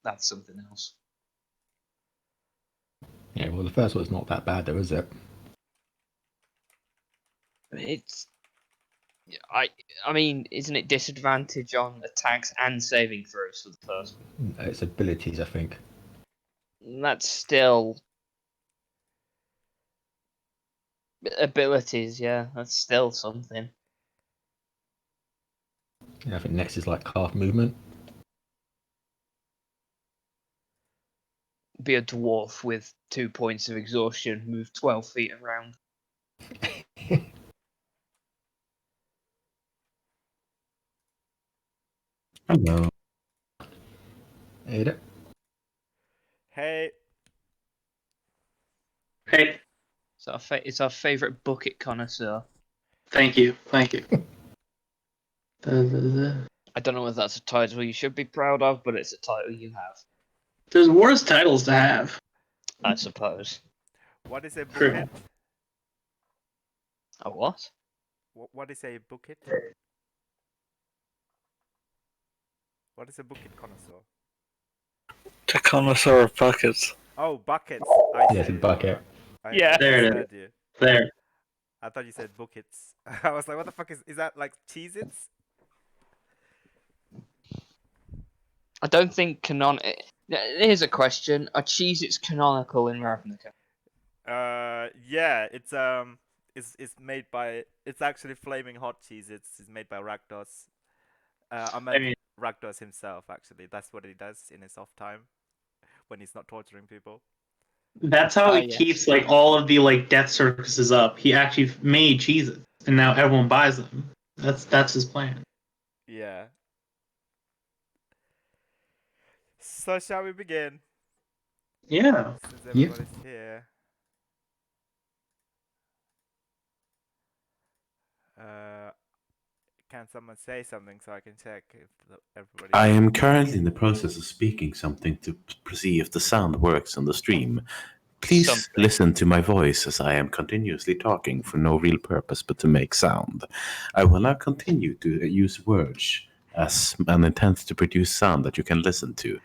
that's something else. Yeah, well, the first one's not that bad, though, is it? It's, I mean, isn't it disadvantage on attacks and saving throws for the first one? It's abilities, I think. That's still abilities, yeah. That's still something. Yeah, I think next is like half movement. Be a dwarf with 2 points of exhaustion, move 12 feet around. Hello. Ada? Hey. Hey, It's our favourite bucket connoisseur. thank you. There's I don't know whether that's a title you should be proud of, but it's a title you have, worse titles to have. I suppose. What is a True. bucket? A what? What is a bucket? What is a bucket connoisseur? The connoisseur of buckets. Oh, buckets. I Yeah, it's a see. bucket. Yeah. There it is. misheard you. There. I thought you said buckets. I was like, what the fuck is that like Cheez-Its? I don't think Here's a question: are Cheez-Its canonical in Ravnica? Yeah, it's made by, it's actually Flaming Hot Cheez-Its. It's made by Rakdos. I mean Rakdos himself actually. That's what he does in his off time when he's not torturing people. That's how he yes. keeps like all of the like death circuses up. He actually made cheeses, and now everyone buys them. That's his plan. Yeah. So shall we begin? Yeah. Since Yeah. everybody's here. Can someone say something so I can check if everybody? I am currently in the process of speaking something to see if the sound works on the stream. Please Something. listen to my voice as I am continuously talking for no real purpose but to make sound. I will now continue to use words as an intent to produce sound that you can listen to.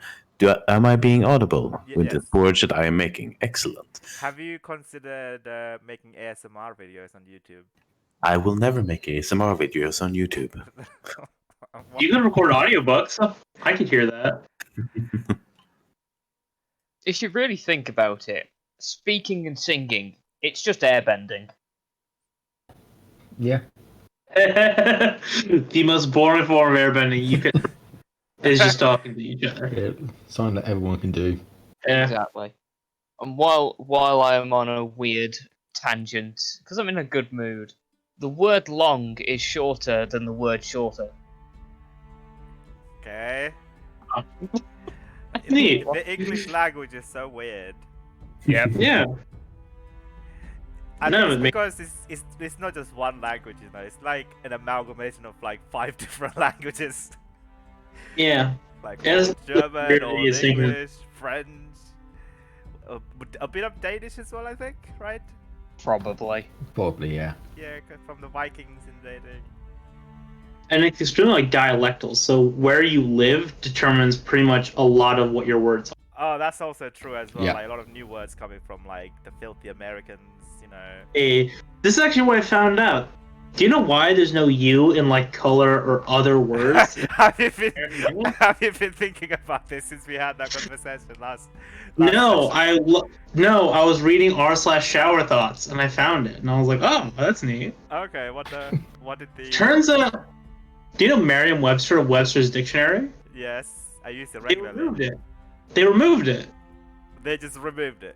Am I being audible with the Yes. words that I am making? Excellent. Have you considered making ASMR videos on YouTube? I will never make ASMR videos on YouTube. You can record audiobooks. I could hear that. If you really think about it, speaking and singing, it's just airbending. Yeah. The most boring form of airbending you could is just talking to each other. Yeah, something that everyone can do. Yeah. Exactly. And while I am on a weird tangent, because I'm in a good mood, the word long is shorter than the word shorter. Okay. Neat. The English language is so weird. Yep. Yeah. And No, it's it because it's not just one language, you know. It's like an amalgamation of like 5 different languages. Yeah. Like Yeah, Old German, really Old is thinking- English, French, a bit of Danish as well, I think, right? Probably. Probably, yeah. Yeah, from the Vikings invading. And it's extremely like dialectal. So where you live determines pretty much a lot of what your words are. Oh, that's also true as well. Yeah. Like a lot of new words coming from like the filthy Americans, you know. This is actually what I found out. Do you know why there's no U in like color or other words? have you been thinking about this since we had that conversation last No, session? I was reading r/shower thoughts and I found it and I was like, oh, that's neat. Okay, what did the Turns out, do you know Merriam-Webster, Webster's dictionary? Yes, I use it They regularly. removed it. They removed it. They just removed it.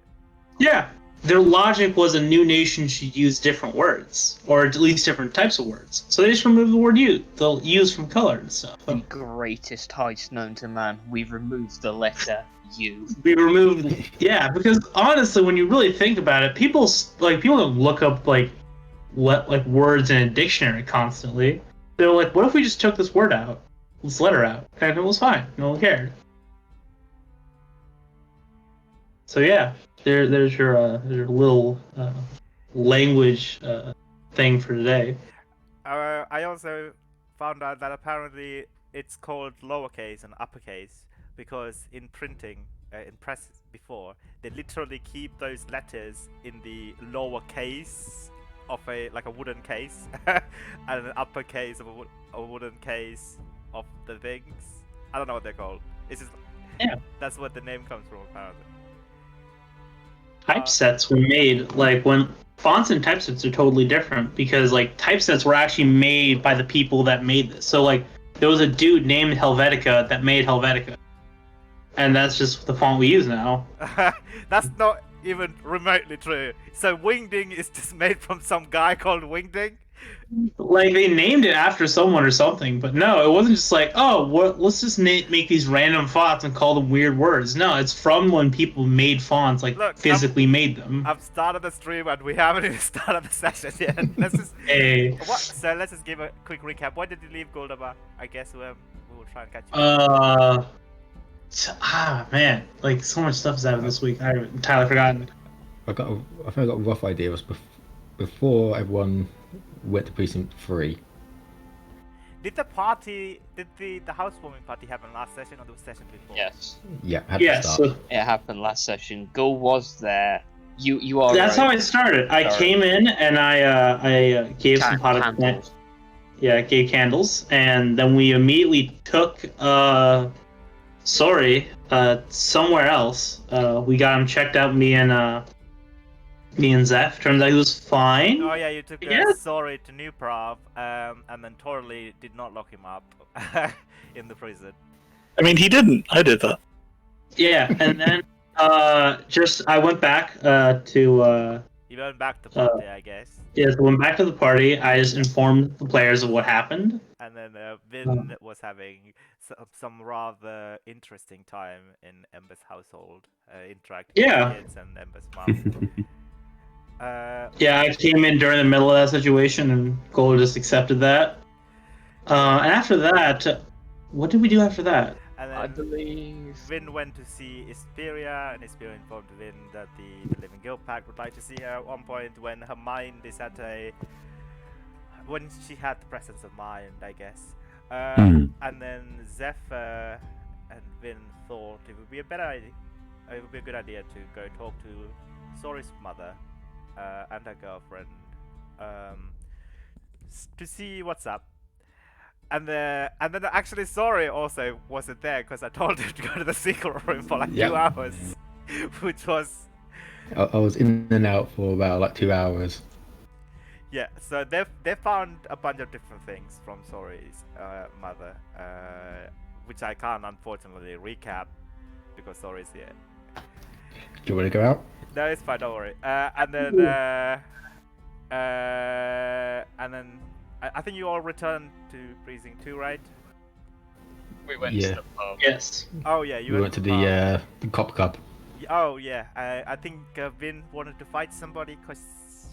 Yeah. Their logic was a new nation should use different words, or at least different types of words. So they just removed the word "u." They'll use from color and stuff. The greatest heist known to man. We've removed the letter U. We removed, yeah, because honestly, when you really think about it, people don't look up like words in a dictionary constantly. They're like, what if we just took this word out, this letter out, and it was fine. No one cared. So yeah, there's your little language thing for today. I also found out that apparently it's called lowercase and uppercase, because in printing, in press before, they literally keep those letters in the lower case of a wooden case, and an upper case of a wooden case of the things. I don't know what they're called. It's just that's what the name comes from apparently. Typesets were made like when fonts and typesets are totally different because like typesets were actually made by the people that made this. So like there was a dude named Helvetica that made Helvetica, and that's just the font we use now. That's not even remotely true. So Wingding is just made from some guy called Wingding. Like they named it after someone or something, but no, it wasn't just like, oh, let's just make these random fonts and call them weird words. No, it's from when people made fonts, like Look, physically made them. I've started the stream and we haven't even started the session yet. Let's just So let's just give a quick recap. Why did you leave Goldaba? I guess we will try and catch you. Man, like so much stuff has happened this week. I entirely forgotten. I think I got a rough idea. It was before everyone went to precinct 3. Did the housewarming party happen last session or the session before? Yes. Yeah, had to Yes, start. so It happened last session. Gul was there. You are. that's right. how I started. I Sorry. came in and I gave some potted plant. Candles. Yeah, gave candles, and then we immediately took somewhere else. We got him checked out. Me and Zeph. Turns out he was fine. Oh yeah, you took Yes. Sorry to New Prov, and then totally did not lock him up in the prison. I mean, he didn't. I did that. Yeah, and then I went back to You went back to party, I guess. so went back to the party. I just informed the players of what happened. And then Vin was having some rather interesting time in Ember's household, interacting with kids and Ember's mom. Yeah, I came in during the middle of that situation, and Gola just accepted that. And after that, what did we do after that? And then I believe. Vin went to see Isperia, and Isperia informed Vin that the Living Guild Pact would like to see her at one point when her mind is at when she had the presence of mind, I guess. And then Zephyr and Vin thought it would be a better idea. It would be a good idea to go talk to Sori's mother and her girlfriend to see what's up. And then actually Sori also wasn't there because I told her to go to the secret room for like 2 hours, which was. I was in and out for about like 2 hours. Yeah, so they found a bunch of different things from Sori's mother, which I can't unfortunately recap because Sori's here. Do you want to go out? No, it's fine, don't worry. And then I think you all returned to Precinct 2, right? We went to the pub. Yes. Oh yeah, We went to the Cop Cup. Oh yeah, I think Vin wanted to fight somebody because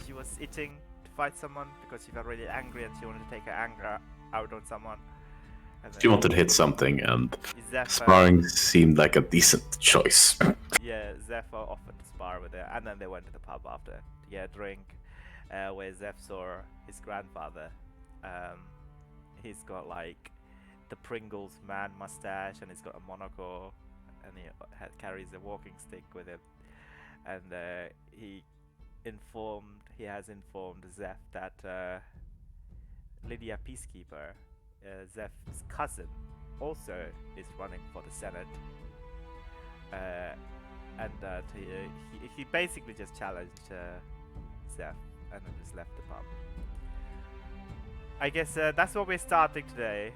she was itching to fight someone because she got really angry and she wanted to take her anger out on someone. She wanted to hit something, and Zephyr, sparring seemed like a decent choice. Yeah, Zephyr offered to spar with her, and then they went to the pub after to get a drink, where Zeph saw his grandfather. He's got like the Pringles man mustache, and he's got a monocle, and he carries a walking stick with him. And he has informed Zeph that Lydia Peacekeeper, Zeph's cousin, also is running for the Senate. And that he basically just challenged Zeph and then just left the pub. I guess that's what we're starting today.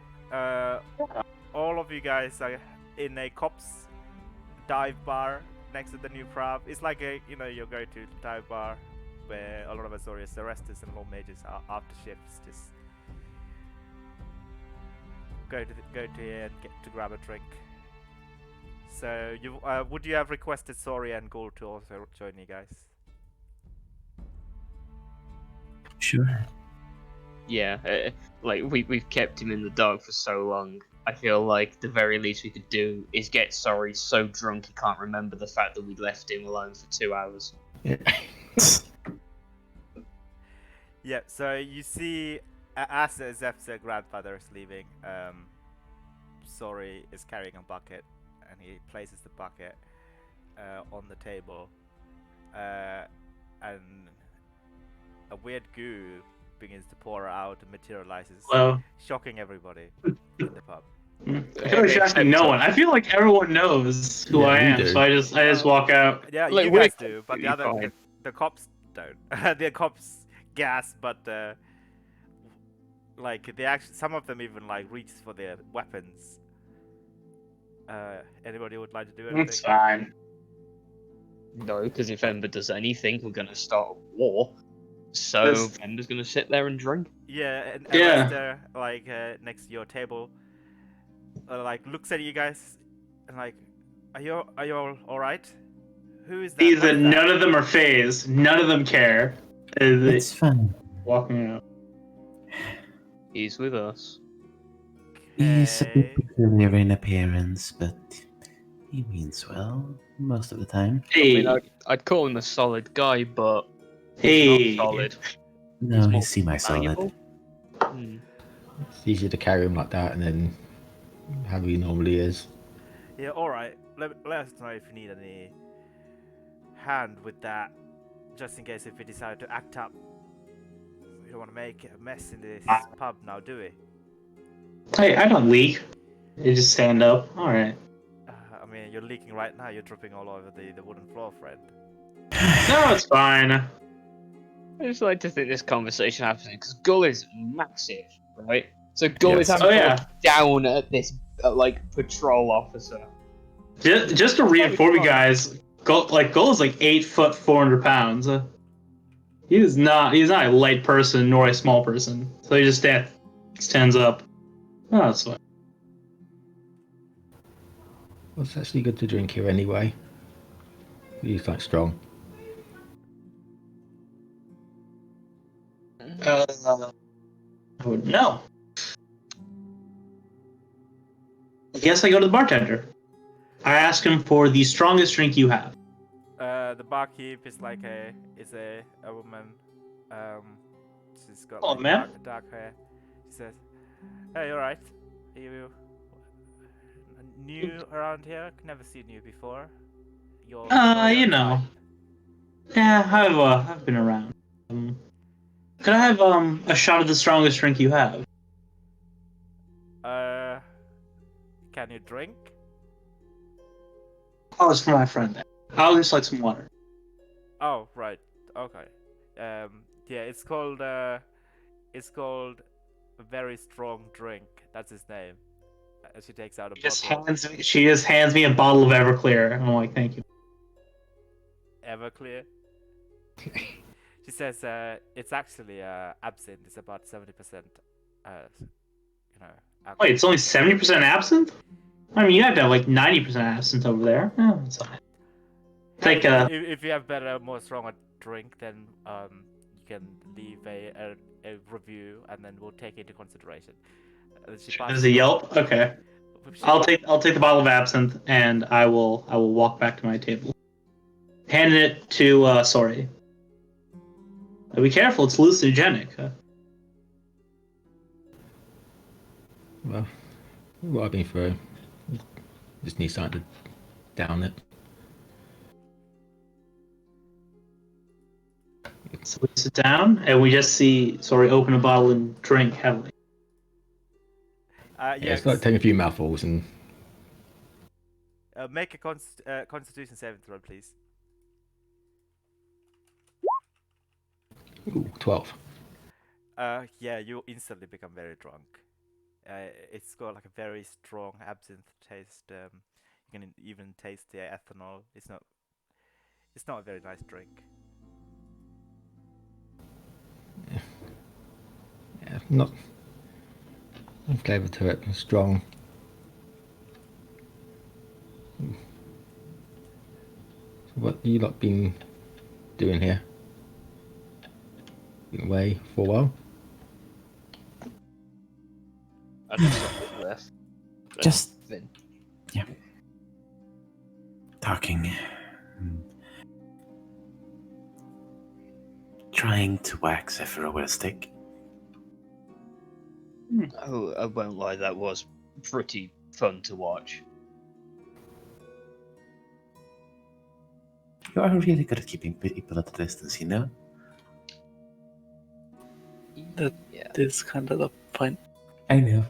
All of you guys are in a cops dive bar next to the new prov. It's like you go to dive bar where a lot of Azorius arresters and law mages are after shifts just go to here and get to grab a drink. So you would you have requested Sori and Ghoul to also join you guys? Sure. Yeah, like we've kept him in the dark for so long. I feel like the very least we could do is get Sori so drunk he can't remember the fact that we left him alone for 2 hours. Yeah. Yeah, so you see, as Zeph's grandfather is leaving, Sori is carrying a bucket, and he places the bucket on the table, and a weird goo begins to pour out and materializes, Hello. shocking everybody in the pub. I feel like shocking no one. I feel like everyone knows who Yeah, I we am, do. so I just walk out. Yeah, Like, you we're guys do, but completely fine. the cops don't. The cops gas, but like they actually, some of them even like reaches for their weapons. Anybody would like to do anything? It's fine. No, because if Ember does anything, we're gonna start a war. So That's- Ember's gonna sit there and drink. Yeah, and Yeah. Alistair, like next to your table, like looks at you guys, and like, are you all right? Who is that? These What is that? none of them are phased. None of them care. It's fun. Walking out. He's with us. He's a Okay. bit peculiar in appearance, but he means well most of the time. I mean, Hey, I'd call him a solid guy, but hey. he's not solid. No, He's more he's semi-solid. malleable. Hmm. It's easier to carry him like that and then how he normally is. Yeah, all right. Let us know if you need any hand with that, just in case if we decide to act up. We don't want to make a mess in this pub now, do we? Hey, I don't leak. You just stand up. All right. I mean, you're leaking right now. You're dripping all over the wooden floor, friend. No, it's fine. I just like to think this conversation happening because Gull is massive, right? So Gull is Yes. having Oh, to yeah. look down at this like patrol officer. Just to reinform you guys, Gull is like 8 foot 400 pounds. He's not a light person nor a small person. So he just stands up. Oh, that's fine. Well, it's actually good to drink here anyway. He's like strong. I wouldn't know. I guess I go to the bartender. I ask him for the strongest drink you have. The barkeep is like a woman. She's got Oh, like ma'am? dark hair. She says, "Hey, all right? Are you new around here? Never seen you before. You're You know. Yeah, I've been around. Could I have a shot of the strongest drink you have? Can you drink? Oh, it's for my friend. I'll just like some water. Oh, right. Okay. Yeah, it's called a very strong drink. That's his name. She takes out a bottle. She just hands me a bottle of Everclear, and I'm like, thank you. Everclear. She says it's actually absinthe. It's about 70%. Alcohol. Wait, it's only 70% absinthe? I mean, you have to have like 90% absinthe over there. Oh, that's fine. Take If you have better, more stronger drink, then you can leave a review, and then we'll take it into consideration. There's a Yelp. Okay. I'll take the bottle of absinthe, and I will walk back to my table. Hand it to Sorry. Be careful, it's hallucinogenic. Well, what I've been through. Just need something to down it. So we sit down, and we just see Sorry open a bottle and drink heavily. Yeah, it's like taking a few mouthfuls and. Make a Constitution saving throw, please. Ooh, 12. Yeah, you instantly become very drunk. It's got like a very strong absinthe taste. You can even taste the ethanol. It's not a very nice drink. Yeah, not flavour to it. Strong. So what you lot been doing here? Been away for a while? I just left. Just Then. talking. Trying to wax Zephyr with a stick. Oh, I won't lie, that was pretty fun to watch. You are really good at keeping people at a distance, you know? That- Yeah. This is kind of the point. I know.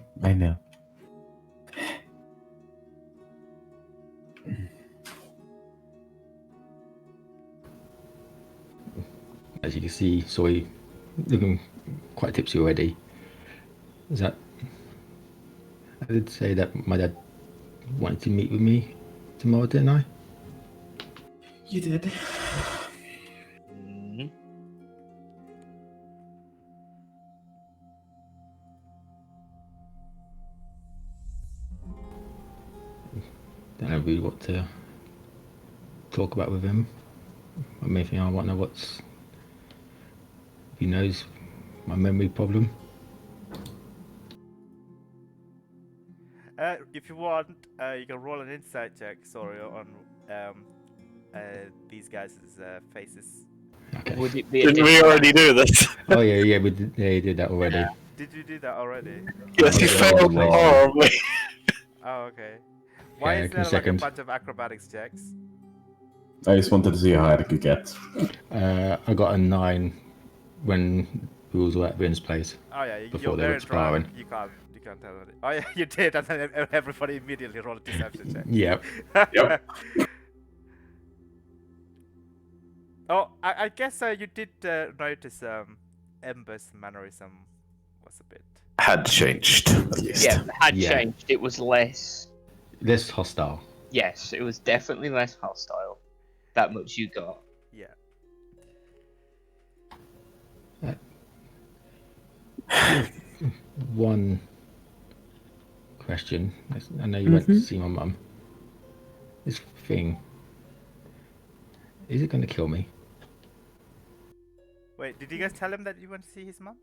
As you can see, Soy looking quite tipsy already. Is that? I did say that my dad wanted to meet with me tomorrow, didn't I? You did. Mhm. Don't know really what to talk about with him. The main thing I want to know if he knows my memory problem. If you want, you can roll an insight check. Sorry, on these guys' faces. Okay. Would it be a Didn't we already do this? Oh yeah, we did. Yeah, you did that already. Did you do that already? Yes, he Okay, failed later. horribly. Oh, okay. Why Yeah, is give me there a like a second. bunch of acrobatics checks? I just wanted to see how high I could get. I got a 9 when we was at Vin's place. Oh yeah, Before you're they were very drunk. expiring. You can't tell it. Oh yeah, you did, and then everybody immediately rolled a deception check. Yeah. Yep. Oh, I guess you did notice Ember's mannerism was a bit. Had changed, at least. Yeah, had Yeah. changed. It was less. Less hostile. Yes, it was definitely less hostile. That much you got. Yeah. One question. I know you went to see my mum. This thing, is it going to kill me? Wait, did you guys tell him that you went to see his mom?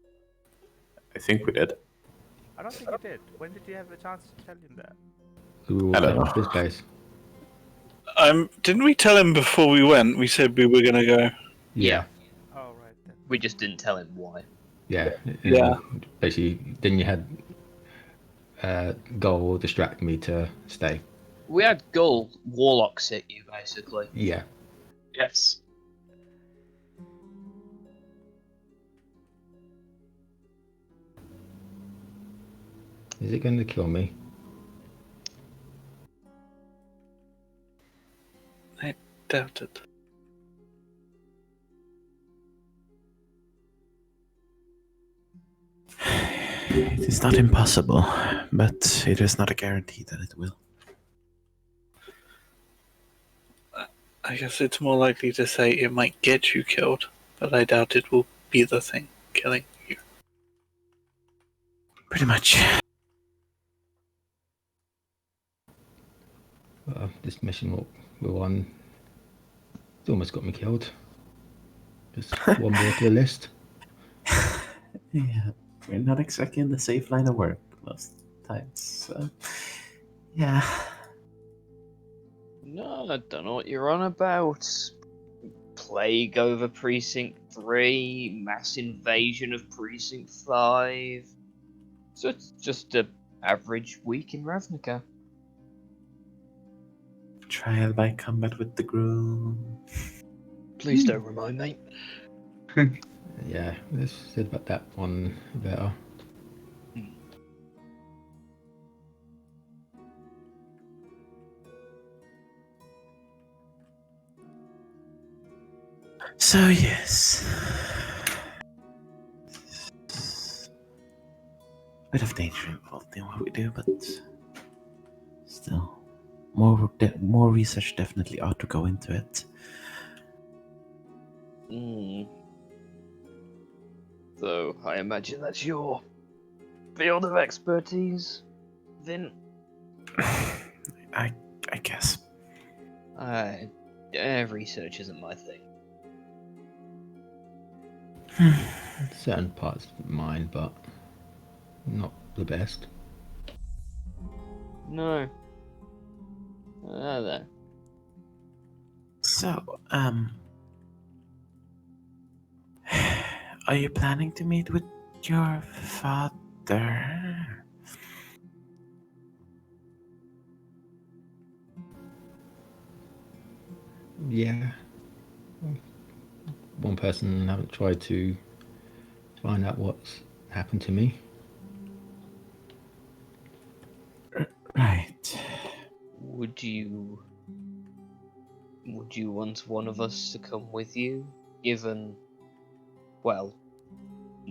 I think we did. I don't think you did. When did you have the chance to tell him that? We were I don't at know. this place. Didn't we tell him before we went? We said we were gonna go. Yeah. Oh right then. We just didn't tell him why. Yeah. Yeah. Basically, then you had Goal distract me to stay. We had Gull Warlock sit you, basically. Yeah. Yes. Is it going to kill me? Doubt it. It is not impossible, but it is not a guarantee that it will. I guess it's more likely to say it might get you killed, but I doubt it will be the thing killing you. Pretty much. This mission we're on, it's almost got me killed. Just one more to the list. Yeah, we're not exactly in the safe line of work most times, so... Yeah. No, I don't know what you're on about. Plague over Precinct 3, mass invasion of Precinct 5. So it's just a average week in Ravnica. Trial by combat with the groom. Please don't remind me. Yeah, let's said about that one better. So, yes. Bit of danger involved in what we do, but still, more research definitely ought to go into it. So I imagine that's your field of expertise, Vin. I guess. Research isn't my thing. Certain parts of mine, but not the best. No. There. So, are you planning to meet with your father? Yeah, one person haven't tried to find out what's happened to me. Right. Would you want one of us to come with you, given, well,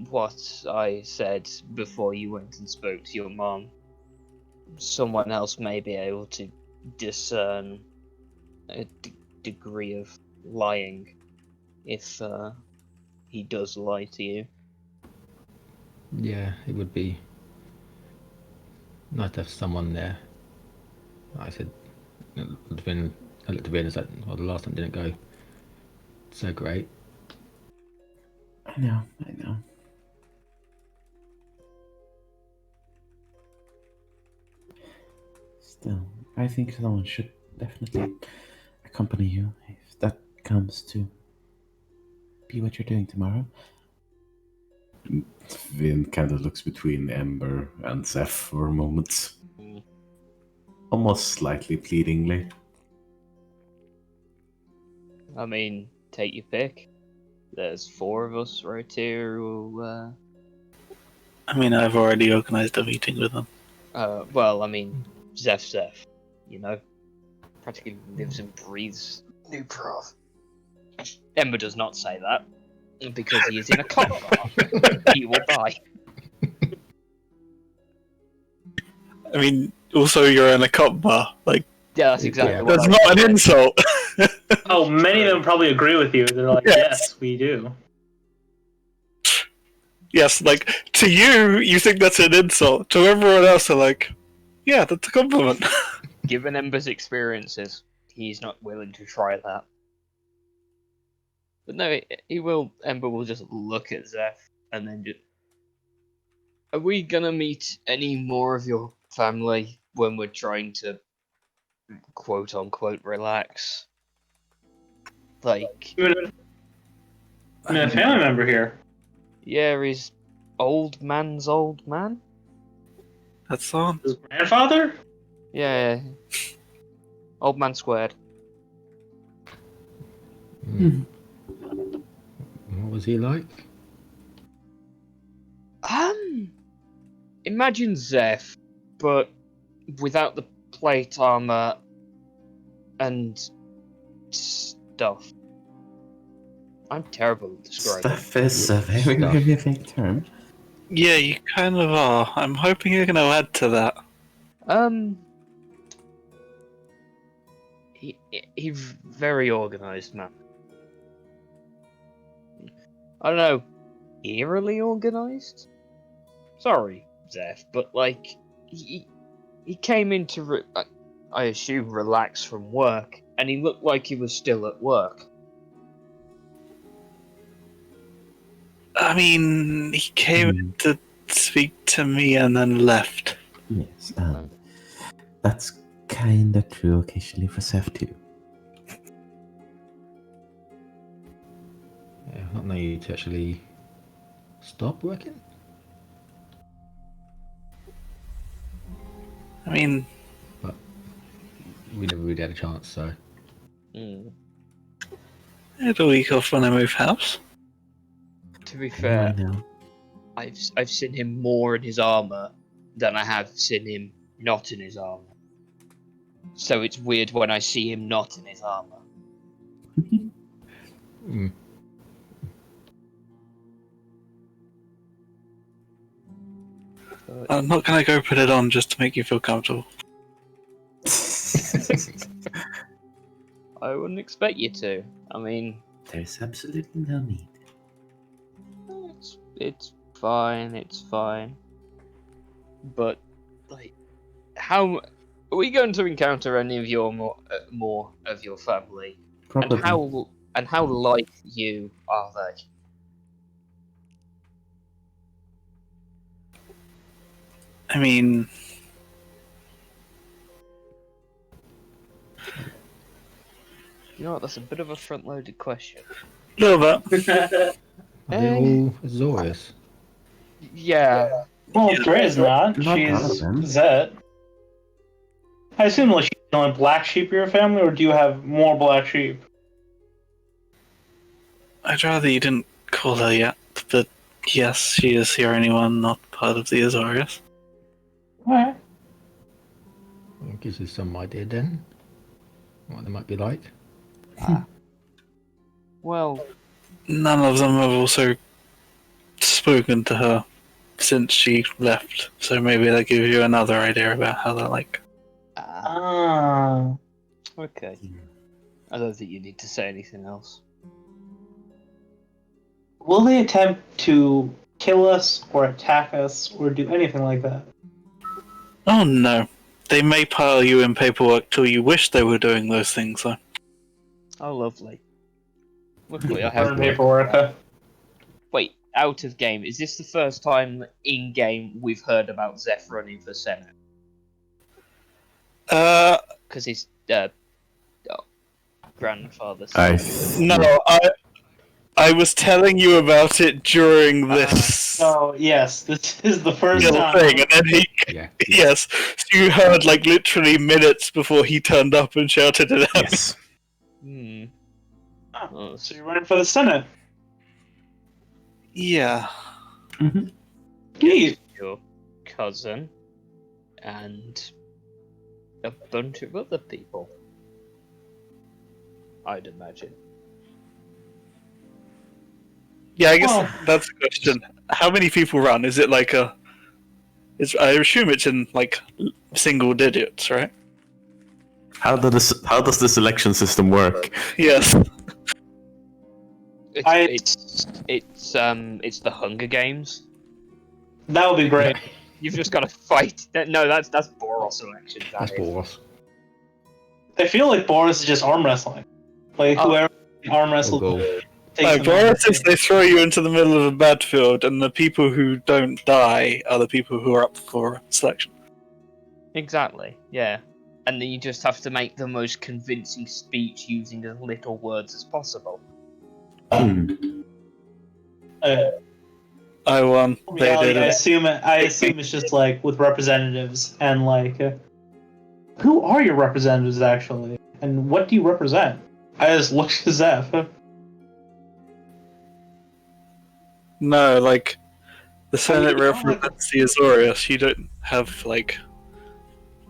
what I said before you went and spoke to your mom? Someone else may be able to discern a degree of lying if he does lie to you. Yeah, it would be nice to have someone there. I said, I looked at Vin and said, well, the last time didn't go so great. I know. Still, I think someone should definitely accompany you if that comes to be what you're doing tomorrow. Vin kind of looks between Ember and Zeph for a moment, almost slightly pleadingly. I mean, take your pick. There's 4 of us right here who, I mean, I've already organised a meeting with them. well, I mean, Zeph, you know? Practically lives and breathes New Prov. Ember does not say that, because he is in a cop car. He will die. I mean, also you're in a cop bar. Like, Yeah, that's exactly Yeah. what that's I not said. an insult. Oh, many of them probably agree with you. They're like, Yes. yes, we do. Yes, like, to you, you think that's an insult. To everyone else, they're like, yeah, that's a compliment. Given Ember's experiences, he's not willing to try that. But no, he will. Ember will just look at Zeph and then just. Are we gonna meet any more of your family when we're trying to, quote unquote, relax? Like, Even a family member here. yeah, he's old man's old man. That's on. His grandfather? Yeah, old man squared. What was he like? Imagine Zeph, but without the plate armor and stuff. I'm terrible at describing. Stuff is a very, Stuff. very vague term. Yeah, you kind of are. I'm hoping you're going to add to that. He's very organized, man. I don't know, eerily organized? Sorry, Zeph, but like, he came in to, I assume, relax from work, and he looked like he was still at work. I mean, he came to speak to me and then left. Yes, and that's kind of true occasionally for Zeph too. Yeah, not know you to actually stop working. I mean, But we never really had a chance, so. Hmm. I had a week off when I moved house. To be fair, I know. I've seen him more in his armor than I have seen him not in his armor. So it's weird when I see him not in his armor. Mm. I'm not going to go put it on just to make you feel comfortable. I wouldn't expect you to. I mean, There's absolutely no need. it's fine. It's fine. But like, how are we going to encounter any of your more of your family? Probably. And how like you are they? I mean, You know what? That's a bit of a front-loaded question. a little bit. Are they all Azorius? Yeah. Well, Dre's not. Not all of She's them. Zet. I assume like she's the only black sheep in your family, or do you have more black sheep? I'd rather you didn't call her yet, but yes, she is the only one not part of the Azorius. Alright. Well, gives us some idea then what they might be like. Well, None of them have also spoken to her since she left, so maybe that gives you another idea about how they're like. Ah. okay. I don't think you need to say anything else. Will they attempt to kill us or attack us or do anything like that? Oh no. They may pile you in paperwork till you wish they were doing those things, though. Oh, lovely. Luckily, I Burn have paperwork. Wait, out of game. Is this the first time in game we've heard about Zeph running for Senate? Because his grandfather's. No, I was telling you about it during this Oh, yes, this is the first little time. thing, and then he. Yeah. Yes, so you heard like literally minutes before he turned up and shouted it at Yes. me. Oh, So you're running for the Senate. Yeah. Neat. your cousin and a bunch of other people. I'd imagine. Yeah, I guess Well- that's the question. How many people run? Is it like a? I assume it's in like single digits, right? How does the selection system work? Yes. It's the Hunger Games. That would be great. You've just got to fight. No, that's Boros selection. That's Boros. I feel like Boris is just arm wrestling. Like Oh. whoever arm Oh, wrestled goal. No, Boris is they throw you into the middle of a battlefield, and the people who don't die are the people who are up for selection. Exactly. Yeah. And then you just have to make the most convincing speech using as little words as possible. I won. They reality, did I it. assume it's just like with representatives and like who are your representatives actually, and what do you represent? I just looked at Zeph. No, like the Senate you don't represents the Azorius. You don't have like.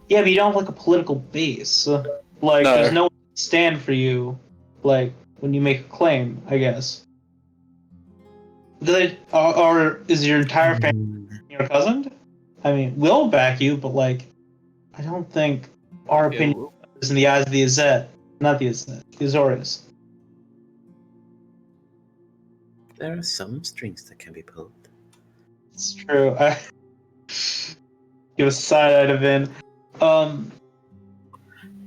Yeah, but you don't have like a political base. Like No. there's no one to stand for you. Like when you make a claim, I guess. Or is your entire family your cousin? I mean, we'll back you, but like, I don't think our opinion is in the eyes of the Azet, not the Azet, the Azorius. There are some strings that can be pulled. It's true. Give a side eye to Vin.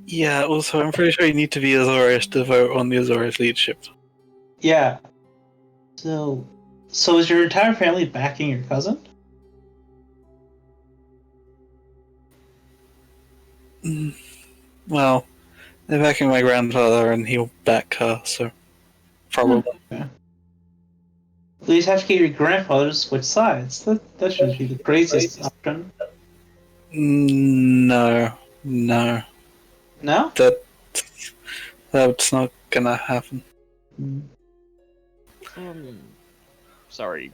Yeah. Also, I'm pretty sure you need to be Azorius to vote on the Azorius leadership. Yeah. So is your entire family backing your cousin? Well, they're backing my grandfather, and he'll back her. So probably. At least have to get your grandfather to switch sides. That should be the craziest option. No. No? That's not gonna happen. Sorry,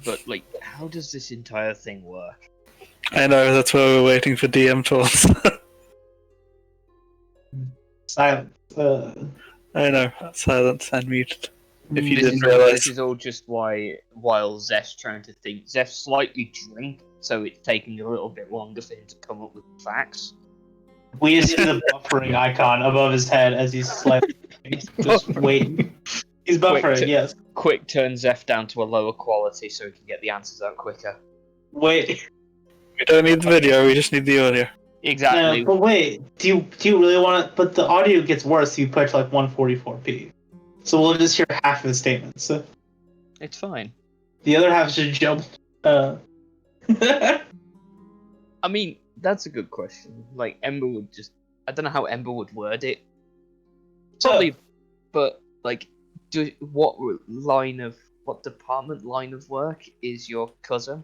but like, how does this entire thing work? I know, that's why we're waiting for DM tools. Silence. I know, silence and muted. If you This didn't is, realize. this is all just while Zeph's trying to think. Zeph's slightly drunk, so it's taking a little bit longer for him to come up with facts. We just see the buffering icon above his head as he's slightly just waiting. He's buffering, yes. Quick turn Zeph down to a lower quality so he can get the answers out quicker. Wait. We don't need the video, we just need the audio. Exactly. No, but wait, do you really want to? But the audio gets worse if you put it to like 144p. So we'll just hear half of the statements. It's fine. The other half should jump. I mean, that's a good question. Like, Ember would just... I don't know how Ember would word it. Probably, but, like, what department line of work is your cousin?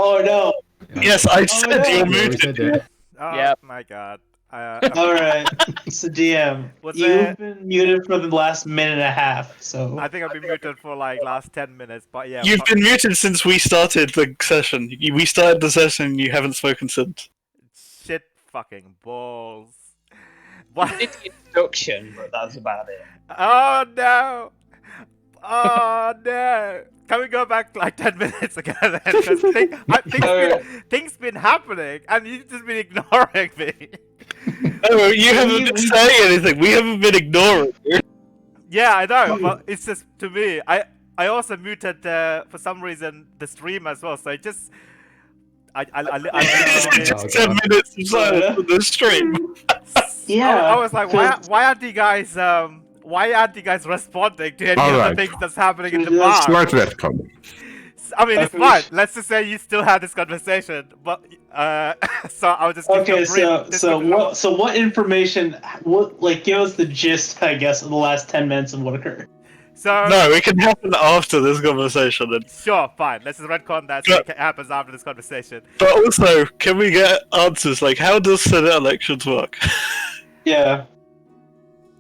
Oh no! Yes, I said no. you're Yeah, we muted. said that. Oh Yep. my god. All right. So DM, you've been muted for the last minute and a half. So I think I've been muted for like last 10 minutes, but yeah. You've been muted since we started the session. We started the session and you haven't spoken since. Shit fucking balls. We did the introduction, but that's about it. Oh no! Oh no! Can we go back like 10 minutes ago then? Because things been happening and you've just been ignoring me. No, you haven't been saying anything. We haven't been ignoring you. Yeah, I know, but it's just to me. I also muted for some reason the stream as well, so it just I just 10 minutes of silence on the stream. yeah, I was like, why aren't you guys responding to any of the things that's happening in the bar? Smart retcon. I mean, it's fine. Let's just say you still had this conversation, but so I'll just give you a brief so what information? Give us the gist, I guess, of the last 10 minutes of what occurred. So no, it can happen after this conversation. Then. Sure, fine. Let's just retcon that so it happens after this conversation. But also, can we get answers like how does Senate elections work? Yeah.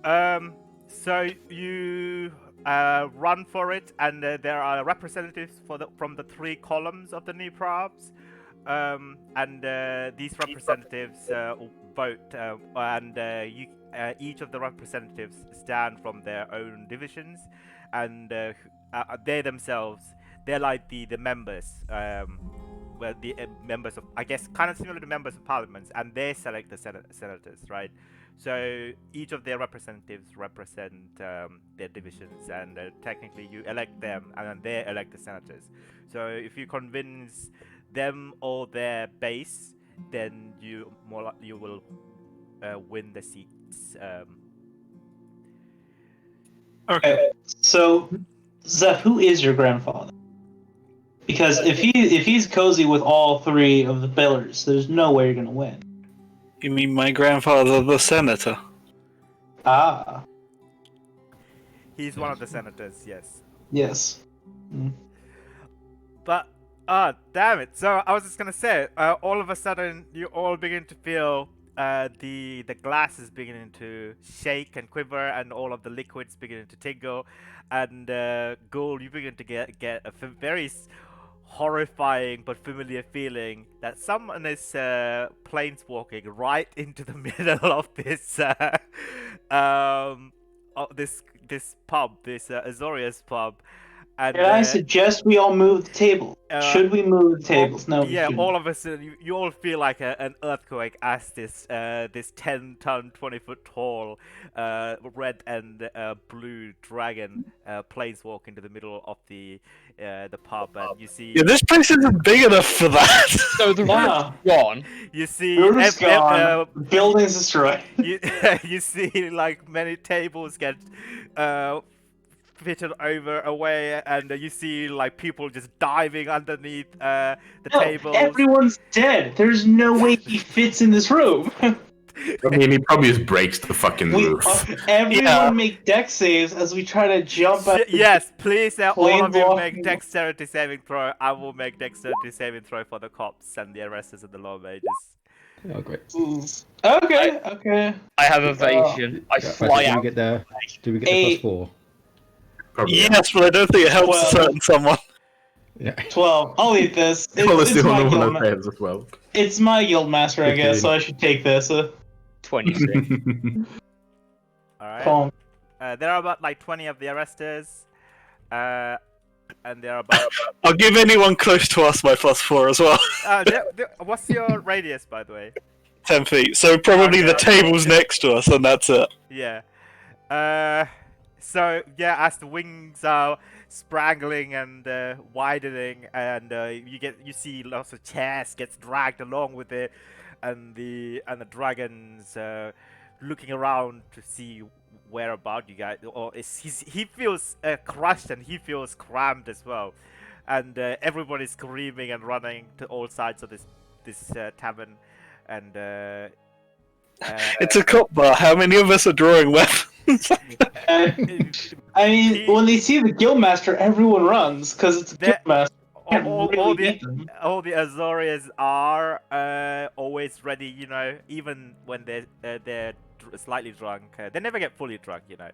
So you run for it, and there are representatives from the 3 columns of the new probs, and these representatives vote, and each of the representatives stand from their own divisions, and they themselves, they're like the members, well, the members of, I guess, kind of similar to members of parliaments, and they select the senators, right? So each of their representatives represent their divisions, and technically you elect them, and then they elect the senators. So if you convince them or their base, then you will win the seats. Okay. So, Zeph, who is your grandfather? Because if he's cozy with all 3 of the pillars, there's no way you're gonna win. You mean my grandfather, the senator? Ah. He's one of the senators, yes. Yes. But damn it! So I was just gonna say, all of a sudden you all begin to feel the glass is beginning to shake and quiver, and all of the liquids beginning to tingle, and Ghoul, you begin to get a very horrifying but familiar feeling that someone is planeswalking right into the middle of this this pub, this Azorius pub. And, Can I suggest we all move the table? Should we move the tables? No. Yeah, all of a sudden you all feel like an earthquake as this 10-ton, 20-foot tall, red and blue dragon planeswalk into the middle of the pub, and you see. Yeah, this place isn't big enough for that. So the room's gone. You see, buildings destroyed. You see, like many tables get fitted away, and you see like people just diving underneath the tables. Everyone's dead. There's no way he fits in this room. I mean, he probably just breaks the fucking roof. Everyone make dex saves as we try to jump out. Yes, please, all of you make dexterity saving throw. I will make dexterity saving throw for the cops and the arresters and the law mages. Oh, great. Okay. I have evasion. I fly out. Do we get the +4? Probably, yes, but I don't think it helps a certain someone. Yeah. 12. I'll eat this. It's my guild master, I guess, so I should take this. 26. Alright. There are about like 20 of the arresters. And there are about... I'll give anyone close to us my +4 as well. What's your radius, by the way? 10 feet. So probably the table's next to us, and that's it. Yeah. So yeah, as the wings are sprangling and widening, and you see lots of chairs gets dragged along with it, and the dragons looking around to see whereabout you guys, or he feels crushed and he feels crammed as well, and everybody's screaming and running to all sides of this tavern, and it's a cop bar. How many of us are drawing weapons? I mean, when they see the guildmaster, everyone runs because it's a guildmaster. can't really beat them. all the Azorius are always ready, you know, even when they're slightly drunk. They never get fully drunk, you know.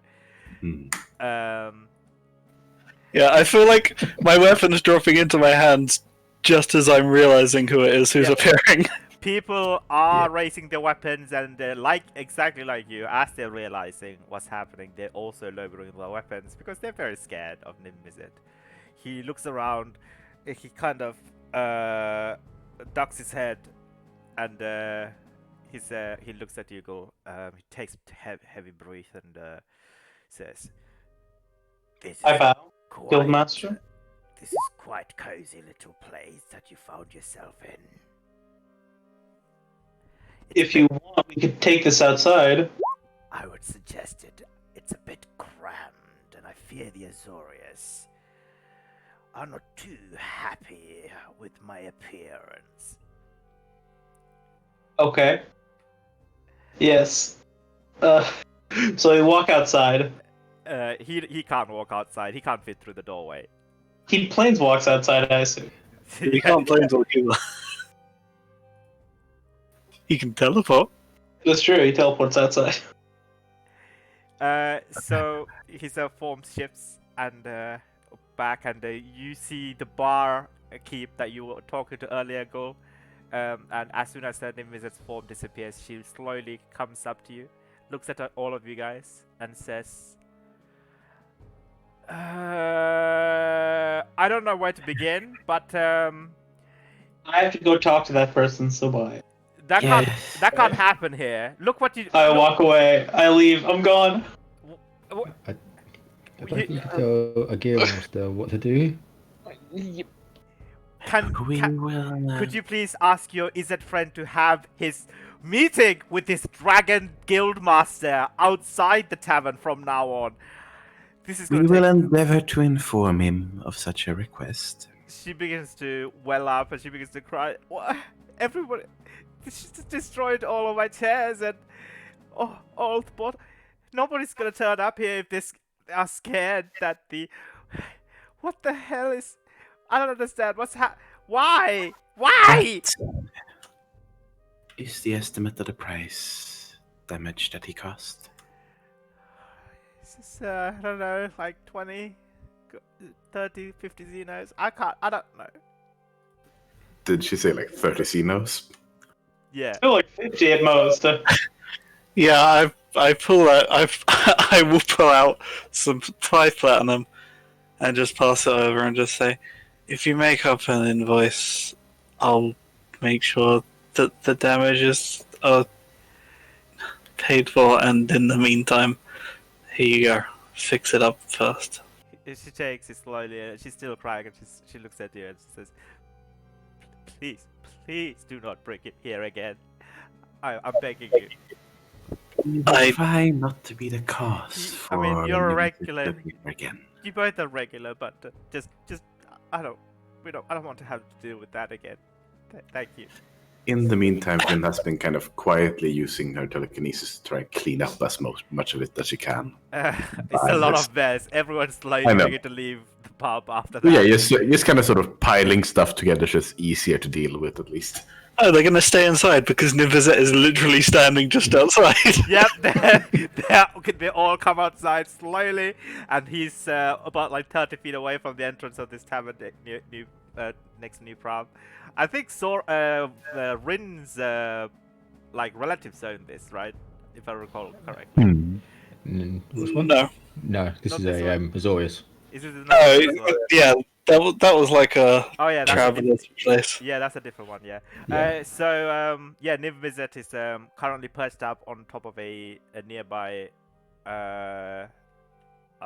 Yeah, I feel like my weapon's dropping into my hands just as I'm realizing who it is who's appearing. People are raising their weapons, and exactly like you, as they're realizing what's happening, they're also lowering their weapons because they're very scared of Nimizet. He looks around, he kind of ducks his head, and he looks at you, he takes a heavy breath and says, "This I is bow, quite, Guildmaster. this is quite cozy little place that you found yourself in. If you want, we could take this outside." I would suggest it's a bit crammed, and I fear the Azorius are not too happy with my appearance." Okay. Yes. So we walk outside. He can't walk outside. He can't fit through the doorway. He planes walks outside, I assume. He can't planeswalk either. He can teleport. That's true, he teleports outside. So his form shifts and back, and you see the bar keep that you were talking to earlier go. And as soon as the Nimizet's form disappears, she slowly comes up to you, looks at all of you guys, and says, "I don't know where to begin, but I have to go talk to that person, so bye. that can't happen here. Look what you." I walk away. I leave. I'm gone. I don't think you can tell a Guildmaster what to do. Could you please ask your Izzet friend to have his meeting with this dragon guildmaster outside the tavern from now on? This is We going to will endeavor to inform him of such a request. She begins to well up and she begins to cry. What? Everybody, she just destroyed all of my chairs and all the bot. Nobody's gonna turn up here if they are scared that the. What the hell is? I don't understand. Why? Why? That is the estimate of the price damage that he cost. This is, I don't know, like 20, 30, 50 Xenos. I don't know. Did she say like 30 Xenos? Yeah. I feel like 50 at most. Yeah, I pull out. I will pull out some 5 platinum and just pass it over and just say, if you make up an invoice, I'll make sure that the damages are paid for, and in the meantime, here you go. Fix it up first. She takes it slowly and she's still crying and she looks at you and she says, please do not bring it here again. I'm begging you. I try not to be the cause I mean, for you're a him to regular. look here again. You both are regular, but just I don't want to have to deal with that again. Thank you. In the meantime, Finn has been kind of quietly using her telekinesis to try and clean up as much of it as she can. It's a lot of mess. Everyone's slowly I know. going to leave the pub after that. Yeah, just kind of sort of piling stuff together, so it's easier to deal with at least. Oh, they're gonna stay inside because Nimvizet is literally standing just outside. Yep, they all come outside slowly, and he's about like 30 feet away from the entrance of this tavern next to New Prom. I think Rin's like relatives own this, right? If I recall correctly. Which one? No, this Not is this a one? Azorius. Is it another Oh, one as well? yeah, that was like a Oh yeah, that's traveler's place. Yeah, that's a different one. Yeah. Yeah. Nimvizet is currently perched up on top of a nearby, I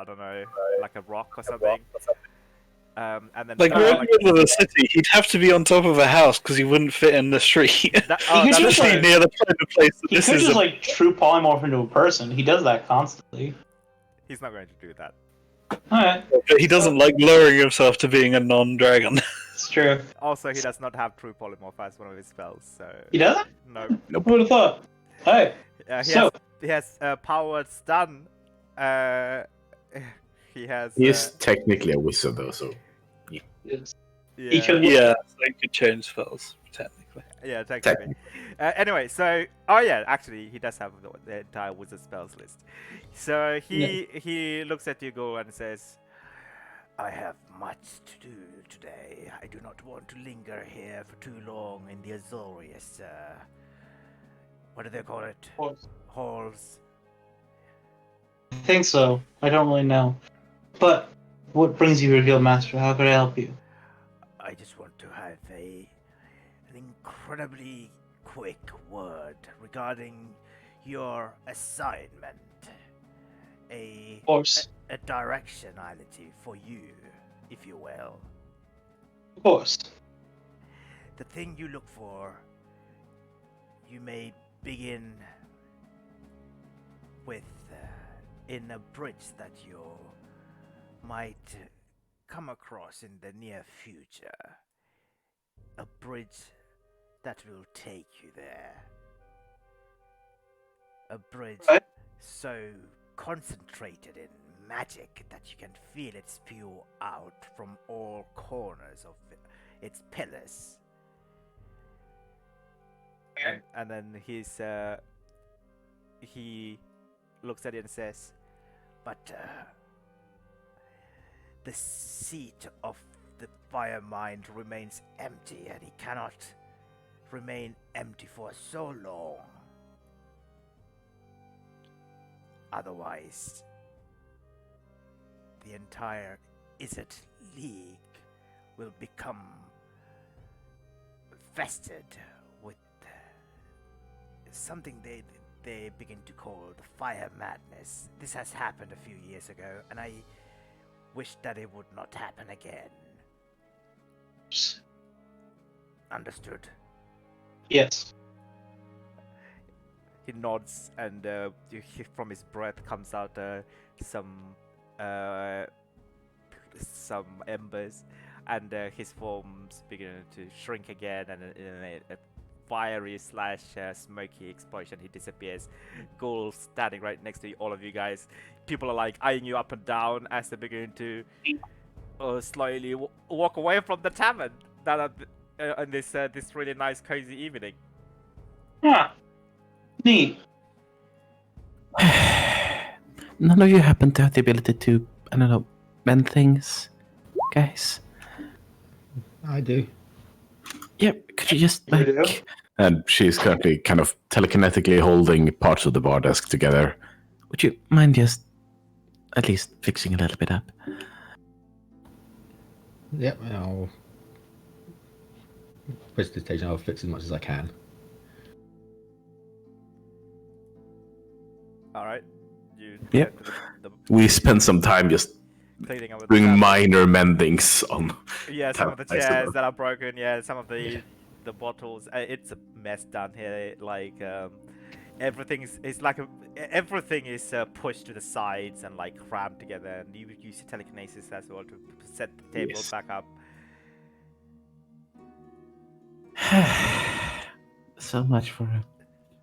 don't know, like a rock or something. And then Like, we're in the middle of a city. He'd have to be on top of a house because he wouldn't fit in the street. He could just, Especially like- near the kind of place that He this could is. just like true polymorph into a person. He does that constantly. he's not going to do that. Alright, But he doesn't like lowering himself to being a non-dragon. it's true. Also, he does not have true polymorph as one of his spells. So He doesn't? no. Who would have thought? Hey, So- He has powered stun. He has. He is technically a wizard, though, so yes. He could Yeah, so you could change spells, technically. Yeah, technically. Anyway, so actually, he does have the entire wizard spells list. So he looks at you, Go, and says, "I have much to do today. I do not want to linger here for too long in the Azorius. What do they call it? Halls. I think so. I don't really know. But what brings you here, Guildmaster? How could I help you? I just want to have an incredibly quick word regarding your assignment. Of course. A directionality for you, if you will. Of course. The thing you look for, you may begin with in a bridge that you might come across in the near future. A bridge that will take you there. A bridge so concentrated in magic that you can feel it spew out from all corners of its pillars. And then he looks at it and says, but the seat of the fire mind remains empty, and he cannot remain empty for so long. Otherwise, the entire Izzet League will become infested with something they begin to call the fire madness. This has happened a few years ago, and I wish that it would not happen again. Understood? Yes. He nods, and from his breath comes out some embers, and his forms begin to shrink again, and in a fiery / smoky explosion, he disappears. Ghoul standing right next to all of you guys. People are like eyeing you up and down as they begin to slowly walk away from the tavern on this really nice cozy evening. Huh. Neat. None of you happen to have the ability to, I don't know, bend things, guys? I do. Yeah, could you just You do? And she's currently kind of telekinetically holding parts of the bar desk together. Would you mind just at least fixing a little bit up? Yep, I'll prestidigitation. I'll fix as much as I can. All right. You Yep. get to the We spent some time just cleaning up with doing the minor mendings on. Yeah, some of the I see chairs them. that are broken. Yeah, some of the bottles. It's a mess down here. Like everything is pushed to the sides and like crammed together. And you use your telekinesis as well to set the table Yes. back up. So much for a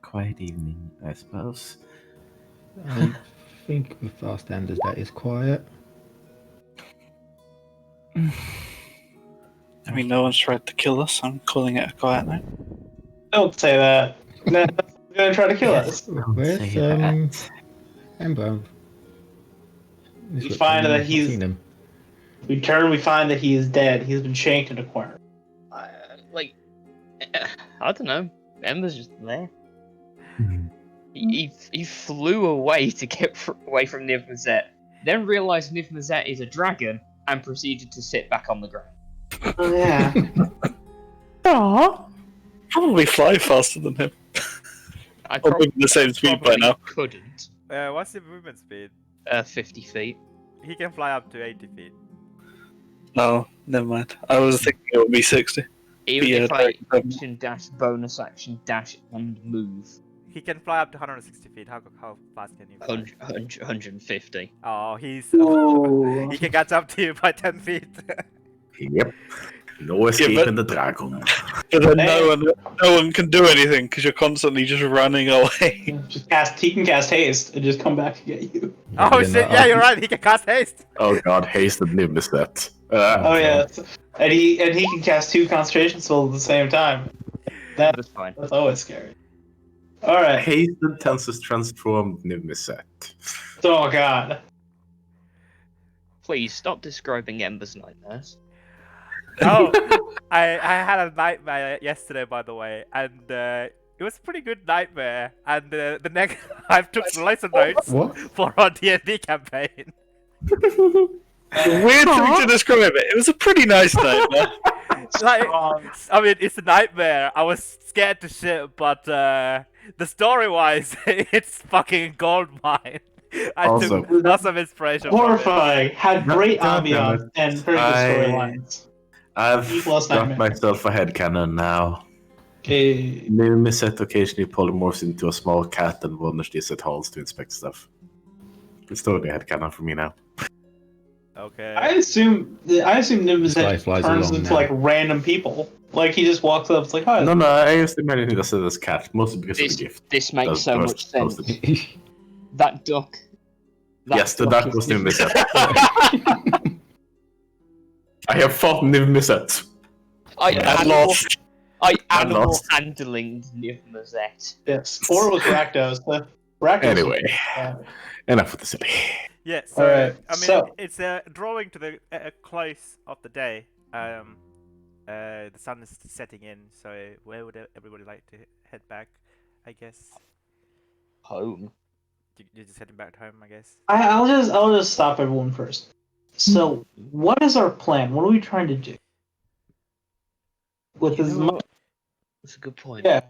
quiet evening, I suppose. I think with our standards that is quiet. I mean, no one's tried to kill us. I'm calling it a quiet night. Don't say that. They're gonna try to kill us. Where's say that. Ember? We find that he's- seen him. We turn, we find that he is dead. He's been shanked in a corner. I don't know. Ember's just there. Hmm. He flew away to get away from Niv-Mizzet, then realized Niv-Mizzet is a dragon, and proceeded to sit back on the ground. Oh yeah. Aww. Probably fly faster than him. I Or moving the same speed by probably now. couldn't. What's your movement speed? 50 feet. He can fly up to 80 feet. No, never mind. I was thinking it would be 60. Even Yeah, if I like, action dash, bonus action dash, and move. He can fly up to 160 feet. How fast can you fly? 150. Oh, he's Ooh. he can catch up to you by 10 feet. Yep. No escaping the dragon. But then Hey. no one can do anything because you're constantly just running away. He can cast haste and just come back and get you. Oh Then shit! Yeah, you're right. He can cast haste. Oh god, hasted Niv-Mizzet. Oh yeah. And he can cast 2 concentration spells at the same time. That's fine. That's always scary. Alright. Hasten tenses transformed Niv-Mizzet. Oh god. Please stop describing Ember's nightmares. Oh, I had a nightmare yesterday, by the way, and it was a pretty good nightmare. And the next, I took lots of notes What? for our D&D campaign. Weird thing to describe it. It was a pretty nice nightmare. Like, I mean, it's a nightmare. I was scared to shit, but the story-wise, it's fucking gold mine. I Also- took lots of inspiration from it. Horrifying. Had great God damn ambiance and very good storylines. I've Equals got nightmare. myself a headcanon now. Okay. Niv-Mizzet occasionally polymorphs into a small cat and wanders these at halls to inspect stuff. It's totally a headcanon for me now. Okay. I assume Niv guy flies turns along into now. like random people. Like he just walks up, it's like, hi. No, I used to imagine he does it as cat, mostly because of the gift. This makes Does- so does- much sense. does the- That duck. that Yes, the duck duck is was Niv-Mizzet. Niv-Mizzet. I have fought Niv-Mizzet. I And animal, lost. I And animal lost. handling Niv-Mizzet. Yes. Or it was Rakdos. Rakdos. Anyway, Yeah. enough with the silly. Yeah, so Alright, I mean, so- it's drawing to the close of the day. The sun is setting in, so where would everybody like to head back? I guess Home. you're just heading back home. I guess. I'll just stop everyone first. So, what is our plan? What are we trying to do? With You this know what? That's a good point. yeah.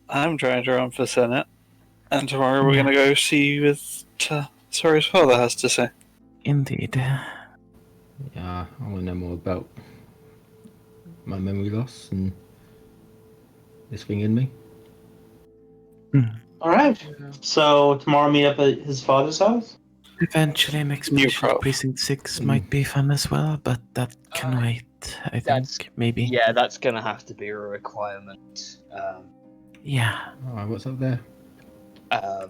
I'm trying to run for Senate, and tomorrow we're gonna go see what Sorry's father has to say. Indeed. Yeah, I want to know more about my memory loss and this thing in me. All right. So tomorrow meet up at his father's house. Eventually, an New expedition pro. to Precinct 6 might be fun as well, but that can wait, I That's- think, maybe. Yeah, that's gonna have to be a requirement. Yeah, Alright, what's up there?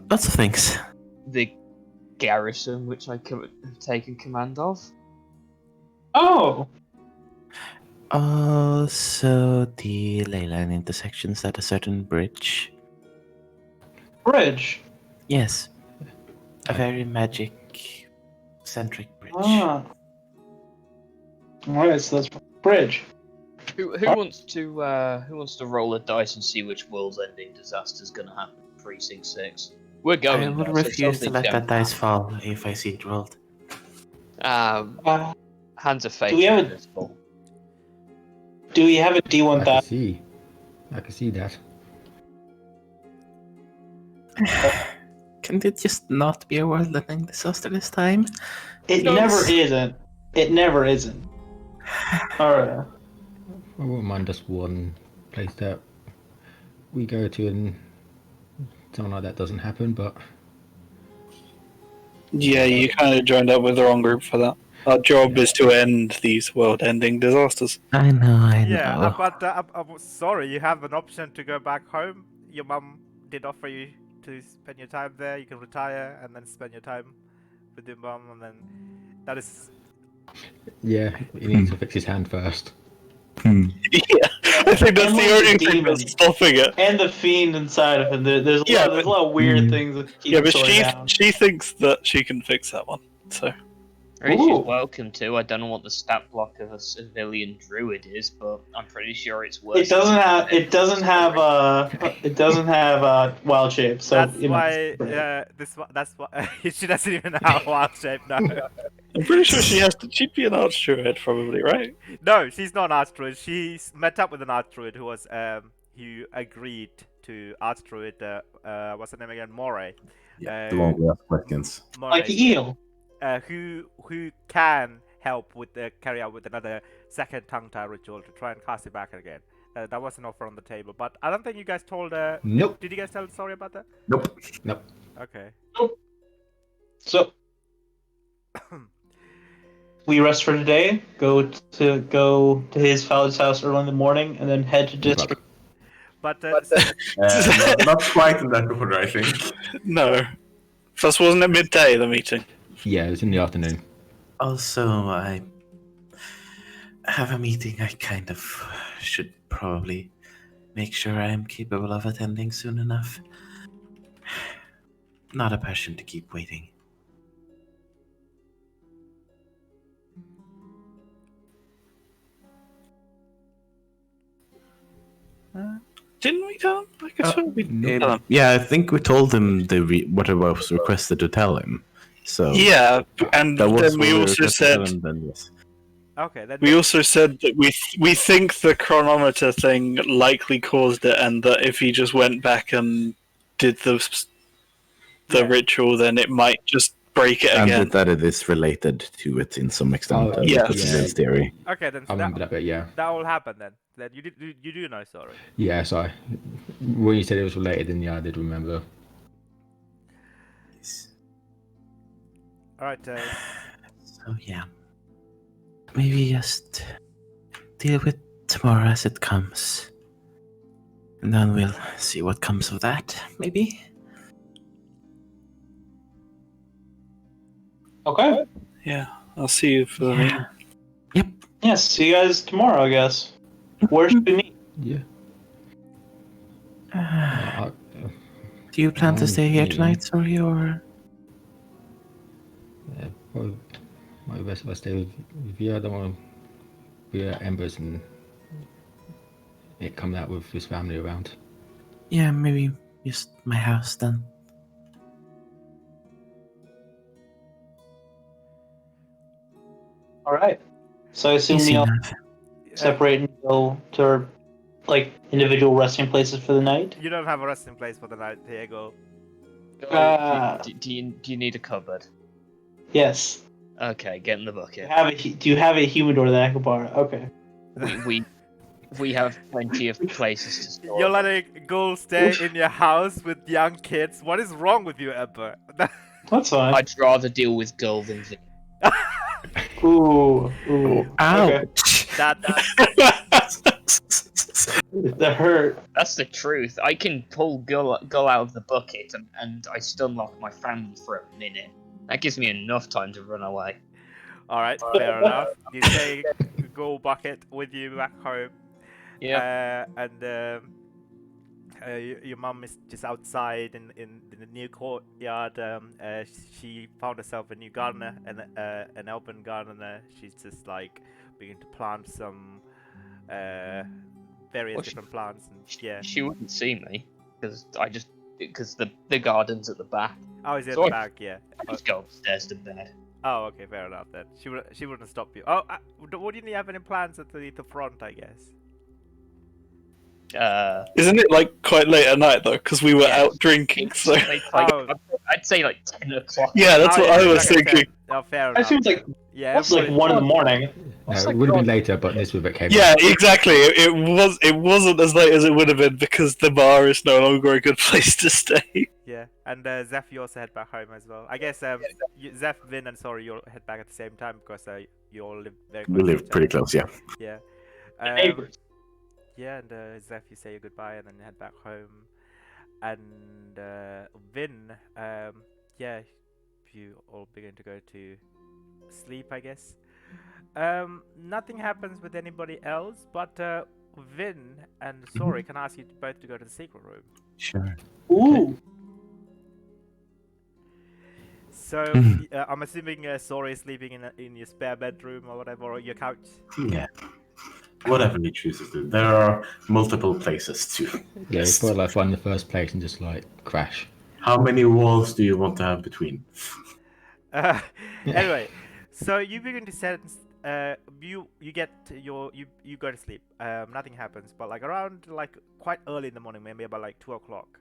lots of things. The garrison, which I have taken command of. Oh, Also, the ley line intersections at a certain bridge. bridge. Yes, a very magic-centric bridge. Ah. All right. So that's bridge. Who wants to roll a dice and see which world's ending disaster is gonna happen in Precinct 6? We're going. I will there, so refuse to something's let gonna that dice happen. fall if I see it rolled. Uh, Hands of fate. Do we have a- invisible. do we have a I D1000? can see that. Can it just not be a world-ending disaster this time? It No, never it's- isn't. It never isn't. All right. I wouldn't mind just one place that we go to and something like that doesn't happen, but Yeah, you kind of joined up with the wrong group for that. Our job is to end these world-ending disasters. I know. Yeah, but I'm sorry, you have an option to go back home. Your mum did offer you to spend your time there. You can retire and then spend your time with your mum, and then that is. yeah, he needs to fix his hand first. Yeah, I think that's And the like only the thing demon. that's stopping it. And the fiend inside of him. There's Yeah, there's a lot of weird things that keep Yeah, him but sorting down. she thinks that she can fix that one. So She's Ooh. welcome to. I don't know what the stat block of a civilian druid is, but I'm pretty sure it's worse. It doesn't have wild shape. So That's you know, why. it's great. That's why she doesn't even have wild shape now. I'm pretty sure she'd be an archdruid probably, right? No, she's not an archdruid. She's met up with an archdruid who was who agreed to archdruid. What's her name again? Moray. Yeah, the one with questions. Moray. Like the eel. Who can help with carry out with another second tongue tie ritual to try and cast it back again. That was an offer on the table, but I don't think you guys told. Nope. Did you guys tell the story about that? Nope. Nope. Okay. So we rest for today. Go to his father's house early in the morning, and then head to district. But Not quite in that order, I think. No. First, wasn't it midday, the meeting? Yeah, it was in the afternoon. Also, have a meeting, I kind of should probably make sure I am capable of attending soon enough. Not a passion to keep waiting. Didn't we tell him? I guess we Nope. tell him. Yeah, I think we told him what was requested to tell him. So Yeah, and that was then we what also requested to tell said him, then yes. Okay, then. we also said that we think the chronometer thing likely caused it, and that if he just went back and did the Yeah. ritual, then it might just break it And again. that it is related to it in some extent. Oh, yeah. That's yeah. his theory. Okay, then. I So remember that bit, yeah. that will happen then. Then you do know, sorry. Yeah, so when you said it was related, then yeah, I did remember. All right. So yeah, maybe just deal with tomorrow as it comes, and then we'll see what comes of that. Maybe. Okay. Yeah, I'll see you for the meeting. Yep. Yes. See you guys tomorrow, I guess. Where should we meet? Yeah. Do you plan to stay here maybe. tonight, sorry, or? Yeah, probably might be best if I stay with you. I don't want to be at Embers and it coming out with his family around. Yeah, maybe just my house then. All right. So I assume Easy we all enough. separate and go to our, like, individual resting places for the night. You don't have a resting place for the night, Diego. Do you need a cupboard? Yes. Okay, get in the bucket. Do you have a humidor that I can borrow? Okay. We have plenty of places to store. You're letting Ghoul stay in your house with young kids. What is wrong with you, Ember? That's fine. I'd rather deal with Gull than Vin. Ooh. Okay. Ouch! that That hurt. That's the truth. I can pull Gull out of the bucket and I stun lock my family for a minute. That gives me enough time to run away. All right, fair enough. You take Ghoul bucket with you back home. Yeah. Your mum is just outside in the new courtyard. She found herself a new gardener, an open gardener. She's just like beginning to plant some various Well, different plants. And yeah. She wouldn't see me because the garden's at the back. Oh, is it So at the back? Yeah. I just go upstairs to bed. Oh, okay, fair enough then. She wouldn't stop you. Oh, wouldn't you have any plans at the front? I guess. Isn't it like quite late at night though? Because we were Yeah. out drinking. So Oh. I'd say like 10 o'clock. yeah, that's Oh, what yeah, I was like said. thinking. Oh, fair I enough. assume it's like Yeah, it's like everybody- 1 in the morning. No, It's it like would have been God. later, but this bit came. Yeah, exactly. It wasn't as late as it would have been because the bar is no longer a good place to stay. Yeah, and Zeph, you also head back home as well. I guess Zeph, Vin, and Sorry, you'll head back at the same time because you all live very close. We to live each pretty other. close, yeah. Yeah. Neighbors. Yeah, and Zeph, you say your goodbye and then you head back home. And Vin, yeah, you all begin to go to sleep, I guess. Nothing happens with anybody else, but Vin and Sorry can ask you both to go to the secret room. Sure. Ooh. So I'm assuming Sorry is sleeping in your spare bedroom or whatever, or your couch. Yeah. Whatever he chooses to. There are multiple places to. Yeah, you probably like find the first place and just like crash. How many walls do you want to have between? Anyway, so you begin to sense. You get you go to sleep. Nothing happens, but like around like quite early in the morning, maybe about like 2 o'clock.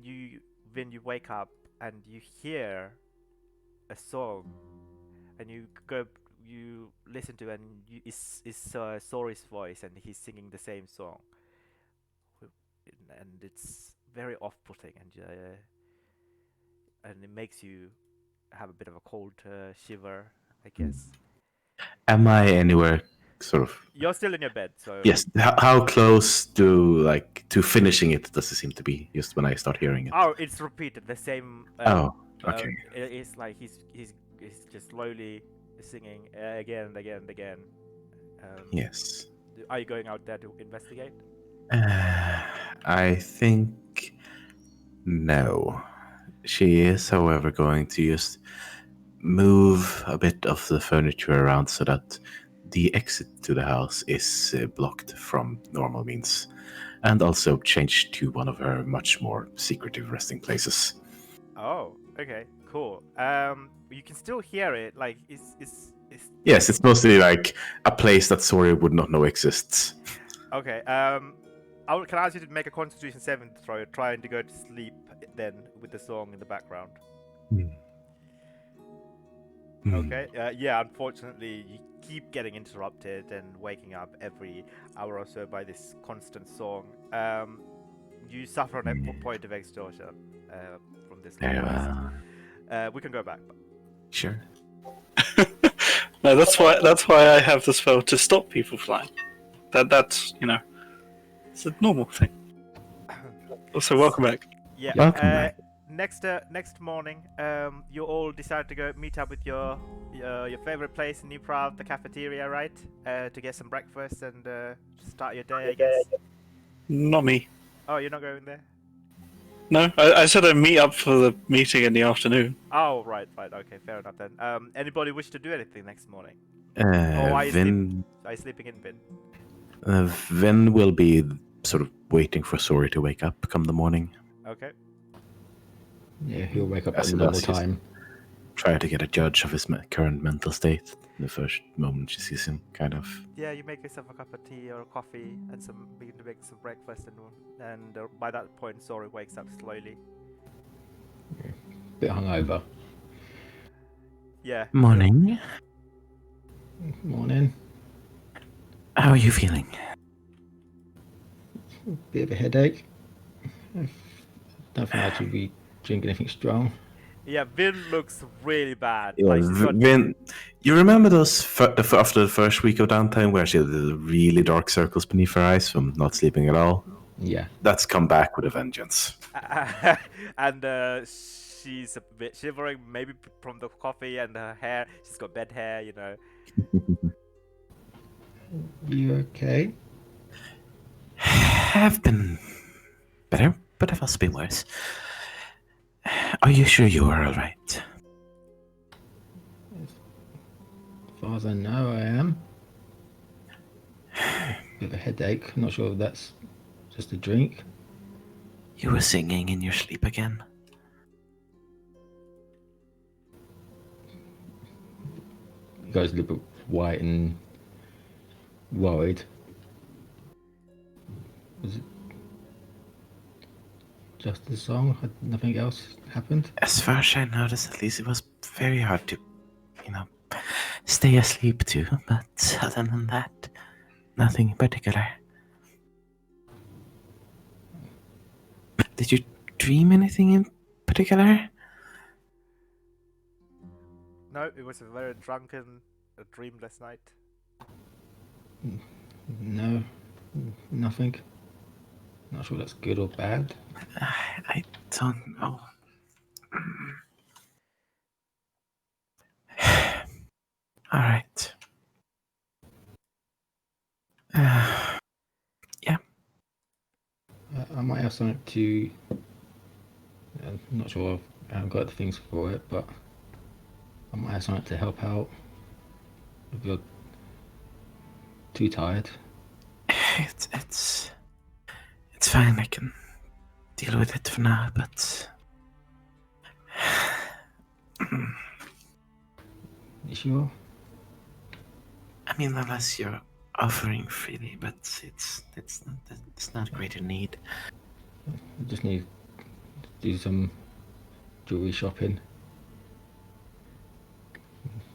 You wake up and you hear a song, and you listen to it, and it's Sorry's voice, and he's singing the same song, and it's very off-putting, and it makes you have a bit of a cold shiver, I guess. Am I anywhere sort of? You're still in your bed, so Yes. How close to finishing it does it seem to be? Just when I start hearing it. Oh, it's repeated the same. Oh, okay. It's like he's just slowly singing again and again and again. Yes. Are you going out there to investigate? I think no. She is, however, going to just move a bit of the furniture around so that the exit to the house is blocked from normal means, and also change to one of her much more secretive resting places. Oh, okay, cool. You can still hear it. Like, it's Yes, it's mostly like a place that Sori would not know exists. okay. Can I ask you to make a Constitution 7 throw, trying to go to sleep then with the song in the background? Okay. Yeah. Unfortunately, you keep getting interrupted and waking up every hour or so by this constant song. You suffer a point of exhaustion from this. Very well. We can go back. Sure. No, that's why I have the spell to stop people flying. That's it's a normal thing. Also, welcome back. Yeah. Welcome back. Next morning, you all decide to go meet up with your favorite place in New Prague, the cafeteria, right? To get some breakfast and start your day, I guess. Not me. Oh, you're not going there? No, I said I'd meet up for the meeting in the afternoon. Oh, right. Okay, fair enough then. Anybody wish to do anything next morning? Are you sleeping in, Vin? Vin will be sort of waiting for Sori to wake up come the morning. Okay. Yeah, he'll wake up at As the he normal does, he's- time. Try to get a judge of his current mental state the first moment she sees him, kind of. Yeah, you make yourself a cup of tea or a coffee and begin to make some breakfast, and by that point, Sori wakes up slowly. Bit hungover. Yeah. Morning. Morning. How are you feeling? Bit of a headache. Don't think I should be drinking anything strong. Yeah, Vin looks really bad. Yeah, Like, she's got... Vin, you remember those after the first week of downtime where she had the really dark circles beneath her eyes from not sleeping at all? Yeah. That's come back with a vengeance. And she's a bit shivering, maybe from the coffee and her hair. She's got bed hair, you know. You okay? Have been better, but I've also been worse. Are you sure you are all right? As far as I know, I am. Bit of a headache. Not sure if that's just a drink. You were singing in your sleep again. He goes a little bit white and worried. Was it just the song? Had nothing else happened? As far as I noticed, at least it was very hard to, stay asleep too. But other than that, nothing in particular. Did you dream anything in particular? No, it was a very drunken, dreamless night. No, nothing. Not sure that's good or bad. I don't know. All right. Yeah. I might have something to. I'm not sure I haven't got the things for it, but I might have something to help out if you're too tired. It's fine. I can deal with it for now, but You sure? I mean, unless you're offering freely, but it's not great in need. I just need to do some jewelry shopping.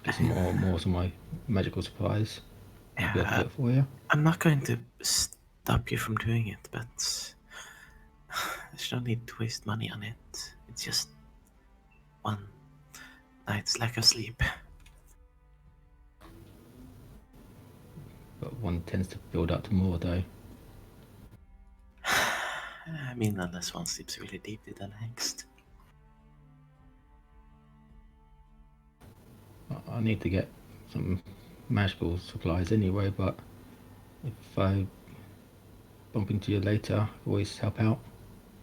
Get some more of my magical supplies. I'll be able to do it for you. I'm not going to stop you from doing it, but there's no need to waste money on it. It's just one night's lack of sleep. But one tends to build up to more though. I mean, unless one sleeps really deeply the next. I need to get some magical supplies anyway, but if I bump into you later, always help out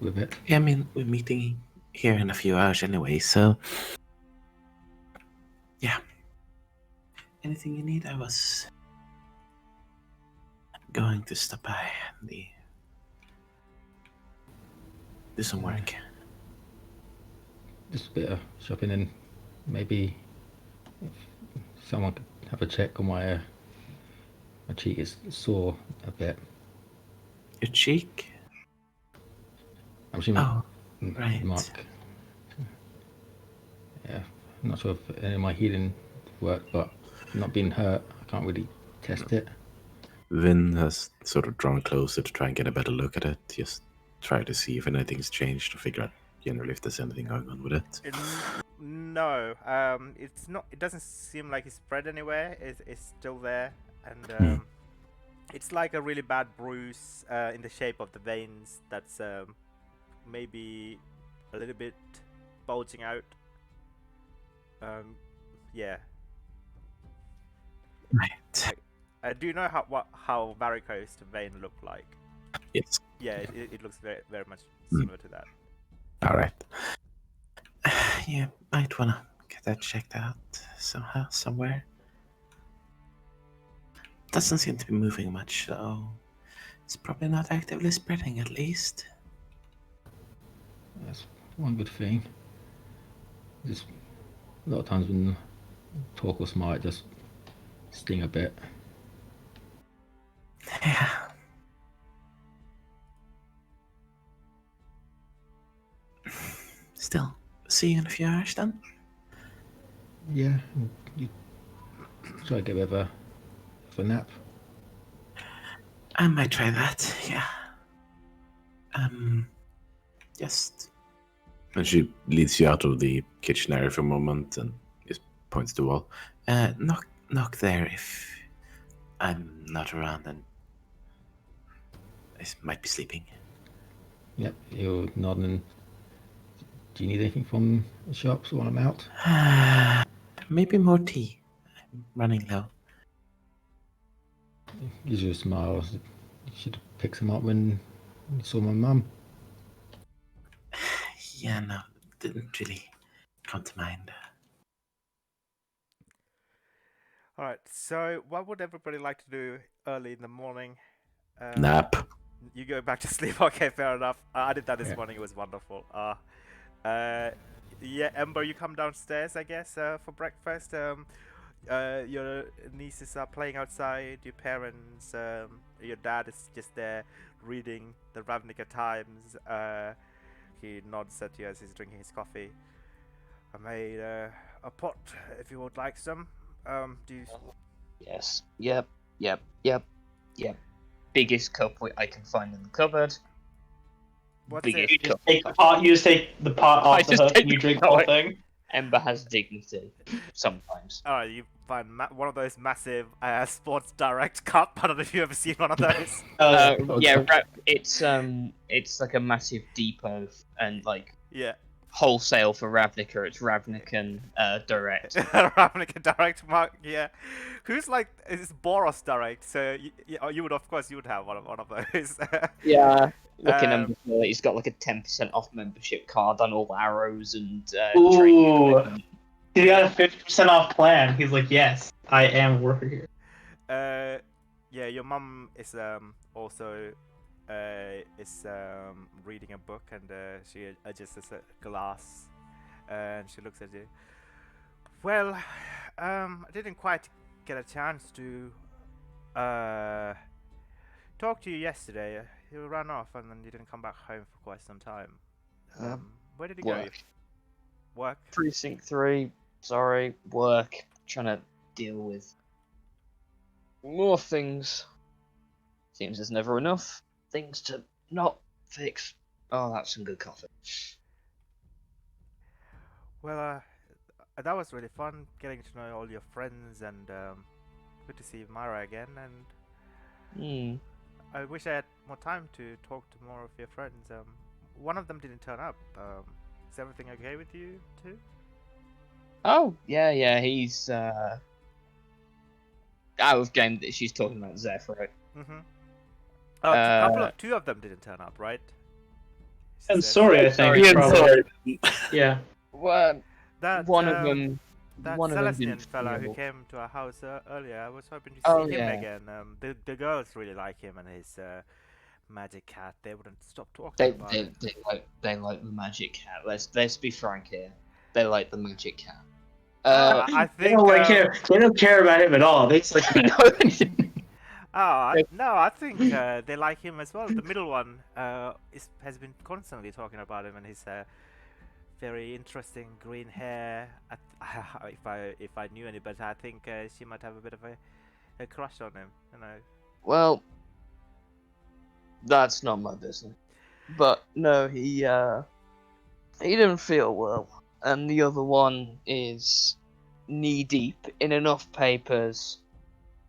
with it. Yeah, I mean, we're meeting here in a few hours anyway, so. Yeah. Anything you need, I was going to stop by and do some work. Just a bit of shopping, and maybe if someone could have a check on my cheek is sore a bit. Your cheek? I'm assuming Oh, right. Mark. Yeah, I'm not sure if any of my healing worked, but not being hurt, I can't really test it. Vin has sort of drawn closer to try and get a better look at it. Just try to see if anything's changed to figure out generally if there's anything going on with it. No, it's not. It doesn't seem like it's spread anywhere. It's still there, and it's like a really bad bruise in the shape of the veins. That's maybe a little bit bulging out. Yeah. Right. Do you know how varicose the vein look like? Yes. Yeah, it looks very very much similar to that. All right. You might wanna get that checked out somehow, somewhere. Doesn't seem to be moving much, so it's probably not actively spreading, at least. That's one good thing. Just a lot of times when talk or smile, it just sting a bit. Yeah. Still, see you in a few hours then. Yeah, you try to get a bit of a nap. I might try that, yeah. Just. And she leads you out of the kitchen area for a moment and just points to the wall. Knock there if I'm not around and I might be sleeping. Yep, you're nodding. Do you need anything from the shops while I'm out? Maybe more tea. I'm running low. Gives you a smile. You should have picked some up when you saw my mum. Yeah, no, didn't really come to mind. Alright, so what would everybody like to do early in the morning? Nap. You go back to sleep. Okay, fair enough. I did that this Yeah. morning. It was wonderful. Yeah, Ember, you come downstairs, I guess, for breakfast. Your nieces are playing outside. Your parents, your dad is just there reading the Ravnica Times. He nods at you as he's drinking his coffee. I made a pot if you would like some. Do you? Yes. Yep. Biggest cup I can find in the cupboard. What's Biggest it? cup. You just take the pot I off the just hook take and you the drink the whole pot. thing. Ember has dignity. Sometimes. Alright, you find one of those massive Sports Direct cup. I don't know if you've ever seen one of those. Yeah, it's like a massive depot and like Yeah. wholesale for Ravnica. It's Ravnican Direct. Ravnica Direct, Mark. Yeah. Who's like? It's Boros Direct. So you would, of course, you would have one of those. Yeah. Looking at him, he's got like a 10% off membership card on all arrows and Ooh. training. He got a 50% off plan. He's like, yes, I am a worker here. Yeah, your mum is also reading a book, and she adjusts a glass, and she looks at you. Well, I didn't quite get a chance to talk to you yesterday. You ran off, and then you didn't come back home for quite some time. Where did you go? Work. Precinct 3. Sorry, work. Trying to deal with more things. Seems there's never enough things to not fix. Oh, that's some good coffee. Well, that was really fun getting to know all your friends, and good to see Myra again. And I wish I had more time to talk to more of your friends. One of them didn't turn up. Is everything okay with you too? Oh, yeah, he's out of game that she's talking about Zeph, right? Mm-hmm. Oh, Uh, two of them didn't turn up, right? She And said. sorry, I think. Sorry. Probably. Yeah. Well, That one of them. that One of them Celestian didn't fella who feel. came to our house earlier, I was hoping to Oh, see him yeah. again. The girls really like him and his magic cat. They wouldn't stop talking They about they, it. they like the magic cat. Let's be frank here. They like the magic cat. I They think. don't like care. They don't care about him at all. They just like. No, I think they like him as well. The middle one has been constantly talking about him and his very interesting green hair. If I knew any better, I think she might have a bit of a crush on him. You know. Well, that's not my business. But no, he didn't feel well, and the other one is knee deep in enough papers.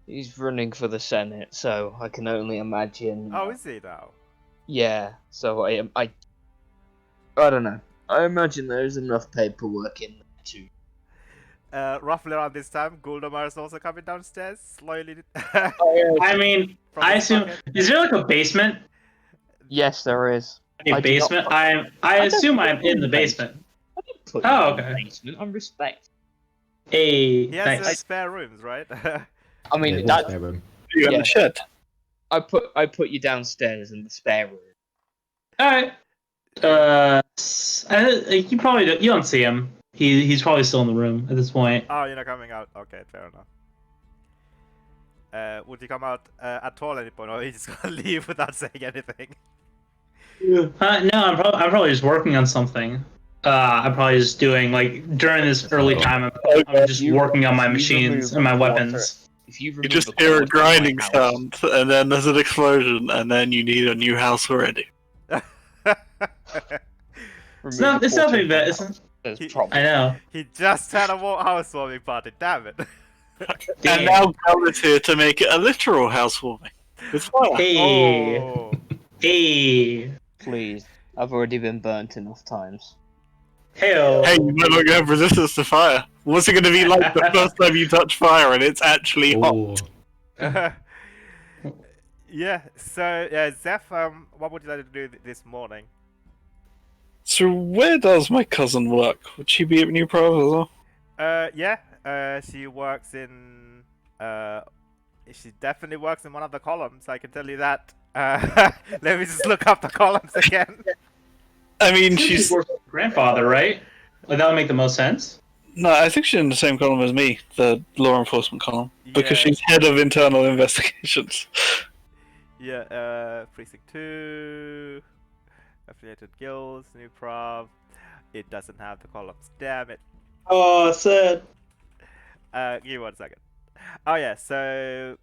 He's running for the Senate, so I can only imagine. Oh, is he now? Yeah, so I don't know. I imagine there's enough paperwork in there too. Roughly around this time, Guldamar is also coming downstairs slowly. I mean, From I his assume. pocket. Is there like a basement? Yes, there is. A I do not- basement? I don't assume put I'm you in the basement. I didn't put Oh, you in okay. the basement. I'm respect. Hey, He has nice. spare rooms, right? I mean, Yeah, that spare room. You in Yeah. the shed. I put you downstairs in the spare room. All right. You probably you don't see him. He's probably still in the room at this point. Oh, you're not coming out. Okay, fair enough. Would you come out at all at any point, or are you just gonna leave without saying anything? No, I'm probably just working on something. I'm probably just doing like during this early time. I'm just working on my You machines remove and my a quarter- weapons. If you You remove just a hear quarter a of my grinding house- sound, and then there's an explosion, and then you need a new house already. It's remove a not. It's quarter nothing of my bad. house, there's He- problems. I know. He just had a housewarming party. Damn it! And now Gal is here to make it a literal housewarming. With fire. Hey, Oh, hey, Please, I've already been burnt enough times. hey. Hey, you might not have resistance to fire. What's it going to be like the first time you touch fire and it's actually hot? Oh, yeah. So, yeah, Zeph, what would you like to do this morning? So where does my cousin work? Would she be at New Pro as well? Yeah. She works in. She definitely works in one of the columns. I can tell you that. Let me just look up the columns again. I mean, she's... grandfather, right? Like that would make the most sense. No, I think she's in the same column as me, the law enforcement column. Because Yeah. she's head of internal investigations. Yeah, Precinct 2, affiliated guilds, new prov. It doesn't have the columns. Damn it. Oh, sad. Give me 1 second. Oh yeah, so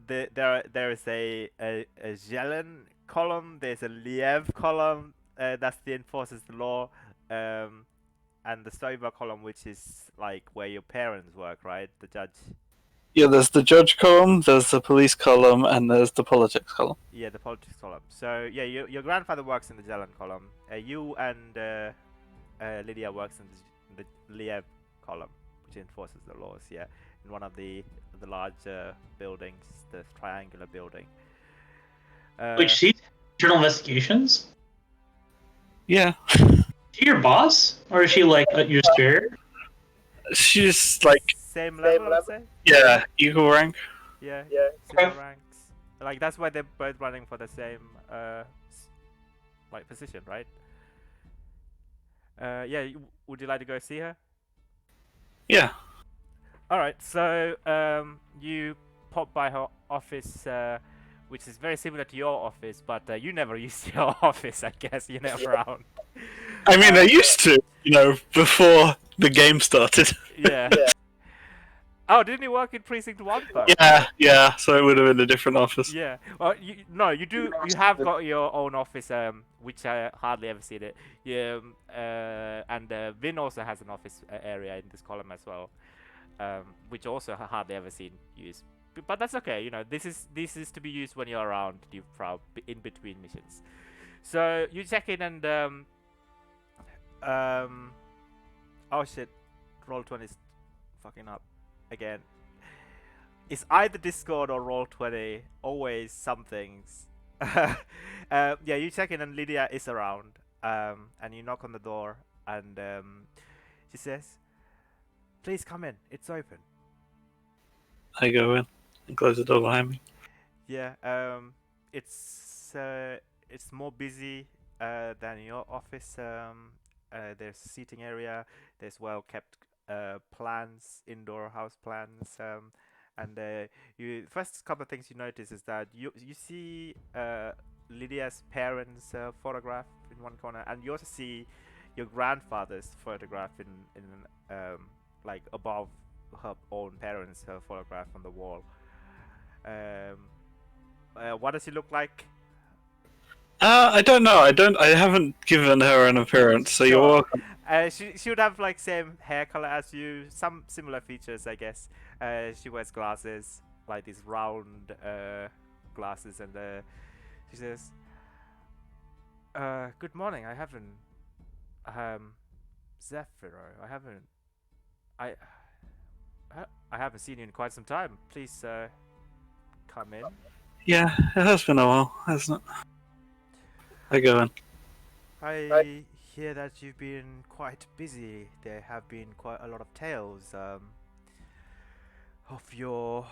there is a Jelen column. There's a Liev column. That's the enforces the law. And the Stoiber column, which is like where your parents work, right? The judge. Yeah, there's the judge column, there's the police column, and there's the politics column. Yeah, the politics column. So yeah, your grandfather works in the Jelen column. You and Lydia works in the Liev column, which enforces the laws. Yeah, in one of the larger buildings, the triangular building. Wait, she's internal investigations. Yeah. Is she your boss, or is she like your superior? She's like, same level, I'd say. yeah, equal rank. Yeah, Okay. similar ranks. Like that's why they're both running for the same like position, right? Yeah, would you like to go see her? Yeah. All right, so you pop by her office, which is very similar to your office, but you never used your office, I guess. You're never around. I mean, I used to, before the game started. Yeah. Oh, didn't you work in Precinct 1 though? Yeah, so it would have been a different office. Yeah. Well, you do. You have got your own office, which I hardly ever see it. Yeah. And Vin also has an office area in this column as well, which also hardly ever seen used. But that's okay. This is to be used when you're around. You probably in between missions. So you check in and oh shit, Roll20's fucking up. again. It's either Discord or Roll20. Always somethings. Yeah, you check in and Lydia is around. And you knock on the door and she says, "Please come in. It's open." I go in and close the door behind me. Yeah. It's more busy than your office. There's a seating area. There's well kept plants, indoor house plants. And you first couple of things you notice is that you see Lydia's parents' photograph in one corner, and you also see your grandfather's photograph in like above her own parents' photograph on the wall. What does he look like? I don't know. I haven't given her an appearance, so you're Sure. welcome. She would have like same hair color as you, some similar features, I guess. She wears glasses, like these round glasses, and she says, "Good morning. I haven't, Zephyro. I, I haven't seen you in quite some time. Please, come in." Yeah, it has been a while, hasn't it? I go in. I hear that you've been quite busy. There have been quite a lot of tales of your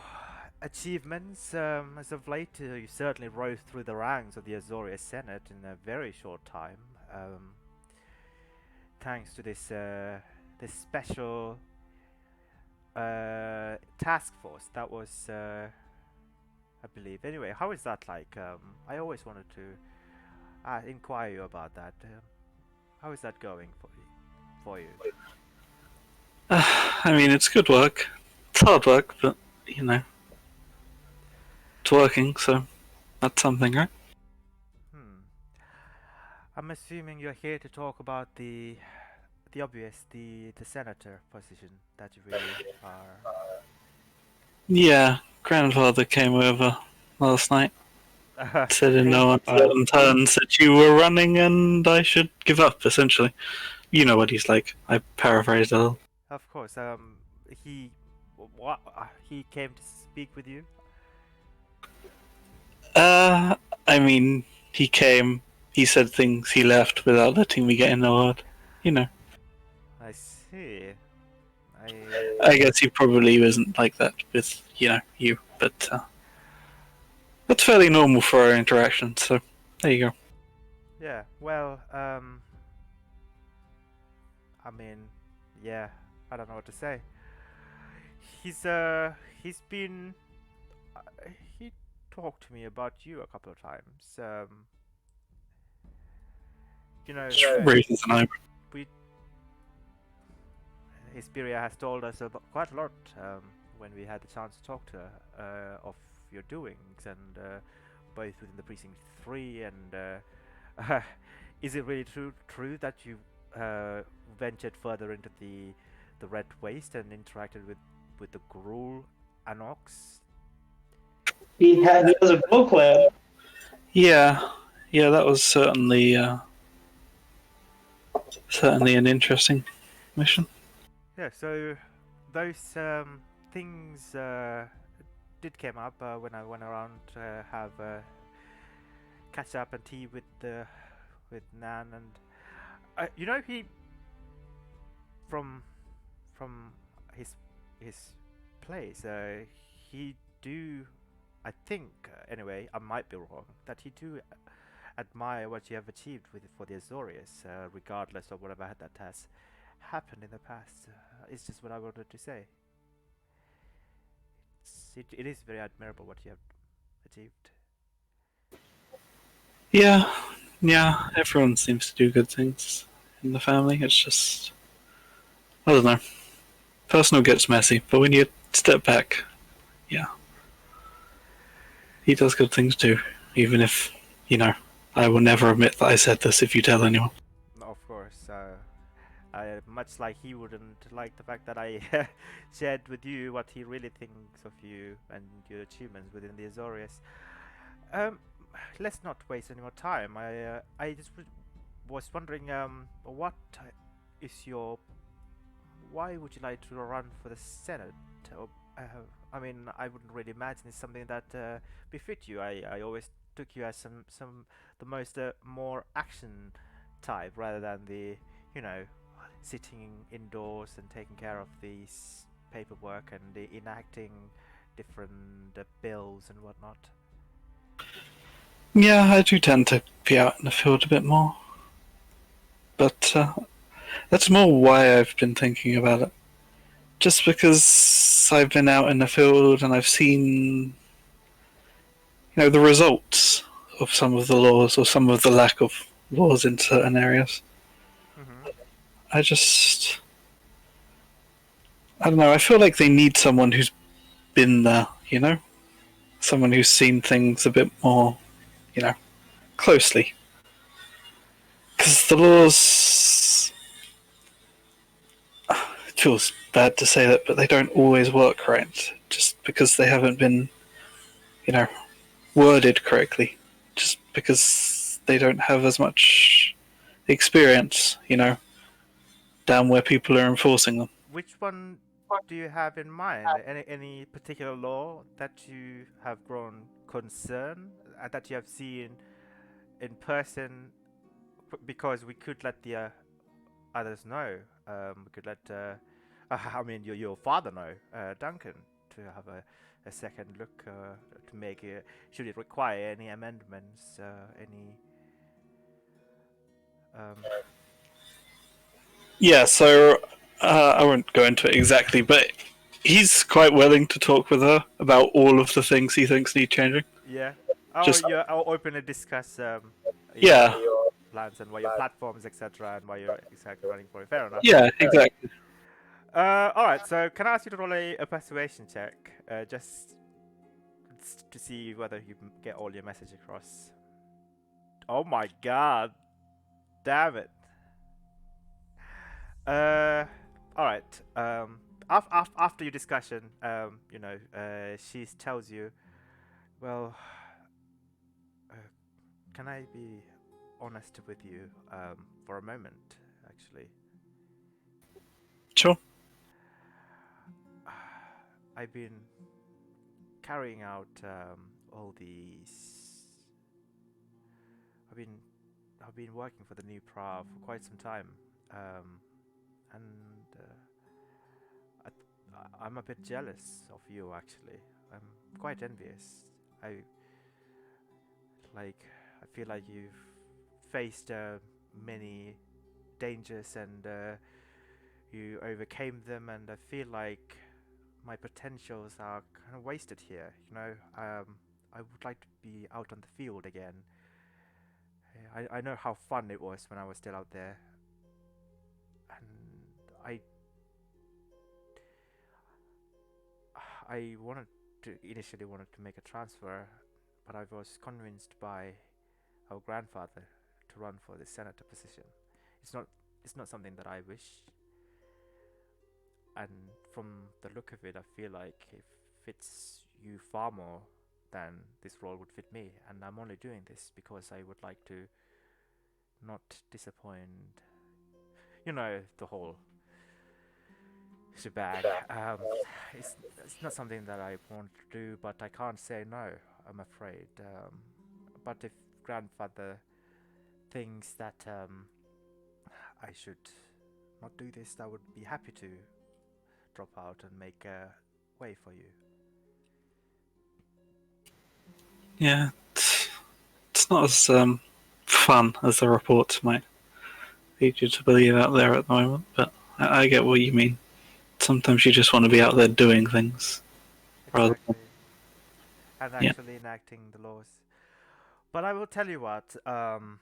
achievements as of late. You certainly rose through the ranks of the Azoria Senate in a very short time, thanks to this special task force that was, I believe. Anyway, how is that like? I always wanted to inquire you about that. How is that going for you? I mean, it's good work. It's hard work, but you know, it's working, so that's something, right? I'm assuming you're here to talk about the obvious, the senator position that you really are. Yeah, grandfather came over last night. Said in no uncertain terms that you were running and I should give up, essentially. You know what he's like. I paraphrased a little. Of course. He, what? He came to speak with you. I mean, he came, he said things, he left without letting me get in a word. You know. I see. I guess he probably isn't like that with, you, but that's fairly normal for our interaction, so there you go. Yeah. Well, I mean, yeah. I don't know what to say. He's been. He talked to me about you a couple of times. You know, Raises an eyebrow. Hesperia has told us about quite a lot when we had the chance to talk to her of your doings, and both within the Precinct 3 and is it really true that you ventured further into the Red Waste and interacted with the Gruul Anox? He has a book lab. Yeah, that was certainly an interesting mission. Yeah, so those things did came up when I went around to have catch up and tea with Nan, and you know, he from his place he do, I think, anyway, I might be wrong, that he do admire what you have achieved for the Azorius, regardless of whatever that has happened in the past. It's just what I wanted to say. It is very admirable what you have achieved. Yeah, everyone seems to do good things in the family. It's just, I don't know. Personal gets messy, but when you step back, yeah. He does good things too, even if, I will never admit that I said this if you tell anyone. Of course, much like he wouldn't like the fact that I shared with you what he really thinks of you and your achievements within the Azorius. Let's not waste any more time. I just was wondering, what is your... Why would you like to run for the Senate? Or, I mean, I wouldn't really imagine it's something that befit you. I always took you as some the most more action type rather than the, you know, sitting indoors and taking care of these paperwork and the enacting different bills and whatnot. Yeah, I do tend to be out in the field a bit more. But that's more why I've been thinking about it. Just because I've been out in the field and I've seen, the results of some of the laws or some of the lack of laws in certain areas. Mm-hmm. I don't know, I feel like they need someone who's been there, Someone who's seen things a bit more, closely. Because the laws, it feels bad to say that, but they don't always work right. Just because they haven't been, worded correctly. Just because they don't have as much experience, down where people are enforcing them. Which one do you have in mind? Any particular law that you have grown concerned that you have seen in person? Because we could let the others know. We could let, I mean, your father know, Duncan, to have a second look to make it. Should it require any amendments? Any? Yeah, so I won't go into it exactly, but he's quite willing to talk with her about all of the things he thinks need changing. Yeah. Oh, Just- yeah. I'll openly discuss. Yeah. Your plans and why your platforms, etc., and why you're exactly running for it. Fair enough. Yeah, exactly. All right. So, can I ask you to roll a persuasion check, just to see whether you get all your message across? Oh my God! Damn it! All right. After your discussion, she tells you, well, can I be honest with you for a moment, actually? Sure. I've been carrying out all these. I've been working for the new Prav for quite some time, and I'm a bit jealous of you. Actually, I'm quite envious. I feel like you've faced many dangers and you overcame them, and I feel like my potentials are kind of wasted here. I would like to be out on the field again. I know how fun it was when I was still out there, and I initially wanted to make a transfer, but I was convinced by our grandfather to run for the senator position. It's not something that I wish, and from the look of it, I feel like it fits you far more than this role would fit me, and I'm only doing this because I would like to not disappoint, the whole shebang. It's not something that I want to do, but I can't say no, I'm afraid. But if grandfather thinks that I should not do this, I would be happy to drop out and make a way for you. Yeah, it's not as fun as the reports might lead you to believe out there at the moment, but I get what you mean. Sometimes you just want to be out there doing things. Rather Exactly. And actually enacting the laws. But I will tell you what, I'm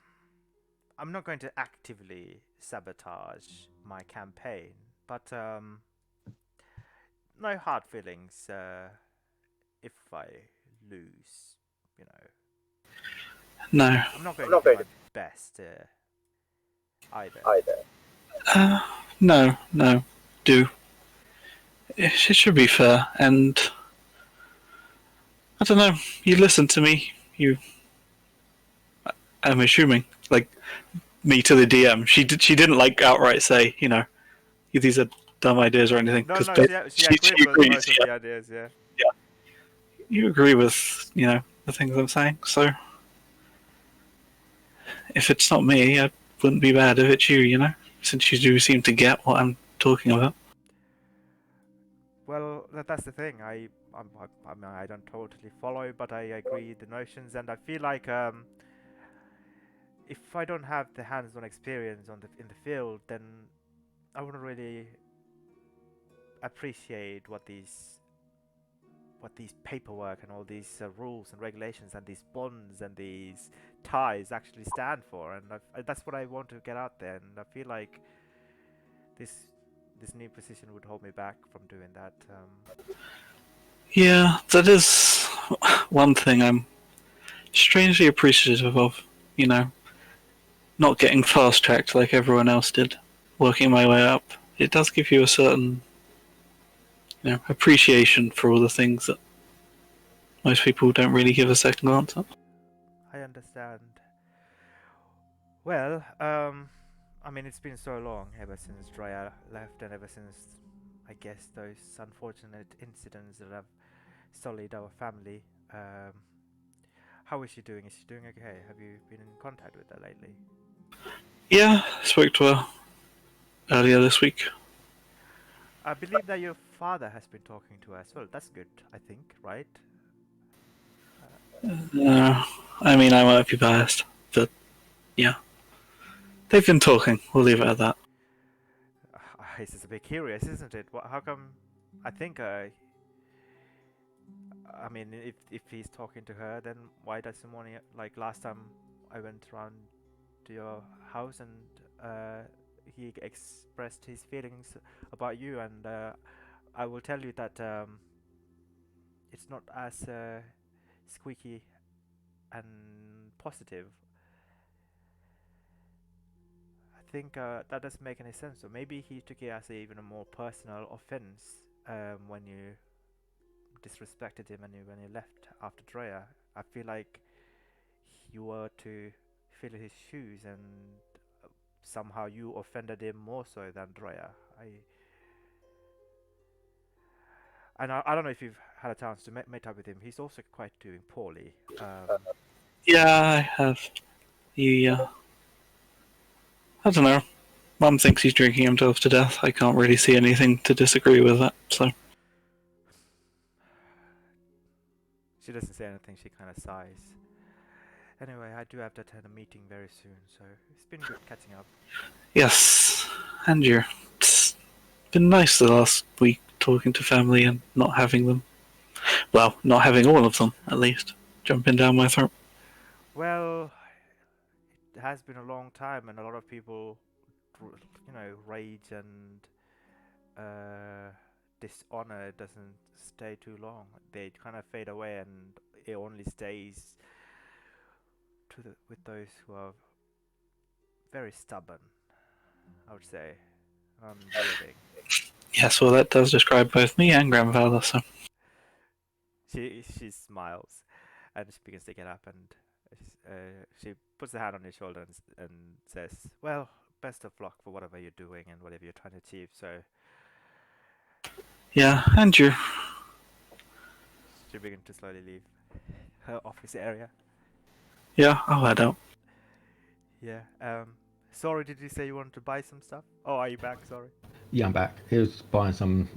not going to actively sabotage my campaign, but no hard feelings if I lose, No. I'm not going to do my best either. No. Do. It should be fair, and I don't know. You listen to me. I'm assuming, like me to the DM. She didn't outright say, these are dumb ideas or anything. No, 'cause no, she agreed with agrees, most of yeah. the ideas. Yeah. You agree with, the things I'm saying. So if it's not me, it wouldn't be bad if it's you, since you do seem to get what I'm talking about. Well, that's the thing. I mean, I don't totally follow, but I agree the notions, and I feel like if I don't have the hands-on experience in the field, then I wouldn't really appreciate what these paperwork and all these rules and regulations and these bonds and these ties actually stand for, and that's what I want to get out there. And I feel like this new position would hold me back from doing that. Yeah, that is one thing I'm strangely appreciative of, not getting fast tracked like everyone else did, working my way up. It does give you a certain, appreciation for all the things that most people don't really give a second glance at. I understand. Well, I mean, it's been so long ever since Drea left, and ever since, I guess, those unfortunate incidents that have sullied our family. How is she doing? Is she doing okay? Have you been in contact with her lately? Yeah, I spoke to her earlier this week. I believe that your father has been talking to her as well. That's good, I think, right? I mean, I might be biased, but yeah. They've been talking. We'll leave it at that. This is a bit curious, isn't it? How come? I think. I mean, if he's talking to her, then why does someone like last time I went around to your house and he expressed his feelings about you, and I will tell you that it's not as squeaky and positive. I think that doesn't make any sense. So maybe he took it as even a more personal offense when you disrespected him and when you left after Drea. I feel like you were to fill his shoes, and somehow you offended him more so than Drea. I don't know if you've had a chance to meet up with him. He's also quite doing poorly. Yeah, I have. I don't know. Mum thinks he's drinking himself to death. I can't really see anything to disagree with that, so. She doesn't say anything, she kind of sighs. Anyway, I do have to attend a meeting very soon, so it's been good catching up. Yes, and you. It's been nice the last week talking to family and not having them. Well, not having all of them, at least, jumping down my throat. Well, it has been a long time, and a lot of people, rage and dishonor doesn't stay too long. They kind of fade away, and it only stays with those who are very stubborn, I would say, unyielding. Yes, well, that does describe both me and grandfather, so. She smiles, and she begins to get up, and she puts her hand on his shoulder and says, "Well, best of luck for whatever you're doing and whatever you're trying to achieve." So Yeah, and you. she begins to slowly leave her office area. Yeah, oh, I don't. Yeah. Sorry, did you say you wanted to buy some stuff? Oh, are you back? Sorry. Yeah, I'm back. He was buying some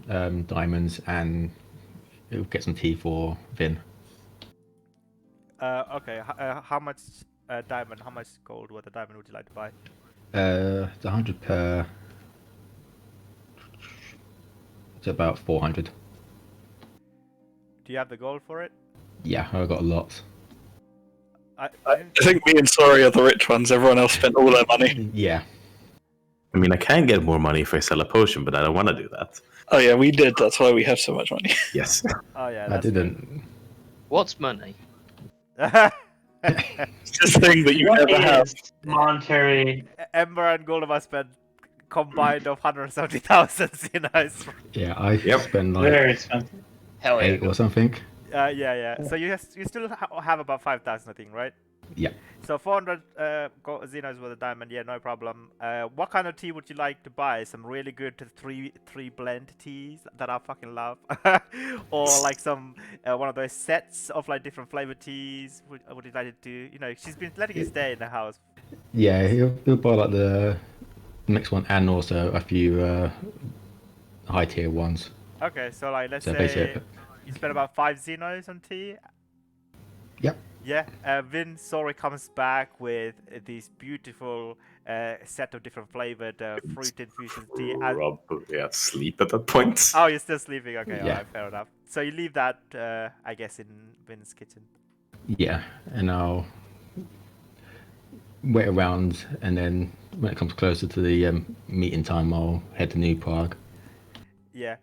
diamonds and he'll get some tea for Vin. Okay. How much diamond? How much gold worth of diamond would you like to buy? It's 100 per. It's about 400. Do you have the gold for it? Yeah, I got a lot. I think me and Sorry are the rich ones. Everyone else spent all their money. Yeah. I mean, I can get more money if I sell a potion, but I don't want to do that. Oh yeah, we did. That's why we have so much money. Yes. Oh yeah. I That's didn't. What's money? It's this thing that you What never have. is monetary? Ember and Goldemar spent combined of 170,000. Yeah, I Yep. spent like Very expensive. Hell yeah. 8 or something. Yeah. So you still have about 5,000, I think, right? Yeah. So 400 Xenos with a diamond, yeah, no problem. What kind of tea would you like to buy? Some really good three blend teas that I fucking love, or like some one of those sets of like different flavored teas. Would you like to do? You know, she's been letting you stay in the house. Yeah, he'll buy like the next one and also a few high tier ones. Okay, so like let's So say basically, you spend about 5 Xenos on tea. yep. Yeah, Vin Sori comes back with this beautiful set of different flavored fruit infusions tea. Probably asleep at that point. Oh, you're still sleeping. Okay, Yeah. alright, fair enough. So you leave that, I guess, in Vin's kitchen. Yeah, and I'll wait around, and then when it comes closer to the meeting time, I'll head to New Prague. Yeah.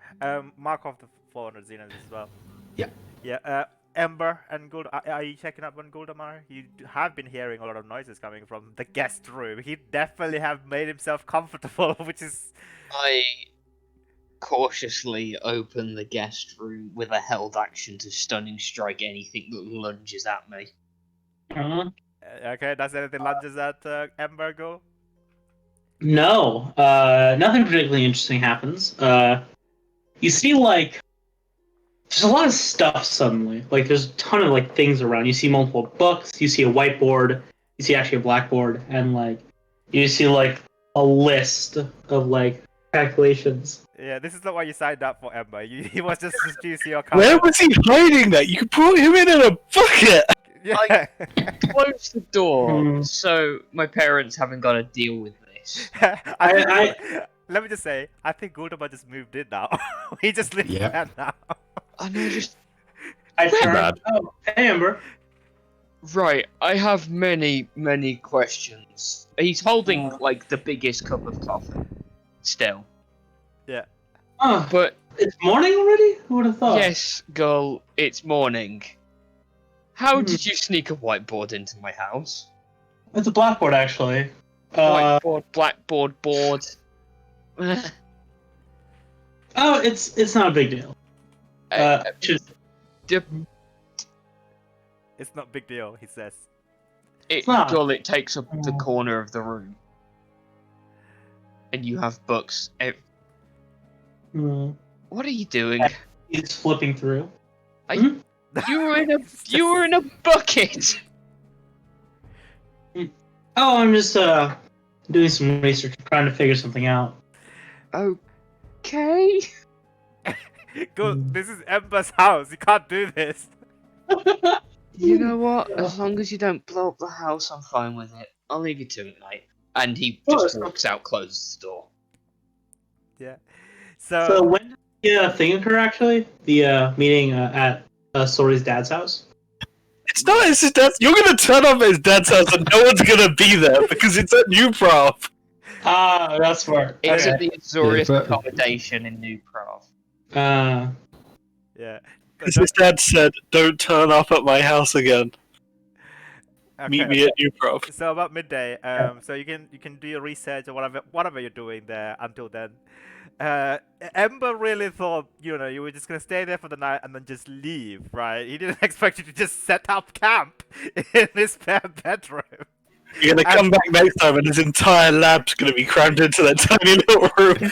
Mark off the 400 Xenos as well. Yeah. Yeah. Ember and Gold. Are you checking up on Goldemar? You have been hearing a lot of noises coming from the guest room. He definitely have made himself comfortable, which is. I cautiously open the guest room with a held action to stunning strike anything that lunges at me. Okay, does anything lunges at Ember go? No, nothing particularly interesting happens. You see, like, there's a lot of stuff suddenly. Like, there's a ton of like things around. You see multiple books. You see a whiteboard. You see actually a blackboard, and like, you see like a list of like calculations. Yeah, this is not why you signed up for Ember. He was just to juice your Where account. was he hiding that? You brought him in a bucket! Yeah. Close the door, Hmm. so my parents haven't got to deal with this. Let me just say, I think Goldemar just moved in now. He just lives Yeah. there now. I know, just I turn. bad. Oh, hey, Amber. right. I have many questions. He's holding like the biggest cup of coffee, still. Yeah. Oh, But it's morning already. Who would have thought? yes, girl, it's morning. How did you sneak a whiteboard into my house? It's a blackboard actually. Whiteboard, blackboard, board. Oh, it's not a big deal. Just It's not a big deal, he says. Girl, it takes up the corner of the room. And you have books. What are you doing? It's flipping through. You were in a bucket. Oh, I'm just doing some research, trying to figure something out. Okay. Go. This is Ember's house. You can't do this. You know what? As long as you don't blow up the house, I'm fine with it. I'll leave you to it, mate. And he just walks out, closes the door. Yeah. So So when did the thing occur? Actually, the meeting at Sori's dad's house. It's not his dad's. You're gonna turn up at his dad's house and no one's gonna be there because it's at New Prov. Ah, that's smart. It's Okay. at the Azorius Yeah, but- accommodation in New Prague. yeah. Because his dad said, "Don't turn up at my house again. Meet Okay. me at New Prov." So about midday. So you can do your research or whatever you're doing there until then. Ember really thought you were just gonna stay there for the night and then just leave, right? He didn't expect you to just set up camp in his spare bedroom. You're gonna come back next time and his entire lab's gonna be crammed into that tiny little room.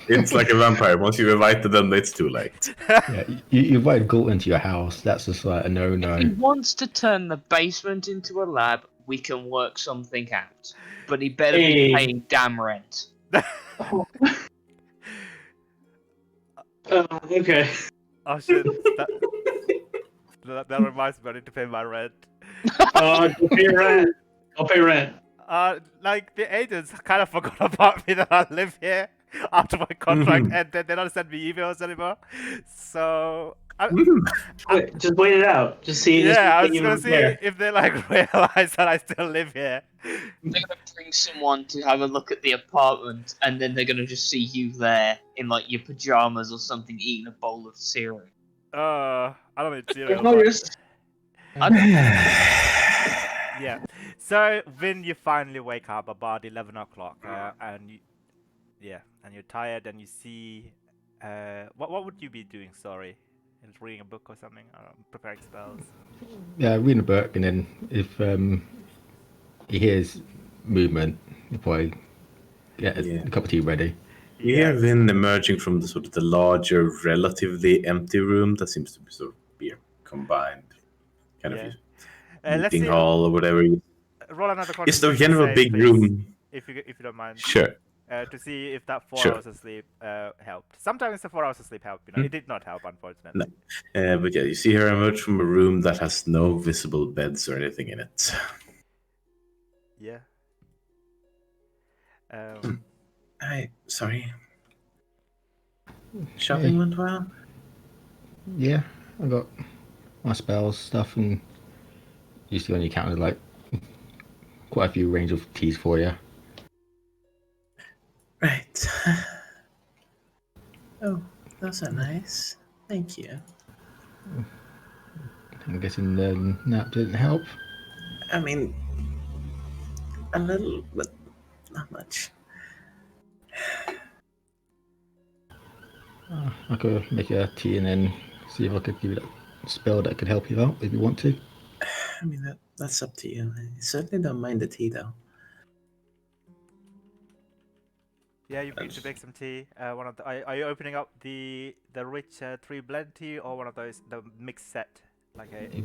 It's like a vampire. Once you've invited them, it's too late. Yeah, you invite Gult into your house. That's just like a If he no-no. wants to turn the basement into a lab, we can work something out. But he better be Hey. paying damn rent. Okay. Oh shit! That reminds me, I need to pay my rent. Don't pay rent. I'll pay rent. Like the agents kind of forgot about me that I live here after my contract ended. They don't send me emails anymore. So Wait, just wait it out. Just see. yeah, I was just gonna see if they like realize that I still live here. They're gonna bring someone to have a look at the apartment, and then they're gonna just see you there in like your pajamas or something, eating a bowl of cereal. I don't need cereal. No, but- you're Yeah. So Vin, you finally wake up about 11 o'clock, and you're tired, and you see, what would you be doing? Sorry, He's reading a book or something. I don't know, preparing spells. Yeah, reading a book, and then if he hears movement, he'll probably get Yeah. a cup of tea ready. You hear Vin emerging from the sort of the larger, relatively empty room that seems to be sort of be a combined kind Yeah. of Let's meeting see. hall or whatever. Roll another It's the concentration kind of a save, big please, room. if you don't mind. Sure. To see if that 4 Sure. hours of sleep helped. Sometimes the 4 hours of sleep helped. You know, it did not help, unfortunately. No. But yeah, you see her emerge from a room that has no visible beds or anything in it. Yeah. Sorry. Shopping went well? Yeah, I got my spells stuff, and usually on your counter like quite a few range of teas for you. Right. Oh, those are nice. Thank you. I'm guessing the nap didn't help. I mean, a little, but not much. I could make a tea and then see if I could give you a spell that could help you out if you want to. I mean, that's up to you. I certainly don't mind the tea, though. Yeah, you need to make some tea. One of the, are you opening up the rich 3 blend tea or one of those the mixed set? Like a.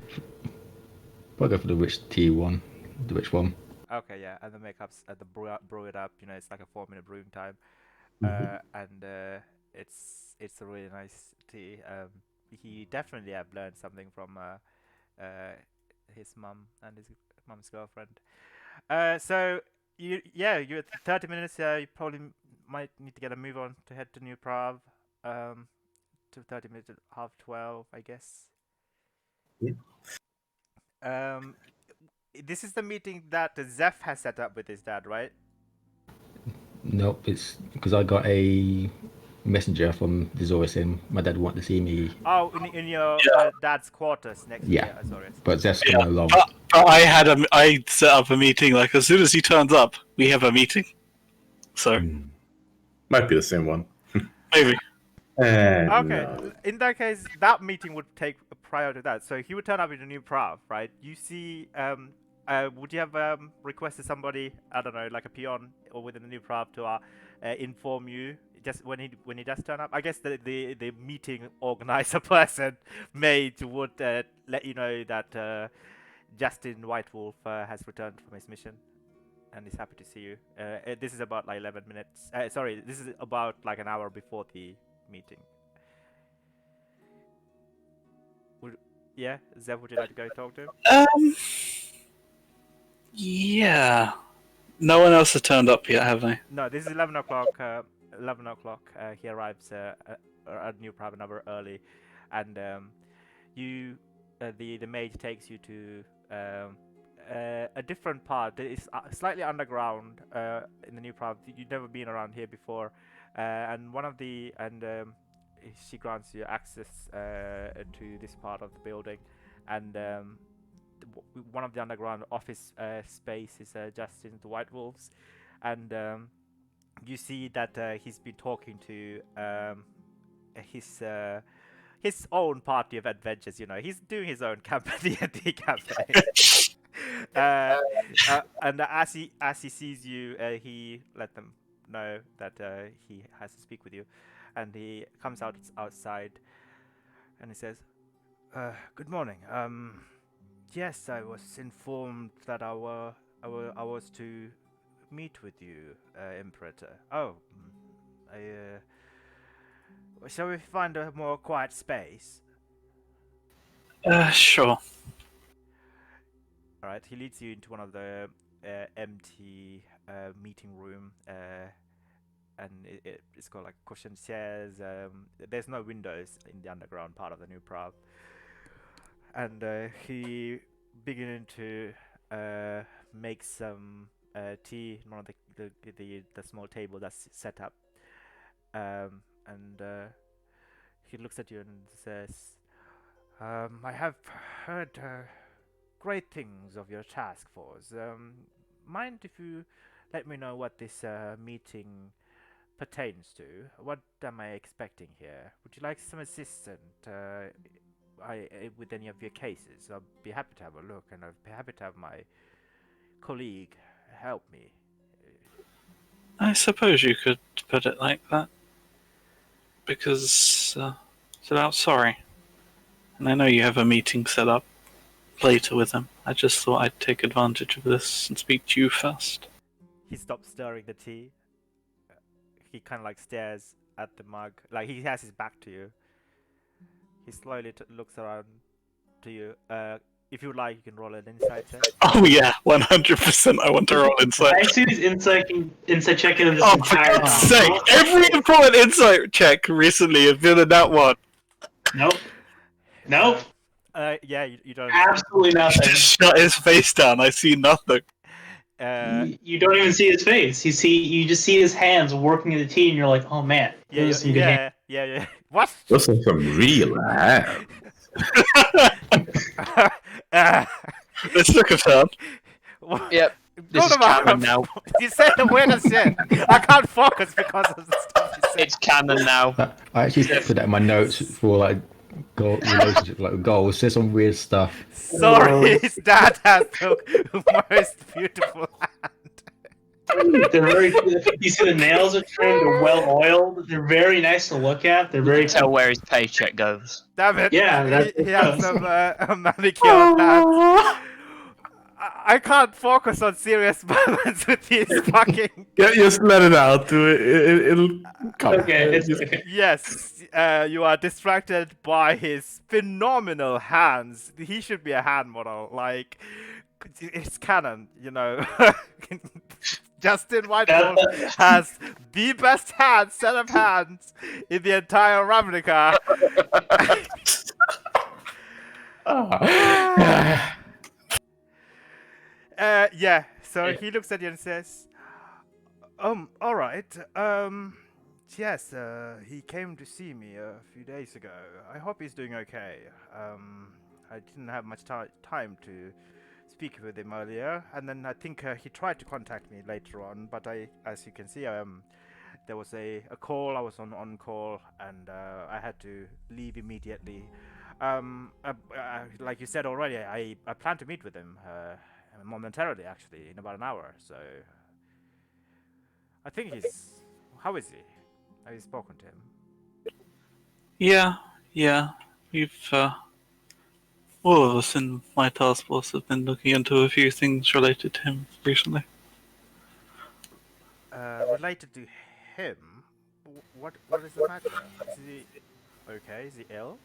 Probably go for the rich tea one, the rich one. Okay, yeah, and the makeups the brew it up. You know, it's like a 4-minute brewing time, and it's a really nice tea. He definitely have learned something from his mum and his mum's girlfriend. So you're at 30 minutes. You probably might need to get a move on to head to New Prague. To 30 minutes at 12:30, I guess. Yeah. This is the meeting that Zeph has set up with his dad, right? Nope, it's because I got a messenger from Desores saying my dad wanted to see me. Oh, in your dad's quarters next Yeah. year. Sorry. But Zeph's coming along. But I set up a meeting. Like as soon as he turns up, we have a meeting. So Might be the same one. maybe. Okay. No. In that case, that meeting would take prior to that. So he would turn up in a new Prav, right? You see, would you have requested somebody, I don't know, like a peon or within the new Prav to inform you just when he does turn up? I guess the meeting organizer person mate would let you know that Justin Whitewolf has returned from his mission. And he's happy to see you. This is about like 11 minutes. Sorry, this is about like an hour before the meeting. Zev, would you like to go talk to him? Yeah. No one else has turned up yet, have they? No, this is 11 o'clock. 11 o'clock. He arrives at New Prague an hour early, and the maid takes you to a different part. It's slightly underground in the New Prague. You've never been around here before, and she grants you access to this part of the building, and one of the underground office space is Justin the White Wolves, and you see that he's been talking to his own party of adventures. You know, he's doing his own D&D campaign. And as he sees you, he let them know that he has to speak with you, and he comes outside, and he says, "Good morning. Yes, I was informed that I was to meet with you, Imperator. Oh, shall we find a more quiet space?" Sure. All right. He leads you into one of the empty meeting room, and it's got like cushioned chairs. There's no windows in the underground part of the New Prague, and he beginning to make some tea in one of the small table that's set up, and he looks at you and says, "I have heard great things of your task force. Mind if you let me know what this meeting pertains to. What am I expecting here? Would you like some assistance with any of your cases? I'll be happy to have a look, and I'll be happy to have my colleague help me. I suppose you could put it like that. Because it's about sorry. And I know you have a meeting set up later with him. I just thought I'd take advantage of this and speak to you first. He stops stirring the tea. He kind of like stares at the mug. Like he has his back to you. He slowly looks around to you. If you would like, you can roll an insight check. Oh yeah, 100%. I want to roll insight. I see his insight check in this Oh, for entire God's time. sake! Every important insight check recently has been in that one. Nope. Nope. Yeah, you don't. Absolutely nothing. Just shut his face down. I see nothing. You don't even see his face. You just see his hands working in the tea, and you're like, oh man, those are some good hands. Yeah. What? Those are some real hands. Let's look at that. Yep. This Go is to my- canon now. You said the weirdest shit. I can't focus because of the stuff you said. It's canon now. I actually put that in my notes for like relationship, like goals. There's some weird stuff. Sorry, his dad has the most beautiful hand. They're very. You see the nails are trimmed. They're well oiled. They're very nice to look at. They're very. Tell where his paycheck goes. Damn it. Yeah, he has some manicured hands. I can't focus on serious moments with these fucking. Yeah, just let it out. It'll come. Okay, it's okay. Yes, you are distracted by his phenomenal hands. He should be a hand model. Like, it's canon, you know. Justin Whitehall has the best set of hands in the entire Ravnica. Yeah, so he looks at you and says, all right, yes, he came to see me a few days ago. I hope he's doing okay. I didn't have much time to speak with him earlier, and then I think he tried to contact me later on, but as you can see, there was a call, I was on call, and I had to leave immediately. Like you said already, I plan to meet with him momentarily, actually, in about an hour, so I think how is he? Have you spoken to him? Yeah. We've all of us in my task force have been looking into a few things related to him recently. Related to him? What is the matter? Is he okay? Is he ill?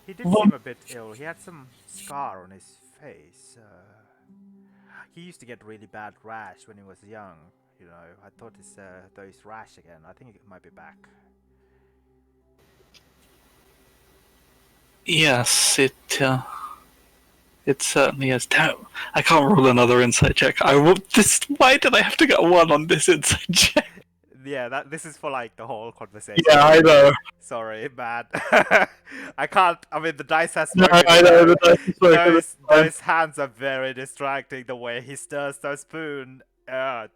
He did seem a bit ill. He had some scar on his face. He used to get really bad rash when he was young. You know, I thought he's rash again. I think it might be back. Yes, it certainly is. Damn, I can't roll another insight check. Why did I have to get one on this insight check? Yeah, this is for like the whole conversation. Yeah, I know. Sorry, bad. I can't. I mean, the dice has. No, I know. The dice is working. Those hands are very distracting. The way he stirs the spoon. They're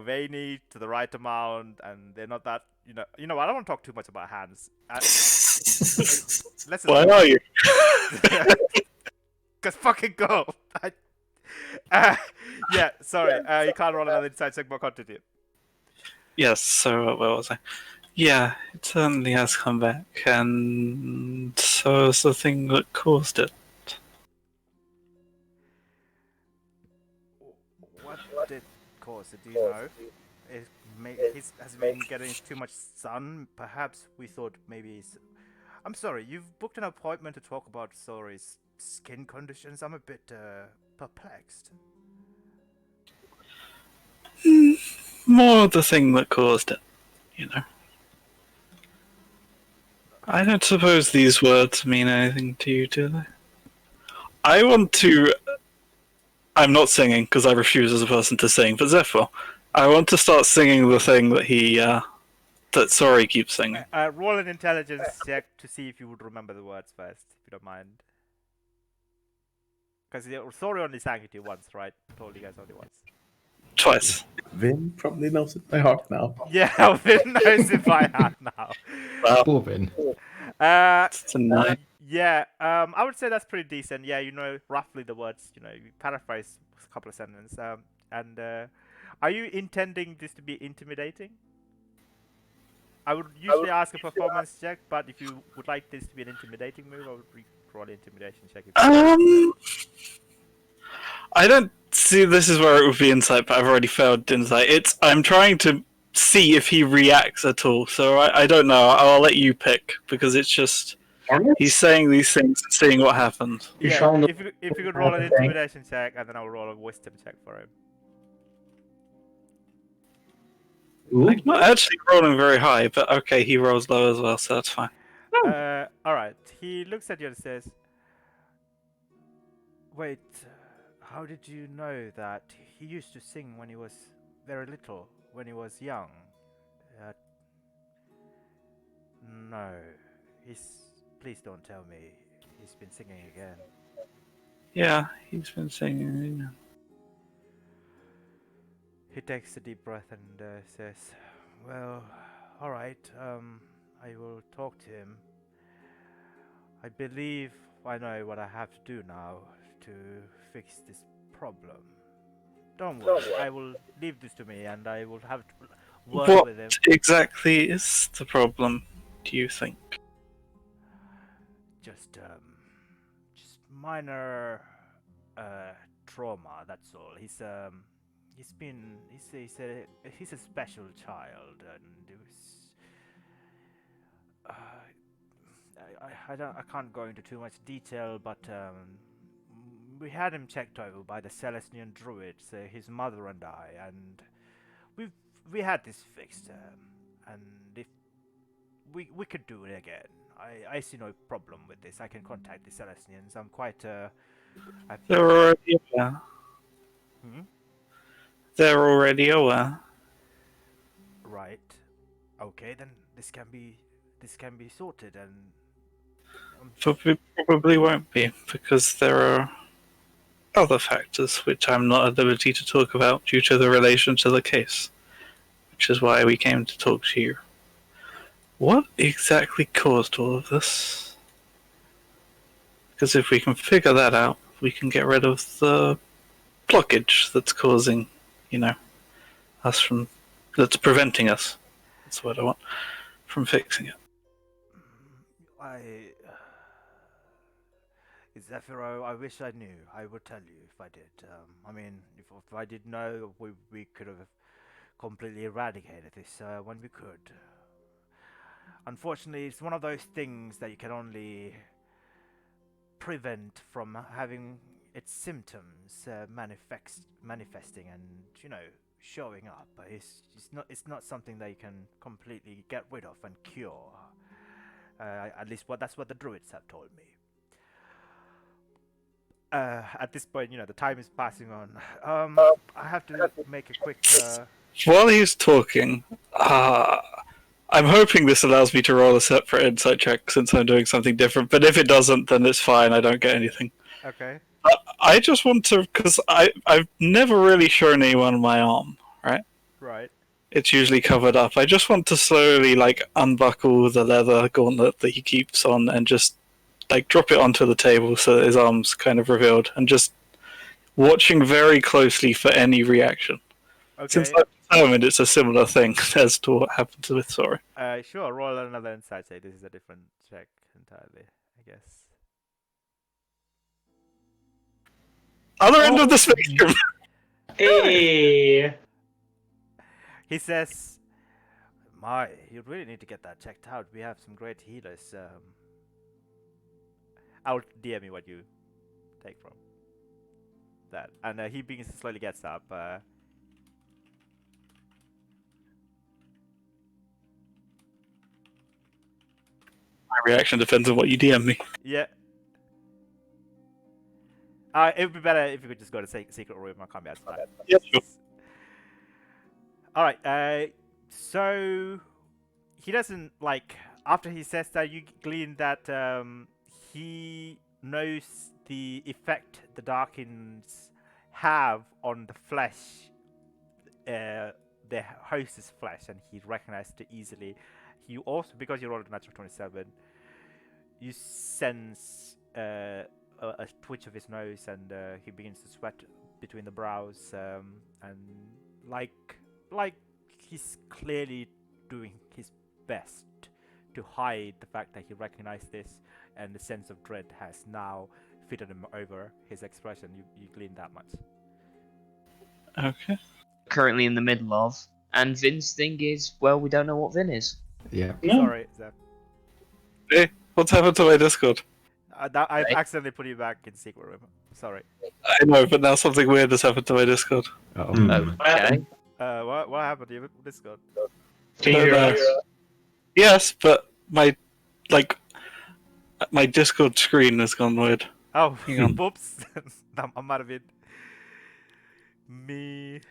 veiny to the right amount, and they're not that. You know. I don't want to talk too much about hands. Why are you? Cause fucking go. Yeah, sorry. You can't roll another inside check, but continue. Yes, so where was I? Yeah, it certainly has come back, and so is the thing that caused it. What did cause it? Do you know? Has been getting too much sun. Perhaps we thought maybe. I'm sorry. You've booked an appointment to talk about Sori's skin conditions. I'm a bit perplexed. More the thing that caused it, you know. I don't suppose these words mean anything to you, do they? I'm not singing because I refuse as a person to sing, but Zephyr, I want to start singing the thing that that Sorry keeps singing. Roll an intelligence check to see if you would remember the words first, if you don't mind. Because Sorry only sang it to you once, right? Told you guys only once. Twice. Vin probably knows it by heart now. Yeah, Vin knows it by heart now. Well, Poor Vin. it's a 9. Yeah, I would say that's pretty decent. Yeah, you know roughly the words. You know, you paraphrase a couple of sentences. And are you intending this to be intimidating? I would usually ask a performance check, but if you would like this to be an intimidating move, I would roll an intimidation check. I don't see. This is where it would be insight, but I've already failed insight. I'm trying to see if he reacts at all. So I don't know. I'll let you pick because it's just he's saying these things and seeing what happens. Yeah, if you could roll an intimidation check, and then I'll roll a wisdom check for him. I'm not actually rolling very high, but okay, he rolls low as well, so that's fine. All right. He looks at you and says, "Wait, how did you know that he used to sing when he was very little, when he was young?" No, please don't tell me he's been singing again. Yeah, he's been singing. He takes a deep breath and says, "Well, all right. I will talk to him. I believe I know what I have to do now to fix this problem. Don't worry. I will leave this to me, and I will have to work What with him." exactly is the problem, do you think? Just minor trauma. That's all. He's a special child, and it was. I can't go into too much detail, but we had him checked over by the Celestian druids, his mother and I, and we had this fixed. And if we could do it again, I see no problem with this. I can contact the Celestians. I'm quite. They're already aware. Hmm? They're already aware. Right. Okay, then this can be sorted, and Probably won't be, because there are other factors which I'm not at liberty to talk about due to the relation to the case, which is why we came to talk to you. What exactly caused all of this? Because if we can figure that out, we can get rid of the blockage that's causing, that's preventing us. That's what I want, from fixing it. Zephyro, I wish I knew. I would tell you if I did. I mean, if I did know, we could have completely eradicated this when we could. Unfortunately, it's one of those things that you can only prevent from having its symptoms manifesting and showing up. It's not something that you can completely get rid of and cure. At least that's what the druids have told me. At this point, the time is passing on. I have to make a quick. While he's talking, I'm hoping this allows me to roll a separate insight check since I'm doing something different. But if it doesn't, then it's fine. I don't get anything. Okay. I just want to, because I've never really shown anyone my arm, right? Right. It's usually covered up. I just want to slowly unbuckle the leather gauntlet that he keeps on and just drop it onto the table so that his arm's kind of revealed, and just watching very closely for any reaction. Okay. Since I've determined it's a similar thing as to what happened with Sorry. Sure, roll another insight. Say this is a different check entirely, I guess. Other end of the spectrum! Hey! He says, you really need to get that checked out. We have some great healers. I'll DM you what you take from that. And he begins to slowly gets up. My reaction depends on what you DM me. Yeah. It would be better if you could just go to secret room. I can't be outside. Yeah, sure. All right. So he doesn't after he says that, you glean that he knows the effect the Darkins have on the flesh the host's flesh, and he recognized it easily. He also, because you rolled a natural 27, you sense a twitch of his nose, and he begins to sweat between the brows, and like he's clearly doing his best to hide the fact that he recognized this, and the sense of dread has now fitted him over his expression. You glean that much. Okay. Currently in the middle of. And Vin's thing is, well, we don't know what Vin is. Yeah. No. Sorry, Zeph. Hey, what's happened to my Discord? I've Right. accidentally put you back in secret room. Sorry. I know, but now something weird has happened to my Discord. Uh-oh. Okay. What happened to your Discord? Can you hear us? Yes, but my Discord screen has gone weird. Oh, Hang on. whoops. I might have been me.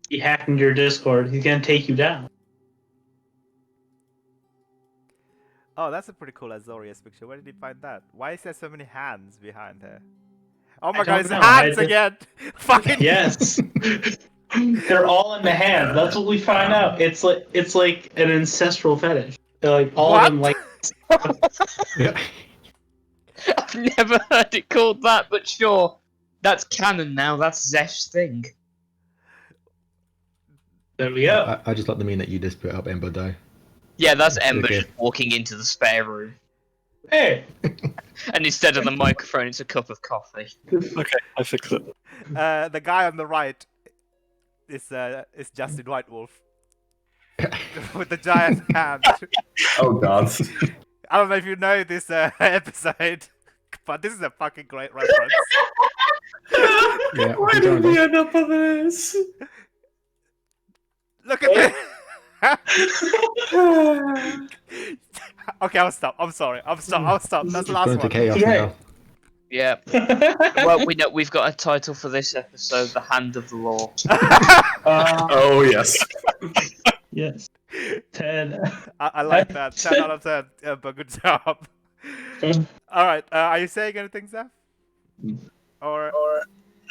He hacked into your Discord. He's gonna take you down. Oh, that's a pretty cool Azorius picture. Where did he find that? Why is there so many hands behind her? Oh my I god, don't it's know. hands I- again! Fucking Yes. They're all in the hand. That's what we find out. It's like an ancestral fetish. They're like all of them What? like Yeah. I've never heard it called that, but sure. That's canon now. That's Zeph's thing. there we go. I just let them mean that you just put up Ember Die. Yeah, that's It's Ember okay. just walking into the spare room. Hey. And instead of the microphone, it's a cup of coffee. Okay, I fixed it. The guy on the right is Justin Whitewolf with the giant hand. Oh god. I don't know if you know this episode, but this is a fucking great reference. Yeah. Why did we end up on this? Look at this. Okay, I'll stop. I'm sorry. I'll stop. That's the last Going to one. chaos Yeah. now. Yeah. Well, we've got a title for this episode: "The Hand of the Law." Oh yes. Yes. 10. I like that. 10 out of 10. But good job. All right. Are you saying anything, Zeph? Or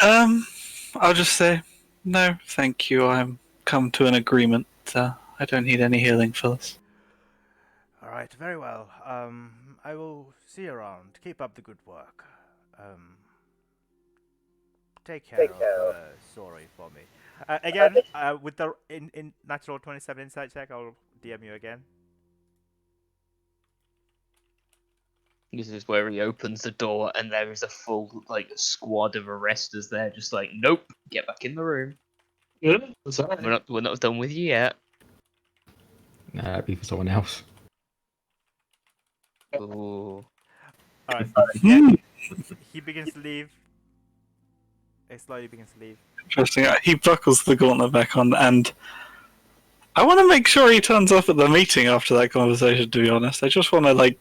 I'll just say no, thank you. I'm come to an agreement. I don't need any healing for this. all right. Very well. I will see you around. Keep up the good work. Take care of Sorry for me. Again, with the in natural 27 insight check, I'll DM you again. This is where he opens the door, and there is a full squad of arresters there, just like, nope, get back in the room. Good. That's all right. We're not done with you yet. Nah, that'd be for someone else. Ooh. All right. Yeah, he begins to leave. He slowly begins to leave. Interesting. He buckles the gauntlet back on, and I want to make sure he turns up at the meeting after that conversation. To be honest, I just want to like,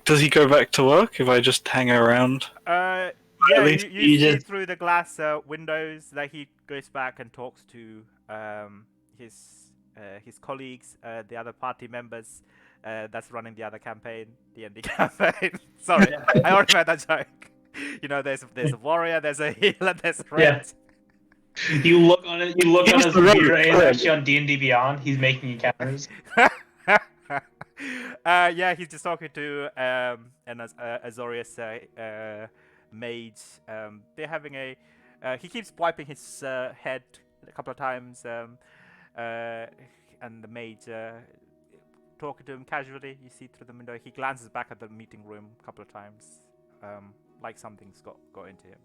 does he go back to work if I just hang around? Yeah, At least you you see just- through the glass windows that he goes back and talks to his colleagues, the other party members that's running the other campaign, the ND campaign. Sorry, I already made that joke. You know, there's a warrior, there's a healer, there's a red. You look on it. You look He on was his the red computer, and it's friend. actually on D&D Beyond. He's making encounters. Yeah, he's just talking to an Azorius mage. They're having a. He keeps wiping his head a couple of times, and the mage talking to him casually. You see through the window. He glances back at the meeting room a couple of times, like something's got into him.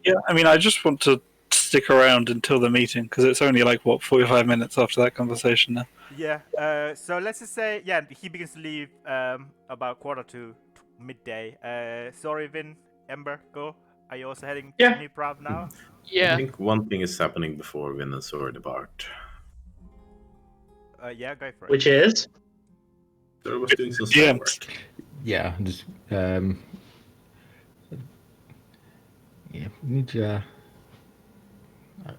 Yeah, I mean, I just want to stick around until the meeting because it's only 45 minutes after that conversation now. Yeah. So let's just say, yeah, he begins to leave about quarter to midday. Sorry, Vin, Ember, go. Are you also heading Yeah. to New Prav now? I Yeah. think one thing is happening before Vin and Sora depart. Yeah, go for it. Which is? Sora was doing some Yeah. side work. Yeah, just yeah, need you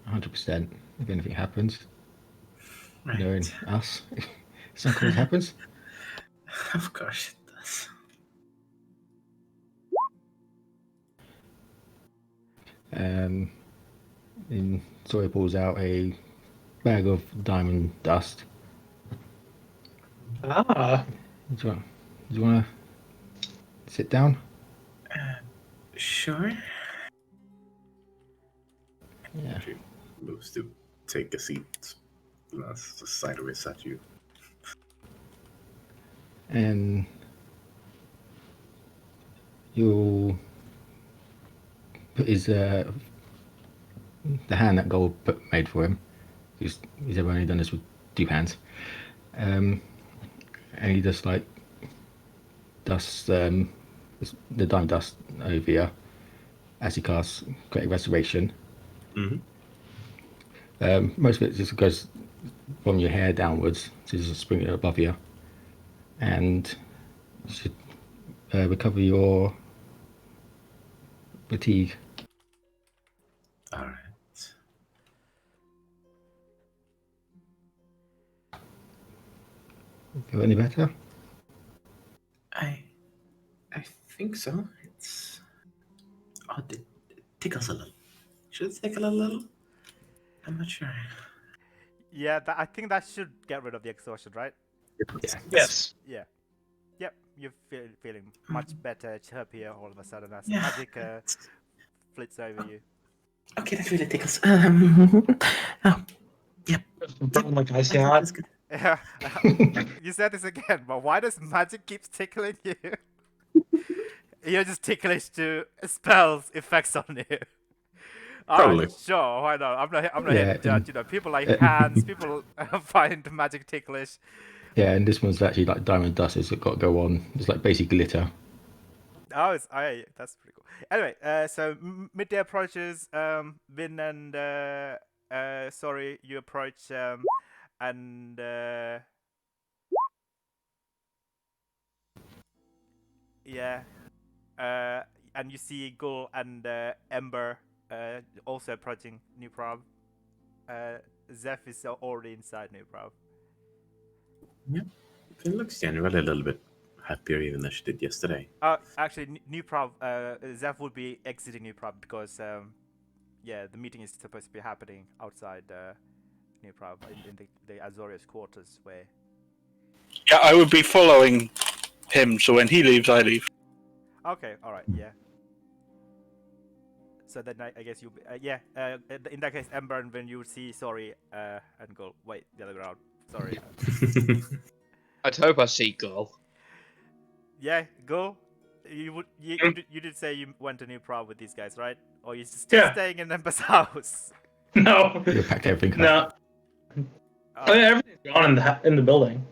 100% if anything happens. Knowing us, something happens. Of course it does. And Sawyer pulls out a bag of diamond dust. Ah. Do you want to sit down? Sure. Yeah. She moves to take a seat. That's sideways at you. And you'll put his the hand that Gold made for him. He's ever only done this with 2 hands. And he just like dusts the diamond dust over you as he casts Great Restoration. Most of it just goes from your hair downwards, so just spring it above you, and you should recover your fatigue. All right. Feel any better? I think so. It's it tickles a little. Should it tickle a little? I'm not sure. Yeah, I think that should get rid of the exhaustion, right? Yeah. Yes. Yeah. Yep, you're feeling much better, chirpier all of a sudden as Yeah. magic flits over you. Okay, that really tickles. Yep. Burn like I icy think hot. that's good. Yeah, you said this again, but why does magic keep tickling you? You're just ticklish to spells effects on you. Probably. Alright, sure, why not? I'm not here Yeah, to judge. You know, people like hands. People find magic ticklish. Yeah, and this one's actually like diamond dust. It's got to go on. It's like basically glitter. Oh, that's pretty cool. Anyway, so midday approaches. Vin and sorry, you approach. And yeah, and you see Gull and Ember also approaching New Prob. Zeph is already inside New Prob. It looks generally a little bit happier even than she did yesterday. Actually, New Prob, Zeph would be exiting New Prob because yeah, the meeting is supposed to be happening outside New Prob in the Azorius quarters where. Yeah, I would be following him, so when he leaves, I leave. Okay, alright, yeah. So then I guess you'll be, yeah, in that case, Ember and when you see sorry, and go, wait, the other way around, sorry. I'd hope I see Gull. Yeah, go. You did say you went to New Prague with these guys, right? Or you're still Yeah. staying in Ember's house? No. You packed everything up. No. I mean, everything's gone in the building.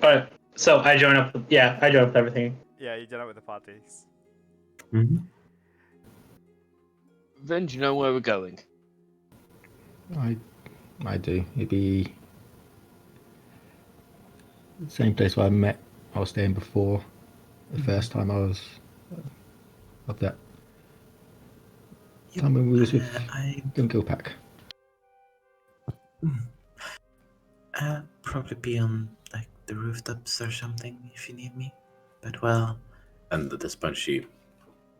Alright, so I join up. I join up with everything. Yeah, you join up with the parties. Mm-hmm. Then do you know where we're going? I do. It'd be the same place where I was staying before. The first time I was of that time when we was with Gilpack. Probably be on like the rooftops or something if you need me. But well, and at this point she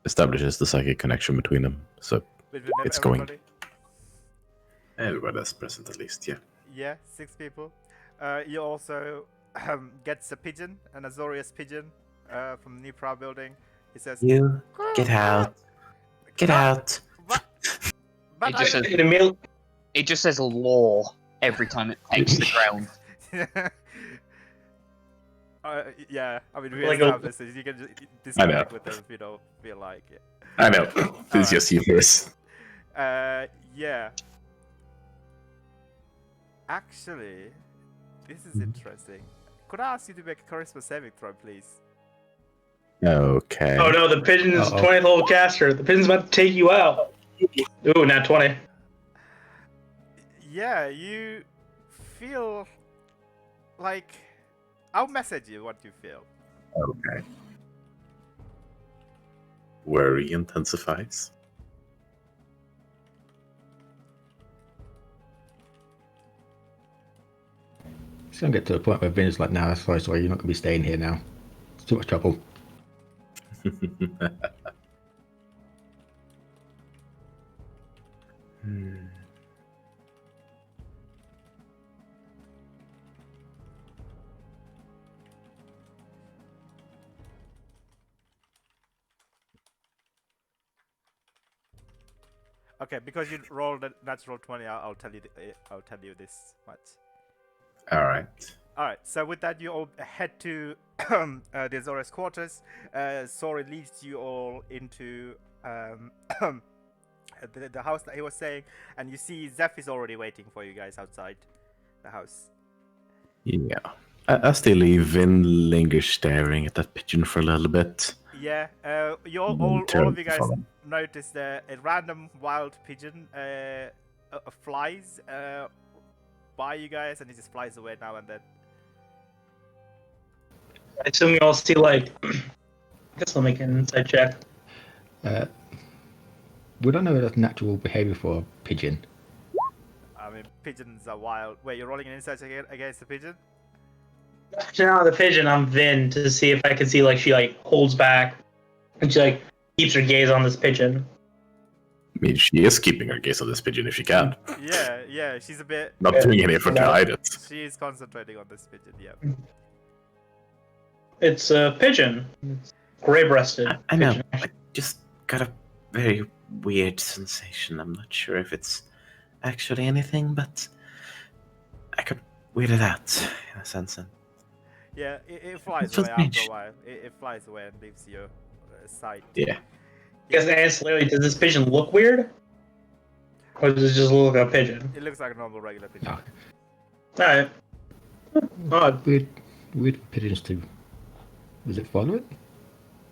establishes the psychic connection between them, so With It's going. everybody? everybody that's present at least. Yeah. Yeah, 6 people. You also gets a pigeon, an Azorius pigeon, from the New Prague building. He says, You get out. Get out. But It just says, In a meal. it just says law every time it takes the ground. yeah, I mean, we Like established this. You can just I know. disconnect with them if you don't feel like it. I know. It's just humorous. Yeah. Actually, this is interesting. Could I ask you to make a charisma saving throw, please? Okay. Oh no, the pigeon is 20th level caster. The pigeon's about to take you out. Ooh, not 20. Yeah, you feel like I'll message you what you feel. Okay. Worry intensifies. It's gonna get to a point where Vin's like, "Nah, sorry, you're not gonna be staying here now. It's too much trouble." Okay, because you rolled a natural 20, I'll tell you. I'll tell you this much. All right. All right. So with that, you all head to the Azores quarters. Sori leads you all into the house that he was saying, and you see Zeph is already waiting for you guys outside the house. Yeah. I still leave Vin linger staring at that pigeon for a little bit. Yeah. You And all then turn of you to guys follow. notice a random wild pigeon flies by you guys, and he just flies away now and then. I assume you all see like. I guess I'll make an inside check. We don't know that's natural behavior for a pigeon. I mean, pigeons are wild. Wait, you're rolling an insight check against the pigeon? Now the pigeon, I'm Vin to see if I can see like she like holds back and she like keeps her gaze on this pigeon. I mean, she is keeping her gaze on this pigeon if she can. Yeah, she's a bit. Not Yeah. doing any effort to hide it. She is concentrating on this pigeon, yeah. It's a pigeon. It's gray-breasted. I know. Pigeon. I just got a very weird sensation. I'm not sure if it's actually anything, but I could weird it out in a sense. And Yeah, it flies So away after strange. a while. It flies away and leaves your sight. yeah. I guess ancillary, does this pigeon look weird? Or does it just look like a pigeon? It looks like a normal regular pigeon. No. Alright. Odd. Weird pigeons to. Was it follow it?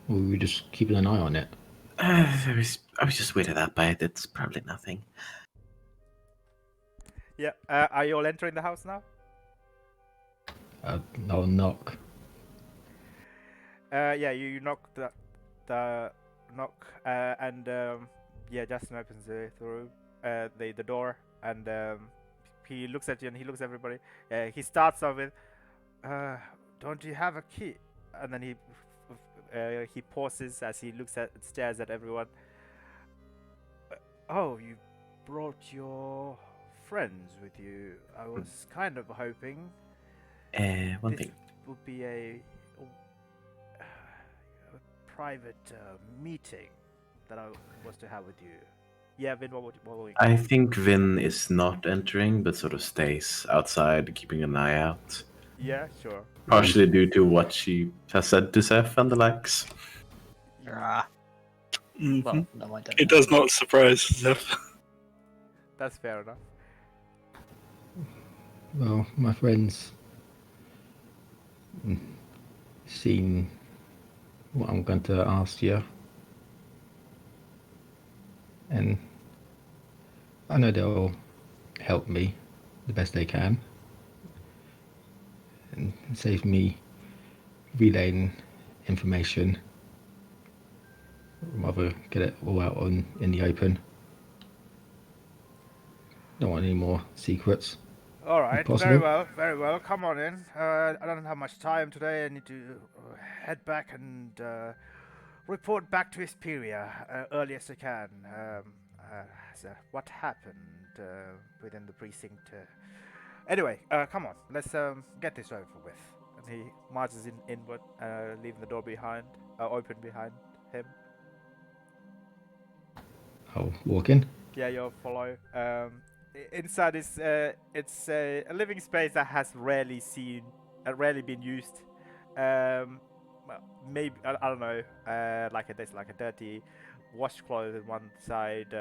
Or were we just keeping an eye on it? I was just weirded out by it. It's probably nothing. Yeah, are you all entering the house now? I'll knock. Yeah, you knock the knock, and yeah, Justin opens through the door, and he looks at you and he looks at everybody. He starts off with, "Don't you have a key?" And then he pauses as he stares at everyone. Oh, you brought your friends with you. I was kind of hoping One this thing. would be a private meeting that I was to have with you. Yeah, Vin, what were you? I think Vin is not entering, but sort of stays outside, keeping an eye out. Yeah, sure. Partially due to what she has said to Seth and the likes. Ah, Mhm. well, no, I don't. It does not surprise Zeph. That's fair enough. Well, my friends seen what I'm going to ask you, and I know they'll help me the best they can and save me relaying information. Rather get it all out in the open. Don't want any more secrets. All right, Possible? very well. Come on in. I don't have much time today. I need to head back and report back to Hesperia early as I can. So what happened within the precinct? Anyway, come on. Let's get this over with. And he marches inward, leaving the door open behind him. I'll walk in. Yeah, you'll follow. Inside is it's a living space that has rarely been used. Well, maybe I don't know. There's like a dirty washcloth on one side,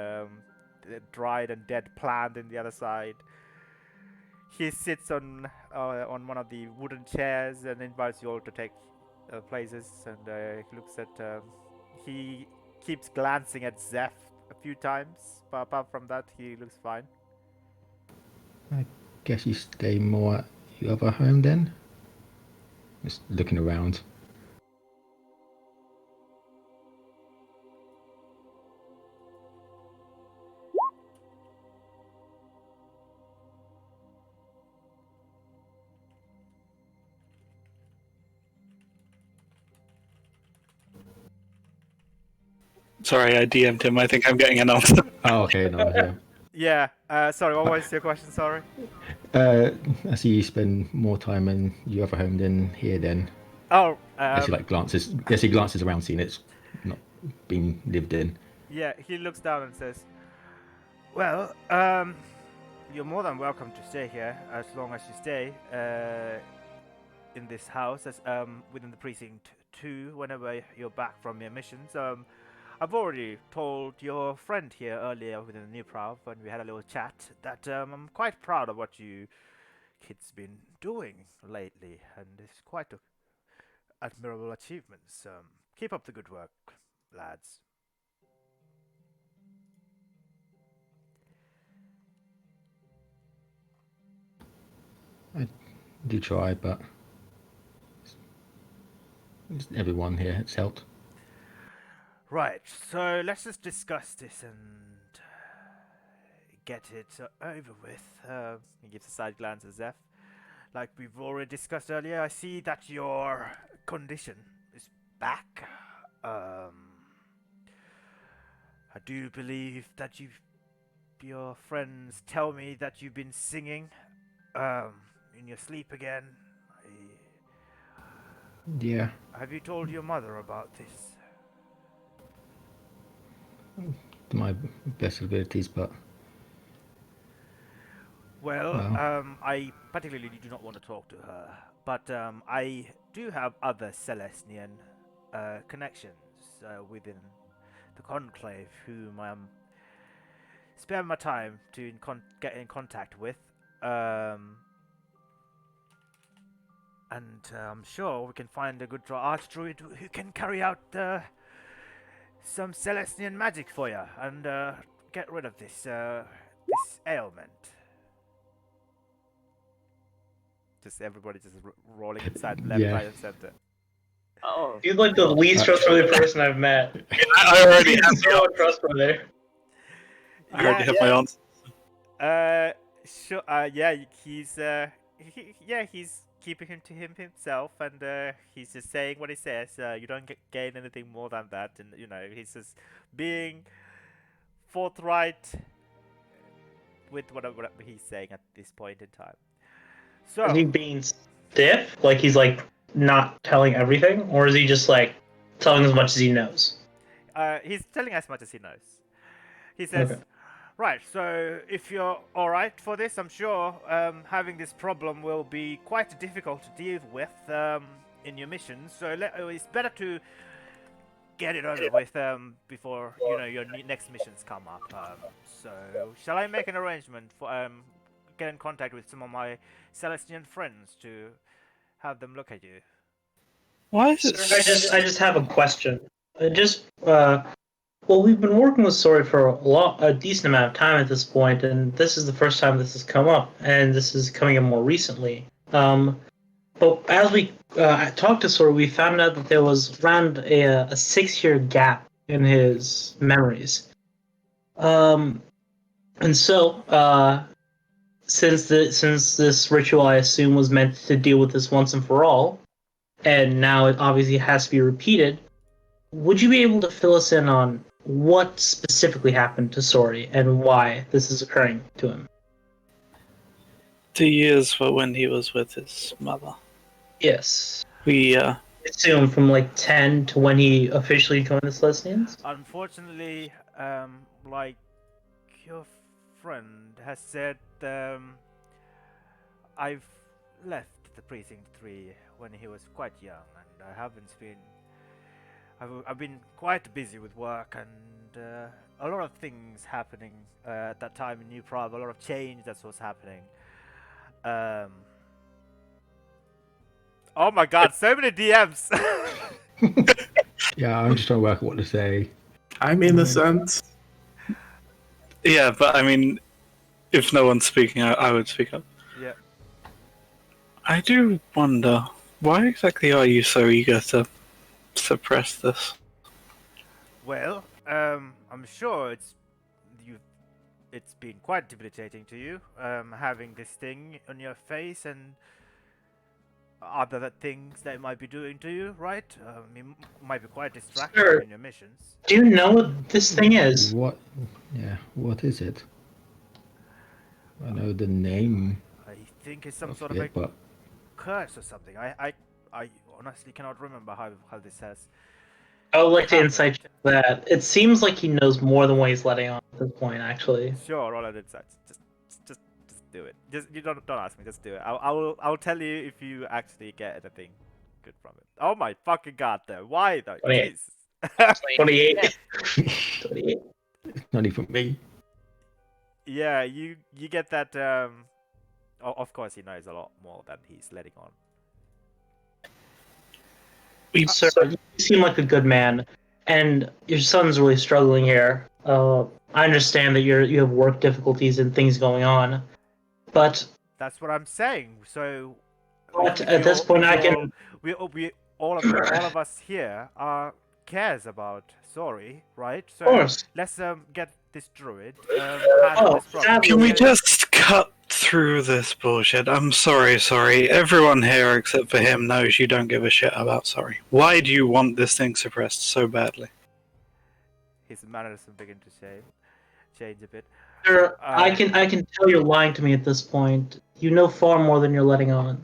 dried and dead plant in the other side. He sits on one of the wooden chairs and invites you all to take places. And he looks at. He keeps glancing at Zeph a few times, but apart from that, he looks fine. Guess you stay more at your other home then? Just looking around. Sorry, I DM'd him. I think I'm getting an answer. Oh, okay, no, yeah. Yeah. Sorry, what was your question? Sorry. I see you spend more time in your other home than here. Then, Oh, as he like glances, around, seeing it's not been lived in. yeah. He looks down and says, "Well, you're more than welcome to stay here as long as you stay in this house, as within the precinct 2. Whenever you're back from your missions, I've already told your friend here earlier within the new prow when we had a little chat that I'm quite proud of what you kids been doing lately, and it's quite admirable achievements. Keep up the good work, lads." I do try, but everyone here has helped. Right, so let's just discuss this and get it over with. He gives a side glance at Zeph. Like we've already discussed earlier, I see that your condition is back. I do believe that your friends tell me that you've been singing in your sleep again. Yeah, Have you told your mother about this? to my best abilities, but Well, well, I particularly do not want to talk to her, but I do have other Celestian connections within the Conclave whom I'm spend my time to get in contact with. And I'm sure we can find a good archdruid who can carry out some Celestian magic for you and get rid of this ailment. Just everybody just rolling inside left, Yeah. right, and center. Oh, He's like the least trustworthy person I've met. I already He's have so untrustworthy. I already have my answer. Sure. Yeah, he's he's keeping him to himself, and he's just saying what he says. You don't gain anything more than that, and you know he's just being forthright with whatever he's saying at this point in time. So Is he being stiff? Like he's like not telling everything, or is he just like telling as much as he knows? he's telling as much as he knows. He says, Okay. "Right, so if you're alright for this, I'm sure having this problem will be quite difficult to deal with in your missions. So it's better to get it over with before your next missions come up. So shall I make an arrangement for get in contact with some of my Celestian friends to have them look at you?" Why is it? I just have a question. Well, we've been working with Sori for a decent amount of time at this point, and this is the first time this has come up, and this is coming in more recently. But as we talked to Sori, we found out that there was around a 6-year gap in his memories. And so, since this ritual, I assume, was meant to deal with this once and for all, and now it obviously has to be repeated, would you be able to fill us in on what specifically happened to Sori and why this is occurring to him? 2 years were when he was with his mother. Yes. We Assume from like 10 to when he officially joined the Celestians? Unfortunately, like your friend has said, I've left the precinct 3 when he was quite young, and I haven't been. I've been quite busy with work and a lot of things happening at that time in New Prague. A lot of change that was happening. Oh my God! So many DMs. Yeah, I'm just trying to work out what to say. I'm innocent. yeah, but I mean, if no one's speaking, I would speak up. Yeah. I do wonder, why exactly are you so eager to suppress this? Well, I'm sure it's been quite debilitating to you, having this thing on your face and other things that it might be doing to you, right? It might be quite distracting Sure. in your missions. Do you know what this thing is? What? Yeah, what is it? I know the name I think it's some of sort of a it, but curse or something. I honestly cannot remember how this has. I would like to happened. insight check that. It seems like he knows more than what he's letting on at this point, actually. Sure, roll an insight. Just do it. Just you don't ask me. Just do it. I'll tell you if you actually get anything good from it. Oh my fucking god, though. Why though? 28. Jesus. 28. 28. it's not even me. Yeah, you get that. Of course, he knows a lot more than he's letting on. Sir, you seem like a good man, and your son's really struggling here. I understand that you have work difficulties and things going on, but That's what I'm saying. So, at this point, I can. we all of us here cares about Sorry, right? Of So course. let's get this druid Oh, handle this problem. sadly- Can we Okay. just cut through this bullshit? I'm sorry. Everyone here except for him knows you don't give a shit about Sorry. Why do you want this thing suppressed so badly? His manners begin to change a bit. Sir, I can tell you're lying to me at this point. You know far more than you're letting on.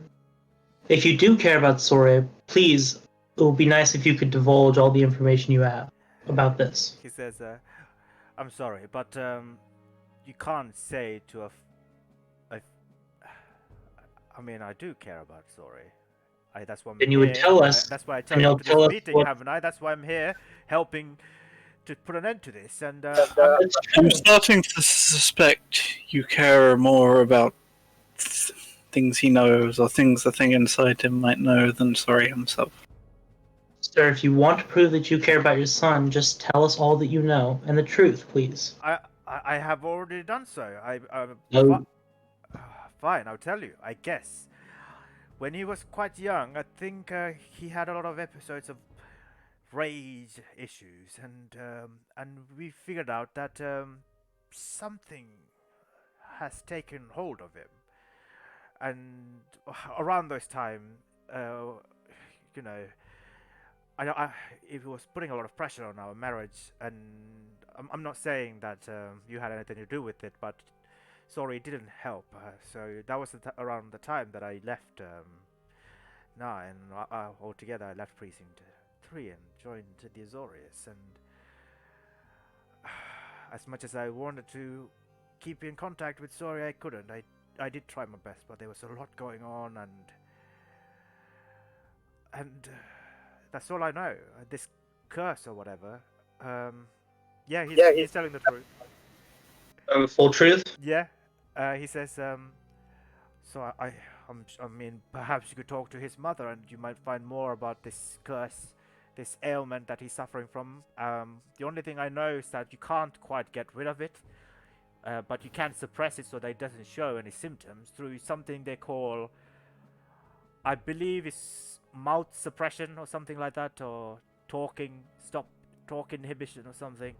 If you do care about Sora, please, it would be nice if you could divulge all the information you have about this. He says, "I'm sorry, but you can't say to I mean, I do care about Sorry. That's why I'm Then you here. would tell us, That's why I and turned you'll up to tell this us meeting, what- haven't I? That's why I'm here, helping to put an end to this. And I'm starting to suspect you care more about things he knows or things the thing inside him might know than Sorry himself. Sir, if you want to prove that you care about your son, just tell us all that you know and the truth, please. I have already done so. No. Fine, I'll tell you. I guess when he was quite young, I think he had a lot of episodes of rage issues, and we figured out that something has taken hold of him. And around those time, you know, it was putting a lot of pressure on our marriage, and I'm not saying that you had anything to do with it, but Sorry, it didn't help. So that was around the time that I left 9, altogether I left Precinct 3 and joined the Azorius, and as much as I wanted to keep in contact with Sorry, I couldn't. I did try my best, but there was a lot going on, and that's all I know. This curse or whatever. Yeah, he's telling the truth. Full truth? Yeah, he says. So I mean, perhaps you could talk to his mother, and you might find more about this curse, this ailment that he's suffering from. The only thing I know is that you can't quite get rid of it, but you can suppress it so that it doesn't show any symptoms through something they call, I believe, is mouth suppression or something like that, or stop talk inhibition or something.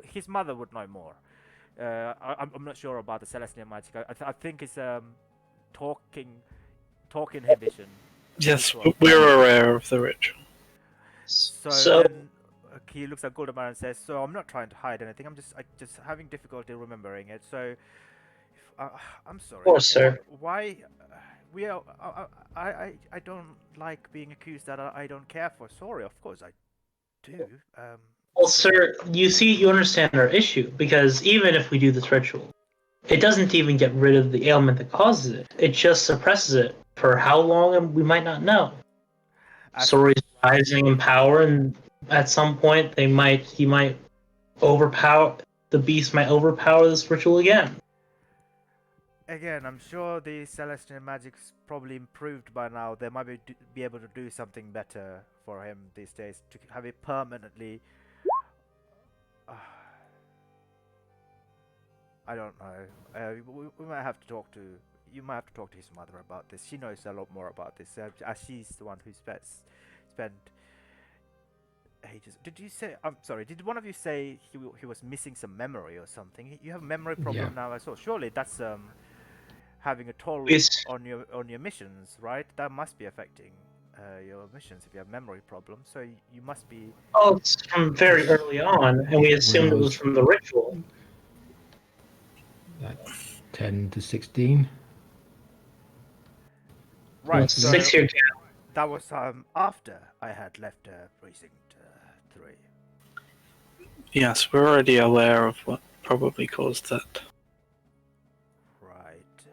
His mother would know more. I'm not sure about the Celestial magic. I think it's talk inhibition. Yes, we're aware of the ritual. So then, he looks at Goldaman and says, "So I'm not trying to hide anything. I'm just having difficulty remembering it. So I'm sorry. Of course, sir. Why we are? I don't like being accused that I don't care for. Sorry, of course I do. Well, sir, you understand our issue, because even if we do this ritual, it doesn't even get rid of the ailment that causes it. It just suppresses it for how long, we might not know. Sorry's rising in power, and at some point the beast might overpower this ritual again. Again, I'm sure the Celestial magic's probably improved by now. They might be able to do something better for him these days to have it permanently. I don't know. We might have to talk to. You might have to talk to his mother about this. She knows a lot more about this, as she's the one who spent ages. Did you say? I'm sorry. Did one of you say he was missing some memory or something? You have a memory problem now as well. Surely that's having a toll on your missions, right? That must be affecting your missions if you have memory problems. So you must be. Oh, it's from very early on, and we assumed it was from the ritual. Like 10 to 16. Right. So So 6 year that was after I had left precinct 3. Yes, we're already aware of what probably caused that. Right.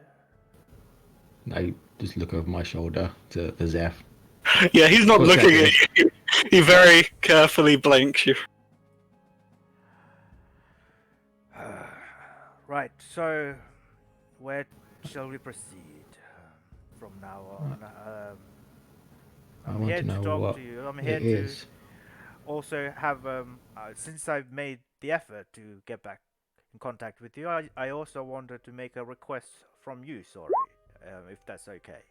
I just look over my shoulder to the Zeph. Yeah, he's not What's looking that at you. He very carefully blinks you. Right. So where shall we proceed from now on? I I'm want here to to know talk what to you. I'm it here to is. also have since I've made the effort to get back in contact with you, I also wanted to make a request from you. Sorry, if that's okay.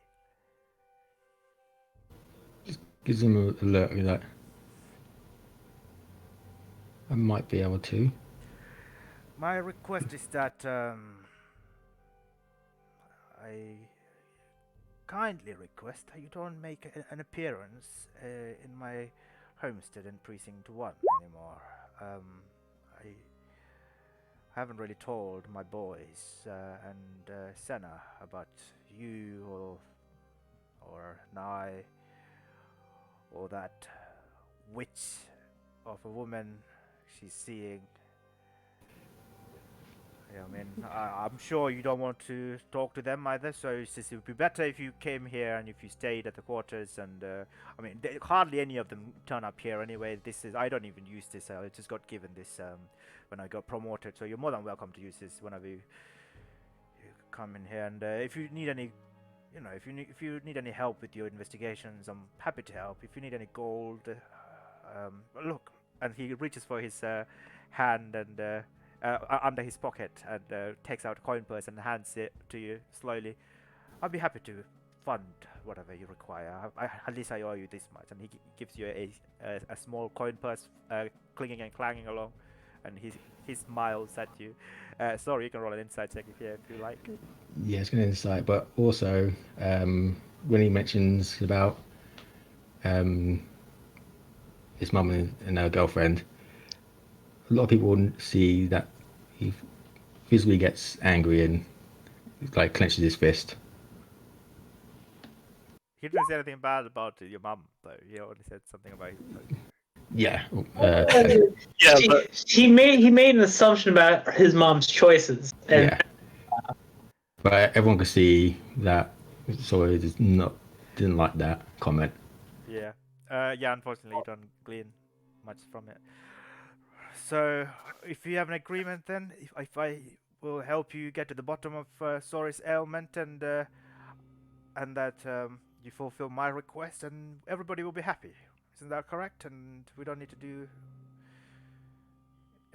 Gives him a look like I might be able to. My request is that I kindly request that you don't make an appearance in my homestead in Precinct 1 anymore. I haven't really told my boys and Senna about you or Nai or that witch of a woman she's seeing. Yeah, I mean, I'm sure you don't want to talk to them either, so it's just, it would be better if you came here and if you stayed at the quarters. And I mean, hardly any of them turn up here anyway. I don't even use this. I just got given this when I got promoted. So you're more than welcome to use this whenever you come in here. And if you need any, if you need any help with your investigations, I'm happy to help. If you need any gold, look. And he reaches for his hand and. Under his pocket and takes out a coin purse and hands it to you slowly. I'll be happy to fund whatever you require. At least I owe you this much. And he gives you a small coin purse clinging and clanging along. And he smiles at you. Sorry, you can roll an insight check if you like. Yeah, it's going to insight, but also when he mentions about his mum and her girlfriend, a lot of people wouldn't see that he physically gets angry and like clenches his fist. He didn't say anything bad about your mum, though. He only said something about. Yeah. Yeah, but he made an assumption about his mom's choices. And Yeah. But everyone could see that Sawyer didn't like that comment. Yeah. Yeah, unfortunately, you don't glean much from it. So, if you have an agreement, then if I will help you get to the bottom of Sori's ailment and that you fulfill my request, and everybody will be happy. Isn't that correct? And we don't need to do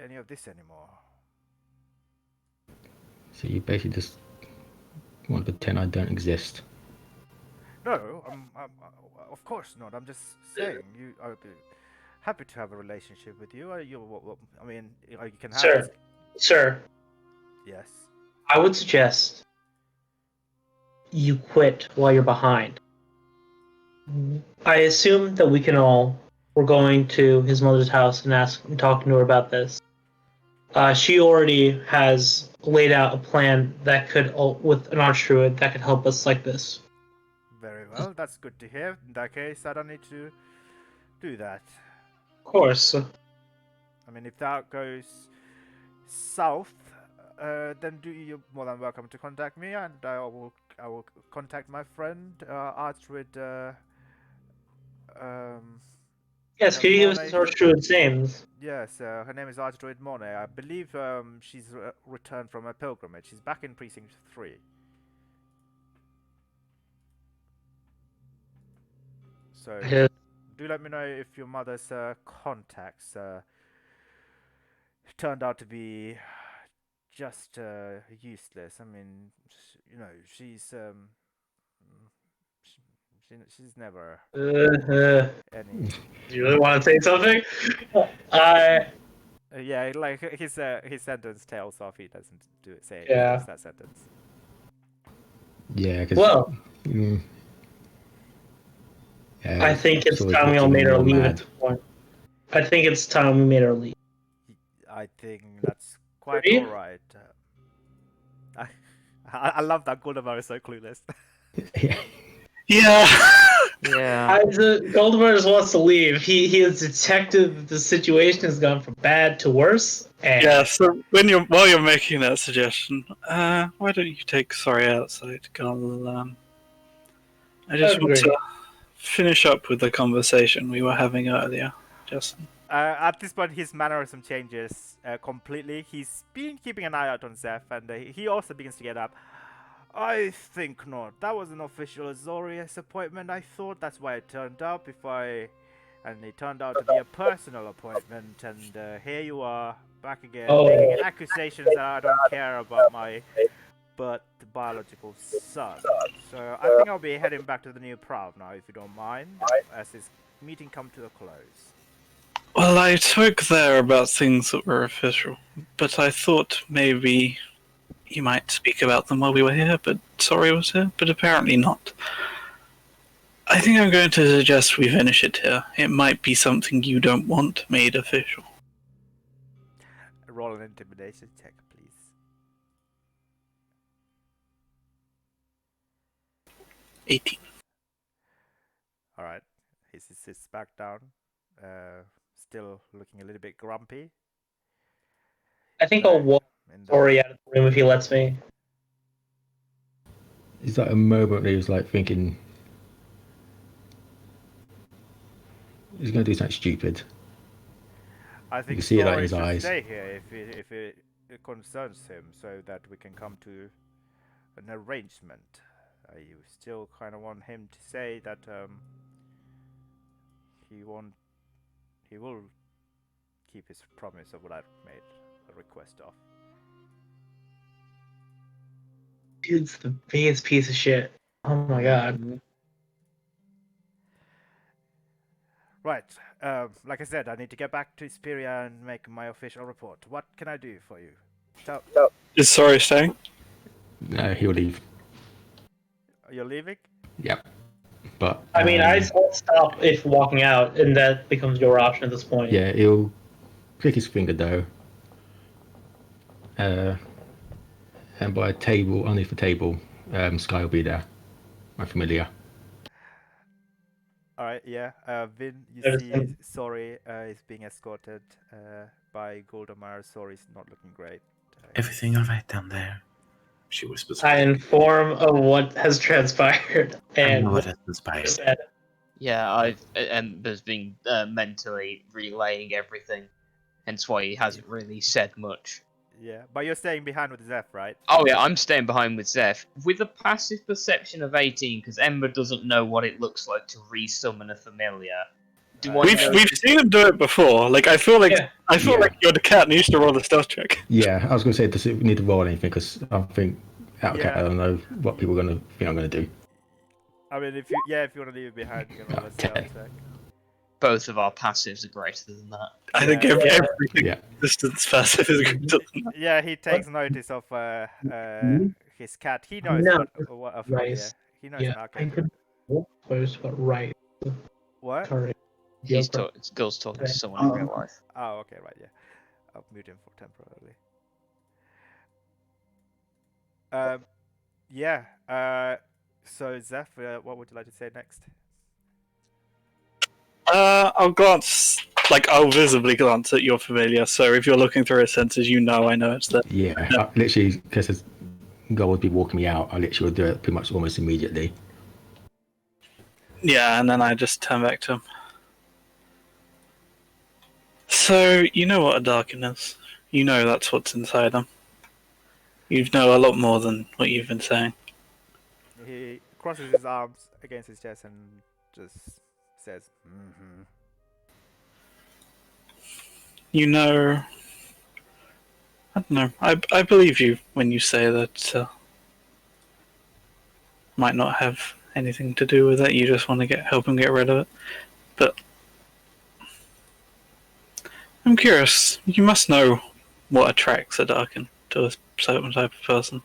any of this anymore. So you basically just want to pretend I don't exist. No, of course not. I'm just saying I'll be happy to have a relationship with you. I mean, you can have. Sir, Yes. I would suggest you quit while you're behind. I assume that we're going to his mother's house and talking to her about this. She already has laid out a plan that with an arch druid that could help us like this. Very well. That's good to hear. In that case, I don't need to do that. Of course. I mean, if that goes south, then you're more than welcome to contact me, and I will contact my friend Archrid. Yes, could you give us his arch druid's names? Yes, her name is Archdruid Monet. I believe she's returned from a pilgrimage. She's back in Precinct 3. So, do let me know if your mother's contacts turned out to be just useless. I mean, she's she's never any. Do you really want to say something? Yeah, like his sentence tails off. He doesn't finish that sentence. Yeah, because I think it's time we all made our leave at this point. I think it's time we made our leave. I think that's quite Ready? alright. I love that Goldemar is so clueless. Yeah. Yeah. Yeah. Goldemar just wants to leave. He has detected that the situation has gone from bad to worse. And Yeah, so while you're making that suggestion, why don't you take Sorry outside, Carl? I just want to finish up with the conversation we were having earlier, Justin. At this point, his mannerism changes completely. He's been keeping an eye out on Zeph, and he also begins to get up. I think not. That was an official Azorius appointment. I thought that's why I turned up. And it turned out to be a personal appointment. And here you are, back again, making accusations that I don't care about my biological son. So I think I'll be heading back to the new Prav now, if you don't mind, as this meeting come to a close. Well, I spoke there about things that were official, but I thought maybe you might speak about them while we were here, but Sorry was here, but apparently not. I think I'm going to suggest we finish it here. It might be something you don't want made official. Roll an intimidation check, please. 18. Alright. He sits back down, still looking a little bit grumpy. I think I'll walk Sorry out of the room if he lets me. It's like a moment where he was like thinking he's going to do something stupid. I think You see that in Story his should eyes. stay here if it concerns him, so that we can come to an arrangement. You still kind of want him to say that he will keep his promise of what I've made a request of. Dude's the biggest piece of shit. Oh my god. Right. Like I said, I need to get back to Speria and make my official report. What can I do for you? Is Sorry staying? No, he'll leave. You're leaving? Yep. But I mean, I won't stop if walking out, and that becomes your option at this point. yeah, he'll click his finger though. And by a table, underneath the table, Sky will be there. My familiar. Alright, yeah. Vin, you see Sorry is being escorted by Goldemar. Sorry's not looking great. Everything all right down there? She whispers. I inform of what has transpired I know and what has inspired. said. Yeah, Ember's been mentally relaying everything, hence why he hasn't really said much. Yeah, but you're staying behind with Zeph, right? Oh yeah, I'm staying behind with Zeph with a passive perception of 18 because Ember doesn't know what it looks like to resummon a familiar. We've seen him do it before. Like I feel like you're the cat and you used to roll a stealth check. Yeah, I was going to say, does it need to roll anything? Because I think out of cat, I don't know what people are going to think I'm going to do. I mean, if you want to leave it behind, you can roll a stealth check. Both of our passives are greater than that. I think everything distance passive is greater than that. Yeah, he takes notice of his cat. He knows what a familiar. He knows an arcade. Right. What? Girl's talking to someone in real life. Oh, okay, right, yeah. I'll mute him for temporarily. So Zeph, what would you like to say next? I'll visibly glance at your familiar. So if you're looking through his senses, I know it's there. Yeah, literally, because his girl would be walking me out, I literally would do it pretty much almost immediately. Yeah, and then I just turn back to him. So, you know what a Darkin is. You know that's what's inside them. You know a lot more than what you've been saying. He crosses his arms against his chest and just says, "Mm-hmm." You know... I don't know. I believe you when you say that might not have anything to do with it. You just want to help him get rid of it. But I'm curious. You must know what attracts a Darkin to a certain type of person.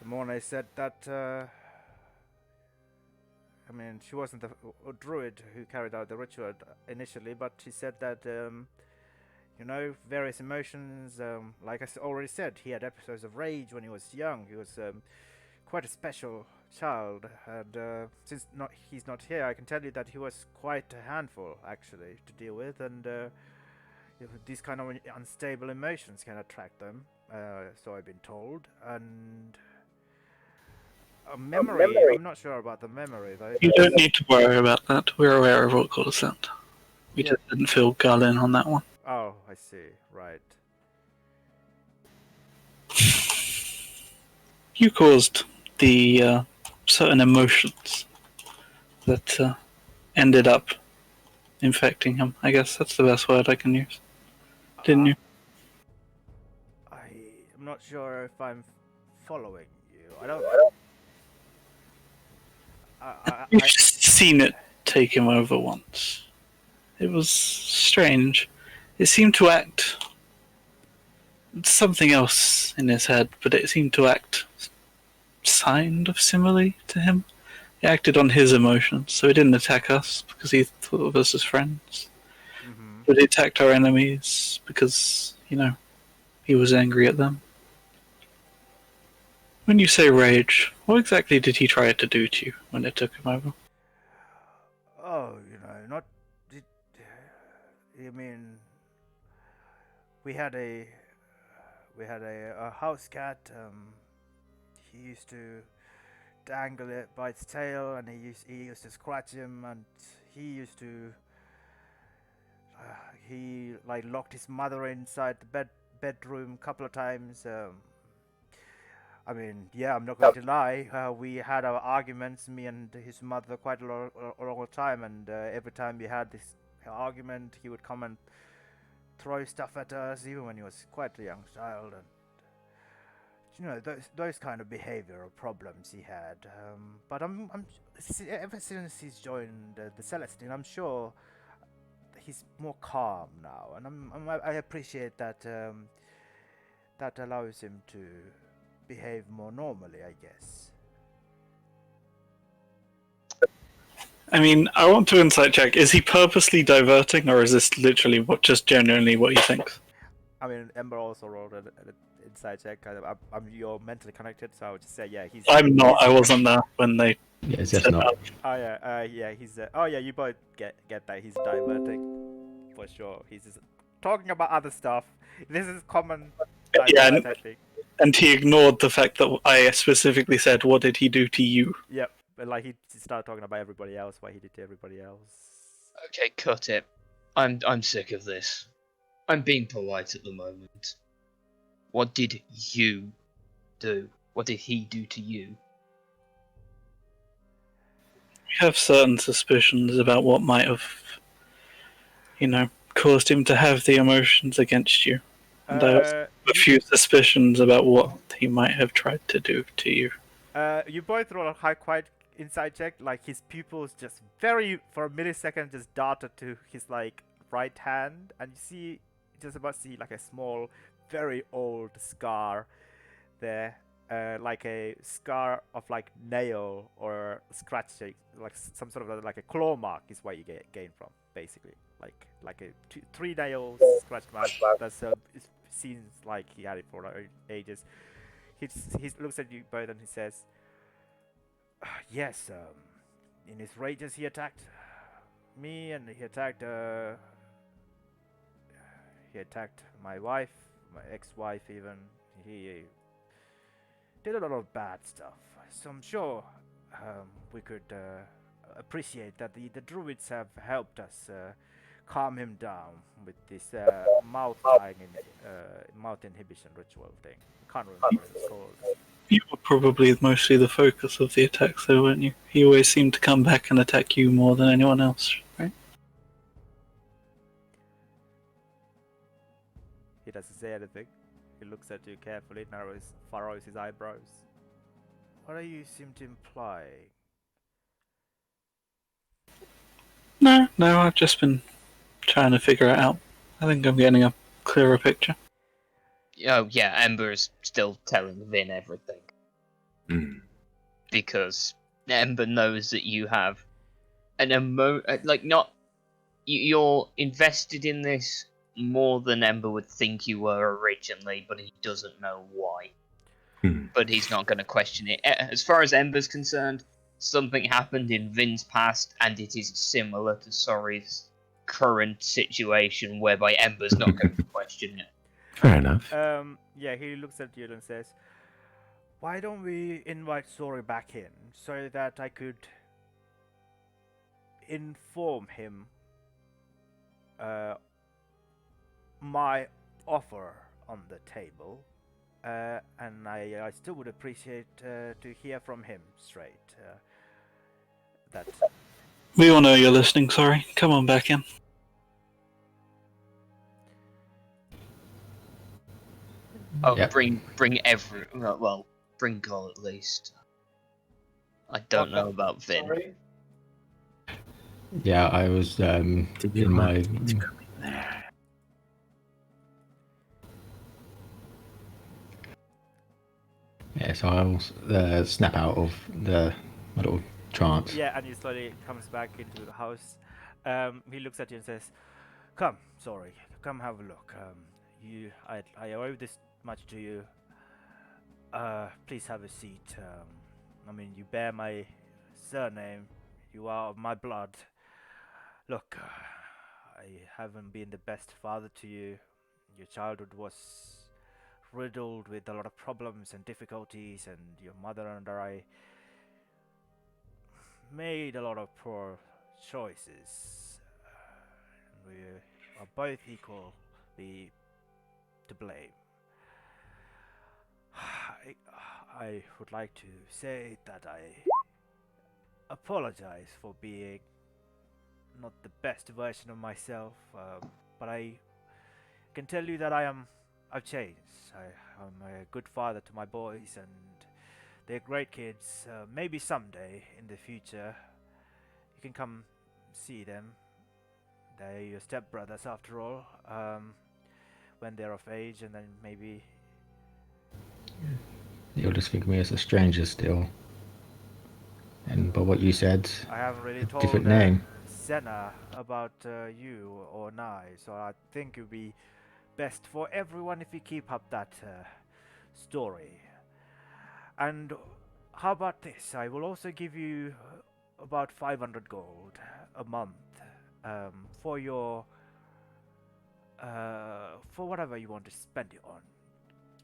Mornay said that. I mean, she wasn't a druid who carried out the ritual initially, but she said that various emotions. Like I already said, he had episodes of rage when he was young. He was quite a special child, and since he's not here, I can tell you that he was quite a handful actually to deal with, and these kind of unstable emotions can attract them. So I've been told, and a memory. I'm not sure about the memory though. You don't need to worry about that. We're aware of what caused that. We Yeah. just didn't feel Gull in on that one. Oh, I see. Right. You caused the certain emotions that ended up infecting him. I guess that's the best word I can use. Didn't you? I'm not sure if I'm following you. I don't. You've seen it take him over once. It was strange. It seemed to act something else in his head, but it seemed to act kind of similarly to him. It acted on his emotions, so it didn't attack us because he thought of us as friends. Mm-hmm. But it attacked our enemies because, he was angry at them. When you say rage, what exactly did he try to do to you when it took him over? Oh, not. You mean we had a house cat. He used to dangle it by its tail, and he used to scratch him, and he used to he like locked his mother inside the bedroom a couple of times. I mean, yeah, I'm not going to lie. We had our arguments, me and his mother, quite a long time, and every time we had this argument, he would come and throw stuff at us, even when he was quite a young child, and those kind of behavioral problems he had. But ever since he's joined the Celestine, I'm sure he's more calm now, and I appreciate that. That allows him to behave more normally, I guess. I mean, I want to insight check. Is he purposely diverting, or is this literally just genuinely what he thinks? I mean, Ember also rolled an inside check. You're mentally connected, so I would just say, yeah, he's. I'm not. I wasn't there when they. Yeah, it's just not. Oh yeah, he's. Oh yeah, you both get that. He's diverting, for sure. He's just talking about other stuff. This is common. Yeah, I think. And he ignored the fact that I specifically said, "What did he do to you?" Yep, but like he started talking about everybody else, what he did to everybody else. Okay, cut it. I'm sick of this. I'm being polite at the moment. What did you do? What did he do to you? We have certain suspicions about what might have, caused him to have the emotions against you. And I also have a few suspicions about what he might have tried to do to you. You both roll a high quiet inside check. Like his pupils just for a millisecond just darted to his right hand, and you see like a small, very old scar there, like a scar of nail or scratching, like some sort of like a claw mark is what you gain from, basically. Like a 3 nails scratch mark. It seems like he had it for ages. He looks at you both and he says, "Yes, in his rages he attacked me, and he attacked my wife, my ex-wife even. He did a lot of bad stuff. So I'm sure we could appreciate that the druids have helped us calm him down with this mouth inhibition ritual thing. I can't remember what it's called." You were probably mostly the focus of the attacks, though, weren't you? He always seemed to come back and attack you more than anyone else, right? He doesn't say anything. He looks at you carefully, furrows his eyebrows. What do you seem to imply? No, I've just been trying to figure it out. I think I'm getting a clearer picture. Oh yeah, Ember's still telling Vin everything. Mm. Because Ember knows that you have an you're invested in this more than Ember would think you were originally, but he doesn't know why. But he's not going to question it. As far as Ember's concerned, something happened in Vin's past, and it is similar to Sorry's current situation, whereby Ember's not going to question it. Fair enough. Yeah, he looks at you and says, "Why don't we invite Sorry back in so that I could inform him my offer on the table, and I still would appreciate to hear from him straight. That We all know you're listening, sorry. Come on back in. Oh, Yep. bring Gol at least. I don't know about Vin. Sorry. Yeah, I was in my. Yeah, so I'll snap out of my little trance. Yeah, and he slowly comes back into the house. He looks at you and says, "Come, Sorry, come have a look. I owe this much to you. Please have a seat. I mean, you bear my surname. You are of my blood. Look, I haven't been the best father to you. Your childhood was riddled with a lot of problems and difficulties, and your mother and I made a lot of poor choices. We are both equally to blame. I would like to say that I apologize for being not the best version of myself, but I can tell you that I've changed. I'm a good father to my boys, and they're great kids. Maybe someday in the future, you can come see them. They're your stepbrothers after all. When they're of age, and then maybe You'll just think of me as a stranger still. And by what you said, I haven't really told different name. Senna about you or Nai, so I think it would be best for everyone if we keep up that story. And how about this? I will also give you about 500 gold a month for your for whatever you want to spend it on.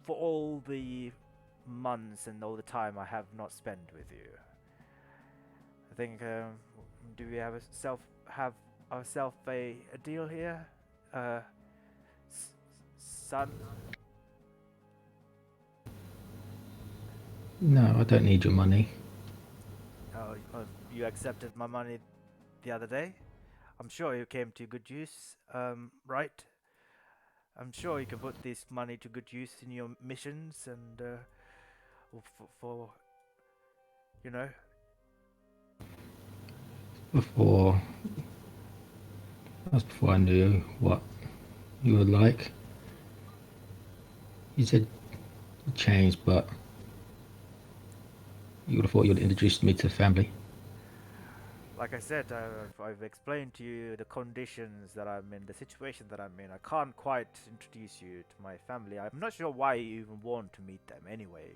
For all the months and all the time I have not spent with you. I think. Do we have ourselves a deal here, son? No, I don't need your money. Oh, you accepted my money the other day. I'm sure you came to good use, right? I'm sure you can put this money to good use in your missions and for you know. Before I knew what you were like. You said you changed, but you would have thought you'd introduced me to the family. Like I said, I've explained to you the conditions that I'm in, the situation that I'm in. I can't quite introduce you to my family. I'm not sure why you even want to meet them anyway.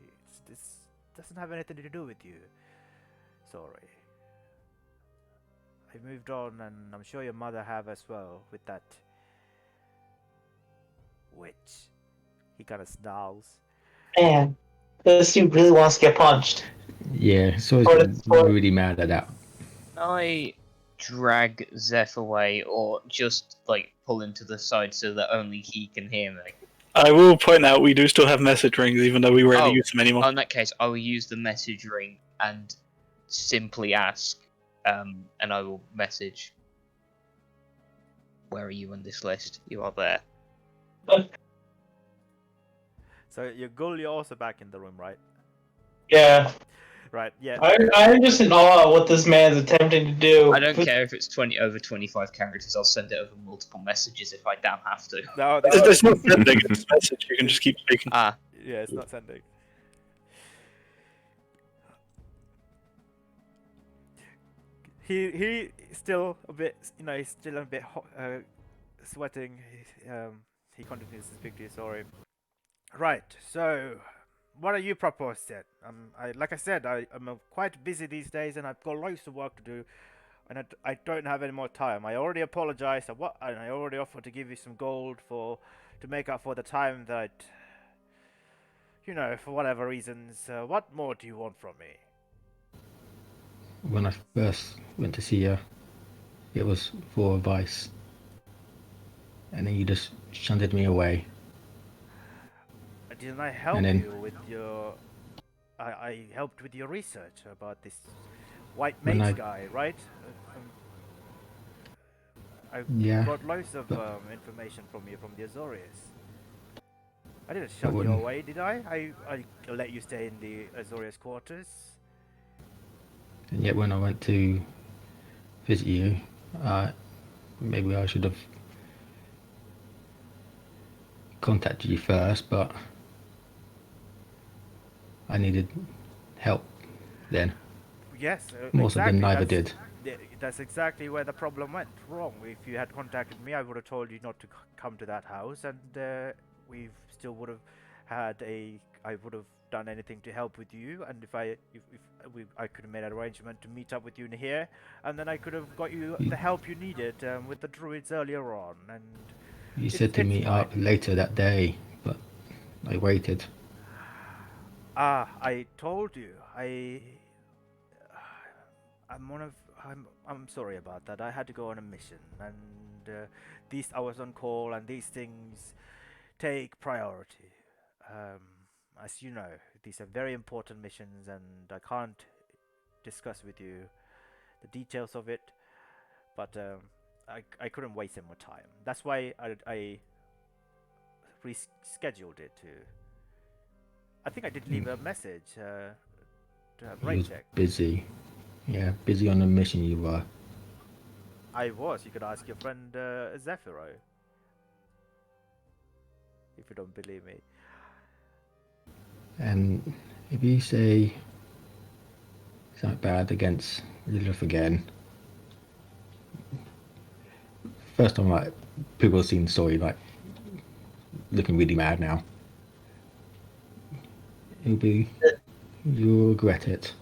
This doesn't have anything to do with you. Sorry. I've moved on, and I'm sure your mother have as well with that witch. He kind of snarls. Man, this dude really wants to get punched. Yeah, so I Or was it's for- really mad at that. I drag Zeph away, or just like pull him to the side so that only he can hear me. I will point out we do still have message rings, even though we rarely use them anymore. In that case, I will use the message ring and simply ask, and I will message. Where are you on this list? You are there. So you're also back in the room, right? Yeah. Right. Yeah. I'm just in awe of what this man's attempting to do. I don't care if it's over 25 characters. I'll send it over multiple messages if I damn have to. No, It's not sending, it's a message. You can just keep speaking. Ah, yeah, it's not sending. He still a bit, he's still a bit sweating, he continues to speak to you. Sorry. Right. So, what are you proposed then? Like I said, I'm quite busy these days, and I've got loads of work to do, and I don't have any more time. I already apologized. And I already offered to give you some gold to make up for the time that, for whatever reasons. What more do you want from me? When I first went to see her, it was for advice, and then you just shunted me away. Didn't I help And then- you with your? I helped with your research about this white When mage I- guy, right? I Yeah, got loads of but- information from you from the Azorius. I didn't shut you wouldn't- away, did I? I let you stay in the Azorius quarters. And yet when I went to visit you, maybe I should have contacted you first, but I needed help then, Yes, more so than exactly. neither That's- did. That's exactly where the problem went wrong. If you had contacted me, I would have told you not to come to that house, and we still would have had I would have done anything to help with you, and if I could have made an arrangement to meet up with you in here, and then I could have got you the help you needed with the druids earlier on, and You it said to fits meet up fine. later that day, but I waited. I told you. I'm sorry about that. I had to go on a mission, and I was on call, and these things take priority. As you know, these are very important missions, and I can't discuss with you the details of it. But I couldn't waste any more time. That's why I rescheduled it to. I think I did leave a message to have You rate was check. busy. Yeah, busy on the mission you were. I was. You could ask your friend Zephyro. If you don't believe me. And if you say something bad against Lilith again, first time like people have seen Soy like looking really mad now. You'll regret it.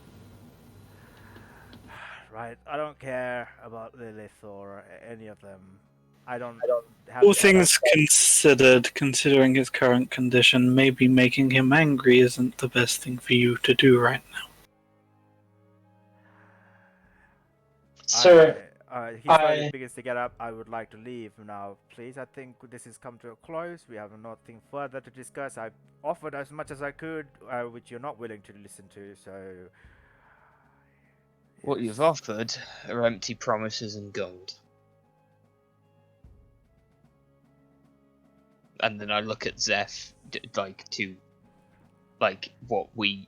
Right. I don't care about Lilith or any of them. I don't have All to- things considered, considering his current condition, maybe making him angry isn't the best thing for you to do right now. Sir, He slowly begins to get up. I would like to leave now, please. I think this has come to a close. We have nothing further to discuss. I offered as much as I could, which you're not willing to listen to, so... What you've offered are empty promises and gold. And then I look at Zeph, what we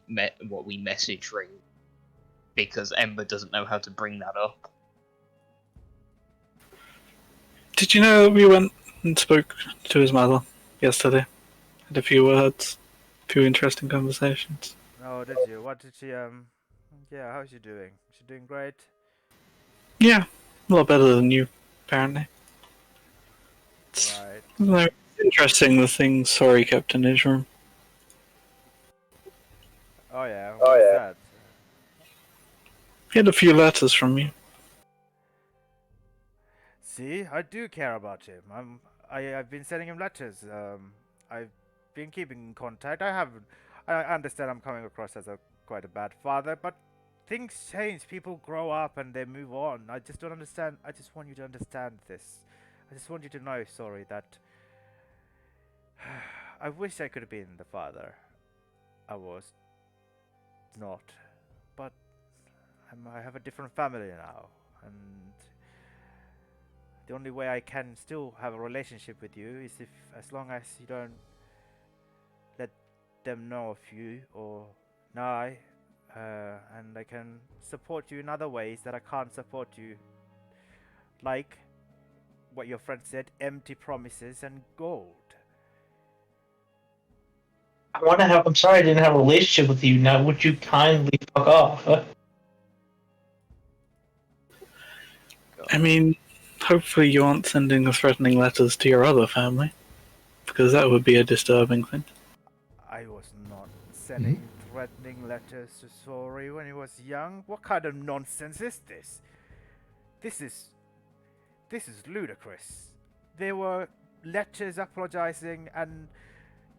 message ring, because Ember doesn't know how to bring that up. Did you know that we went and spoke to his mother yesterday? Had a few words, a few interesting conversations. Oh, did you? What did she, Yeah, how's she doing? Is she doing great? Yeah, a lot better than you, apparently. It's Right. interesting the things Sorry kept in his room. Oh yeah, what's that? He had a few letters from you. See, I do care about him. I've been sending him letters. I've been keeping in contact. I understand I'm coming across as quite a bad father, but things change. People grow up and they move on. I just don't understand. I just want you to understand this. I just want you to know, sorry, that I wish I could have been the father. I was not, but I have a different family now, and the only way I can still have a relationship with you is as long as you don't let them know of you or I, and I can support you in other ways that I can't support you, like what your friend said, empty promises and gold. I'm sorry I didn't have a relationship with you. Now, would you kindly fuck off? I mean, hopefully you aren't sending threatening letters to your other family, because that would be a disturbing thing. I was not sending threatening letters to Sori when he was young. What kind of nonsense is this? This is ludicrous. There were letters apologizing, and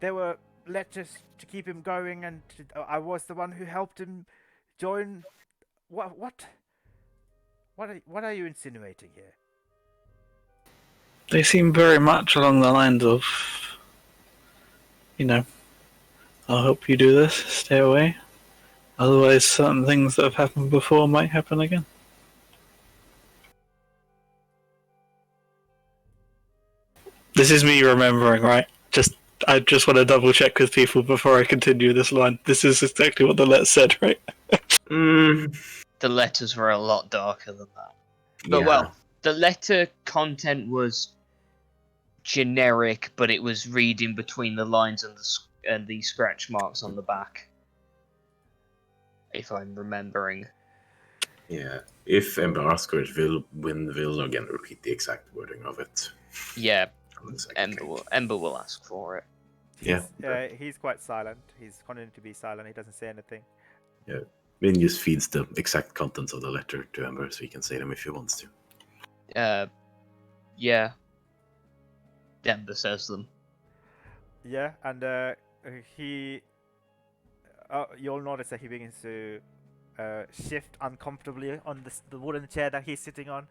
there were letters to keep him going, and I was the one who helped him join. What are you insinuating here? They seem very much along the lines of, I'll help you do this, stay away. Otherwise, certain things that have happened before might happen again. This is me remembering, right? I just want to double check with people before I continue this line. This is exactly what the letter said, right? The letters were a lot darker than that. But Yeah. well, the letter content was generic, but it was reading between the lines and the scratch marks on the back. If I'm remembering. Yeah. If Embarrasscourage will win, will again repeat the exact wording of it. Yeah, On the second case. Ember will ask for it. He's quite silent. He's continuing to be silent. He doesn't say anything. Yeah. Vin just feeds the exact contents of the letter to Ember so he can say them if he wants to. Yeah. Ember says them. Yeah, and you'll notice that he begins to shift uncomfortably on the wooden chair that he's sitting on.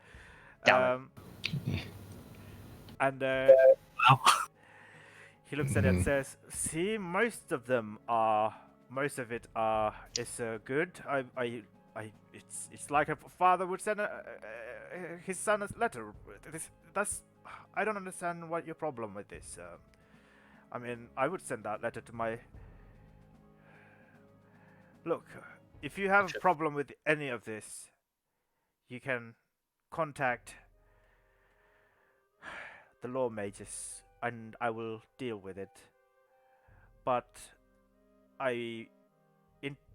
And he looks at it and says, "See, most of it is good. It's like a father would send his son a letter. I don't understand what your problem with this. I mean, I would send that letter to my... Look, if you have a problem with any of this, you can contact the law mages, and I will deal with it. But I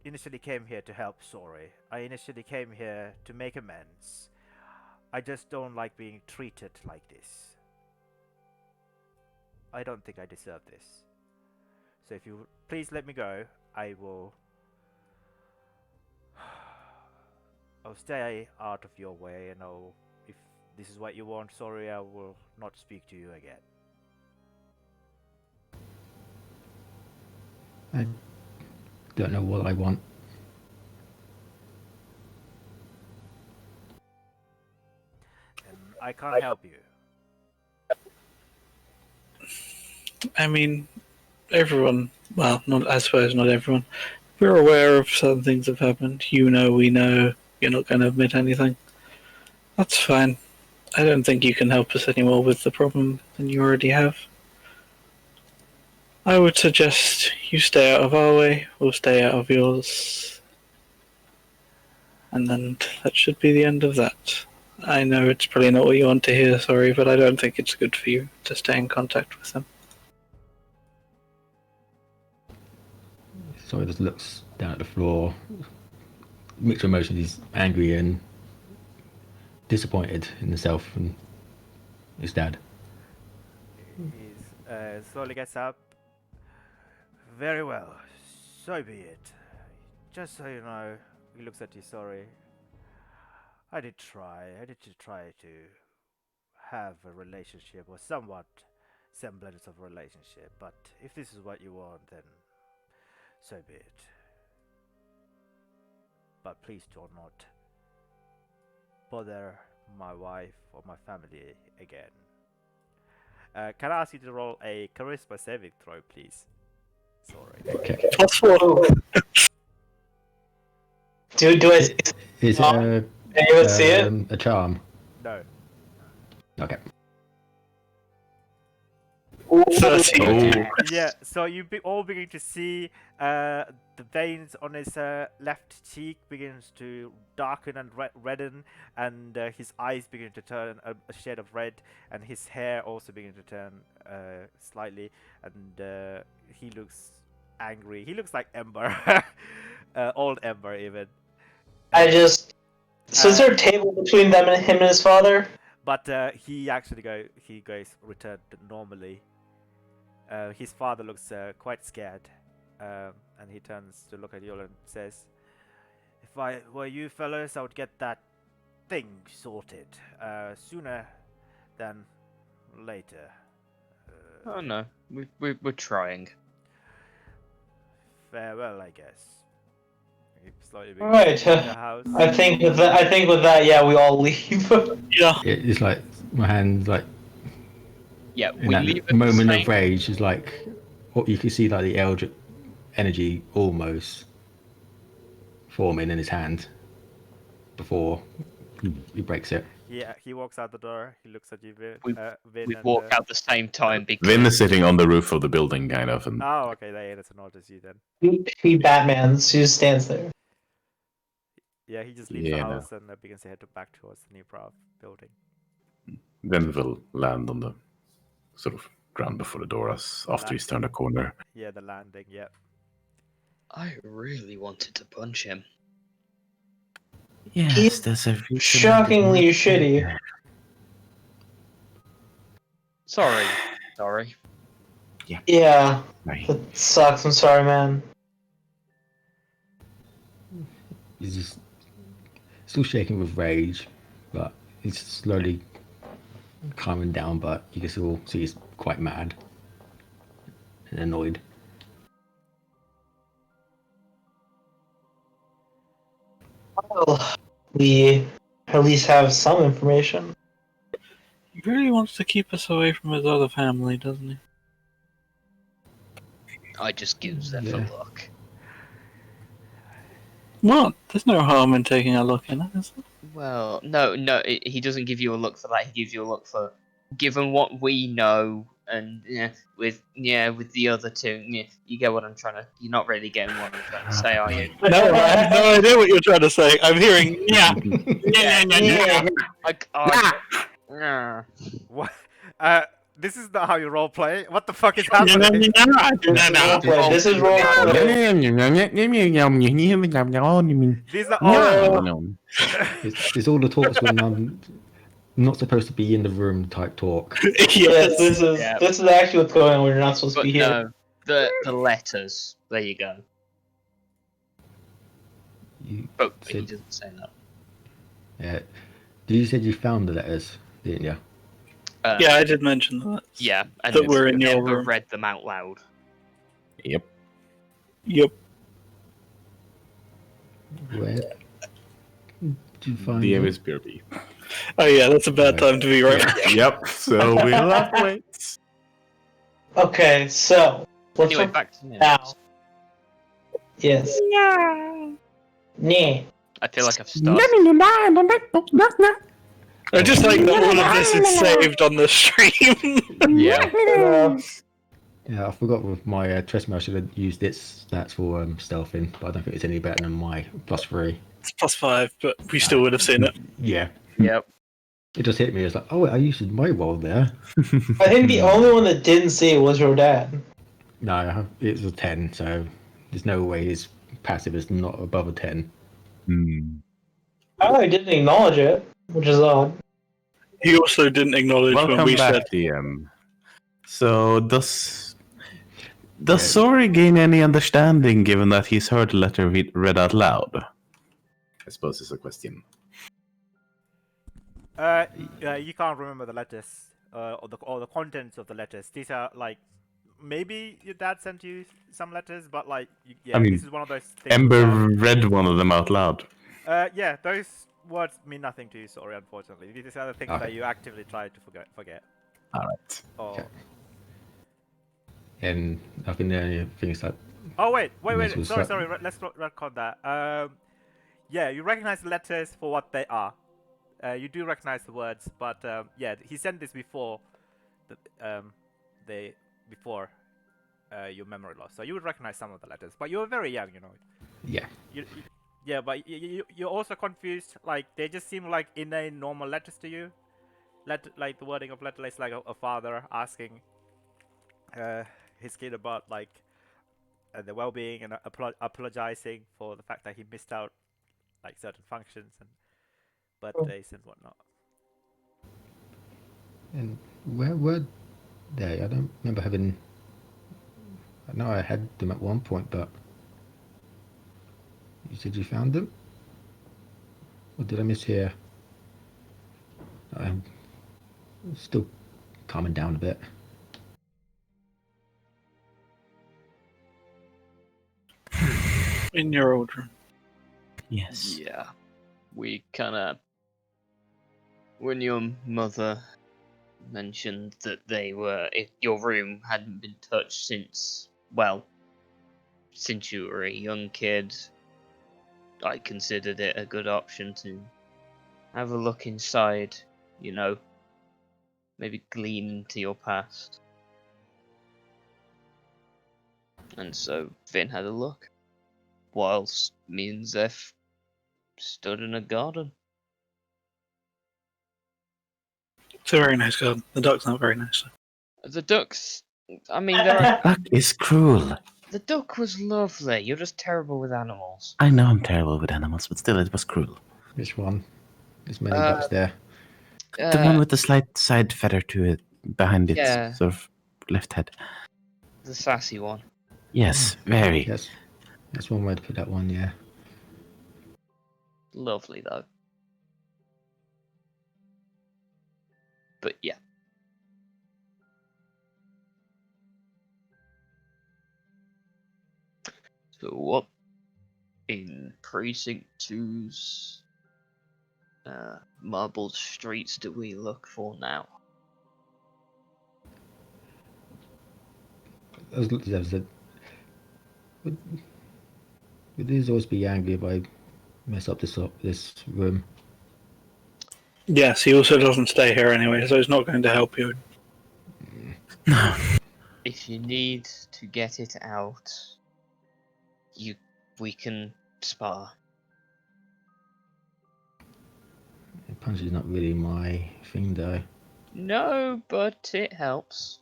initially came here to help Sori. I initially came here to make amends. I just don't like being treated like this. I don't think I deserve this. So if you please let me go, I'll stay out of your way, and if this is what you want, sorry, I will not speak to you again." I don't know what I want. And I can't help you. I mean, everyone, well, I suppose not everyone. We're aware of certain things have happened. We know, you're not going to admit anything. That's fine. I don't think you can help us anymore with the problem than you already have. I would suggest you stay out of our way, we'll stay out of yours. And then that should be the end of that. I know it's probably not what you want to hear, sorry, but I don't think it's good for you to stay in contact with them. So he just looks down at the floor. Mixed emotions. He's angry and disappointed in himself and his dad. He slowly gets up. "Very well, so be it. Just so you know," he looks at you, "sorry. I did try to have a relationship, or somewhat semblance of a relationship, but if this is what you want, then so be it. But please do not bother my wife or my family again." Can I ask you to roll a charisma saving throw, please? Sorry. Okay. Do I? Is it Anyone see it? a charm? No. Okay. 13. Yeah, so you all begin to see the veins on his left cheek begins to darken and redden, and his eyes begin to turn a shade of red, and his hair also begins to turn slightly, and he looks angry. He looks like Ember, old Ember even. So is there a table between him and his father? But he actually returned normally. His father looks quite scared, and he turns to look at you all and says, "If I were you fellas, I would get that thing sorted sooner than later." Oh no, we're trying. Farewell, I guess. He slowly begins Right, to leave the house. I think with that, yeah, we all leave. Yeah. It's like my hands like Yeah, in we that leave at the moment same. of rage is like what you can see like the eldritch energy almost forming in his hand before he breaks it. Yeah, he walks out the door. He looks at you, Vin. We and, walk out the same time because Vin is sitting on the roof of the building, kind of, and Oh, okay. They doesn't notice you then. He Batman's. He just stands there. Yeah, he just leaves the Yeah. house and begins to head back towards the new building. then will land on the sort of ground before the door after he's turned a corner. Yeah, the landing. Yeah. I really wanted to punch him. He's there's a shockingly shitty. Sorry. Yeah, Right. that sucks. I'm sorry, man. He's just still shaking with rage, but he's slowly calming down. But you can still see he's quite mad and annoyed. Well, we at least have some information. He really wants to keep us away from his other family, doesn't he? I just gives them Yeah. a look. Well, there's no harm in taking a look in it, is there? Well, no, he doesn't give you a look for that. He gives you a look for, given what we know, and with the other two, you get what I'm trying to. You're not really getting what I'm trying to say, are you? No, I have no idea what you're trying to say. I'm hearing yeah. Nah. What? This is not how you role play. What the fuck is happening? Roleplay. This is roleplay. These are all. It's all the talks when I'm not supposed to be in the room type talk. Yes, this is actually what's going on when you're not supposed to But be here. no, the letters. There you go. But he said- doesn't say that. Yeah. You said you found the letters, didn't you? Yeah, I did mention that. Yeah, and That we're in your Ember room. read them out loud. Yep. Yep. Where did you find The them? aim is BRB. Oh yeah, that's a bad time to be right. Yep. So we'll have to wait. Okay, so let's Anyway, look back to me. now. Yes. Nah. I feel like I've started. I just like that all of this is saved on the stream. Yeah. Yeah, I forgot with my Trust I should have used its stats for stealthing, but I don't think it's any better than my +3. It's +5, but we still would have seen it. Yeah. Yep. It just hit me. It's like, oh, I used my roll there. I think the only one that didn't see it was your dad. No, it was a 10, so there's no way his passive is not above a 10. I didn't acknowledge it, which is odd. He also didn't acknowledge when Welcome we back, said DM. So does Sori gain any understanding given that he's heard the letter read out loud? I suppose is a question. You can't remember the letters or the contents of the letters. These are like maybe your dad sent you some letters, but like I mean, this is one of those things. Ember read one of them out loud. Yeah, those words mean nothing to you. Sorry, unfortunately. These are the things that you actively try to forget. All right. Or... Okay. And I think the only thing is that. Oh wait. This was Sorry. Let's record that. Yeah, you recognize the letters for what they are. You do recognize the words, but yeah, he sent this before your memory loss, so you would recognize some of the letters. But you were very young, you know. Yeah. Yeah, but you're also confused. Like they just seem like inane, normal letters to you. Like the wording of letter is like a father asking his kid about like the well-being and apologizing for the fact that he missed out like certain functions and birthdays and whatnot. And where were they? I don't remember having. I know I had them at one point, but you said you found them, or did I mishear? I'm still calming down a bit. In your old room. Yes. Yeah. We kind of. When your mother mentioned that your room hadn't been touched since, well, since you were a young kid, I considered it a good option to have a look inside, you know, maybe glean into your past. And so Finn had a look, whilst me and Zeph stood in a garden. It's a very nice garden. The duck's not very nice. The ducks, I mean, there Duck is cruel. the duck was lovely. You're just terrible with animals. I know I'm terrible with animals, but still, it was cruel. Which one? There's many ducks there. The one with the slight side feather to it behind its yeah. sort of left head. The sassy one. Yes, very. Yes, that's one way to put that one. Yeah. Lovely though. But yeah. So what in Precinct 2's marbled streets do we look for now? As I said, would these always be angry if I mess up this room? Yes, he also doesn't stay here anyway, so it's not going to help you. No. If you need to get it out, we can spar. Punch is not really my thing, though. No, but it helps.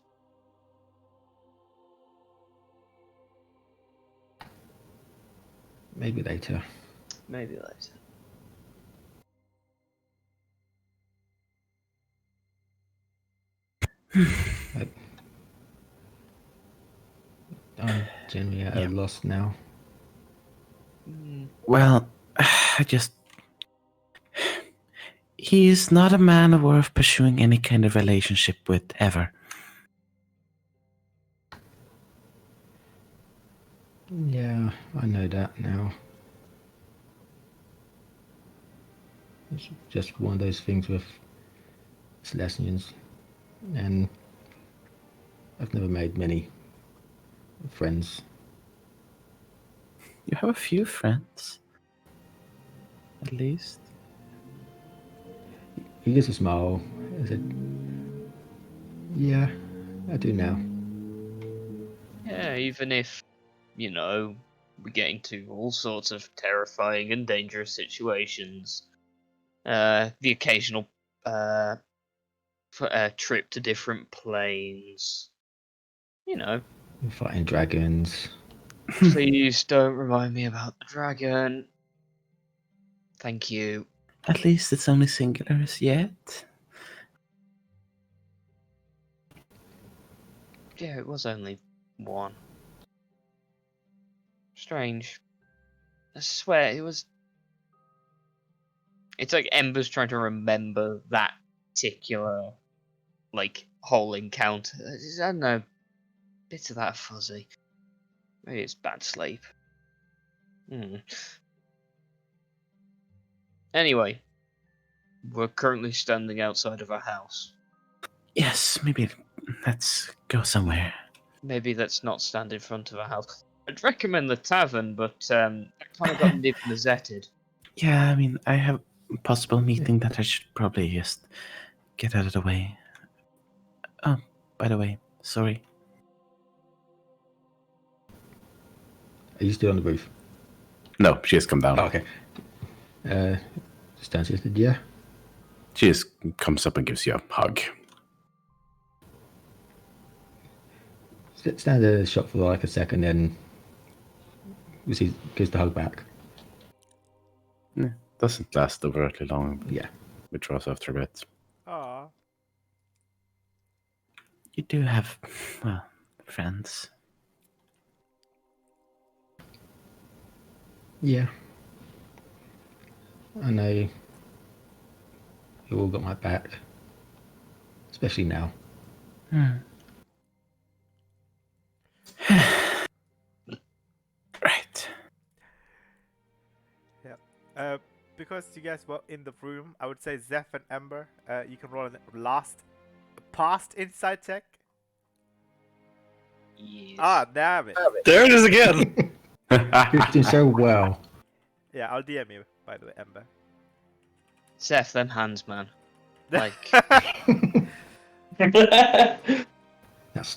Maybe later. Maybe later. I'm genuinely at a loss now. Well, he's not a man worth pursuing any kind of relationship with ever. Yeah, I know that now. It's just one of those things with Celestians, and I've never made many friends. You have a few friends, at least. He gives a smile. I said, "Yeah, I do now." Yeah, even if, we get into all sorts of terrifying and dangerous situations. The occasional trip to different planes. Fighting dragons. Please don't remind me about the dragon. Thank you. At least it's only singulars yet. Yeah, it was only one. Strange. I swear it was. It's like Ember's trying to remember that particular, whole encounter. I don't know. Bits of that fuzzy. Maybe it's bad sleep. Anyway, we're currently standing outside of our house. Yes, maybe let's go somewhere. Maybe let's not stand in front of our house. I'd recommend the tavern, but that kind of got nip-gazetted. Yeah, I mean, I have a possible meeting that I should probably just get out of the way. Oh, by the way, sorry. Are you still on the roof? No, she has come down. Oh, okay. Stancy said, "Yeah." She just comes up and gives you a hug. Stand in the shop for like a second, then he gives the hug back. Doesn't last overtly long. Yeah. Withdraws after a bit. Aw. you do have, well, friends. Yeah. I know you all got my back. Especially now. Right. Yeah. Because you guys were in the room, I would say Zeph and Ember, you can roll a past insight check. Yes. Ah, damn it. There it is again. You're doing so well. Yeah, I'll DM you, by the way, Ember. Seth, them hands, man. Like,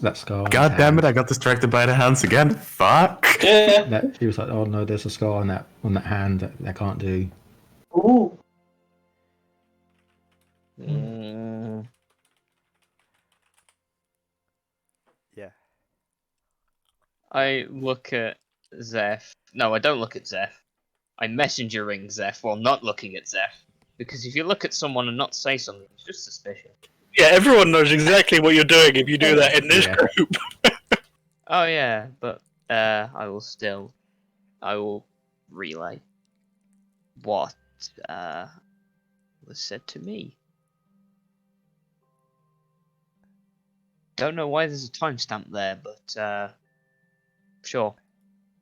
That scar. on God his damn it! hand. I got distracted by the hands again. Fuck. That he was like, oh no, there's a scar on that hand that I can't do. Ooh. mm, Yeah. I look at Zeph. No, I don't look at Zeph. I messenger ring Zeph while not looking at Zeph. Because if you look at someone and not say something, it's just suspicious. Yeah, everyone knows exactly what you're doing if you do that in this Yeah. group. Oh yeah, but I will relay what was said to me. Don't know why there's a timestamp there, but sure.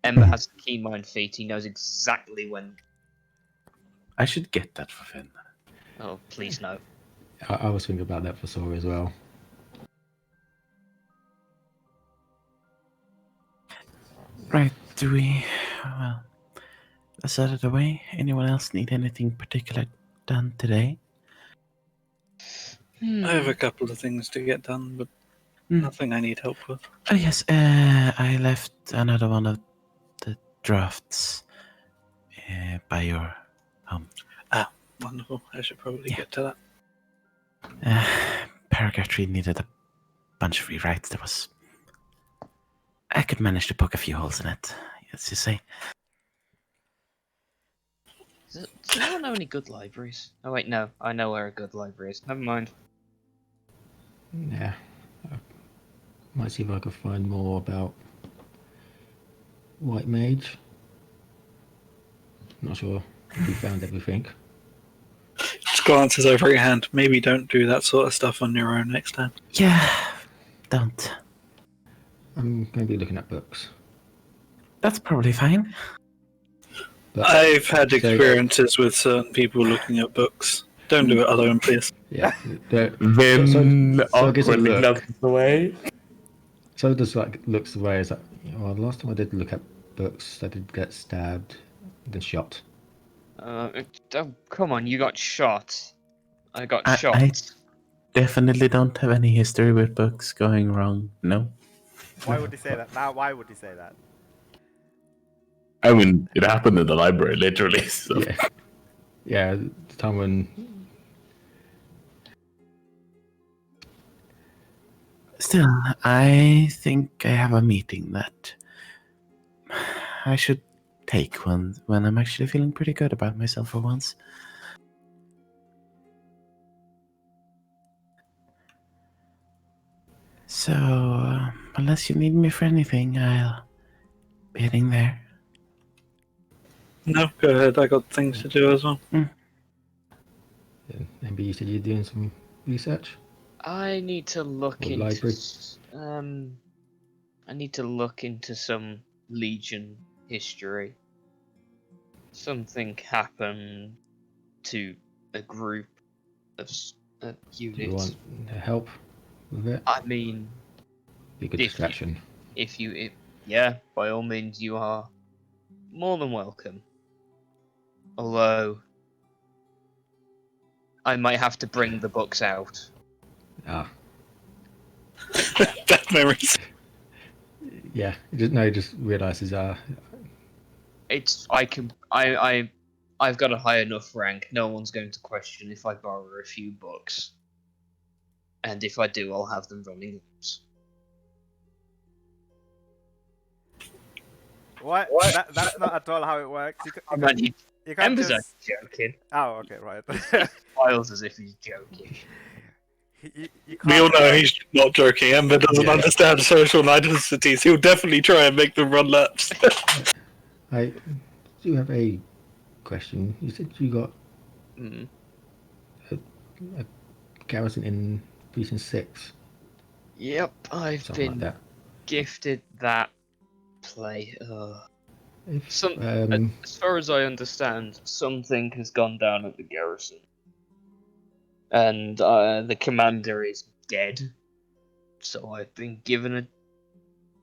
Ember has a keen mind feat. He knows exactly when. I should get that for Finn. Oh, please no. I was thinking about that for Sora as well. Right, do we... Well, that's out of the way. Anyone else need anything particular done today? I have a couple of things to get done, but nothing I need help with. Oh yes, I left another one of the drafts by your home. Wonderful. I should probably Yeah. get to that. Paragraph 3 needed a bunch of rewrites. I could manage to poke a few holes in it, let's just say. Does anyone know any good libraries? Oh wait, no. I know where a good library is. Never mind. Yeah. I might see if I can find more about White Mage. Not sure if we found everything. Just glances over your hand. Maybe don't do that sort of stuff on your own next time. Yeah, don't. I'm going to be looking at books. That's probably fine. But I've had experiences with certain people looking at books. Don't do it alone, please. yeah, Then so I guess a awkwardly look. nudges away. So does like looks the way as like, well, last time I did look at books, I did get stabbed, then shot. Oh, come on, you got shot. I got shot. I definitely don't have any history with books going wrong. No. Why would he say that? Now, why would he say that? I mean, it happened in the library, literally. So. Yeah, yeah. The time when Still, I think I have a meeting that I should take when I'm actually feeling pretty good about myself for once. So, unless you need me for anything, I'll be heading there. No, go ahead. I got things to do as well. maybe you said you're doing some research. I need to look Or into. library. I need to look into some Legion history. Something happened to a group of Do units. you want help with it? I mean, Be a good distraction. yeah, by all means, you are more than welcome. Although, I might have to bring the books out. Ah, Bad memories. yeah. Just realizes I've got a high enough rank. No one's going to question if I borrow a few books. And if I do, I'll have them running loops. What? That's not at all how it works. You can't Ember's just... joking. Oh, okay, right. Files as if he's joking. You We all can't. know he's not joking. Ember doesn't understand social niceties. He'll definitely try and make them run laps. I do have a question. You said you got Mm. a garrison in Precinct 6, Yep, I've something like been that. gifted that play. If, As far as I understand, something has gone down at the garrison, and the commander is dead. So I've been given a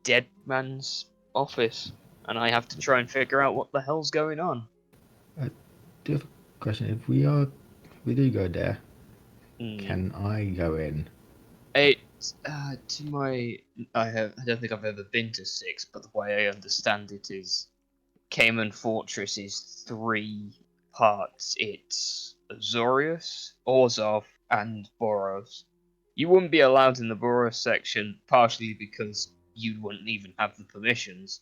dead man's office, and I have to try and figure out what the hell's going on. I do have a question. If we do go there, can I go in? I don't think I've ever been to 6, but the way I understand it is Cayman Fortress is 3 parts. It's Azorius, Orzhov, and Boros. You wouldn't be allowed in the Boros section, partially because you wouldn't even have the permissions.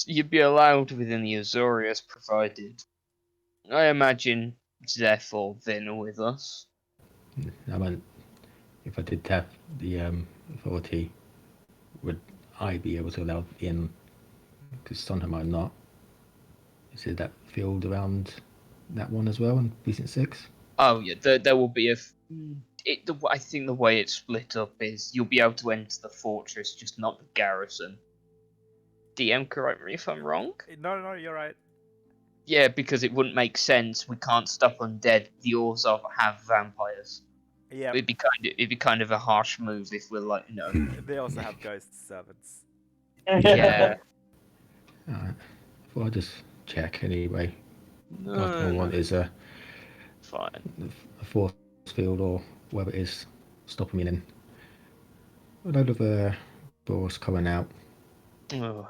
You'd be allowed within the Azorius, provided, I imagine, Zeph or Vin are with us. I mean, if I did have the authority, would I be able to allow in? Because sometimes I'm not. Is it that field around that one as well in Precinct 6? Oh yeah, there will be I think the way it's split up is you'll be able to enter the fortress, just not the garrison. DM, correct me if I'm wrong. No, you're right. Yeah, because it wouldn't make sense. We can't stop undead. The Orzhov have vampires. Yeah, It'd be kind of a harsh move if we're like, no. they also have ghost servants. Yeah. Alright. Well, I'll just check anyway. Last thing I No, want is a fine. force field or whatever it is stopping me in. A load of doors coming out. Oh,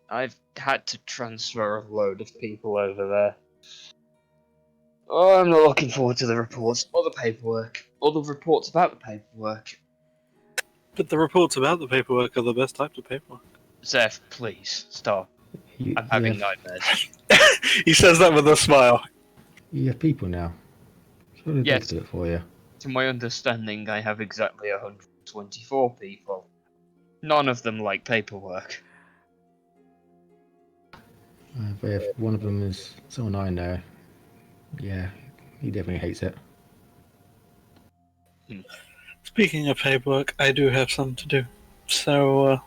I've had to transfer a load of people over there. Oh, I'm not looking forward to the reports or the paperwork. Or the reports about the paperwork. But the reports about the paperwork are the best types of paperwork. Zeph, please, stop. You, I'm you having have, nightmares. He says that with a smile. you have people now. Surely they Yes. could do it for you. To my understanding, I have exactly 124 people. None of them like paperwork. But if one of them is someone I know, yeah, he definitely hates it. Speaking of paperwork, I do have some to do. So,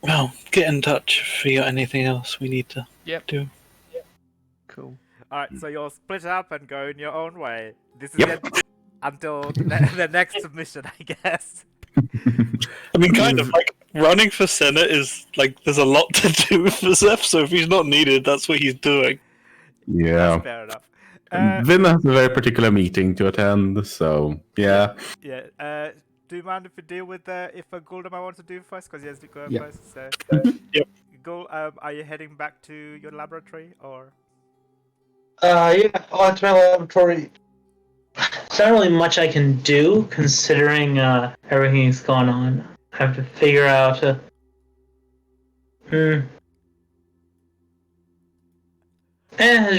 well, get in touch if you got anything else we need to do. Cool. Alright, so you'll split up and go in your own way. This is Yep. it until the next submission, I guess. I mean, kind of like running for Senate is like there's a lot to do for Zeph, so if he's not needed, that's what he's doing. Yeah. That's fair enough. Vin has a very particular meeting to attend, so yeah. Yeah. Do you mind if we deal with if Guldam wants to do first? Because he has to go Yep. first. So, Yep. Gul, are you heading back to your laboratory or? Yeah, to my laboratory. There's not really much I can do considering everything that's going on. I have to figure out. There's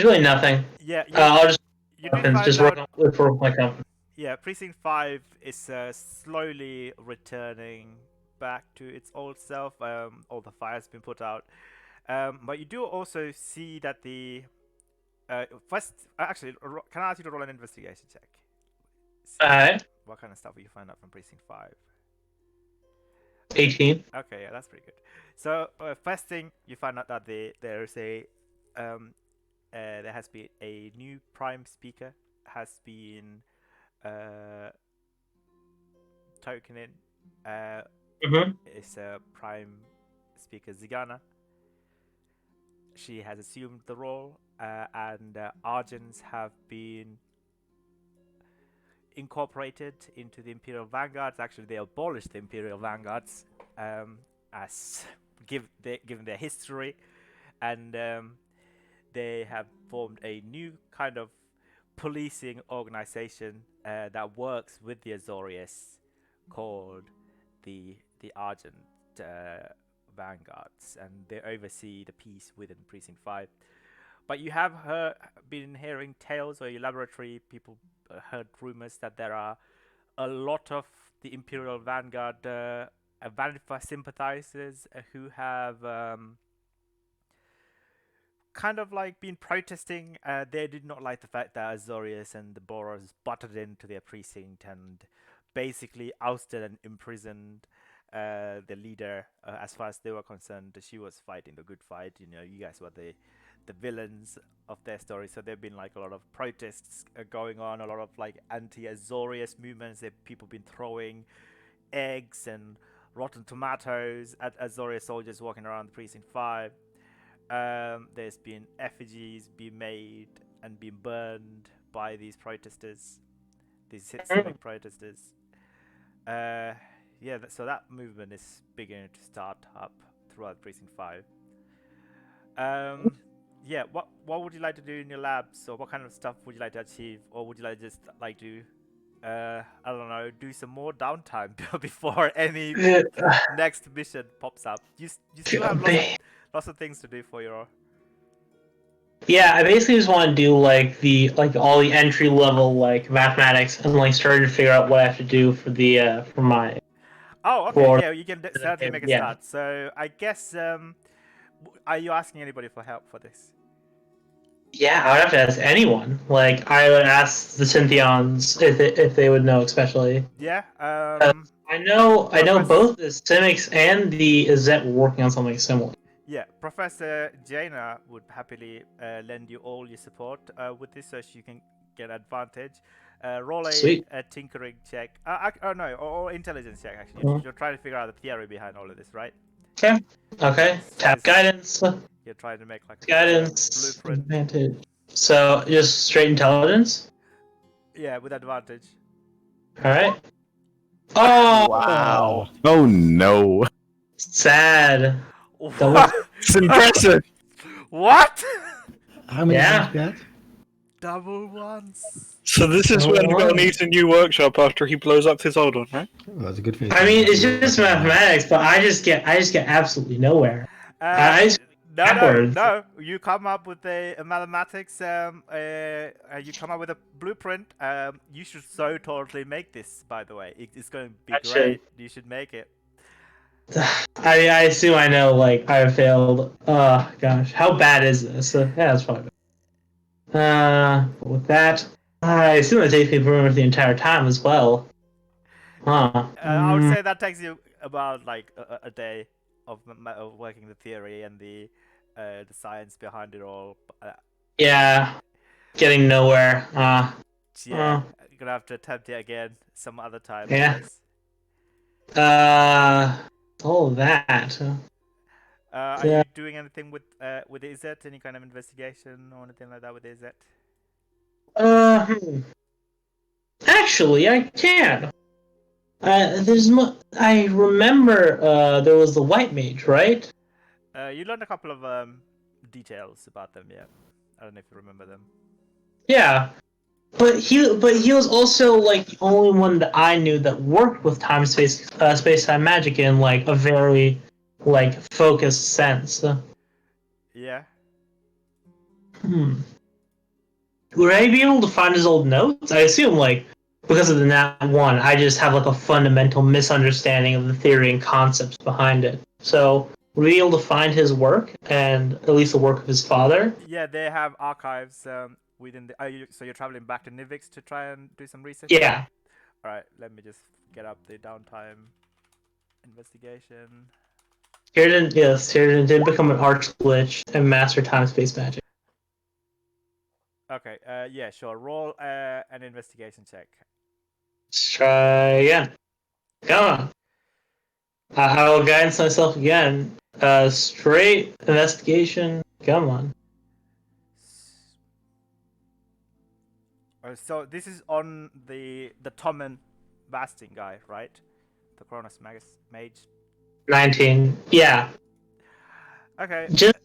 really nothing. Yeah. I'll just You do find work out. for my company. Yeah, Precinct 5 is slowly returning back to its old self. All the fire's been put out. But you do also see that the first. Actually, can I ask you to roll an investigation check? Alright. What kind of stuff will you find out from Precinct 5? 18. Okay, yeah, that's pretty good. So first thing you find out that there has been a new prime speaker has been token in. It's prime speaker Zigana. She has assumed the role, and Argents have been incorporated into the Imperial Vanguards. Actually, they abolished the Imperial Vanguards as given their history, and they have formed a new kind of policing organization that works with the Azorius, called the Argent Vanguards, and they oversee the peace within Precinct 5. But you have been hearing tales, or your laboratory people heard rumors that there are a lot of the Imperial Vanguard Vanguard sympathizers who have kind of like been protesting. They did not like the fact that Azorius and the Boros butted into their precinct and basically ousted and imprisoned the leader. As far as they were concerned, she was fighting the good fight. You know, you guys were the villains of their story. So there've been like a lot of protests going on, a lot of like anti-Azorius movements. That people been throwing eggs and rotten tomatoes at Azorius soldiers walking around the precinct 5. There's been effigies being made and being burned by these protesters, these civic protesters. Yeah, so that movement is beginning to start up throughout precinct 5. Yeah, what would you like to do in your labs, or what kind of stuff would you like to achieve, or would you like just like to I don't know, do some more downtime before any next mission pops up? You still have lots of things to do for your. Yeah, I basically just want to do like all the entry level like mathematics and like start to figure out what I have to do for the for my. Oh, okay, yeah, you can certainly make a yeah. start. So I guess are you asking anybody for help for this? Yeah, I would have to ask anyone. Like I would ask the Cynthions if they would know, especially. Yeah. I know both the Cynics and the Izzet were working on something similar. Yeah, Professor Jaina would happily lend you all your support with this, so she can get advantage. Roll a tinkering check. No, or intelligence check. Actually, you're trying to figure out the theory behind all of this, right? Okay. Okay. Tap guidance. You're trying to make like guidance blueprint. Advantage. So just straight intelligence. Yeah, with advantage. All right. Oh wow! Oh no! Sad. What? It's impressive. What? How many times you had? Double ones. So this is when Will needs a new workshop after he blows up his old one, right? Well, that's a good thing. I mean, it's just mathematics, but I just get absolutely nowhere. No. You come up with a mathematics. You come up with a blueprint. You should so totally make this. By the way, it's going to be great. You should make it. I assume I know. Like I failed. Oh gosh, how bad is this? Yeah, that's probably bad. With that, I assume it takes me pretty much the entire time as well. Huh. I would say that takes you about like a day of working the theory and the science behind it all. Yeah, getting nowhere. Yeah, you're gonna have to attempt it again some other time. Yeah. All that. Are you doing anything with Izzet? Any kind of investigation or anything like that with Izzet? Actually, I can. I remember there was the White Mage, right? You learned a couple of details about them. Yeah, I don't know if you remember them. Yeah, but he was also like the only one that I knew that worked with space time magic in like a very like focused sense. Yeah. Would I be able to find his old notes? I assume like because of the Nat 1, I just have like a fundamental misunderstanding of the theory and concepts behind it. So would we be able to find his work and at least the work of his father? Yeah, they have archives within the. So you're traveling back to Nivix to try and do some research? Yeah. All right, let me just get up the downtime investigation. Tyrion did become an arch glitch and master time space magic. Okay, yeah, sure. Roll an investigation check. Let's try again. Come on. I will guidance myself again. Straight investigation. Come on. So this is on the Tommen Basting guy, right? The Cronus Mage. 19. Yeah. Okay. Just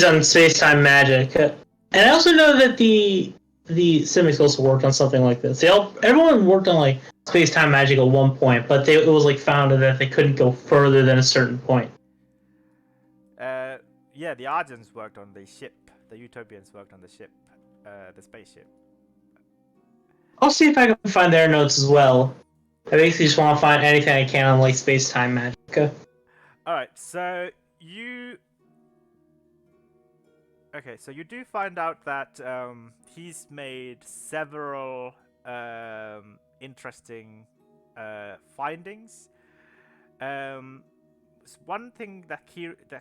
on space-time magic. And I also know that the Simics also worked on something like this. Everyone worked on like space-time magic at one point, but it was like found that they couldn't go further than a certain point. Yeah, the Argents worked on the ship. The Utopians worked on the ship, the spaceship. I'll see if I can find their notes as well. I basically just want to find anything I can on like space-time magic. All right, so you. Okay, so you do find out that he's made several interesting findings. One thing that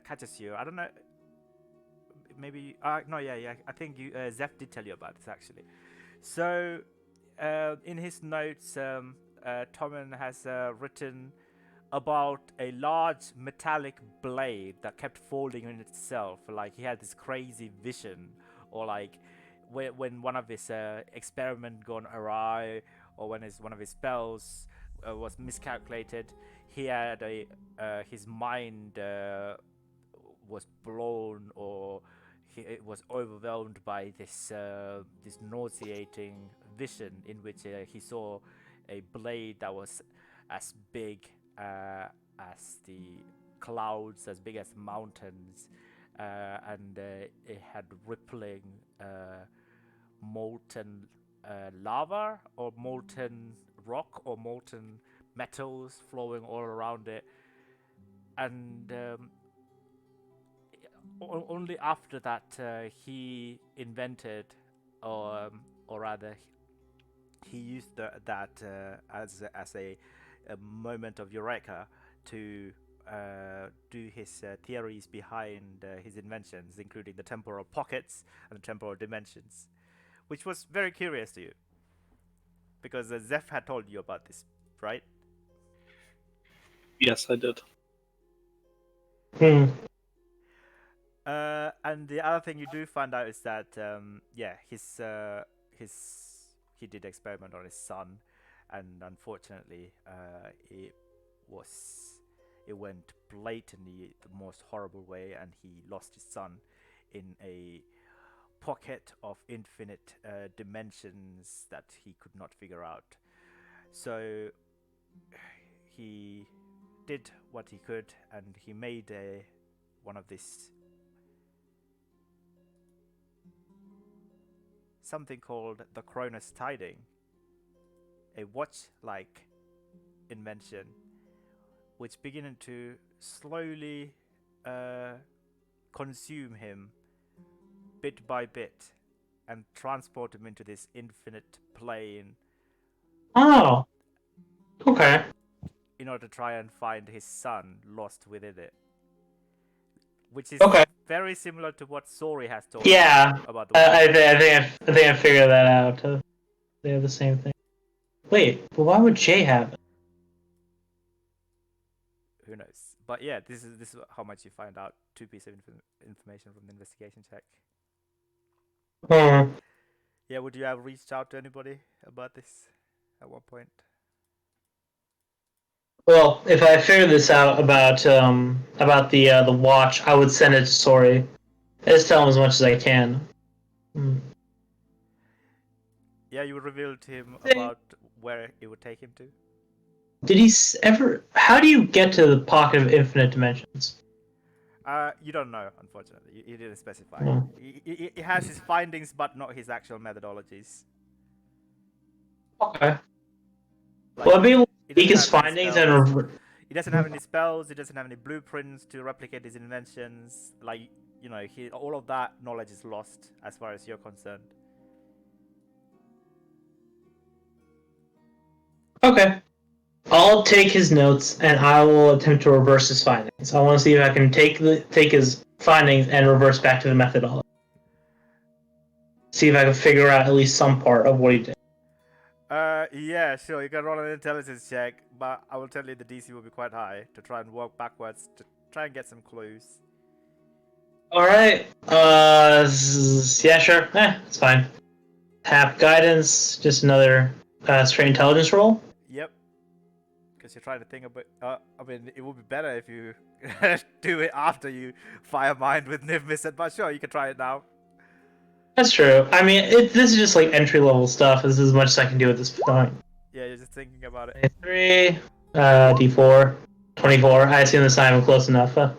catches you, I don't know, maybe no, yeah, I think you Zeph did tell you about this actually. So in his notes, Tommen has written about a large metallic blade that kept folding in itself. Like he had this crazy vision, or like when one of his experiment gone awry, or when one of his spells was miscalculated, he had his mind was blown, or it was overwhelmed by this nauseating vision in which he saw a blade that was as big as the clouds, as big as mountains, and it had rippling molten lava or molten rock or molten metals flowing all around it. And only after that he invented, or rather he used that as a moment of eureka to do his theories behind his inventions, including the temporal pockets and the temporal dimensions, which was very curious to you because Zeph had told you about this, right? Yes, I did. And the other thing you do find out is that he did experiment on his son, and unfortunately it went blatantly the most horrible way, and he lost his son in a pocket of infinite dimensions that he could not figure out. So he did what he could, and he made one of this something called the Cronus Tiding, a watch-like invention, which began to slowly consume him bit by bit and transport him into this infinite plane. Oh. Okay. In order to try and find his son lost within it. Which is very similar to what Sori has told you about the I think I figured that out. They have the same thing. Wait, but why would Jay have it? Who knows? But yeah, this is how much you find out. 2 pieces of information from the investigation check. Yeah, would you have reached out to anybody about this at one point? Well, if I figure this out about the watch, I would send it to Sori. I just tell him as much as I can. Yeah, you revealed to him about where it would take him to. Did he ever? How do you get to the pocket of infinite dimensions? You don't know, unfortunately. He didn't specify. He has his findings, but not his actual methodologies. Okay. Like, Well, I'd be able to take his findings and. He doesn't have any spells. He doesn't have any blueprints to replicate his inventions. Like, you know, all of that knowledge is lost as far as you're concerned. Okay. I'll take his notes and I will attempt to reverse his findings. I want to see if I can take his findings and reverse back to the methodology. See if I can figure out at least some part of what he did. Yeah, sure. You can roll an intelligence check, but I will tell you the DC will be quite high to try and work backwards to try and get some clues. All right. Yeah, sure. It's fine. Half guidance, just another straight intelligence roll. Yep. Because you're trying to think about. I mean, it would be better if you do it after you fire mind with Niv Miss, but sure, you can try it now. That's true. I mean, this is just like entry level stuff. This is as much as I can do at this point. Yeah, you're just thinking about it. 3, D4, 24. I assume this time I'm close enough. No,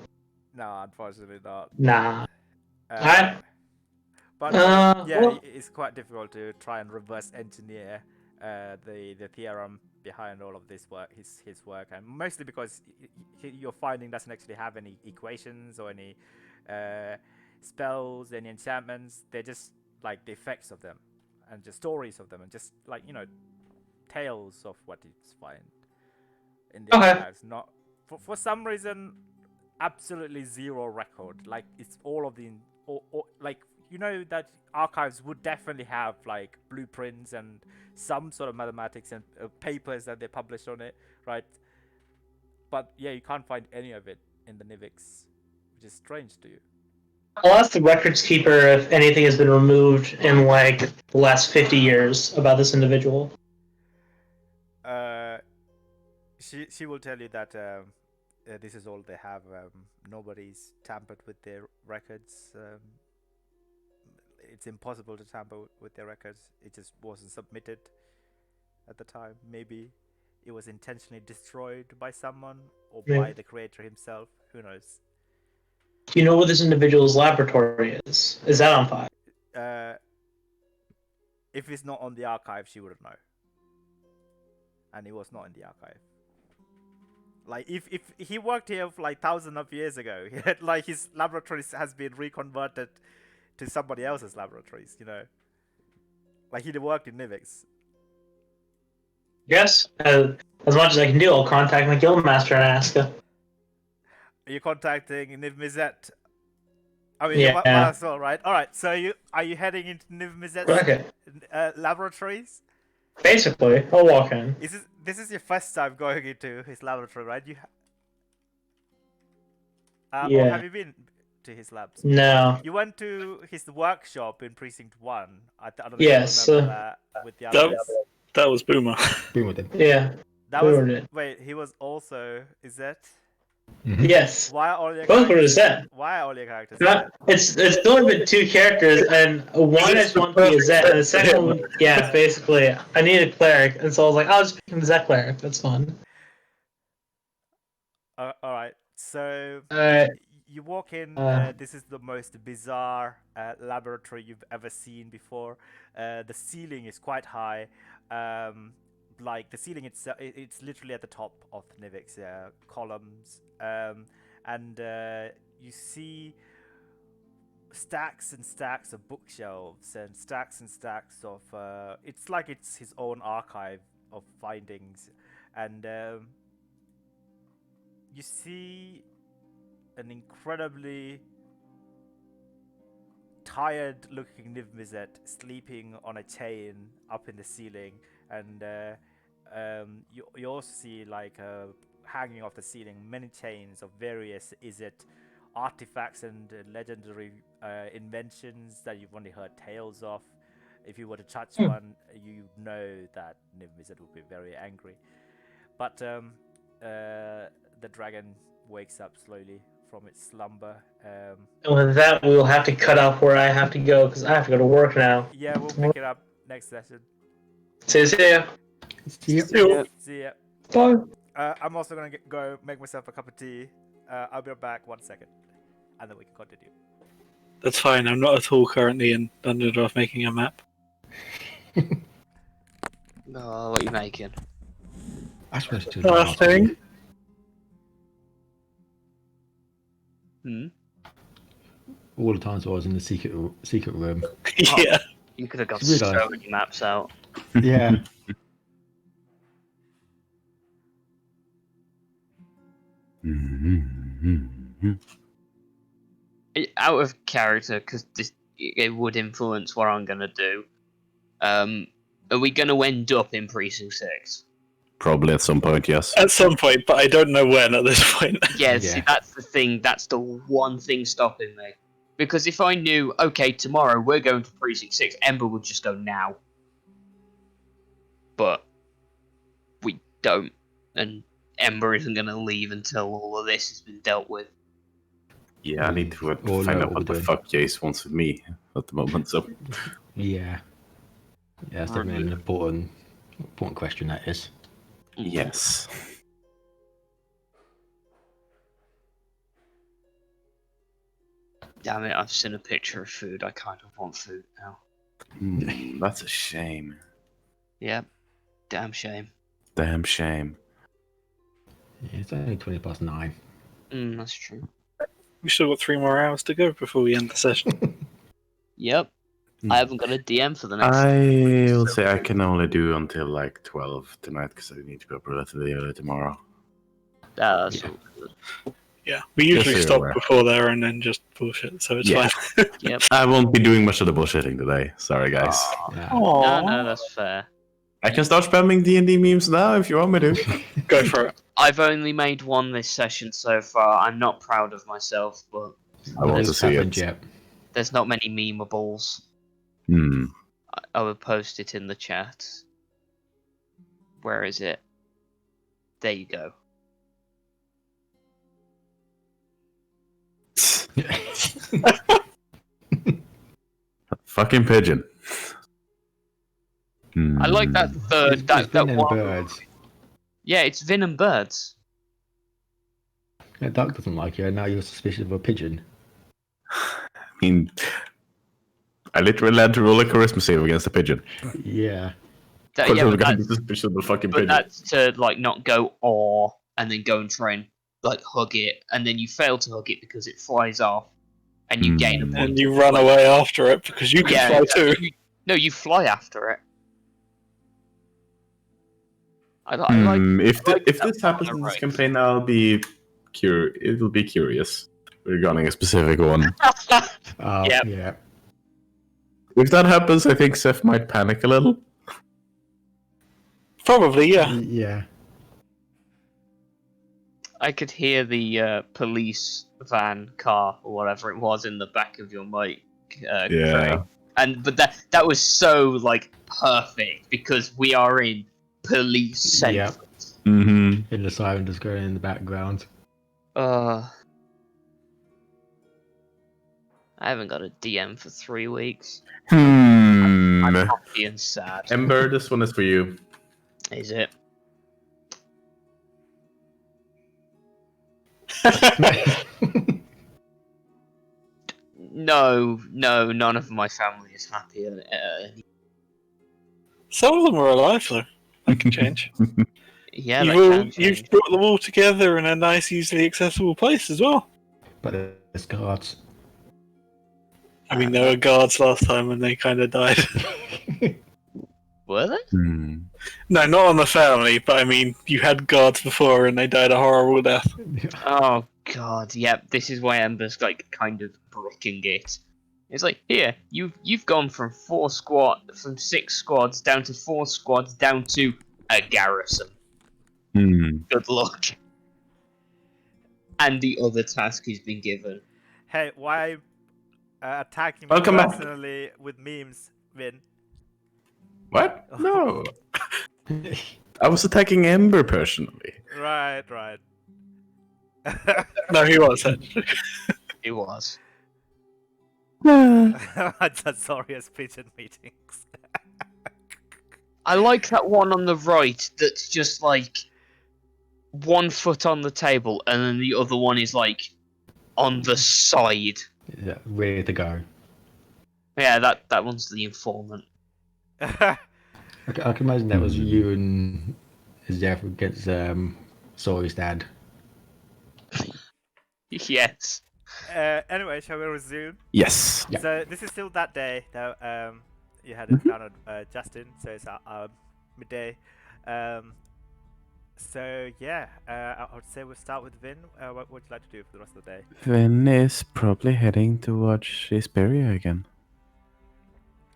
unfortunately not. Nah. Alright. But yeah, it's quite difficult to try and reverse engineer the theorem behind all of this work, his work, and mostly because your finding doesn't actually have any equations or any spells, any enchantments. They're just like the effects of them, and just stories of them, and just like tales of what it's find in the Okay. archives. Not for some reason, absolutely zero record. Like it's all of the like that archives would definitely have like blueprints and some sort of mathematics and papers that they publish on it, right? But yeah, you can't find any of it in the Nivix, which is strange to you. I'll ask the records keeper if anything has been removed in like the last 50 years about this individual. She will tell you that this is all they have. Nobody's tampered with their records. It's impossible to tamper with their records. It just wasn't submitted at the time. Maybe it was intentionally destroyed by someone or by the creator himself. Who knows? Do you know where this individual's laboratory is? Is that on file? If it's not on the archive, she wouldn't know. And it was not in the archive. Like if he worked here for like thousands of years ago, like his laboratory has been reconverted to somebody else's laboratories, Like he worked in Nivix. Yes. As much as I can do, I'll contact my guildmaster and ask her. Are you contacting Niv Mizzet? I mean, Yeah. might as well, right? All right. So are you heading into Niv Mizzet's Okay. laboratories? Basically, I'll walk in. This is your first time going into his laboratory, right? Or Yeah. have you been to his labs? No. You went to his workshop in Precinct 1. I don't know Yes, if you remember that with the others. That was Boomer. Boomer did. Yeah. That was Boomer did. wait. He was also. Is that? Yes. Why are all your Both were characters? Zet. Why are all your characters? Not, it's only been 2 characters, and one I just want to be a Zet, and the second one, yeah, basically, I need a cleric, and so I was like, I'll just pick the Zet cleric. That's fun. All right. So Alright. you walk in. This is the most bizarre laboratory you've ever seen before. The ceiling is quite high. Like the ceiling itself, it's literally at the top of Nivix. Columns. And you see stacks and stacks of bookshelves and stacks of. It's like it's his own archive of findings, and you see an incredibly tired-looking Niv Mizzet sleeping on a chain up in the ceiling, and you also see like hanging off the ceiling many chains of various artifacts and legendary inventions that you've only heard tales of. If you were to touch one, you know that Niv Mizzet would be very angry. But the dragon wakes up slowly from its slumber. And with that, we will have to cut off where I have to go, because I have to go to work now. Yeah, we'll pick it up next session. See ya. See ya. Bye. I'm also gonna go make myself a cup of tea. I'll be back 1 second, and then we can continue. That's fine. I'm not at all currently in Dunderdorf making a map. Oh, what are you making? I suppose to Nothing. all the times I was in the secret room. Yeah. You could have got Should we so go? many maps out. Yeah. Out of character, because it would influence what I'm gonna do. Are we gonna end up in Precinct 6? Probably at some point, yes. At some point, but I don't know when at this point. Yeah, Yeah. see, that's the thing. That's the one thing stopping me. Because if I knew, okay, tomorrow we're going to Precinct 6, Ember would just go now. But we don't. And Ember isn't going to leave until all of this has been dealt with. Yeah, I need to Or find know out what what the we're fuck Jace wants with me at the moment, so... Yeah. Yeah, that's definitely an important question, that is. Yes. Damn it, I've seen a picture of food. I kind of want food now. That's a shame. Yeah. Damn shame. Damn shame. Yeah, it's only 20 past 9. That's true. We still got 3 more hours to go before we end the session. Yep. Hmm. I haven't got a DM for the next. I will say I can only do until like 12 tonight because I need to go up relatively early tomorrow. That's Yeah. all good. Yeah, we usually so you're stop aware. before there and then just bullshit, so it's Yeah. fine. Yep. I won't be doing much of the bullshitting today. Sorry, guys. Aw. Yeah. No, that's fair. I can start spamming D&D memes now if you want me to. Go for it. I've only made one this session so far. I'm not proud of myself, but I want to Nothing's see happened it. yet. there's not many memeables. Hmm. I will post it in the chat. Where is it? There you go. Fucking pigeon. I like that third. It's That been in one. birds. Yeah, it's Vin and Birds. A duck doesn't like you, and now you're suspicious of a pigeon. I mean, I literally had to roll a charisma save against a pigeon. Yeah. That, Of course, yeah, I'm but gonna be that's, suspicious of the fucking but pigeon. that's to like not go aw and then go and try and like hug it, and then you fail to hug it because it flies off, and you gain a Hmm. point. And you run away after it because you can Yeah, fly too. No, you fly after it. I like. If like if that this one happens on in the this right. campaign, I'll be It'll be curious regarding a specific one. Oh, Yep. yeah. If that happens, I think Seth might panic a little. Probably, yeah. Yeah. I could hear the police van car or whatever it was in the back of your mic. Craig. But that was so like perfect because we are in police central. Yep. Mm-hmm. And the siren just going in the background. I haven't got a DM for 3 weeks. I'm happy and sad. Ember, this one is for you. Is it? No, none of my family is happy. Some of them are alive, though. That can change. Yeah, that can change. You've brought them all together in a nice, easily accessible place as well. But there's guards. I mean, there were guards last time and they kind of died. Were they? Hmm. No, not on the family, but I mean, you had guards before and they died a horrible death. Oh god, yep. This is why Ember's like kind of bricking it. It's like here, you've gone from 6 squads down to 4 squads down to a garrison. Good luck. And the other task he's been given. Hey, why attacking me Welcome back. personally with memes, Vin? What? No. I was attacking Ember personally. Right. No, he was actually. It was. That's Zoria's pigeon meetings. I like that one on the right that's just like 1 foot on the table and then the other one is like on the side. Yeah, ready to go. Yeah, that one's the informant. I can imagine that was you and Zeph against Sawyer's dad. Yes. Anyway, shall we resume? Yes. Yeah. So this is still that day that you had encountered Justin. So it's midday. So yeah, I would say we'll start with Vin. What would you like to do for the rest of the day? Vin is probably heading to watch Isperia again.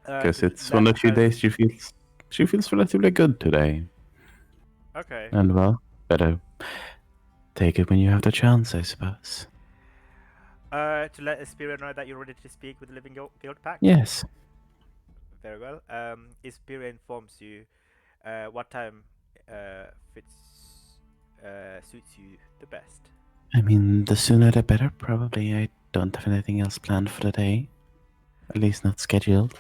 Because it's one of the few days she feels relatively good today. Okay. And well, better take it when you have the chance, I suppose. To let Isperia know that you're ready to speak with the Living Guild Pack? Yes. Very well. Isperia informs you what time suits you the best. I mean, the sooner the better, probably. I don't have anything else planned for the day. At least not scheduled.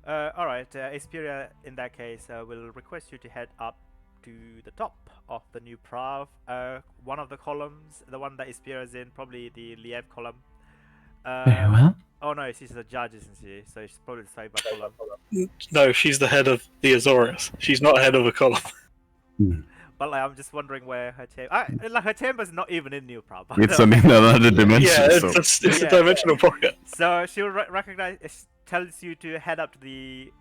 Alright, Isperia, in that case, will request you to head up to the top of the new Prav. One of the columns, the one that Isperia is in, probably the Liev column. Very well. Oh no, she's a judge, isn't she? So she's probably the same by column. No, she's the head of the Azores. She's not head of a column. But like, I'm just wondering where her chamber. Like her chamber's not even in New Prab. It's in another dimension. Yeah, so. it's a Yeah. dimensional pocket. So she'll recognize. Tells you to head up to the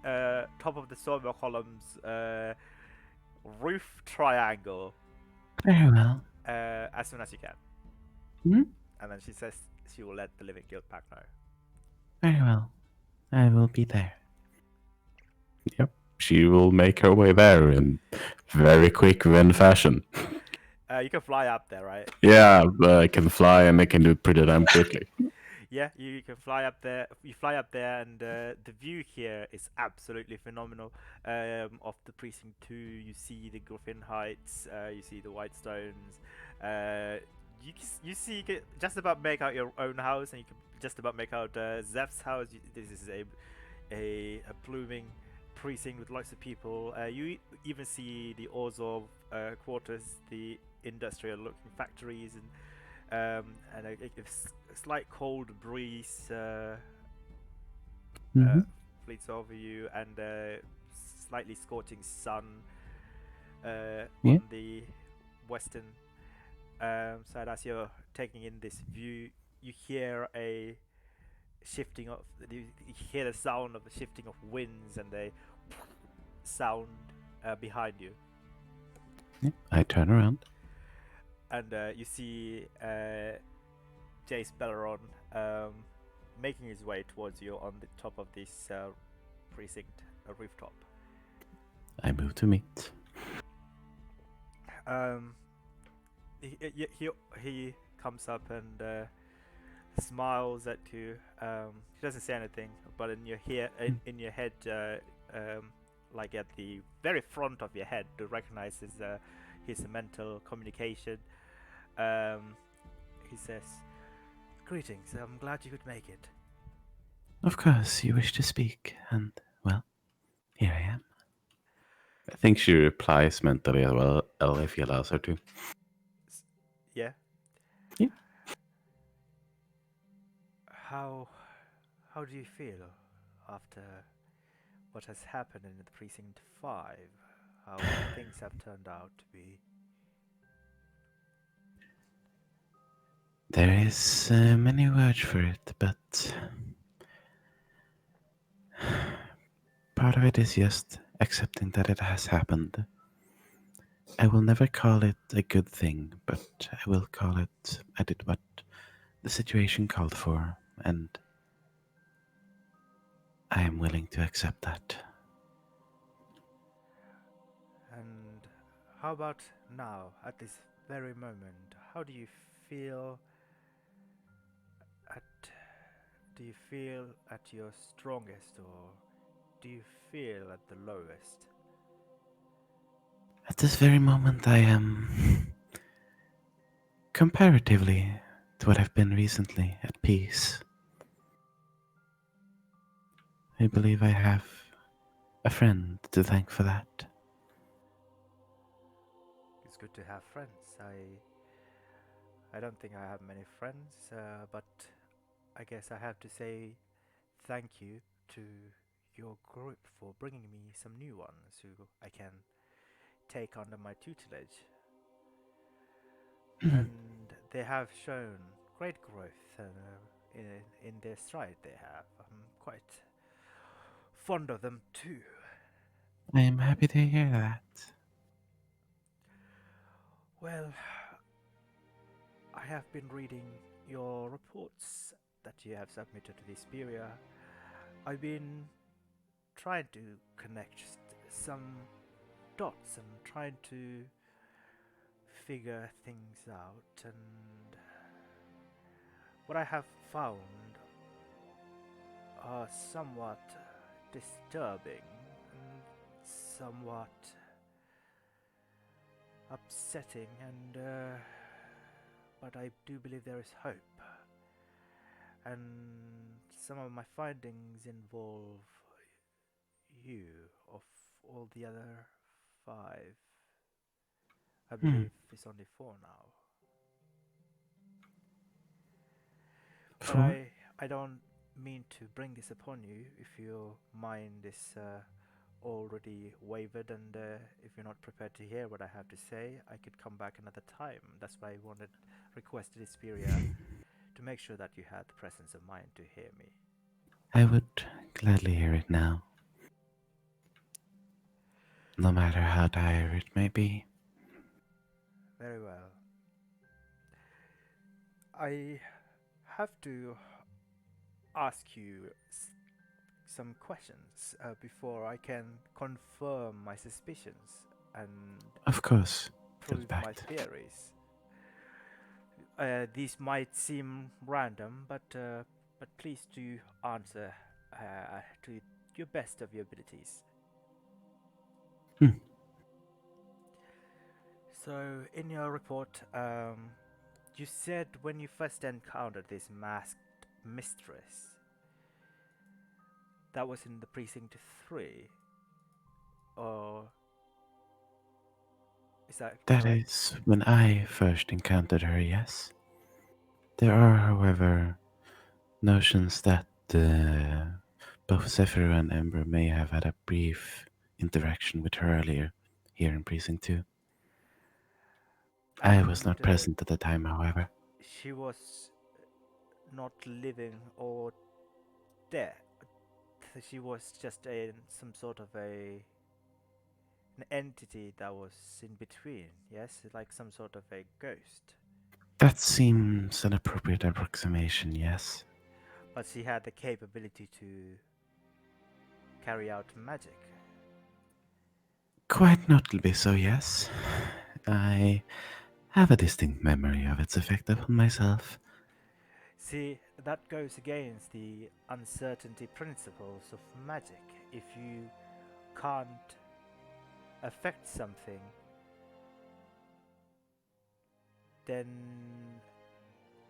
top of the sawmill column's roof triangle Very well. as soon as you can. Hmm? And then she says she will let the Living Guild pack know. Very well. I will be there. Yep. She will make her way there in very quick Ren fashion. You can fly up there, right? Yeah, I can fly and I can do it pretty damn quickly. Yeah, you can fly up there. You fly up there, and the view here is absolutely phenomenal. Of the precinct 2, you see the Griffin Heights, you see the White Stones. You see, you can just about make out your own house, and you can just about make out Zeph's house. This is a blooming precinct with lots of people. You even see the Orzov quarters, the industrial-looking factories, and a slight cold breeze fleets over you, and slightly scorching sun on the western side. As you're taking in this view, you hear a shifting of you hear the sound of the shifting of winds and a sound behind you. I turn around. And you see Jace Belleron making his way towards you on the top of this precinct rooftop. I move to meet. He comes up and smiles at you. He doesn't say anything, but in your head, like at the very front of your head, to recognize his mental communication. He says, "Greetings, I'm glad you could make it." Of course, you wish to speak, and, well, here I am. I think she replies mentally as well, if he allows her to. Yeah? Yeah. How do you feel after what has happened in the Precinct 5? How things have turned out to be? There is many words for it, but part of it is just accepting that it has happened. I will never call it a good thing, but I will call it I did what the situation called for, and I am willing to accept that. And how about now, at this very moment? How do you feel do you feel at your strongest, or do you feel at the lowest? At this very moment, I am, comparatively to what I've been recently, at peace. I believe I have a friend to thank for that. It's good to have friends. I don't think I have many friends, but I guess I have to say thank you to your group for bringing me some new ones who I can take under my tutelage. And they have shown great growth in their stride they have. I'm quite fond of them too. I am happy to hear that. Well, I have been reading your reports that you have submitted to the Speria. I've been trying to connect some dots and trying to figure things out, and what I have found are somewhat disturbing and somewhat upsetting, and but I do believe there is hope. And some of my findings involve you, of all the other 5. I believe it's only 4 now. But 4? I don't mean to bring this upon you if your mind is already wavered, and if you're not prepared to hear what I have to say, I could come back another time. That's why I requested Isperia to make sure that you had the presence of mind to hear me. I would gladly hear it now, no matter how dire it may be. Very well. I have to ask you some questions before I can confirm my suspicions and Of course, prove my fact. theories. These might seem random, but please do answer to your best of your abilities. Hmm. So, in your report, you said when you first encountered this masked mistress, that was in the precinct 3, or is that That correct? is when I first encountered her, yes. There are, however, notions that both Zephyr and Ember may have had a brief interaction with her earlier here in Precinct 2. I was not And present at the time, however. she was not living or dead. She was just some sort of an entity that was in between. Yes, like some sort of a ghost. That seems an appropriate approximation, yes. But she had the capability to carry out magic. Quite notably so, yes. I have a distinct memory of its effect upon myself. See, that goes against the uncertainty principles of magic. If you can't affect something, then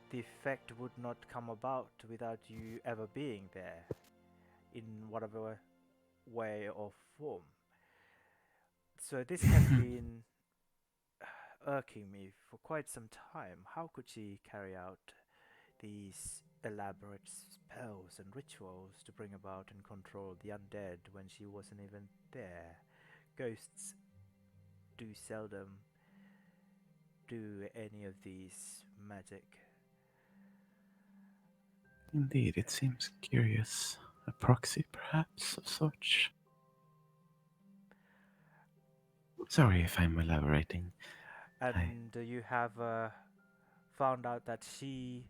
the effect would not come about without you ever being there in whatever way or form. So this has been irking me for quite some time. How could she carry out these elaborate spells and rituals to bring about and control the undead when she wasn't even there? Ghosts do seldom do any of these magic. Indeed, it seems curious. A proxy, perhaps, of sorts. Sorry if I'm elaborating. And you have found out that she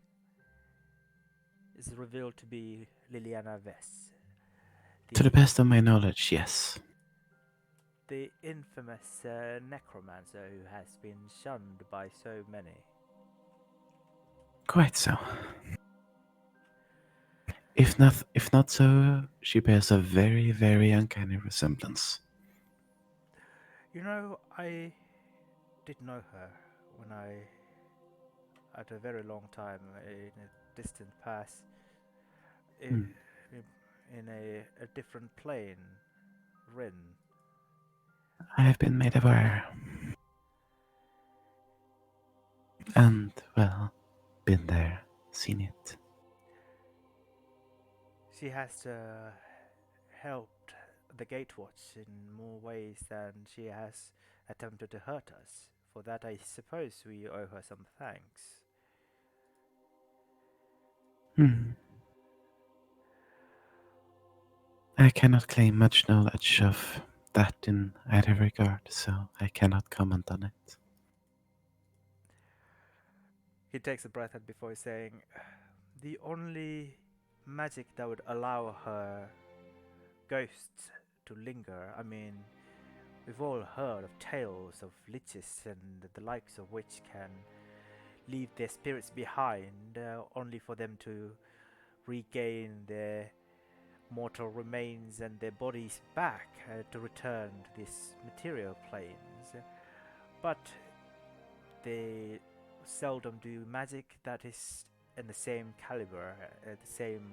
is revealed to be Liliana Vess, To the best of my knowledge, yes. the infamous necromancer who has been shunned by so many. Quite so. If not so, she bears a very, very uncanny resemblance. You know, I did know her when at a very long time, in a distant past, Hmm. in a different plane, Rin. I have been made aware. And, well, been there, seen it. She has helped the Gatewatch in more ways than she has attempted to hurt us. For that, I suppose we owe her some thanks. Hmm. I cannot claim much knowledge of that in either regard, so I cannot comment on it. He takes a breath before saying, the only magic that would allow her ghosts to linger, I mean, we've all heard of tales of liches and the likes of which can leave their spirits behind only for them to regain their mortal remains and their bodies back to return to this material planes. But they seldom do magic that is in the same caliber, the same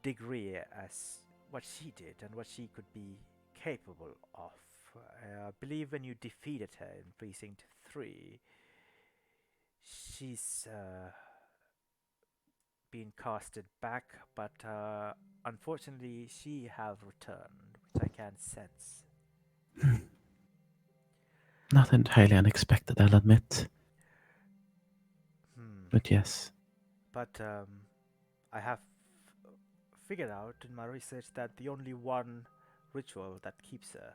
degree as what she did and what she could be capable of. I believe when you defeated her in Precinct 3, she's been casted back, but unfortunately she have returned, which I can sense. Not entirely unexpected, I'll admit. But yes. But I have figured out in my research that the only one ritual that keeps her,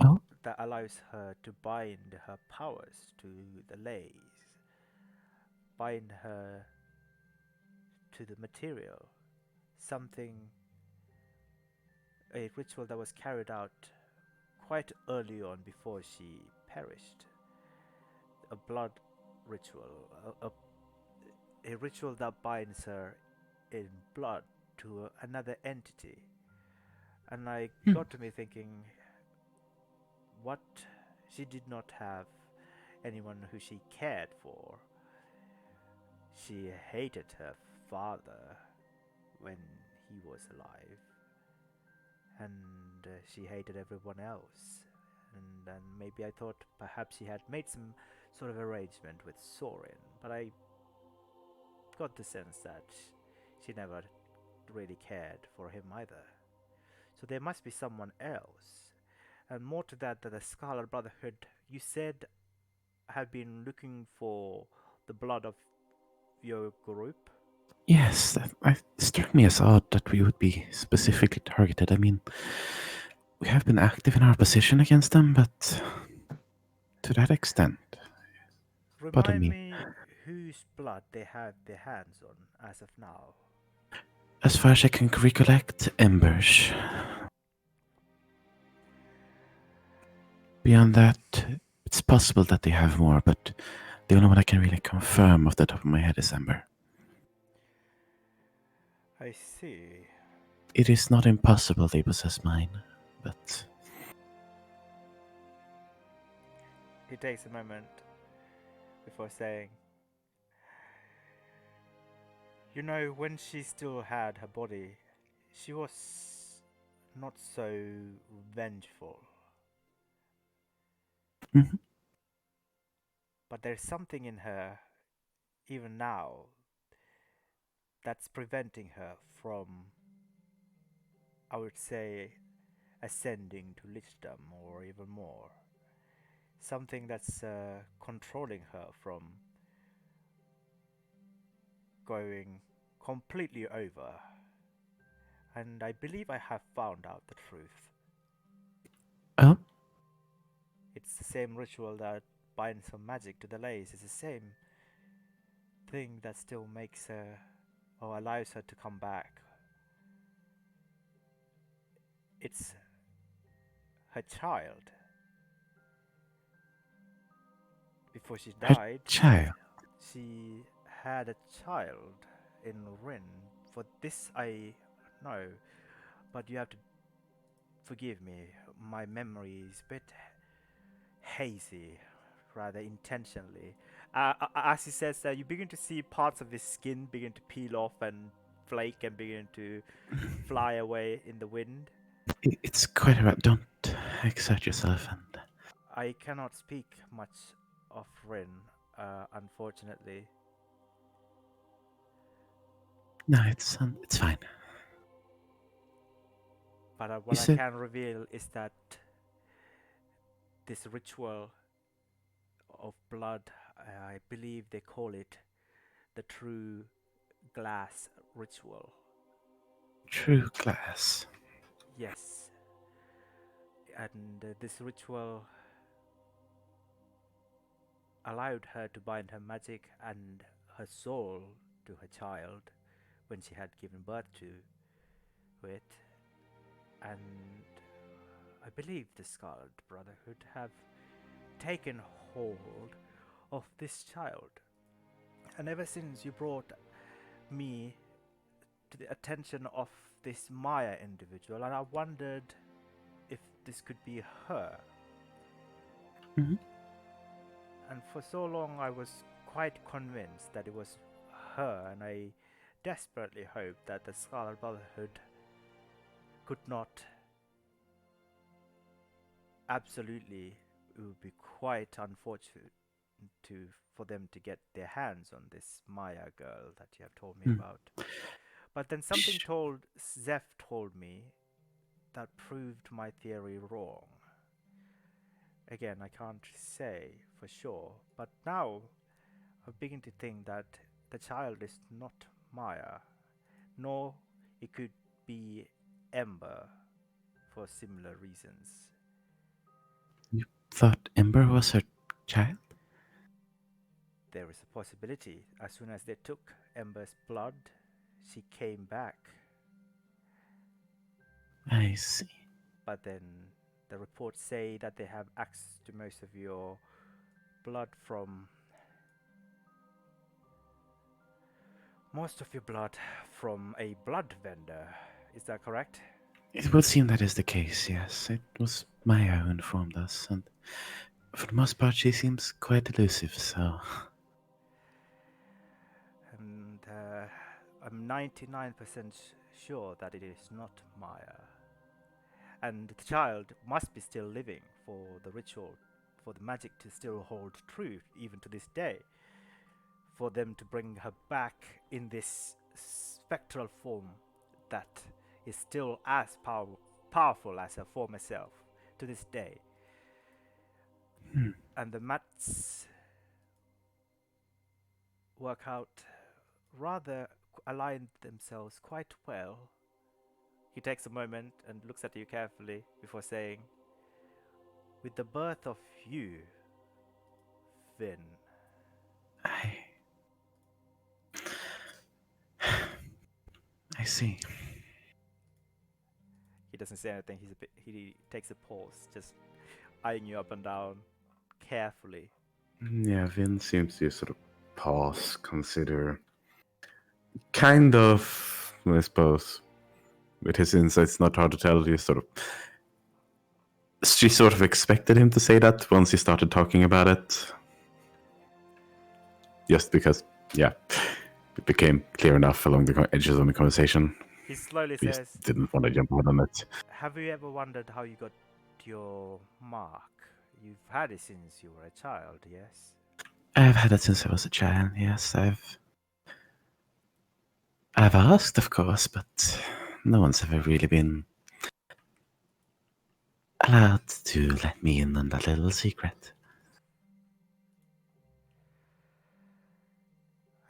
Oh? that allows her to bind her powers to the lays, bind her to the material, a ritual that was carried out quite early on before she perished. A blood ritual, a ritual that binds her in blood to another entity. And I got to me thinking, what? She did not have anyone who she cared for. She hated her father when he was alive, and she hated everyone else. And then maybe I thought perhaps she had made some sort of arrangement with Sorin, but I got the sense that she never really cared for him either. So there must be someone else. And more to that, the Scarlet Brotherhood, you said, have been looking for the blood of your group? Yes, that struck me as odd that we would be specifically targeted. I mean, we have been active in our position against them, but to that extent. Pardon Remind me. me whose blood they have their hands on as of now. As far as I can recollect, embers. Beyond that, it's possible that they have more, but the only one I can really confirm off the top of my head is Ember. I see. It is not impossible they possess mine, but He takes a moment before saying, you know, when she still had her body, she was not so vengeful. Mhm. But there's something in her, even now, that's preventing her from, I would say, ascending to lichdom or even more. Something that's controlling her from going completely over. And I believe I have found out the truth. oh, It's the same ritual that binds some magic to the lace. It's the same thing that still makes her, or allows her to come back. It's her child. Before she her died, child. she had a child in Rin. For this I know, but you have to forgive me. My memory is a bit hazy, rather intentionally. As he says that, you begin to see parts of his skin begin to peel off and flake and begin to fly away in the wind. It's quite alright. Don't exert yourself, and I cannot speak much of Rin, unfortunately. no, it's fine. But You what I said can reveal is that this ritual of blood, I believe they call it the true glass ritual. true glass. Yes. And this ritual allowed her to bind her magic and her soul to her child when she had given birth to it. And I believe the Scarlet Brotherhood have taken hold of this child. And ever since you brought me to the attention of this Maya individual, and I wondered if this could be her. Mhm. And for so long I was quite convinced that it was her, and I desperately hoped that the Scarlet Brotherhood could not. Absolutely, it would be quite unfortunate to for them to get their hands on this Maya girl that you have told me about. But then something Zeph told me that proved my theory wrong. Again, I can't say for sure, but now I begin to think that the child is not Maya, nor it could be Ember for similar reasons. You thought Ember was her child? There is a possibility. As soon as they took Ember's blood, she came back. I see. But then the reports say that they have access to most of your blood from a blood vendor. Is that correct? It would seem that is the case, yes. It was Maya who informed us, and for the most part she seems quite elusive, so... And I'm 99% sure that it is not Maya. And the child must be still living for the ritual, for the magic to still hold true even to this day. For them to bring her back in this spectral form that is still as powerful as her former self to this day. And the Mats work out rather aligned themselves quite well. He takes a moment and looks at you carefully before saying, with the birth of you, Finn. I see. He doesn't say anything. He takes a pause, just eyeing you up and down carefully. Yeah, Vin seems to sort of pause, consider. Kind of, I suppose. With his insights, not hard to tell. She sort of expected him to say that once he started talking about it. Just because, yeah, it became clear enough along the edges of the conversation. He slowly We says, didn't want to jump out on it. have you ever wondered how you got your mark? You've had it since you were a child, yes? I've had it since I was a child, yes. I've asked, of course, but no one's ever really been allowed to let me in on that little secret.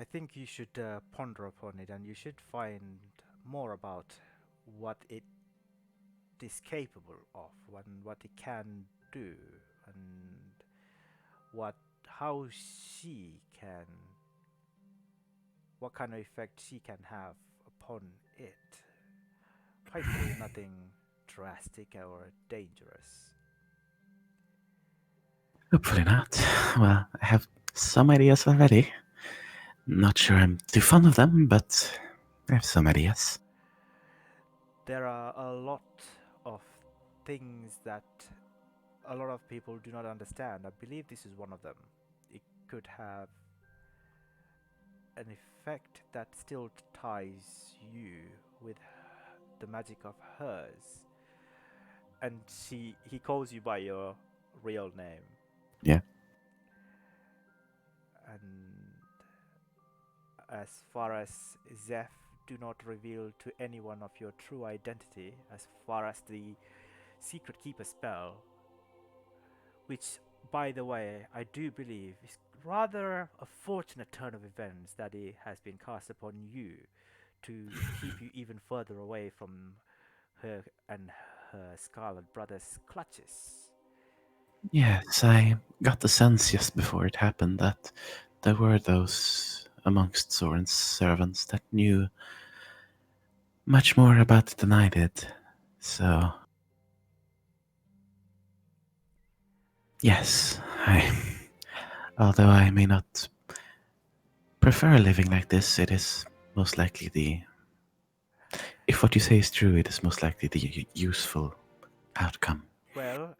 I think you should ponder upon it, and you should find more about what it is capable of, and what it can do, and how she can, what kind of effect she can have upon it. Hopefully nothing drastic or dangerous. Hopefully not. Well, I have some ideas already. Not sure I'm too fond of them, but I have some ideas. There are a lot of things that a lot of people do not understand. I believe this is one of them. It could have an effect that still ties you with the magic of hers. And he calls you by your real name. Yeah. And as far as Zeph, do not reveal to anyone of your true identity, as far as the Secret Keeper spell, which, by the way, I do believe is rather a fortunate turn of events that it has been cast upon you to keep you even further away from her and her Scarlet Brother's clutches. Yes, I got the sense just before it happened that there were those amongst Soren's servants that knew much more about it than I did. So, yes, although I may not prefer living like this, it is most likely if what you say is true, it is most likely the useful outcome. Well,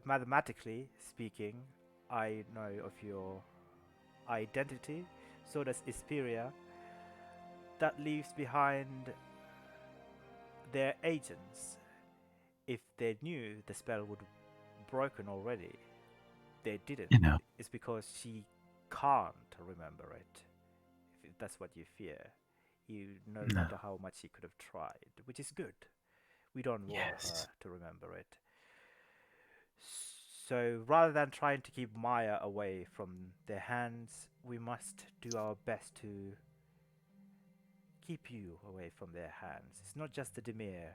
mathematically speaking, I know of your identity, so does Isperia. That leaves behind their agents. If they knew the spell would broken already, they didn't. You know. It's because she can't remember it, if that's what you fear, no No. matter how much he could have tried, which is good. We don't want Yes. her to remember it. So rather than trying to keep Maya away from their hands, we must do our best to keep you away from their hands. It's not just the Demir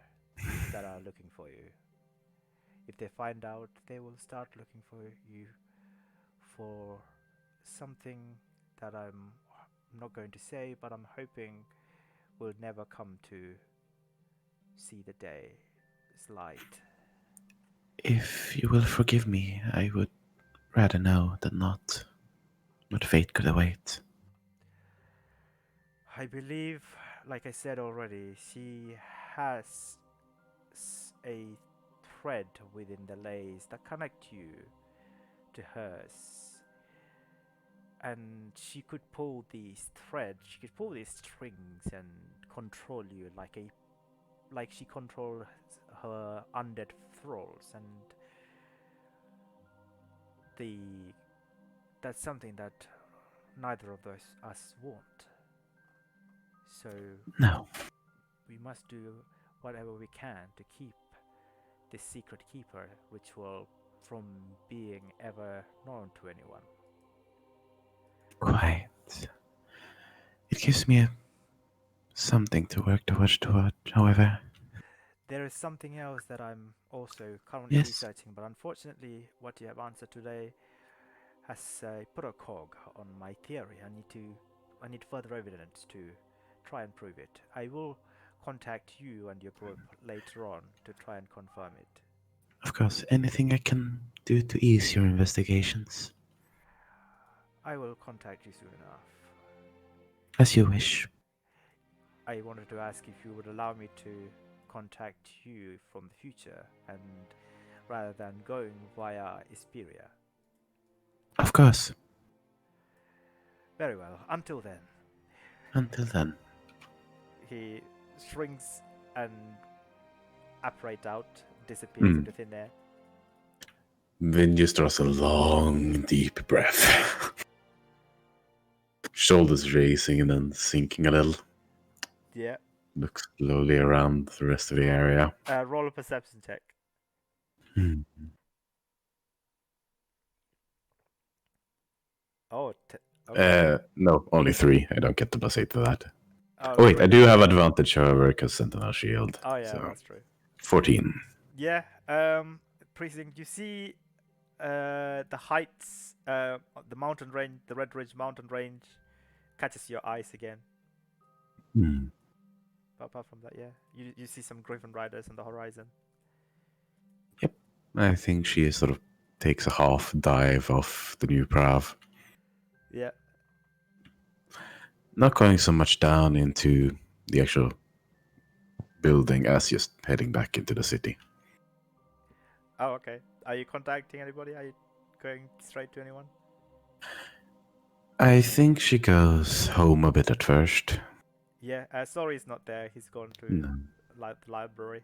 that are looking for you. If they find out, they will start looking for you for something that I'm not going to say, but I'm hoping will never come to see the day. It's light. If you will forgive me, I would rather know than not. But fate could await. I believe, like I said already, she has a thread within the lace that connect you to hers. And she could pull these threads, she could pull these strings and control you like she controls her undead thralls, and that's something that neither of us want. So No. we must do whatever we can to keep this secret keeper ritual from being ever known to anyone. Quite. It gives me something to work towards, however. There is something else that I'm also currently Yes. researching, but unfortunately what you have answered today has put a cog on my theory. I need further evidence to try and prove it. I will contact you and your group later on to try and confirm it. Of course, anything I can do to ease your investigations. I will contact you soon enough. As you wish. I wanted to ask if you would allow me to contact you from the future, and rather than going via Isperia. Of course. Very well. Until then. Until then. He shrinks and apparates out, disappears into thin air. Vin just draws a long, deep breath. Shoulders raising and then sinking a little. Yeah. Looks slowly around the rest of the area. Roll a perception check. Oh, okay. No, only 3. I don't get the plus 8 to that. Oh, wait, really? I do have advantage, however, because Sentinel Shield. Oh, yeah, so that's true. 14. Yeah, Precinct, you see the heights, the mountain range, the Red Ridge mountain range catches your eyes again. But apart from that, yeah, you see some Griffin Riders on the horizon. Yep. I think she sort of takes a half dive off the new Prav. Yeah. Not going so much down into the actual building as just heading back into the city. Oh, okay. Are you contacting anybody? Are you going straight to anyone? I think she goes home a bit at first. Yeah, Sorry's not there. He's gone to No. the library.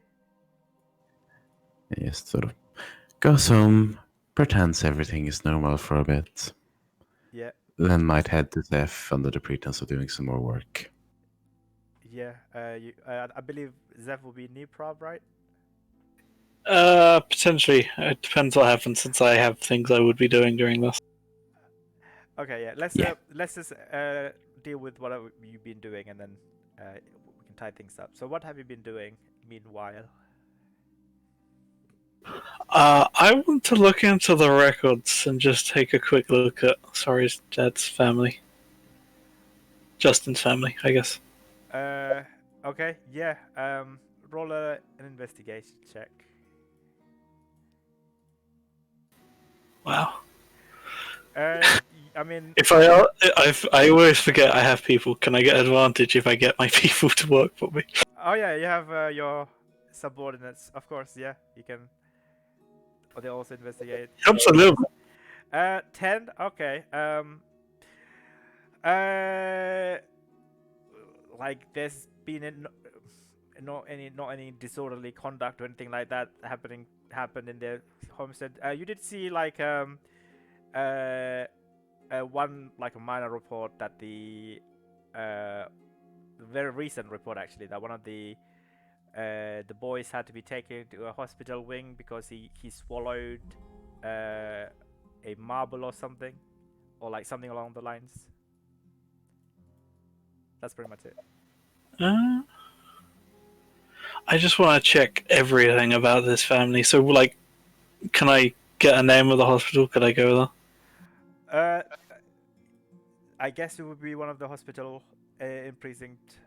Just sort of goes home, pretends everything is normal for a bit. Yeah. Then might head to Zeph under the pretense of doing some more work. Yeah. I believe Zev will be near Prav, right? Potentially. It depends what happens, since I have things I would be doing during this. Okay, yeah. Let's just deal with what you've been doing, and then we can tie things up. So, what have you been doing meanwhile? I want to look into the records and just take a quick look at Sorry's dad's family. Justin's family, I guess. Okay, yeah. Roll an investigation check. Wow. I mean, If I always forget I have people. Can I get advantage if I get my people to work for me? oh yeah, you have your subordinates, of course. Yeah, you can. Or they also investigate. Helps a little bit. 10. Okay. Like there's been not any disorderly conduct or anything like that happened in their homestead. You did see like one like a minor report that the very recent report actually that one of the boys had to be taken to a hospital wing because he swallowed a marble or something, or like something along the lines. That's pretty much it. I just want to check everything about this family. So, like, can I get a name of the hospital? Could I go there? I guess it would be one of the hospital in precinct.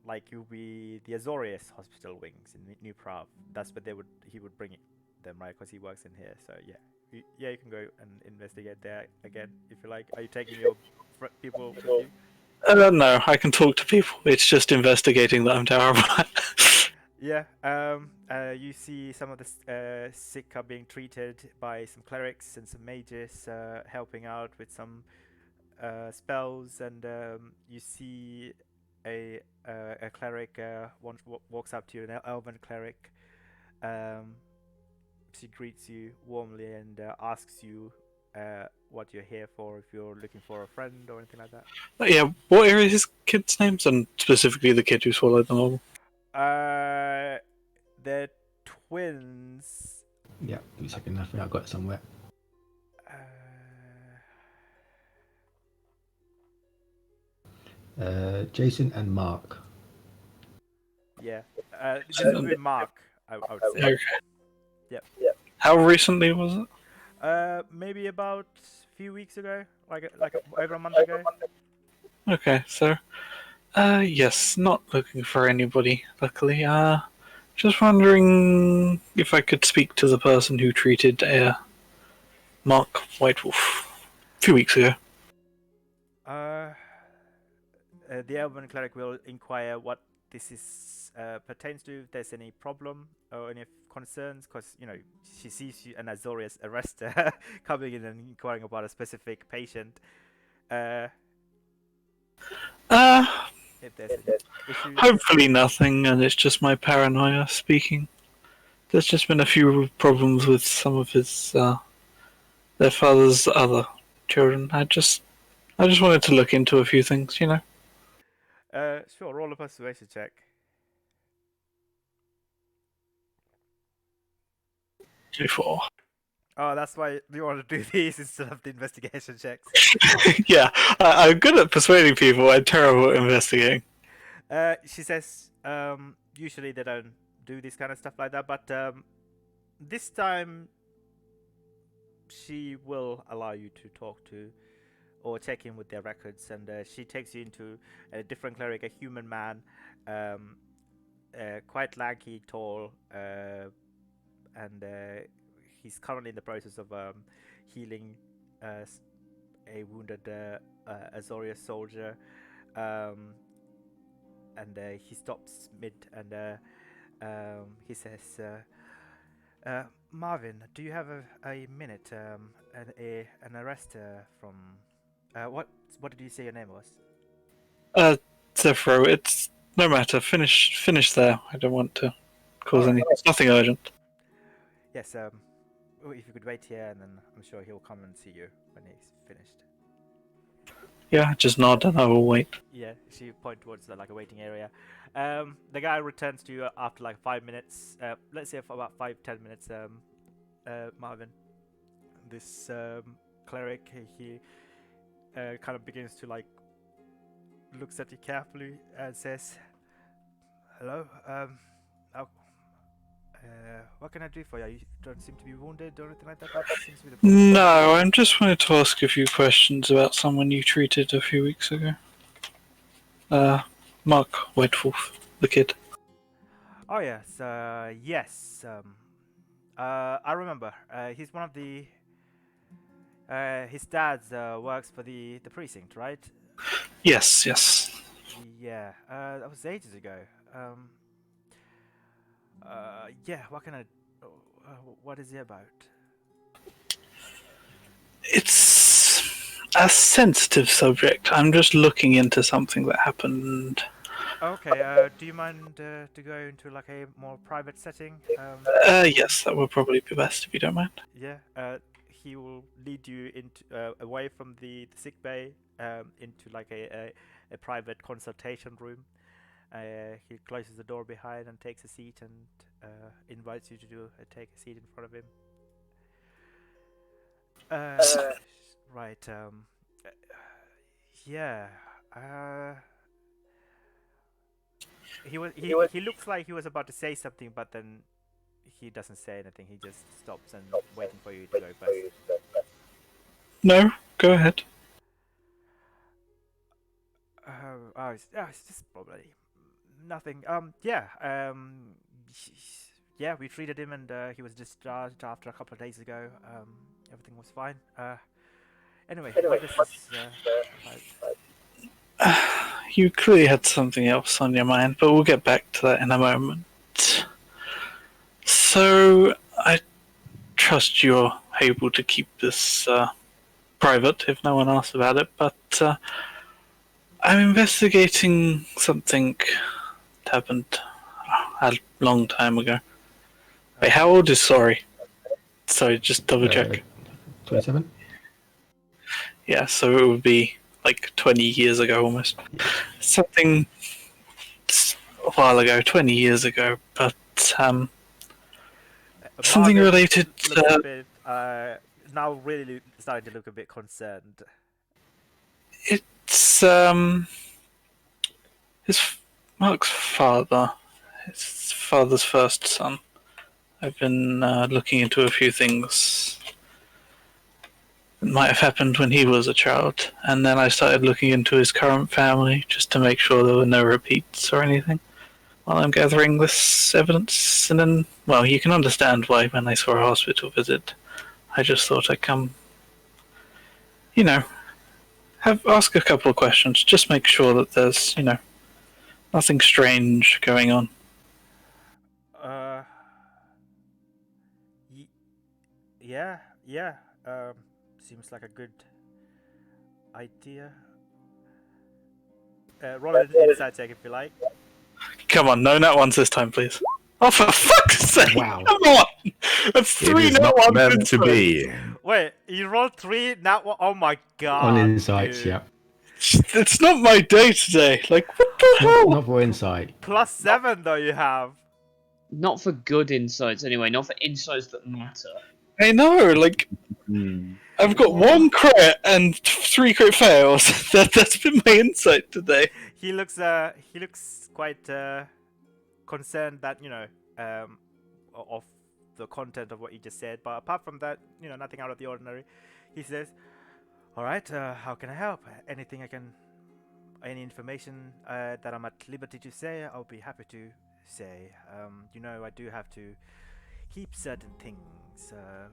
Like it would be the Azorius hospital wings in New Prague. That's what he would bring them, right? Because he works in here. So yeah, you can go and investigate there again if you like. Are you taking your people with you? No, I can talk to people. It's just investigating that I'm terrible at. Yeah. You see some of the sick are being treated by some clerics and some mages, helping out with some spells, and you see a cleric walks up to you, an elven cleric. She greets you warmly and asks you what you're here for, if you're looking for a friend or anything like that. Yeah, what are his kids' names, and specifically the kid who swallowed the marble? They're twins. Yeah, give me a second. I think I've got it somewhere. Jason and Mark. Yeah. This would be Mark, I would say. Okay. Yep. How recently was it? Maybe about a few weeks ago, like over a month ago. Okay, so, yes, not looking for anybody, luckily. Just wondering if I could speak to the person who treated Mark Whitewolf a few weeks ago. The elven cleric will inquire what this is pertains to, if there's any problem or any concerns, because she sees you, an Azorius arrester coming in and inquiring about a specific patient. If there's any issues. Hopefully nothing, and it's just my paranoia speaking. There's just been a few problems with some of their father's other children. I just wanted to look into a few things, Sure, roll a persuasion check. 24. Oh, that's why you want to do these instead of the investigation checks. Yeah, I'm good at persuading people. I'm terrible at investigating. She says, usually they don't do this kind of stuff like that, but this time she will allow you to talk to or check in with their records, and she takes you into a different cleric, a human man, quite lanky, tall, and he's currently in the process of healing a wounded Azorius soldier, and he stops mid, and he says, Marvin, do you have a minute? An arrest from what did you say your name was? Zephyro, it's no matter. Finish there. I don't want to cause anything. It's nothing urgent. Yes. If you could wait here, and then I'm sure he'll come and see you when he's finished. Yeah, just nod and I will wait. Yeah, she points towards a waiting area. The guy returns to you after 5 minutes. Let's say for about 5-10 minutes. Marvin, this cleric, he kind of begins to looks at you carefully and says, "Hello. What can I do for you? You don't seem to be wounded or anything like that." Seems to be the No, I just wanted to ask a few questions about someone you treated a few weeks ago. Mark Whitewolf, the kid. Oh yes, yes. I remember. He's one of the. His dad works for the precinct, right? Yes. Yeah. That was ages ago. Yeah. What can I? What is he about? It's a sensitive subject. I'm just looking into something that happened. Okay. Do you mind to go into a more private setting? Yes, that would probably be best if you don't mind. Yeah. he will lead you into away from the sick bay, into like a private consultation room. He closes the door behind and takes a seat and invites you to take a seat in front of him. Right. Yeah. He looks like he was about to say something, but then he doesn't say anything. He just stops and waiting for you to go first. No, go ahead. It's just probably nothing. Yeah, we treated him, and he was discharged after a couple of days ago. Everything was fine. Anyway, what is this about? You clearly had something else on your mind, but we'll get back to that in a moment. So, I trust you're able to keep this private if no one asks about it, but I'm investigating something that happened a long time ago. Wait, how old is Sorry? Sorry, just double check. 27? Yeah, so it would be like 20 years ago almost. Yeah. Something a while ago, 20 years ago, but something related to... now really starting to look a bit concerned. It's Mark's father. His father's first son. I've been looking into a few things that might have happened when he was a child, and then I started looking into his current family just to make sure there were no repeats or anything while I'm gathering this evidence. And then, well, you can understand why when I saw a hospital visit, I just thought I'd come, ask a couple of questions, just make sure that there's, nothing strange going on. Yeah. Seems like a good idea. Roll an insight check if you like. Come on, no nat ones this time, please. Oh, for fuck's sake! Wow. Come on! That's 3 It is nat not ones meant this to time. be. Wait, you rolled 3 nat one? Oh my god. On insights, dude. yeah. It's not my day today. Like, what the hell? Not for insight. +7 though you have. Not for good insights, anyway. Not for insights that matter. I know, like, I've got 1 crit and 3 crit fails. That's been my insight today. He looks quite concerned that of the content of what you just said. But apart from that, nothing out of the ordinary. He says, "All right, how can I help? Any information that I'm at liberty to say, I'll be happy to say. I do have to keep certain things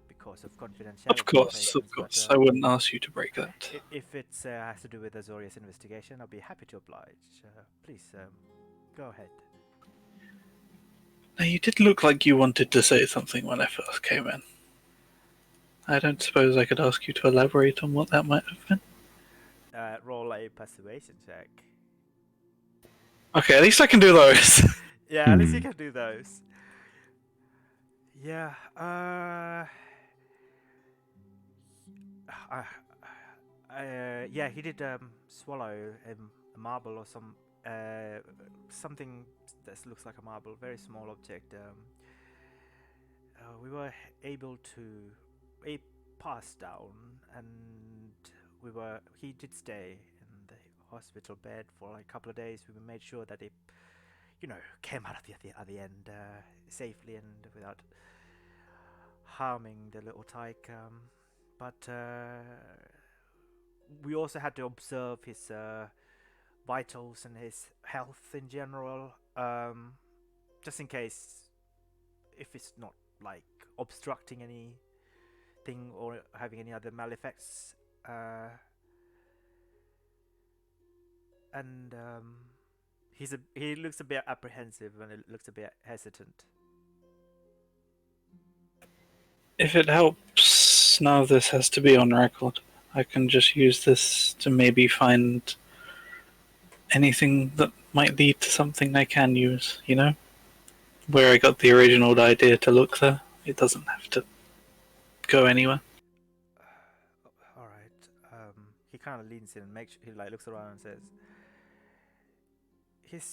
because of confidentiality. Of course. But, I wouldn't ask you to break that. If it has to do with Azorius investigation, I'll be happy to oblige. Please, go ahead." Now, you did look like you wanted to say something when I first came in. I don't suppose I could ask you to elaborate on what that might have been? Roll a persuasion check. Okay, at least I can do those. Yeah, at least you can do those. Yeah, he did swallow a marble or something that looks like a marble, very small object. We were able to pass down, and he did stay in the hospital bed for a couple of days. We made sure that it came out at the end safely and without harming the little tyke. But we also had to observe his vitals and his health in general, just in case if it's not like obstructing anything or having any other mal effects. And he looks a bit apprehensive and it looks a bit hesitant. If it helps, none of this has to be on record. I can just use this to maybe find anything that might lead to something I can use, Where I got the original idea to look there. It doesn't have to go anywhere. kind of leans in and he like looks around and says, his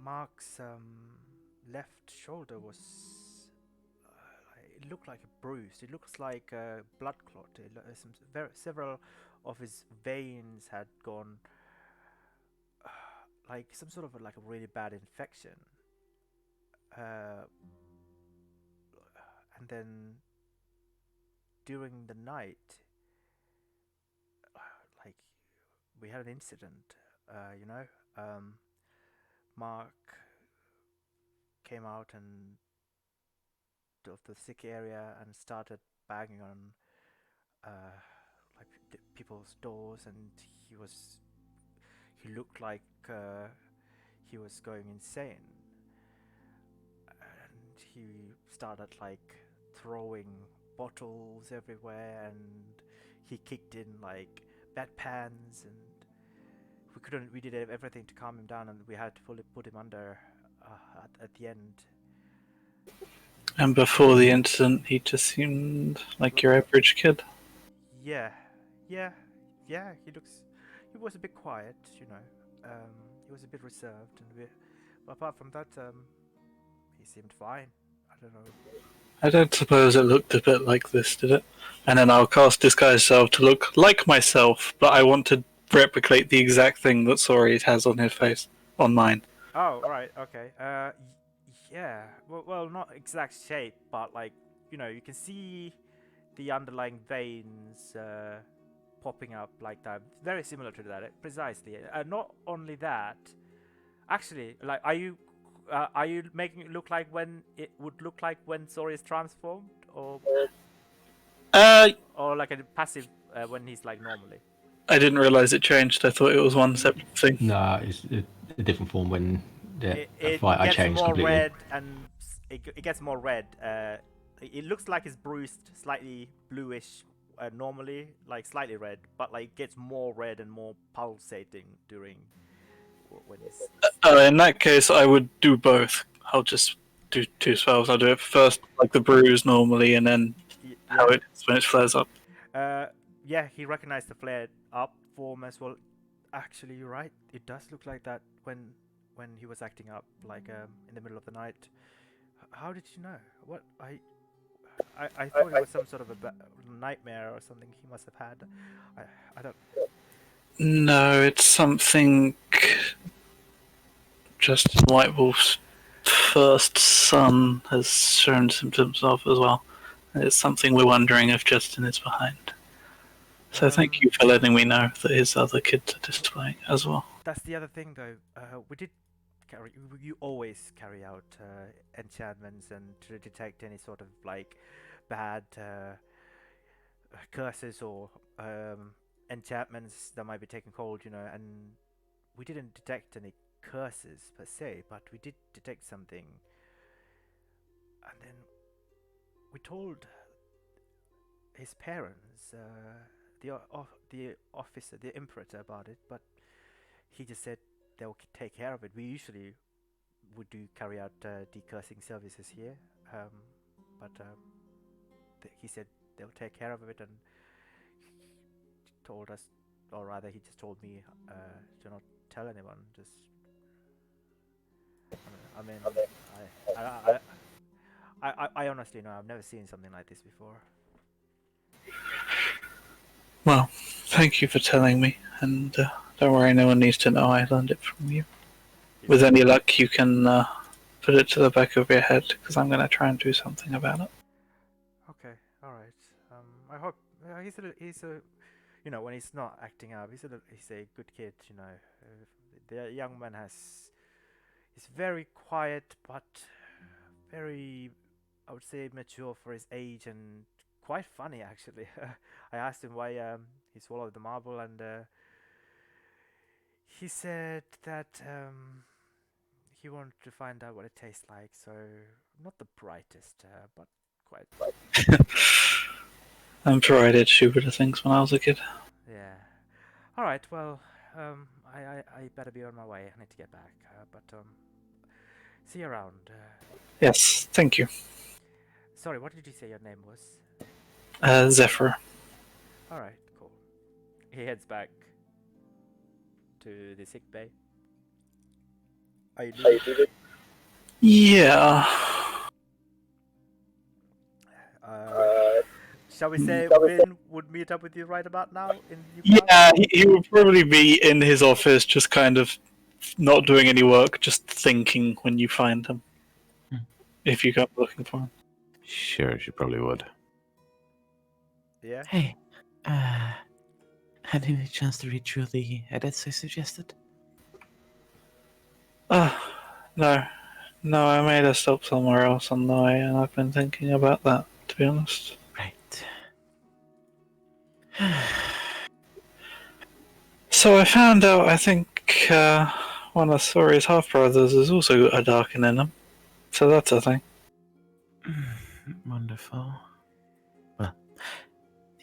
Mark's left shoulder was it looked like a bruise. It looks like a blood clot. Several of his veins had gone like some sort of like a really bad infection. And then during the night, like we had an incident. Mark came out and of the sick area and started banging on like people's doors, and he looked like he was going insane, and he started like throwing bottles everywhere, and he kicked in like bedpans, and we did everything to calm him down, and we had to fully put him under at the end. And before the incident, he just seemed like your average kid. Yeah. He was a bit quiet, you know. He was a bit reserved, but apart from that, he seemed fine. I don't know. I don't suppose it looked a bit like this, did it? And then I'll cast Disguise Self to look like myself, but I want to replicate the exact thing that Sori has on his face, on mine. Oh, right, okay. Yeah. Well, not exact shape, but like, you know, you can see the underlying veins popping up like that. Very similar to that, precisely. Not only that, actually, like, are you making it look like when it would look like when Sori is transformed, or like a passive when he's like normally? I didn't realize it changed. I thought it was one separate thing. No, it's a different form when It fight I gets changed more completely. red, and it gets more red. It looks like it's bruised, slightly bluish normally, like slightly red, but like gets more red and more pulsating during when it's. In that case, I would do both. I'll just do two spells. I'll do it first, like the bruise normally, and then how it is when it flares up. Yeah, he recognized the flared up form as well. Actually, you're right. It does look like that when he was acting up, like in the middle of the night. How did you know? What I thought it was some sort of a nightmare or something he must have had. I don't. No, it's something. Justin White Wolf's first son has shown symptoms of as well. It's something we're wondering if Justin is behind. So thank you for letting me know that his other kids are displaying as well. That's the other thing, though. We did carry. You always carry out enchantments and to detect any sort of like bad curses or enchantments that might be taking hold, you know. And we didn't detect any curses per se, but we did detect something. And then we told his parents, the officer, the imperator, about it, but he just said they'll take care of it. We usually would carry out decursing services here, but he said they'll take care of it, and he told us, or rather, he just told me to not tell anyone. Just, I mean, I honestly know I've never seen something like this before. Well, thank you for telling me, and don't worry, no one needs to know I learned it from you. With any luck, you can put it to the back of your head, because I'm going to try and do something about it. Okay, all right. I hope he's a, you know, when he's not acting up, he's a good kid. You know, the young man is very quiet, but very, I would say, mature for his age, and quite funny actually. I asked him why he swallowed the marble, and he said that he wanted to find out what it tastes like. So not the brightest, but quite. I'm sure I did stupider things when I was a kid. Yeah. All right. Well, I better be on my way. I need to get back. But see you around. Yes, thank you. Sorry, what did you say your name was? Zephyr. All right. Cool. he heads back to the sick bay. Are you leaving? Yeah. Shall we say Vin would meet up with you right about now in the new class? Yeah, he would probably be in his office, just kind of not doing any work, just thinking when you find him. If you go looking for him. Sure, she probably would. Yeah. Hey, had any chance to read through the edits I suggested? No. No, I made a stop somewhere else on the way, and I've been thinking about that, to be honest. Right. So I found out, I think, one of Sori's half-brothers has also got a Darkin in him. So that's a thing. Wonderful. Well,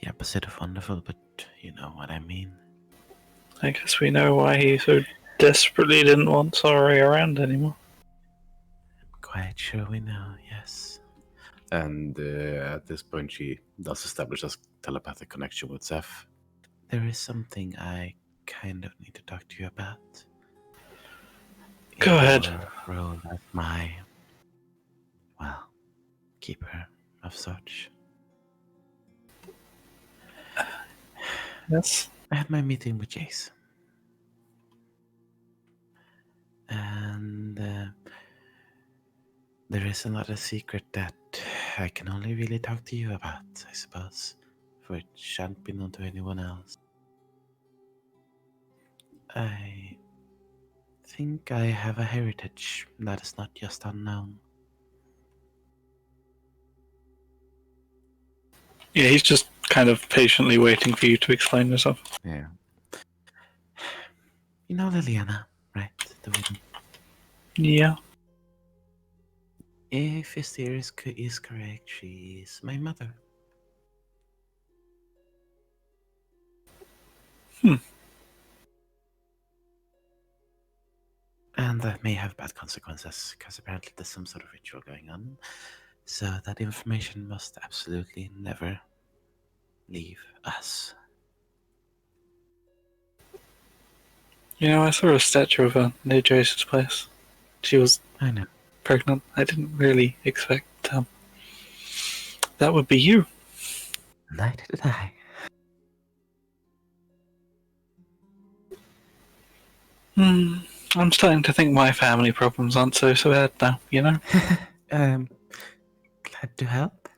the opposite of wonderful, but you know what I mean. I guess we know why he so desperately didn't want Sori around anymore. Quite sure we know, yes. And at this point, she does establish a telepathic connection with Zeph. There is something I kind of need to talk to you about. Go ahead. Your role as my, well, keeper of such. Yes. I had my meeting with Jace. And there is another secret that I can only really talk to you about, I suppose, for it shan't be known to anyone else. I think I have a heritage that is not just unknown. Yeah, he's just kind of patiently waiting for you to explain yourself. Yeah. You know Liliana, right? The woman. Yeah. If his theory is correct, she is my mother. And that may have bad consequences, because apparently there's some sort of ritual going on. So that information must absolutely never leave us. You know, I saw a statue of her near Jace's place. She was I know. pregnant. I didn't really expect that would be you. Neither did I. I'm starting to think my family problems aren't so bad now, you know? Glad to help.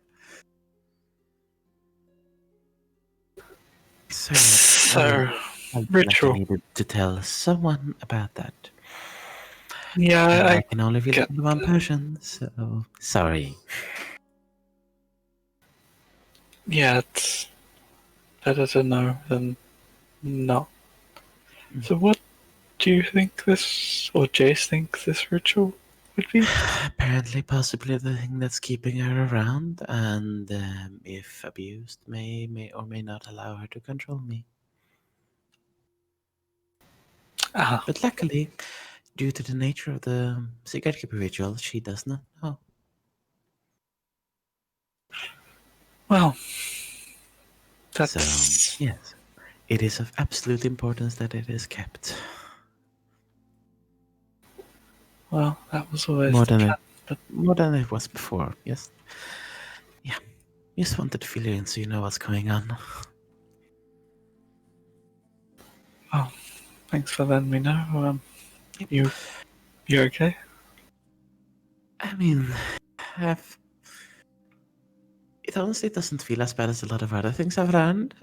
So, I ritual. needed to tell someone about that. Yeah, And I I can only really get think of one person, so sorry. yeah, it's better to know than not. So what do you think this, or Jace thinks this ritual would be? Apparently, possibly the thing that's keeping her around, and if abused, may or may not allow her to control me. Ah, But luckily, due to the nature of the cigarette keeper ritual, she does not know. well, that's... So, yes, it is of absolute importance that it is kept. Well, that was always More the than plan, but more than it was before, yes. Yeah, just wanted to fill you in so you know what's going on. oh, thanks for letting me know. You okay? I mean, it honestly doesn't feel as bad as a lot of other things I've learned.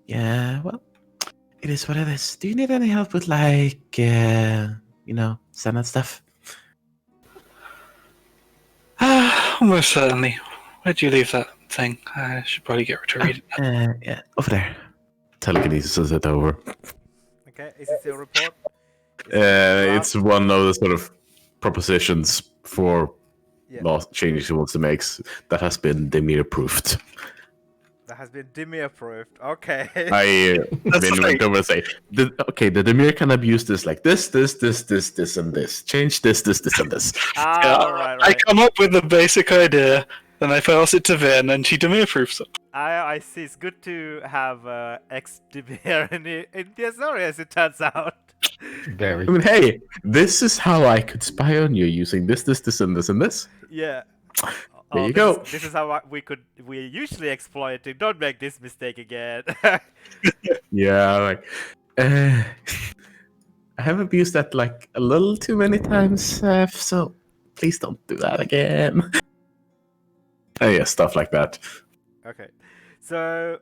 Yeah, well, it is what it is. Do you need any help with, like, standard stuff? Almost certainly. Where'd you leave that thing? I should probably get to read it. Yeah, over there. Telekinesis it over. Okay, is it your report? It's one of the sort of propositions for Yeah. law changes he wants to make that has been Demir approved. That has been Dimmy approved. Okay. I went over and say, the Demir can abuse this like this, and this. Change this, and this. Right. I come up with the basic idea, Then I pass it to Vin, and she demir proofs it. I see. It's good to have ex-Demir in the Azorius, it turns out. Very. I mean, hey, this is how I could spy on you using this, and this, and this. Yeah. There you this go. This is how we usually exploit it. Don't make this mistake again. Yeah, like, I have abused that like a little too many times, so please don't do that again. Yeah, stuff like that. Okay. So,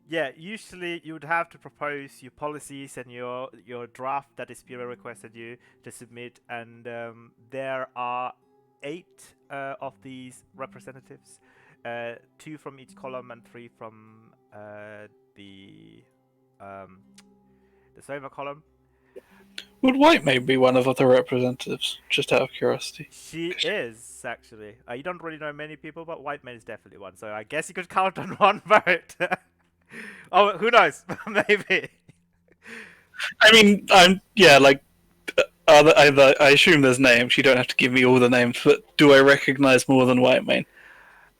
yeah, usually you would have to propose your policies and your draft that Ispira requested you to submit, and there are 8 of these representatives, 2 from each column and 3 from the Sova column. Would Whitemane be one of the representatives? Just out of curiosity. She is, actually. You don't really know many people, but Whitemane is definitely one. So I guess you could count on one vote. Oh, who knows? Maybe. I mean, I assume there's names. You don't have to give me all the names, but do I recognize more than Whitemane?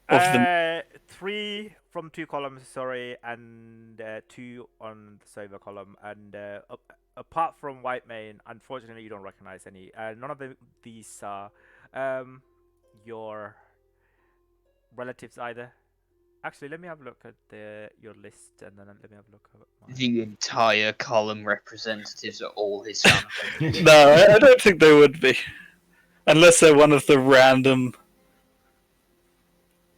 Of them? 3 from 2 columns, sorry, and 2 on the Sova column. And apart from Whitemane, unfortunately, you don't recognize any. None of these are your relatives either. Actually, let me have a look at your list, and then let me have a look at mine. The entire column representatives are all his family. No, I don't think they would be. Unless they're one of the random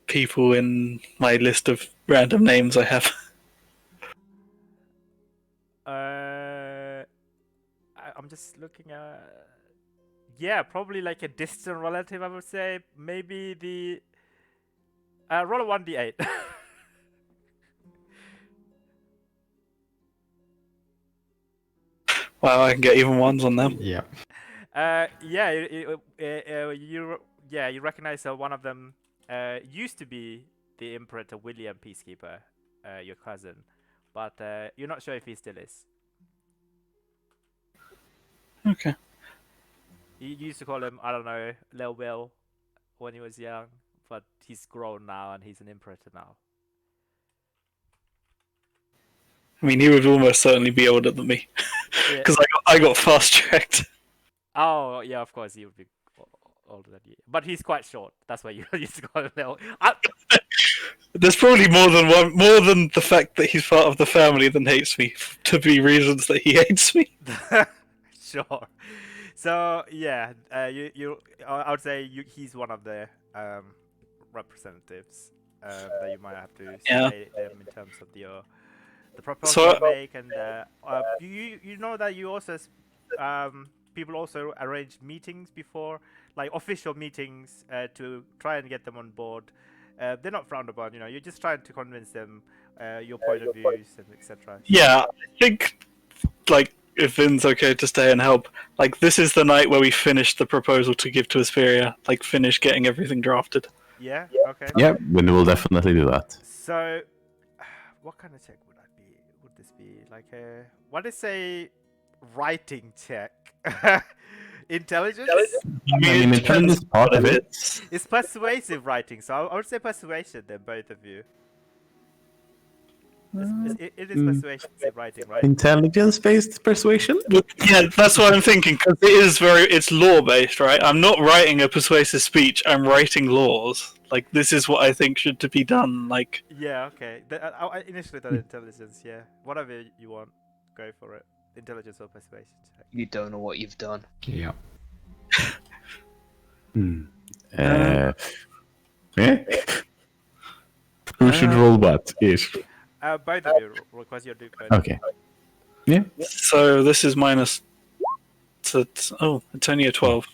people in my list of random names I have. I'm just looking at... Yeah, probably like a distant relative, I would say. Maybe the... roll a 1d8. Wow, I can get even ones on them. Yeah. You recognize one of them used to be the Imperator William Peacekeeper, your cousin, but you're not sure if he still is. Okay. You used to call him, I don't know, Lil Will when he was young, but he's grown now and he's an Imperator now. I mean, he would almost certainly be older than me. Because I got fast-tracked. Oh, yeah, of course, he would be older than you. But he's quite short. That's why you used to call him Lil. There's probably more than the fact that he's part of the family than hates me, to be reasons that he hates me. Sure. So yeah, I would say he's one of the representatives that you might have to say them in terms of the proposal you make, and you know that you also people also arrange meetings before, like official meetings, to try and get them on board. They're not frowned upon, you're just trying to convince them your point of views and etc. Yeah, I think if Vin's okay to stay and help, this is the night where we finish the proposal to give to Asperia, finish getting everything drafted. Yeah, okay. Yeah, we will definitely do that. So, what kind of check would that be? Would this be what is a writing check? Intelligence? I mean, intelligence is part of it. It's persuasive writing, so I would say persuasion then, both of you. It is persuasive writing, right? Intelligence-based persuasion? Yeah, that's what I'm thinking, because it's law-based, right? I'm not writing a persuasive speech, I'm writing laws. This is what I think should to be done, Yeah, okay. I initially thought intelligence, yeah. Whatever you want, go for it. Intelligence or persuasion check. You don't know what you've done. Yeah. Yeah? Who should roll what? Ish. Both of you, request your Duke. Okay. Yeah. So this is minus... it's only a 12.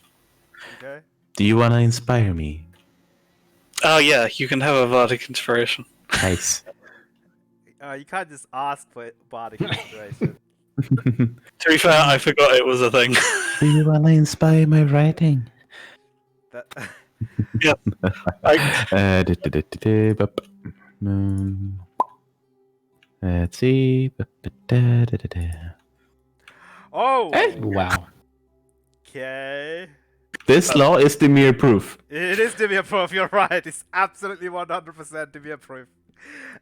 Okay. Do you want to inspire me? Oh yeah, you can have a Bardic Inspiration. Nice. You can't just ask for Bardic Inspiration. To be fair, I forgot it was a thing. Do you want to inspire my writing? Yeah. Let's see. Oh! Wow. Okay. This law is the mere proof. It is to be approved. You're right. It's absolutely 100% to be approved.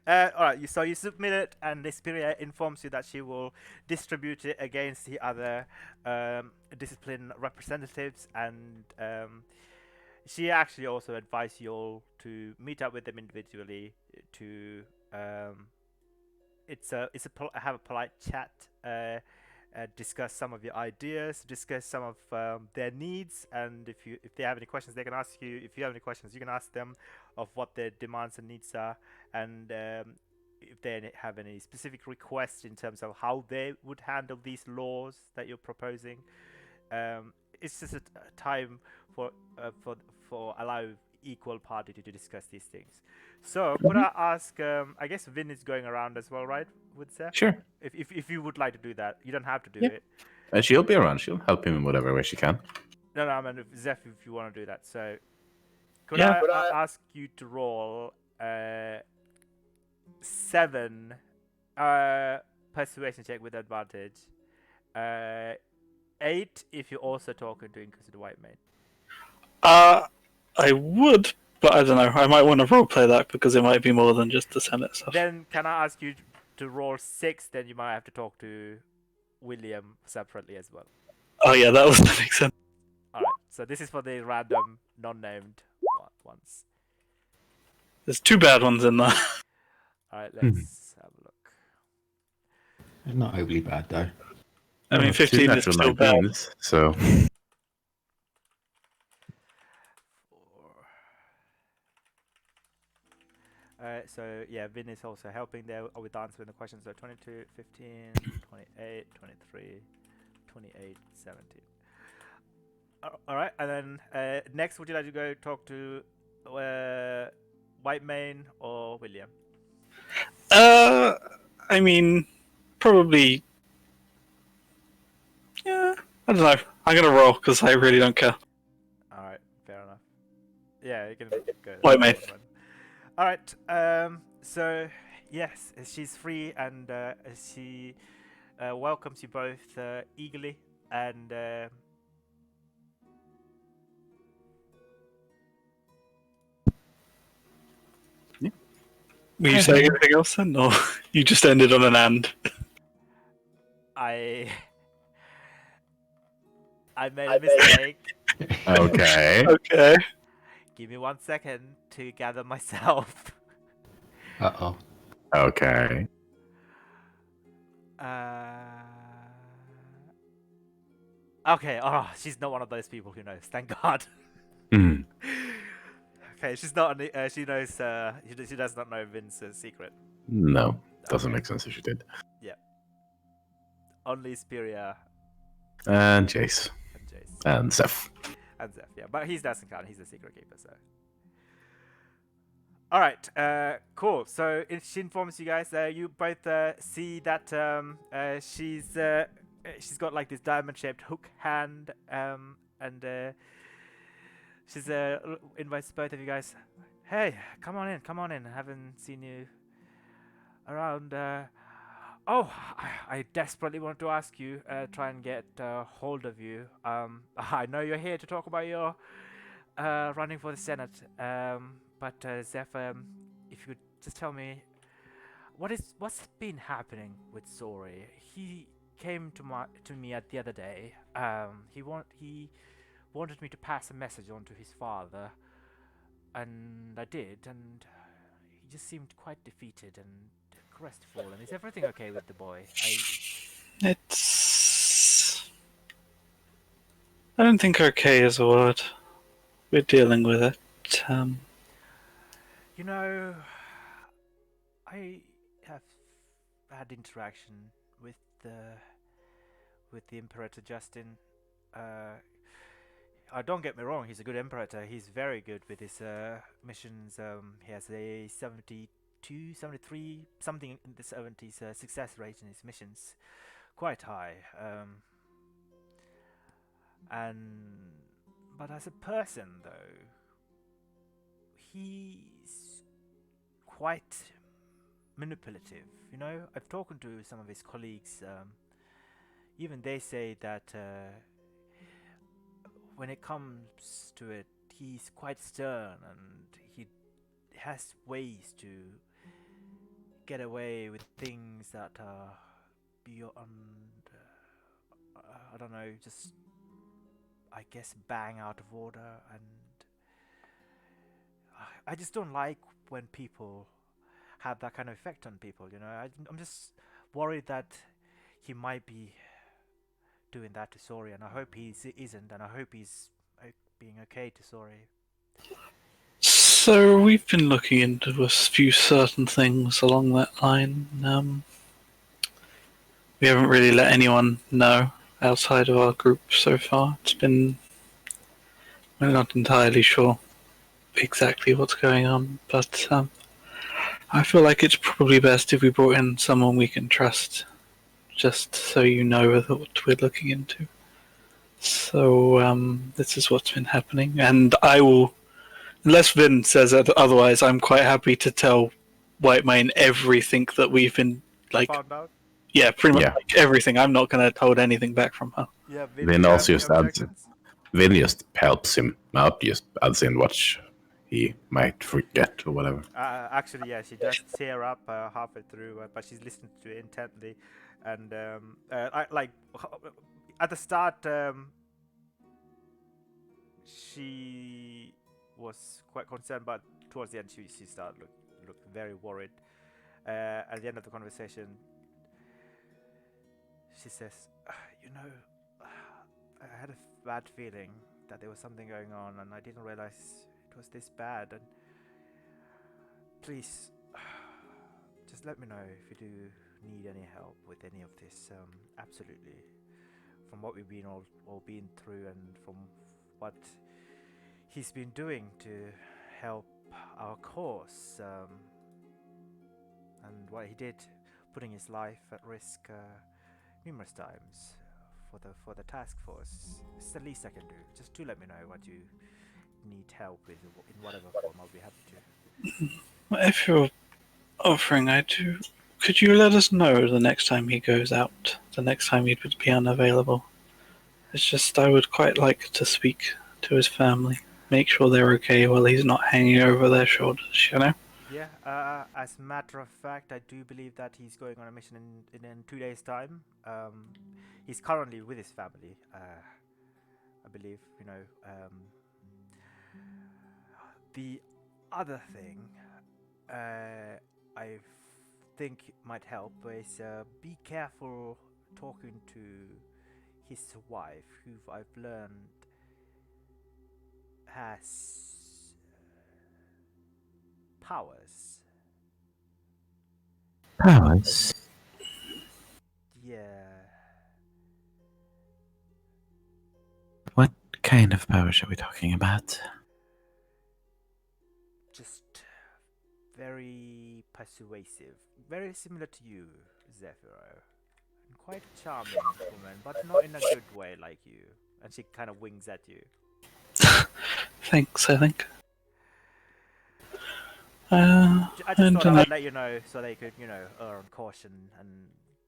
All right. So you submit it, and Xperia informs you that she will distribute it against the other discipline representatives, and she actually also advised you all to meet up with them individually to have a polite chat, discuss some of your ideas, discuss some of their needs, and if they have any questions, they can ask you. If you have any questions, you can ask them of what their demands and needs are, and if they have any specific requests in terms of how they would handle these laws that you're proposing. It's just a time for allow equal party to discuss these things. So could I ask? I guess Vin is going around as well, right? With Zeph? Sure. If you would like to do that, you don't have to do Yeah. it. She'll be around. She'll help him in whatever way she can. No, I mean Zeph, if you want to do that. So could Yeah. I ask you to roll 7 persuasion check with advantage. 8 if you're also talking to Inquisitor White Mate. I would, but I don't know. I might want to roleplay that because it might be more than just the Senate stuff. Then can I ask you to roll 6? Then you might have to talk to William separately as well. Oh yeah, that was that makes sense. Alright, so this is for the random, non-named ones. There's 2 bad ones in there. Alright, let's have a look. It's not overly bad though. I mean, 15 is still bad. So 4. So yeah, Vin is also helping there with answering the questions. So 22, 15, 28, 23, 28, 17. Alright, and then next, would you like to go talk to White Mane or William? I mean, probably. Yeah, I don't know. I'm gonna roll because I really don't care. Alright, fair enough. Yeah, you can go. White Mane. Alright, so yes, she's free and she welcomes you both eagerly, and Were you saying anything else then, or you just ended on an and? I made a mistake. okay. Okay. Give me 1 second to gather myself. Uh-oh. Okay. Okay, oh, she's not one of those people who knows. Thank God. Hmm. Okay, she's not. She knows. She does not know Vince's secret. No, doesn't Okay. make sense if she did. Only Speria And Jace and Jace and Seth. and Zeph. Yeah, but he doesn't count. He's a secret keeper. So. All right. Cool. So she informs you guys. You both see that she's got like this diamond-shaped hook hand. And she's invites both of you guys. Hey, come on in. I haven't seen you around. I desperately want to ask you, try and get hold of you. I know you're here to talk about your running for the Senate. But Zeph, if you could just tell me what's been happening with Sori. He came to me the other day. He wanted me to pass a message on to his father, and I did, and he just seemed quite defeated and crestfallen. Is everything okay with the boy? It's. I don't think okay is a word. We're dealing with it. You know, I have had interaction with the Imperator Justin. Don't get me wrong, he's a good Imperator. He's very good with his missions. He has a 72, 73, something in the 70s success rate in his missions. Quite high. But as a person, though, he's quite manipulative. You know, I've talked to some of his colleagues. Even they say that when it comes to it, he's quite stern, and he has ways to get away with things that are beyond, I don't know, just, I guess, bang out of order. And I just don't like when people have that kind of effect on people, you know. I'm just worried that he might be doing that to Sori, and I hope he isn't, and I hope he's being okay to Sori. So we've been looking into a few certain things along that line. We haven't really let anyone know outside of our group so far. We're not entirely sure exactly what's going on, but I feel like it's probably best if we brought in someone we can trust, just so you know what we're looking into. So this is what's been happening, and I will, unless Vin says otherwise, I'm quite happy to tell Whitemane everything that we've been like. Found out? Yeah, pretty much Yeah. like everything. I'm not going to hold anything back from her. Yeah, Vin, Vin do you have also any just adds, objections? Vin just helps him out, just adds in what he might forget or whatever. Actually, yeah, she does tear up halfway through, but she's listening to it intently, and I like at the start, she was quite concerned, but towards the end, she started look very worried. At the end of the conversation, she says, "You know, I had a bad feeling that there was something going on, and I didn't realize it was this bad. And please, just let me know if you do need any help with any of this. Absolutely. From what we've been all been through, and from what he's been doing to help our cause, and what he did, putting his life at risk numerous times for the task force. It's the least I can do. Just do let me know what you need help with in whatever form. I'll be happy to." If you're offering, could you let us know the next time he goes out? The next time he would be unavailable? It's just I would quite like to speak to his family, make sure they're okay while he's not hanging over their shoulders, you know? Yeah, as a matter of fact, I do believe that he's going on a mission in 2 days' time. He's currently with his family, I believe, you know. The other thing I think might help is be careful talking to his wife, who I've learned has powers. Powers? Yeah. What kind of powers are we talking about? Just very persuasive. Very similar to you, Zephyro. And quite a charming woman, but not in a good way like you. And she kind of winks at you. Thanks, I think. I just and thought I would let you know so they could, you know, err on caution and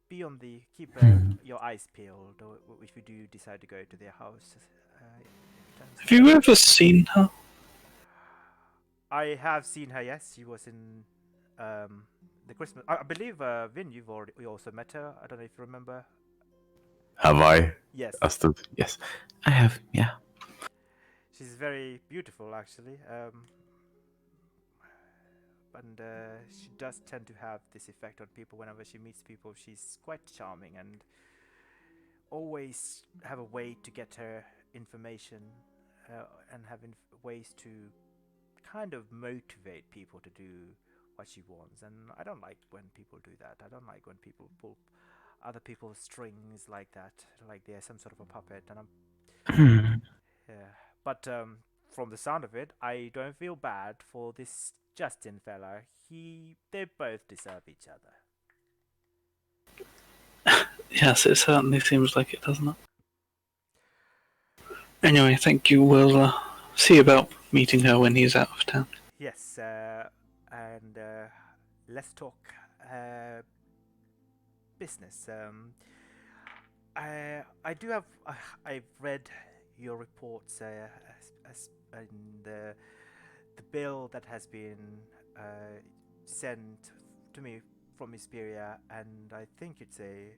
be on the keep your eyes peeled, or if you do decide to go to their house. have you ever seen her? I have seen her. Yes, she was in the Christmas. I believe Vin, you also met her. I don't know if you remember. Have I? Yes. Yes. I have, yeah. She's very beautiful, actually. And she does tend to have this effect on people whenever she meets people. She's quite charming and always have a way to get her information and have ways to kind of motivate people to do what she wants. And I don't like when people do that. I don't like when people pull other people's strings like that, like they're some sort of a puppet. And yeah, but from the sound of it, I don't feel bad for this Justin fella. They both deserve each other. Yes, it certainly seems like it, doesn't it? Anyway, thank you. We'll see about meeting her when he's out of town. Yes, and let's talk business. I do have. I've read your reports and the bill that has been sent to me from Isperia, and I think it's a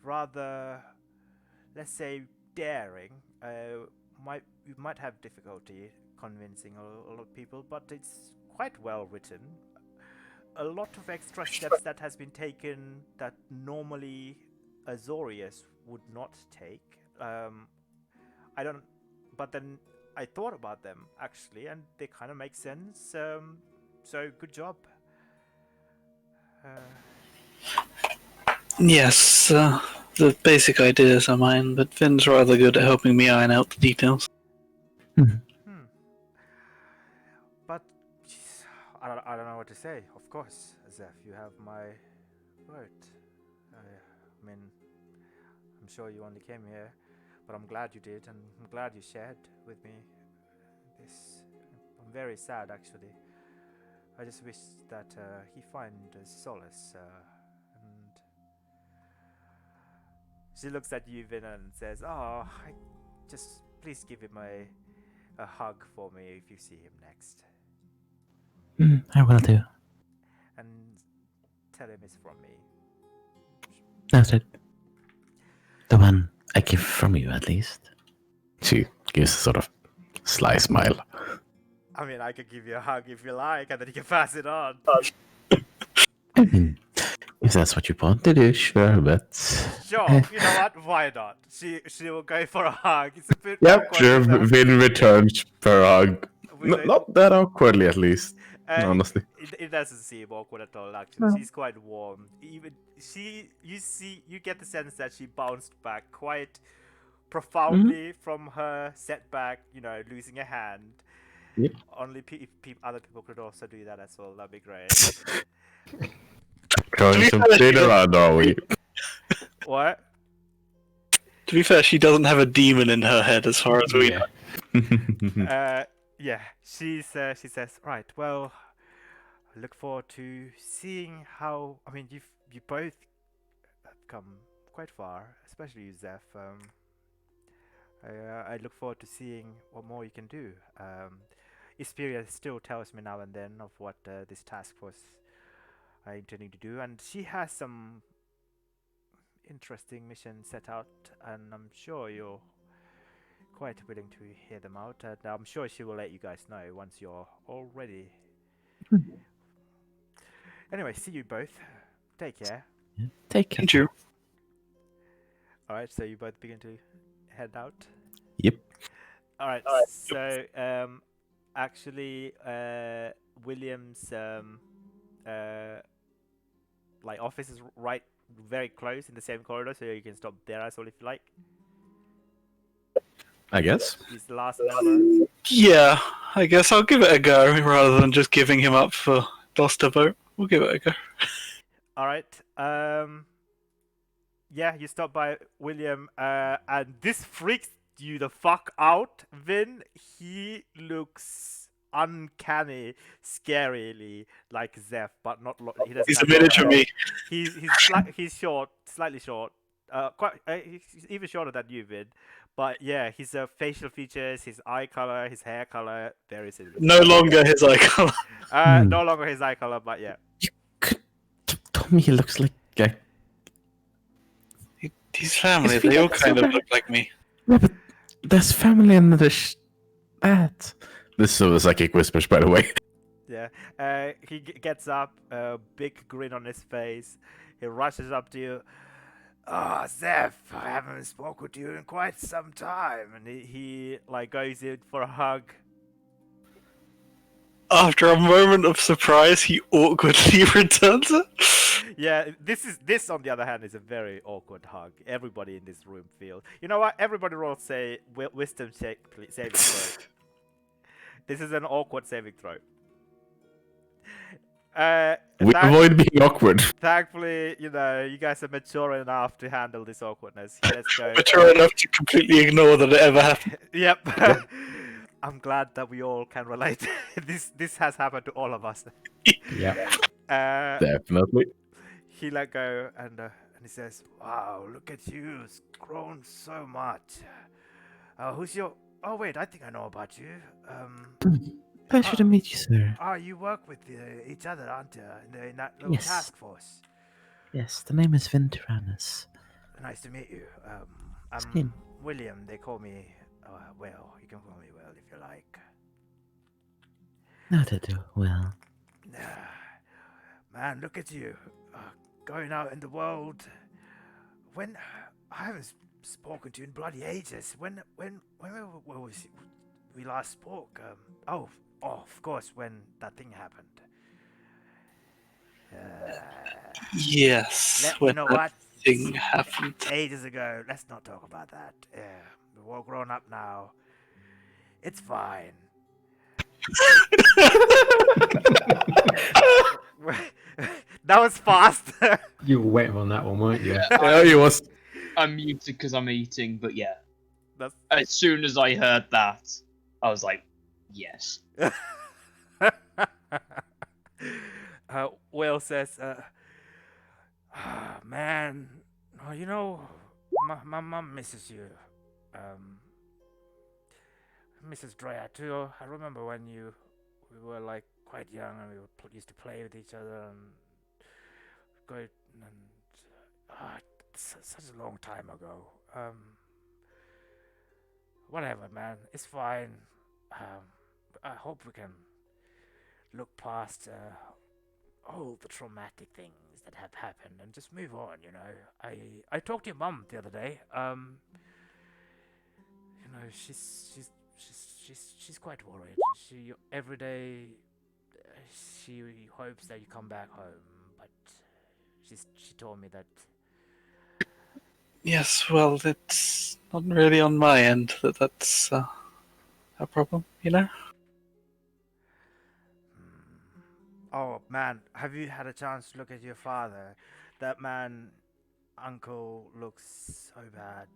rather, let's say, daring. You might have difficulty convincing a lot of people, but it's quite well written. A lot of extra steps that has been taken that normally Azorius would not take. I don't, but then I thought about them actually, and they kind of make sense. So good job. Yes, the basic ideas are mine, but Finn's rather good at helping me iron out the details. But I don't know what to say. Of course, Zeph, you have my word. I mean, I'm sure you only came here, but I'm glad you did, and I'm glad you shared with me this. I'm very sad, actually. I just wish that he find solace. And she looks at you, Vin, and says, "Oh, just please give him a hug for me if you see him next, I will do. and tell him it's from me." That's it. The one I give from you, at least. She gives a sort of sly smile. I mean, I could give you a hug if you like, and then you can pass it on. I mean, if that's what you want to do, sure, but... Sure, you know what? Why not? She will go for a hug. It's a bit Yep, awkward sure, with a- Vin returns per hug. with a- Not that awkwardly, at least. Uh, honestly. it doesn't seem awkward at all. Actually, No. she's quite warm. Even you get the sense that she bounced back quite profoundly from her setback. You know, losing a hand. Yep. Only other people could also do that as well. That'd be great. Going to spin around, are we? What? To be fair, she doesn't have a demon in her head as far as we know. Yeah. She says, right. Well, I look forward to seeing how. I mean, you both have come quite far, especially you, Zeph. I look forward to seeing what more you can do. Isperia still tells me now and then of what this task force are intending to do, and she has some interesting missions set out, and I'm sure you're quite willing to hear them out, and I'm sure she will let you guys know once you're all ready. Anyway, see you both. Take care. Take care. Thank you. Alright, so you both begin to head out. Yep. Alright, so actually William's like office is right very close in the same corridor, so you can stop there as well if you like. I guess. He's the last member. Yeah, I guess I'll give it a go rather than just giving him up for Boss to vote. We'll give it a go. Alright. Yeah, you stop by William, and this freaks you the fuck out, Vin. He looks uncanny, scarily like Zeph, but not. He doesn't. He's a have miniature long hair. me. He's short, slightly short. He's even shorter than you, Vin. But yeah, his facial features, his eye color, his hair color, very similar. No longer his eye color. No longer his eye color, but yeah. You could tell me he looks like a... His family, His they all feet kind are of look like me. Yeah, but there's family and there's that. This is psychic whispers, by the way. Yeah. He gets up, big grin on his face. He rushes up to you. Oh, Zeph, I haven't spoken to you in quite some time. And he like goes in for a hug. After a moment of surprise, he awkwardly returns it. Yeah, this on the other hand is a very awkward hug. Everybody in this room feels. You know what? Everybody roll say wisdom saving throw. This is an awkward saving throw. Avoid being awkward. Thankfully, you know, you guys are mature enough to handle this awkwardness. Let's go. Mature enough to completely ignore that it ever happened. Yep. I'm glad that we all can relate. This has happened to all of us. Yeah. Definitely. He let go and he says, "Wow, look at you, it's grown so much. Who's your? Oh wait, I think I know about you. Pleasure to meet you, sir. You work with each other, aren't you? In that little Yes. task force. Yes, the name is Venturanus. Nice to meet you. I'm Same. William. They call me. Well, you can call me Will if you like. Not at all. Well, Man, look at you, going out in the world. When I haven't spoken to you in bloody ages. When was we last spoke? Of course, when that thing happened. Yes, You when know that what? thing happened. Ages ago. Let's not talk about that. We're all grown up now. It's fine. That was fast. You were waiting on that one, weren't you? yeah, he was. I'm muted because I'm eating, but yeah. That's... As soon as I heard that, I was like, yes. Will says, man, you know, my mom misses you. Mrs. Drea too. I remember when we were like quite young and we used to play with each other and go and such a long time ago. Whatever, man, it's fine. I hope we can look past all the traumatic things that have happened and just move on. You know, I talked to your mum the other day. You know, she's quite worried. She every day she hopes that you come back home, but she told me that. Yes, well, it's not really on my end that's a problem, you know? Oh man, have you had a chance to look at your father? That man, uncle, looks so bad.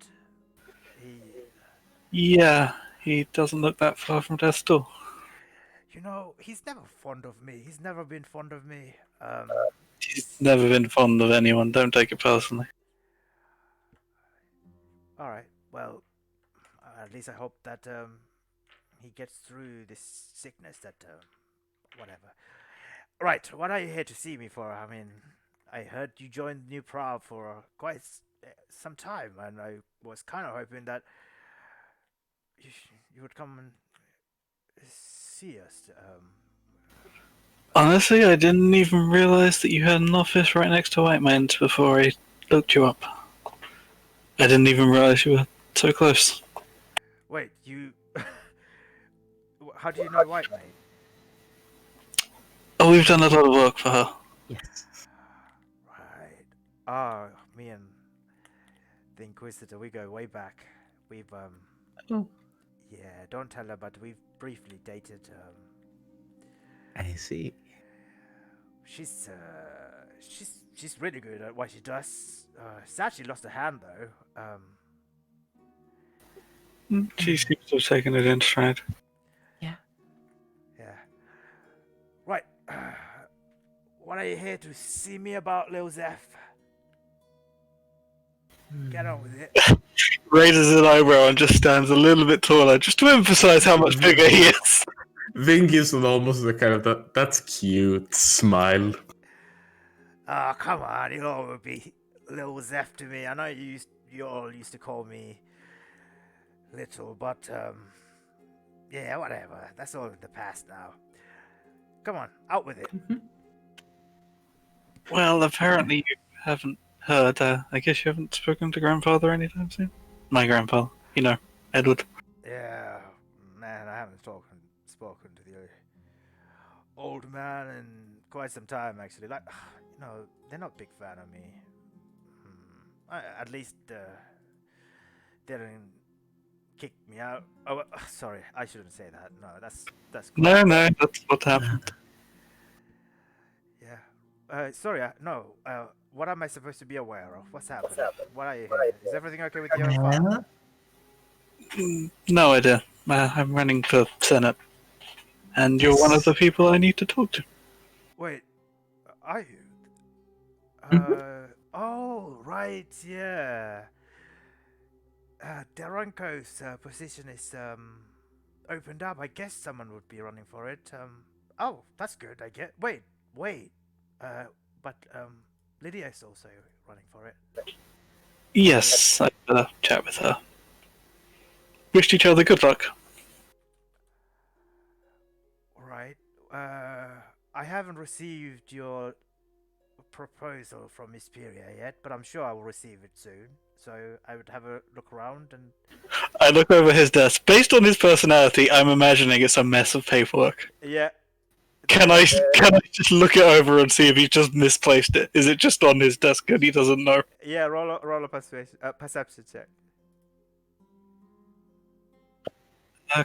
Yeah, he doesn't look that far from death's door. You know, he's never fond of me. He's never been fond of me. He's never been fond of anyone. Don't take it personally. All right. Well, at least I hope that he gets through this sickness. Whatever. Right. What are you here to see me for? I mean, I heard you joined New Prague for quite some time, and I was kind of hoping that you would come and see us. Honestly, I didn't even realize that you had an office right next to White Man's before I looked you up. I didn't even realize you were so close. Wait, you... How do you know White Maid? Oh, we've done a lot of work for her. Yes. Right. Me and the Inquisitor, we go way back. We've, Oh. Yeah, don't tell her, but we've briefly dated, I see. She's really good at what she does. She's actually lost a hand, though. She seems to have taken it in stride. Yeah. Right. What are you here to see me about, Lil Zeph? Get on with it. Raises an eyebrow and just stands a little bit taller, just to emphasize how much bigger he is. Vin gives an almost a kind of that's cute smile. Oh, come on, you'll all be Lil Zeph to me. I know you all used to call me Little, but, yeah, whatever. That's all in the past now. Come on, out with it. Well, apparently you haven't heard. I guess you haven't spoken to Grandfather anytime soon? My grandpa, you know, Edward. Yeah, man, I haven't spoken to the old man in quite some time, actually. Like, you know, they're not a big fan of me. At least, they didn't kick me out. Oh, sorry, I shouldn't say that. No, that's cool. No, that's what happened. Yeah. Sorry, no. What am I supposed to be aware of? What's happening? What are you here? Is everything okay with your father? No idea. I'm running for Senate. And you're one of the people I need to talk to. Wait, are you? Oh, right, yeah. Daronko's position is opened up. I guess someone would be running for it. Oh, that's good. I get. Wait. But Lydia is also running for it. Yes, I better chat with her. Wished each other good luck. Right. I haven't received your proposal from Miss Peria yet, but I'm sure I will receive it soon. So I would have a look around and. I look over his desk. Based on his personality, I'm imagining it's a mess of paperwork. Yeah. Can I just look it over and see if he's just misplaced it? Is it just on his desk and he doesn't know? Yeah. Roll a perception check.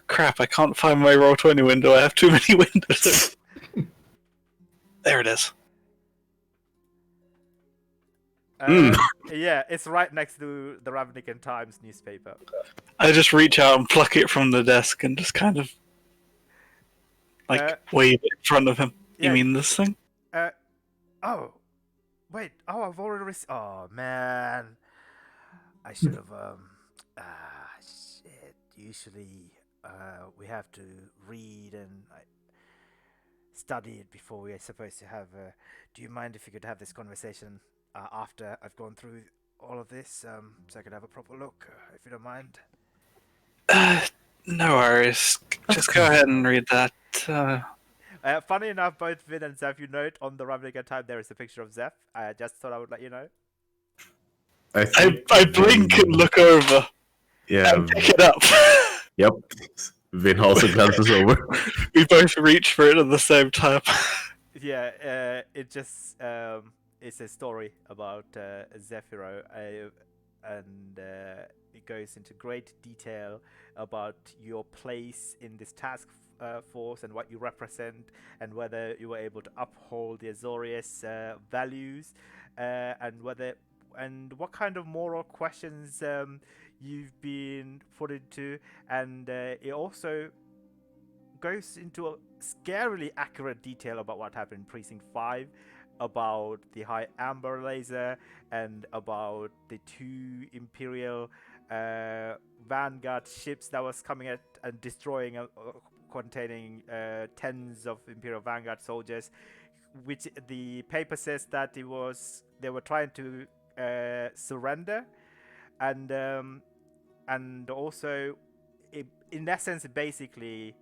Crap, I can't find my Roll20 window. I have too many windows. There it is. Yeah, it's right next to the Ravnican Times newspaper. I just reach out and pluck it from the desk and just kind of wave it in front of him. Yeah. You mean this thing? Oh, wait. Oh, I've already received. Oh man, I should have. Shit. Usually, we have to read and study it before we are supposed to have. Do you mind if you could have this conversation after I've gone through all of this, so I could have a proper look, if you don't mind? No worries. Just go ahead and read that. Funny enough, both Vin and Zeph, you note on the Ravnica Time there is a picture of Zeph. I just thought I would let you know. I blink and look over. Yeah. And pick it up. Yep. Vin also glances over. We both reach for it at the same time. Yeah, it just it's a story about Zephyro, and it goes into great detail about your place in this task force and what you represent, and whether you were able to uphold the Azorius values, and what kind of moral questions you've been put into, and it also goes into a scarily accurate detail about what happened in Precinct 5, about the high amber laser, and about the 2 Imperial Vanguard ships that was coming at and destroying, containing tens of Imperial Vanguard soldiers, which the paper says that they were trying to surrender, and also in essence basically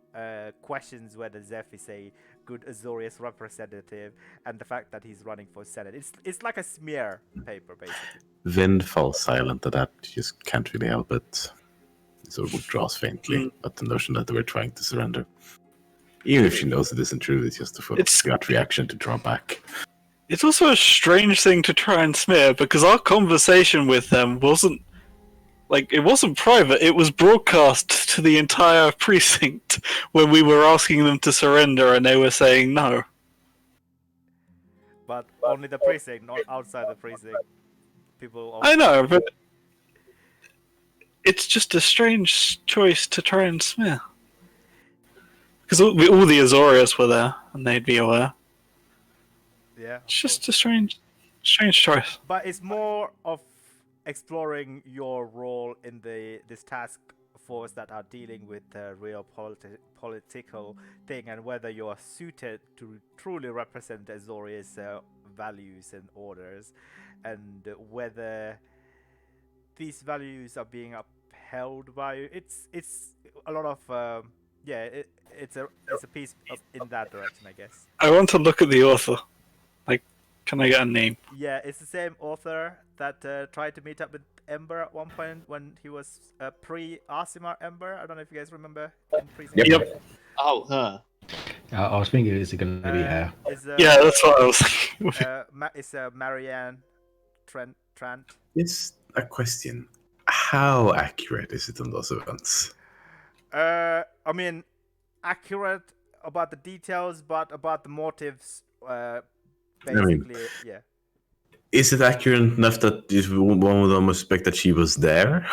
questions whether Zeph is a good Azorius representative, and the fact that he's running for Senate. It's like a smear paper basically. Vin falls silent at that. He just can't really help it. He sort of withdraws faintly, but the notion that they were trying to surrender, even if she knows it isn't true, it's just a gut reaction to draw back. It's also a strange thing to try and smear, because our conversation with them wasn't private. It was broadcast to the entire precinct when we were asking them to surrender and they were saying no. But only the precinct, not outside the precinct. People. I know, but it's just a strange choice to try and smear. Because all the Azorius were there, and they'd be aware. Yeah. It's just a strange choice. But it's more of exploring your role in this task force that are dealing with the real political thing, and whether you are suited to truly represent Azorius values and orders, and whether these values are being upheld by you. It's a lot of it's a piece in that direction, I guess. I want to look at the author. Can I get a name? Yeah, it's the same author that tried to meet up with Ember at one point when he was pre-Aasimar Ember. I don't know if you guys remember. Yep. Oh, her. I was thinking, is it going to be her? Yeah, that's what I was thinking. It's Marianne Trant. It's a question. How accurate is it on those events? I mean, accurate about the details, but about the motives, basically, yeah. Is it accurate enough that one would almost expect that she was there?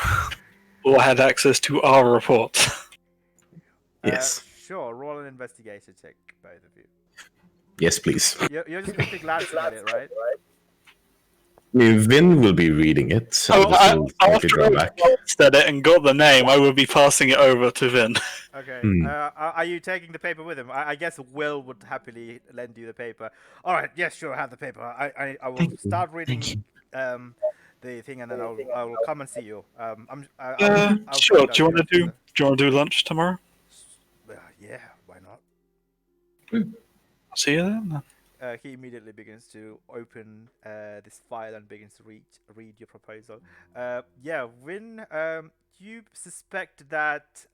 Or had access to our reports? Yes. Sure, roll an investigation check, both of you. Yes, please. You're just quickly glancing at it, right? I mean, Vin will be reading it, so this will slightly After draw back. I said it and got the name, I will be passing it over to Vin. Okay. Hmm. Are you taking the paper with him? I guess Will would happily lend you the paper. All right. Yes, sure. I have the paper. I will start reading the thing, and then I will come and see you. I'll Sure. find out Do you the want to officer. do lunch tomorrow? Yeah. Why not? See you then. He immediately begins to open this file and begins to read your proposal. Yeah, Win, you suspect that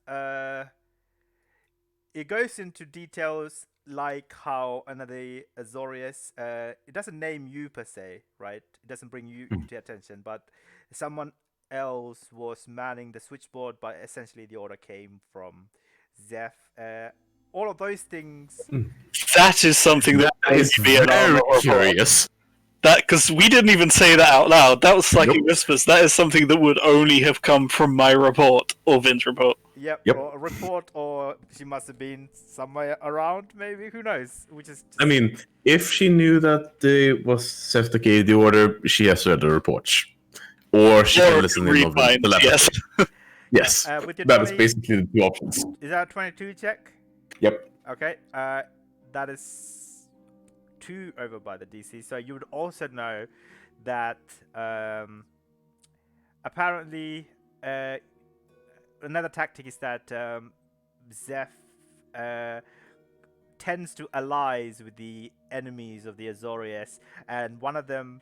it goes into details like how another Azorius, it doesn't name you per se, right? It doesn't bring you to attention, but someone else was manning the switchboard, but essentially the order came from Zeph. All of those things. That is something that is would be an very armor report. curious. That because we didn't even say that out loud. That was like whispers. That is something that would only have come from my report or Vin's report. Yep. Or a report, or she must have been somewhere around. Maybe, who knows? We just. I mean, if she knew that it was Seth that gave the order, she has read the report, or she can listen in on the telepathy. Yes. Yes, With your that is 20 basically the two options. Is that a 22 check? Yep. Okay. That is 2 over by the DC. So you would also know that apparently another tactic is that Zeph tends to allies with the enemies of the Azorius, and one of them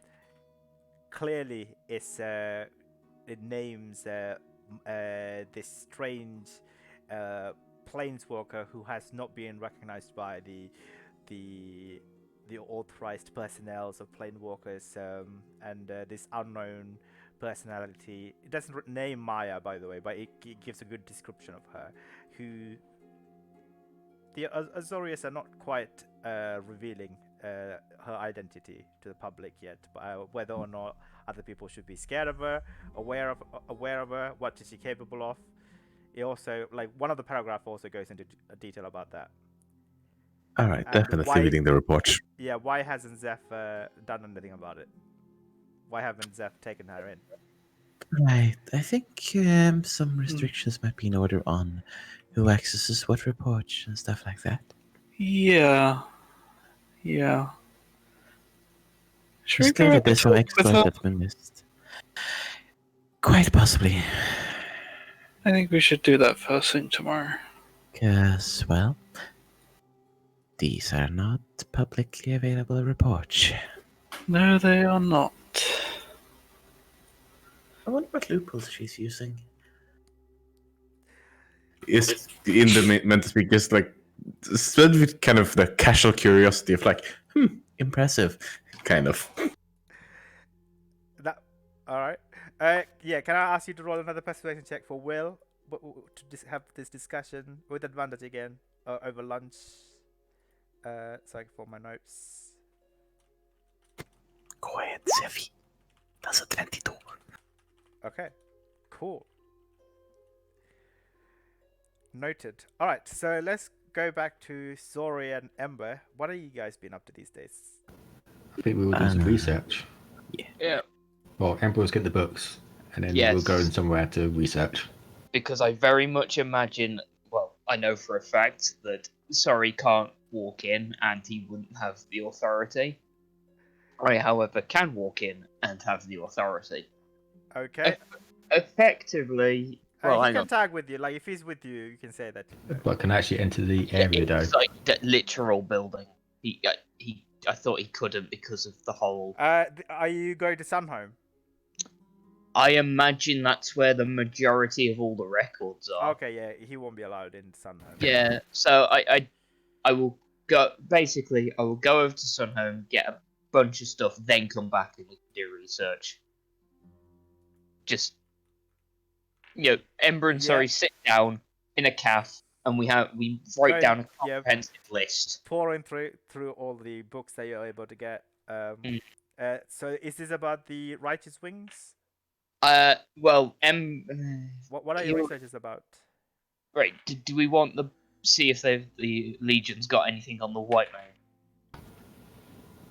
clearly is it names this strange planeswalker who has not been recognized by the authorized personnel of planewalkers, and this unknown personality. It doesn't name Maya, by the way, but it gives a good description of her, who the Azorius are not quite revealing her identity to the public yet, but whether or not other people should be scared of her, aware of her, what is she capable of. It also, like, one of the paragraph also goes into detail about that. All right, And definitely reading the report. Yeah, why hasn't Zeph done anything about it? Why haven't Zeph taken her in? Right, I think some restrictions might be in order on who accesses what reports and stuff like that. Yeah. Should we go Still, ahead there's and some talk with exploit her? that's been missed. Quite possibly. I think we should do that first thing tomorrow. Because, well, these are not publicly available reports. No, they are not. I wonder what loopholes she's using. Is in the meant to speak just like spread with kind of the casual curiosity of like, impressive, kind of. That all right? Yeah. Can I ask you to roll another persuasion check for Will to have this discussion with advantage again over lunch? So I can form my notes. Go ahead, Sefi. That's a 22. Okay. Cool. Noted. All right. So let's go back to Sori and Ember. What have you guys been up to these days? I think we will do some research. Yeah. Well, Emperor's get the books, and then Yes. we'll go in somewhere to research. Because I very much imagine, well, I know for a fact that Sorry can't walk in and he wouldn't have the authority. I, however, can walk in and have the authority. Okay. Effectively, well, he hang can on. tag with you. Like, if he's with you, you can say that. But can actually enter the area though. It's like that literal building. I thought he couldn't because of the whole. Are you going to Sunhome? I imagine that's where the majority of all the records are. Okay, yeah, he won't be allowed in Sunhome. Yeah, so I will go. Basically, I will go over to Sunhome, get a bunch of stuff, then come back and we can do research. Just, Ember and Sorry sit down in a cafe, and we write down a comprehensive list. Pouring through all the books that you're able to get. So is this about the Righteous Wings? Well, What are your researches about? Right, do we want to see if the Legion's got anything on the White Man?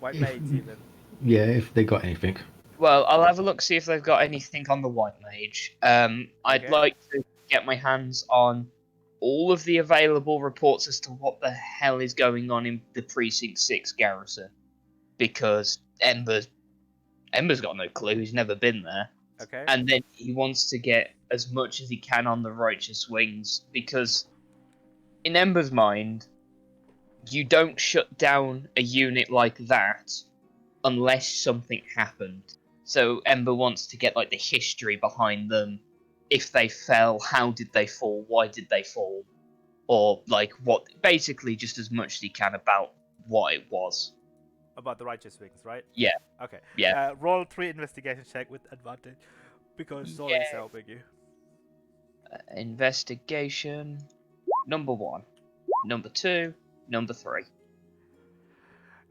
White Maids, even. Yeah, if they got anything. Well, I'll have a look, see if they've got anything on the White Mage. I'd Okay. like to get my hands on all of the available reports as to what the hell is going on in the Precinct 6 garrison. Because Ember's got no clue, he's never been there. Okay. And then he wants to get as much as he can on the Righteous Wings, because in Ember's mind, you don't shut down a unit like that unless something happened. So Ember wants to get like the history behind them. If they fell, how did they fall? Why did they fall? Or like what? Basically, just as much as he can about what it was. About the Righteous Wings, right? Yeah. Okay. Yeah. Roll 3 investigation check with advantage, because Zori is Yeah. helping you. Investigation. Number 1. Number 2. Number 3.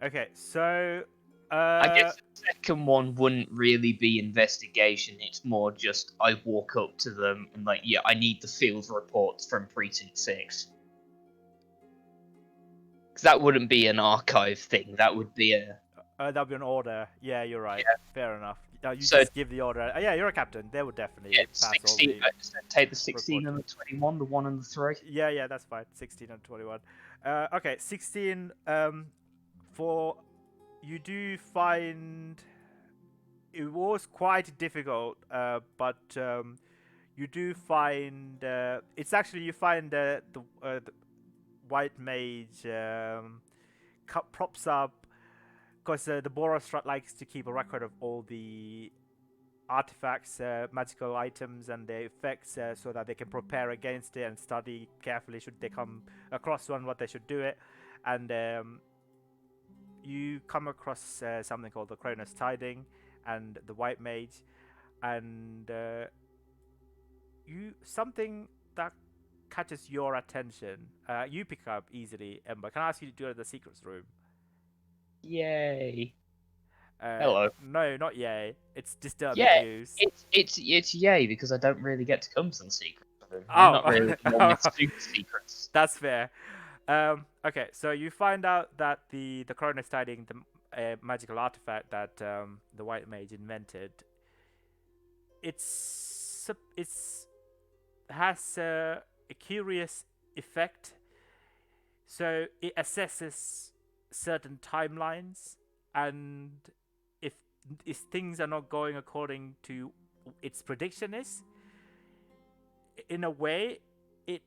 Okay, so I guess the second one wouldn't really be investigation. It's more just I walk up to them and like, yeah, I need the field reports from Precinct 6. Because that wouldn't be an archive thing. That would be a... that'll be an order. Yeah, you're right. Yeah. Fair enough. You So- just give the order. Yeah, you're a captain. They would definitely Yeah, pass all 16. the. I just take the 16 report. and the 21, the 1 and the 3. Yeah, that's fine. 16 and 21. Okay, 16. For you do find it was quite difficult, but you do find it's actually you find the White Mage props up, because the Borostrat likes to keep a record of all the artifacts, magical items, and their effects, so that they can prepare against it and study carefully should they come across one, what they should do it. And you come across something called the Cronus Tiding and the White Mage, and something that catches your attention. You pick up easily, Ember. Can I ask you to do it in the secrets room? Yay. Hello. No, not yay. It's disturbing Yeah, news. It's yay, because I don't really get to come to the secret room. Oh. I'm not really the one with super secrets. That's fair. Okay, so you find out that the Cronus Tiding, the magical artifact that the White Mage invented, has a curious effect. So it assesses certain timelines, and if things are not going according to its prediction is, in a way, it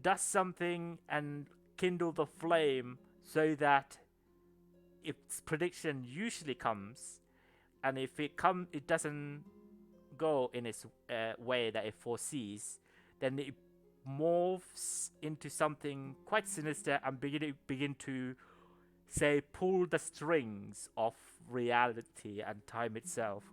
does something and kindle the flame so that its prediction usually comes, and if it doesn't go in its way that it foresees, then it morphs into something quite sinister and begin to say pull the strings of reality and time itself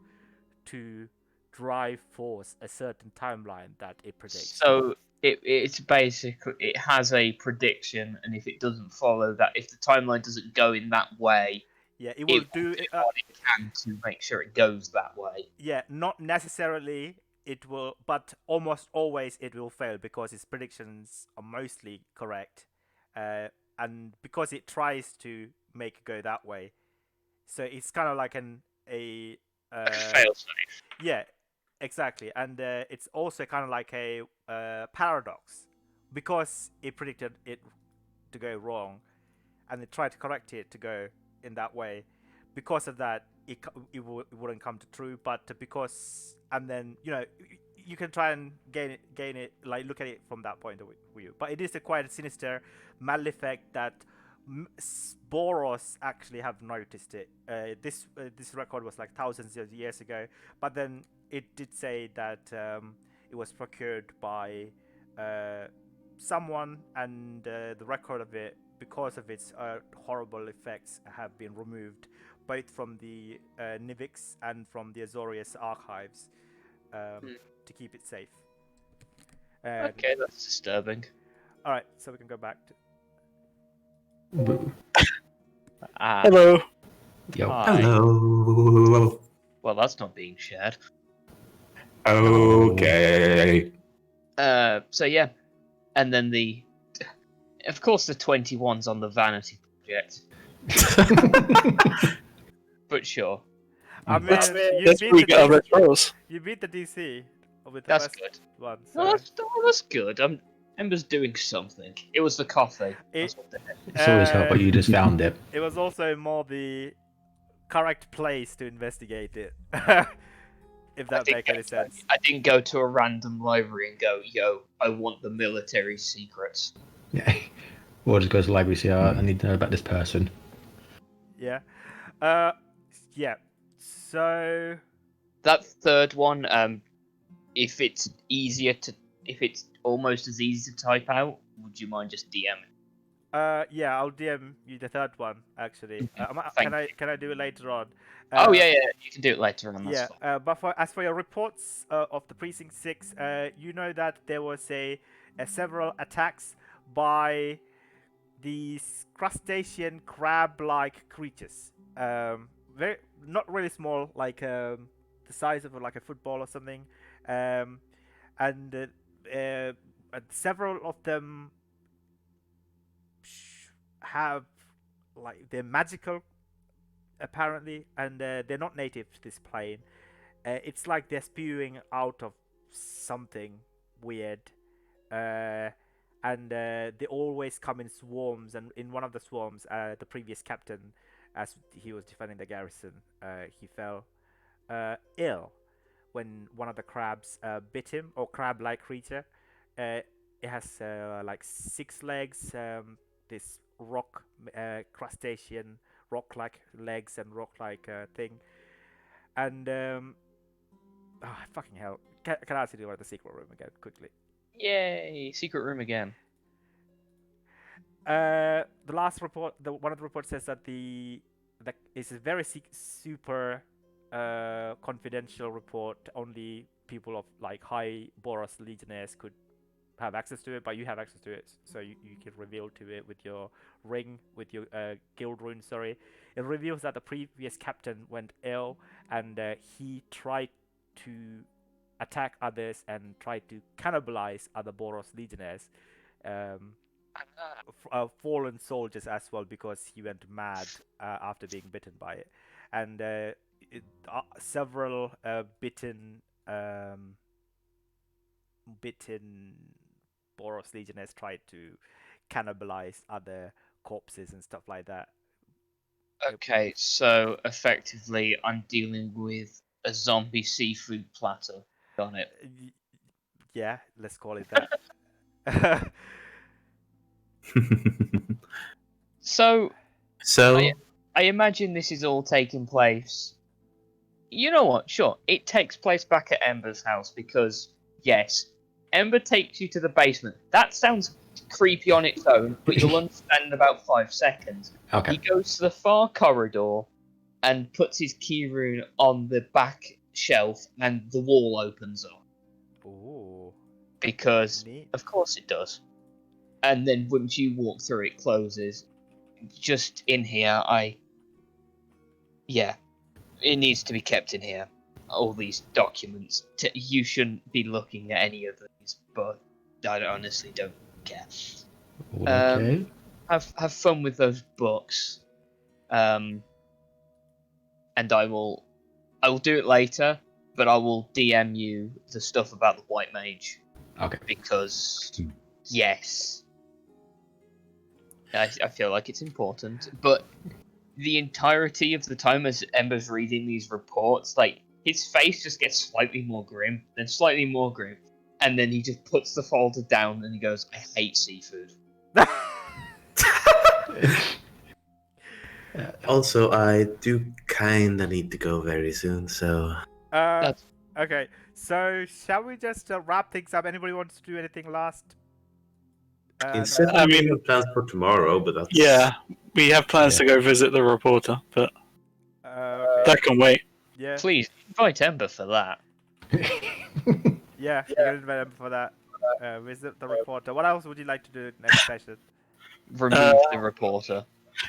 to drive force a certain timeline that it predicts. So it's basically, it has a prediction, and if it doesn't follow that, if the timeline doesn't go in that way, yeah, it will do what it can to make sure it goes that way. Yeah, not necessarily it will, but almost always it will fail, because its predictions are mostly correct, and because it tries to make it go that way, so it's kind of like a fail-safe. Yeah, exactly, and it's also kind of like a paradox, because it predicted it to go wrong, and it tried to correct it to go in that way. Because of that, it wouldn't come to true. But because, and then you can try and gain it, like look at it from that point of view. But it is a quite sinister malefic that Boros actually have noticed it. This record was like thousands of years ago, but then it did say that it was procured by someone, and the record of it, because of its horrible effects, have been removed both from the Nivix and from the Azorius archives to keep it safe. Okay, that's disturbing. All right, so we can go back to. Boo. Hello. Yo. Hi. Hello. Well, that's not being shared. Okay. So yeah, and then of course the 21's on the Vanity Project, but sure. I mean, Let's, you let's beat the get our best rolls. you beat the DC with the That's best good. one. No, So that's good. Ember's doing something. It was the coffee. It- That's what they did. It's always helpful you just found it. it was also more the correct place to investigate it. If that makes any sense. I didn't go to a random library and go, yo, I want the military secrets. Yeah. Or just go to the library and say, I need to know about this person. Yeah. Yeah. So That third one, if it's almost as easy to type out, would you mind just DMing? yeah, I'll DM you the third one actually. Thank Can I do it later on? Oh yeah, you can do it later on. That's Yeah, fine. but as for your reports of the Precinct 6, you know that there was a several attacks by these crustacean crab-like creatures. Very not really small, like the size of like a football or something. And several of them have like they're magical apparently, and they're not native to this plane. It's like they're spewing out of something weird, and they always come in swarms. And in one of the swarms, the previous captain, as he was defending the garrison, he fell ill when one of the crabs bit him, or crab-like creature. It has like 6 legs, this rock crustacean rock-like legs and rock-like thing. And fucking hell, can I ask you to do like the secret room again quickly? Yay! Secret room again. The last report, one of the reports says that it's a very super confidential report. Only people of like high Boros legionnaires could have access to it, but you have access to it, so you can reveal to it with your ring, with your guild rune. Sorry, it reveals that the previous captain went ill, and he tried to attack others and tried to cannibalize other Boros legionnaires, fallen soldiers as well, because he went mad after being bitten by it, and several bitten Boros legionnaires tried to cannibalize other corpses and stuff like that. Okay, so effectively, I'm dealing with a zombie seafood platter. Got it. Yeah, let's call it that. So, So, I imagine this is all taking place. You know what? Sure, it takes place back at Ember's house because, yes, Ember takes you to the basement. That sounds creepy on its own, but you'll understand in about 5 seconds. Okay. He goes to the far corridor and puts his key rune on the back shelf, and the wall opens up. Ooh. Because, Neat. of course, it does. And then once you walk through, it closes. Just in here, yeah, it needs to be kept in here. All these documents. You shouldn't be looking at any of these, but I honestly don't care. Okay. Have fun with those books. And I will do it later, but I will DM you the stuff about the White Mage. Okay. Because, yes, I feel like it's important. But the entirety of the time as Ember's reading these reports, like, his face just gets slightly more grim, then slightly more grim, and then he just puts the folder down and he goes, I hate seafood. also, I do kind of need to go very soon, so... Okay, so shall we just wrap things up? Anybody wants to do anything last? Instead, I mean- we have plans for tomorrow, but that's... Yeah, we have plans to go visit the reporter, but Okay. that can wait. Yeah, Please, invite Ember for that. yeah, you can invite him for that. Visit the reporter. What else would you like to do next session? Remove the reporter.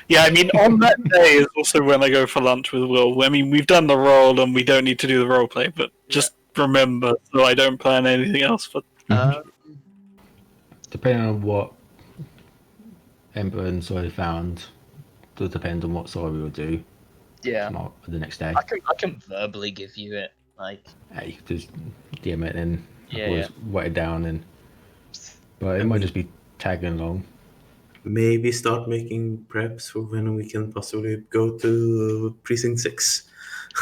Yeah, I mean, on that day is also when I go for lunch with Will. I mean, we've done the role and we don't need to do the role play, but just remember, so I don't plan anything else. But Depending on what Ember and Soy found, does depend on what Soy will do. Yeah. tomorrow, the next day. I can verbally give you it. Like, Hey, just DM it and Yeah, I've always write it down but it might just be tagging along. Maybe start making preps for when we can possibly go to Precinct 6.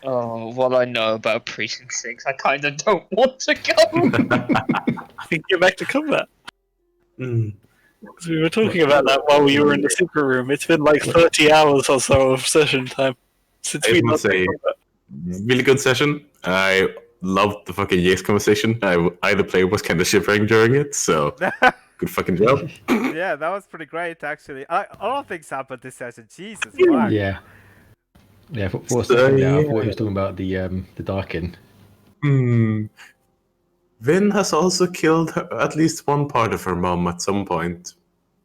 oh, what I know about Precinct 6, I kind of don't want to go. I think you're back to combat. Mm. Because we were talking about that while we were in the secret room. It's been like 30 hours or so of session time since I we must last say, really good session. I loved the fucking Yates conversation. Either player was kind of shivering during it, so good fucking job. Yeah, that was pretty great actually. A lot of things happened this session. Jesus fuck. Yeah. Yeah, for a So, second there, I yeah. thought he was talking about the Darkin. Vin has also killed at least one part of her mom at some point.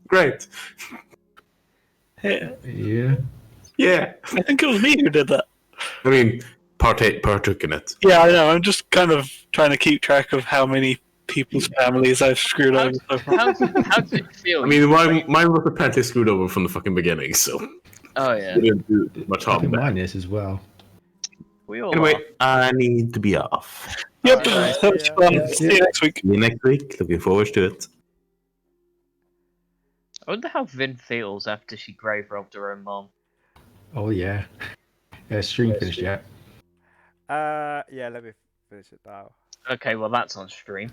Great. Yeah, Yeah. Yeah. I think it was me who did that. I mean, partook in it. Yeah, I know. I'm just kind of trying to keep track of how many people's families I've screwed over so far. How does it feel? I mean, mine was apparently screwed over from the fucking beginning, so Oh yeah. it didn't do much I harm think there. mine is as well. We all Anyway, are. I need to be off. Yep, Alright. that was fun. See you next week. See you next week. Looking forward to it. I wonder how Vin feels after she grave robbed her own mom. Oh yeah. Stream finished yet? Yeah, let me finish it now. Okay, well that's on stream.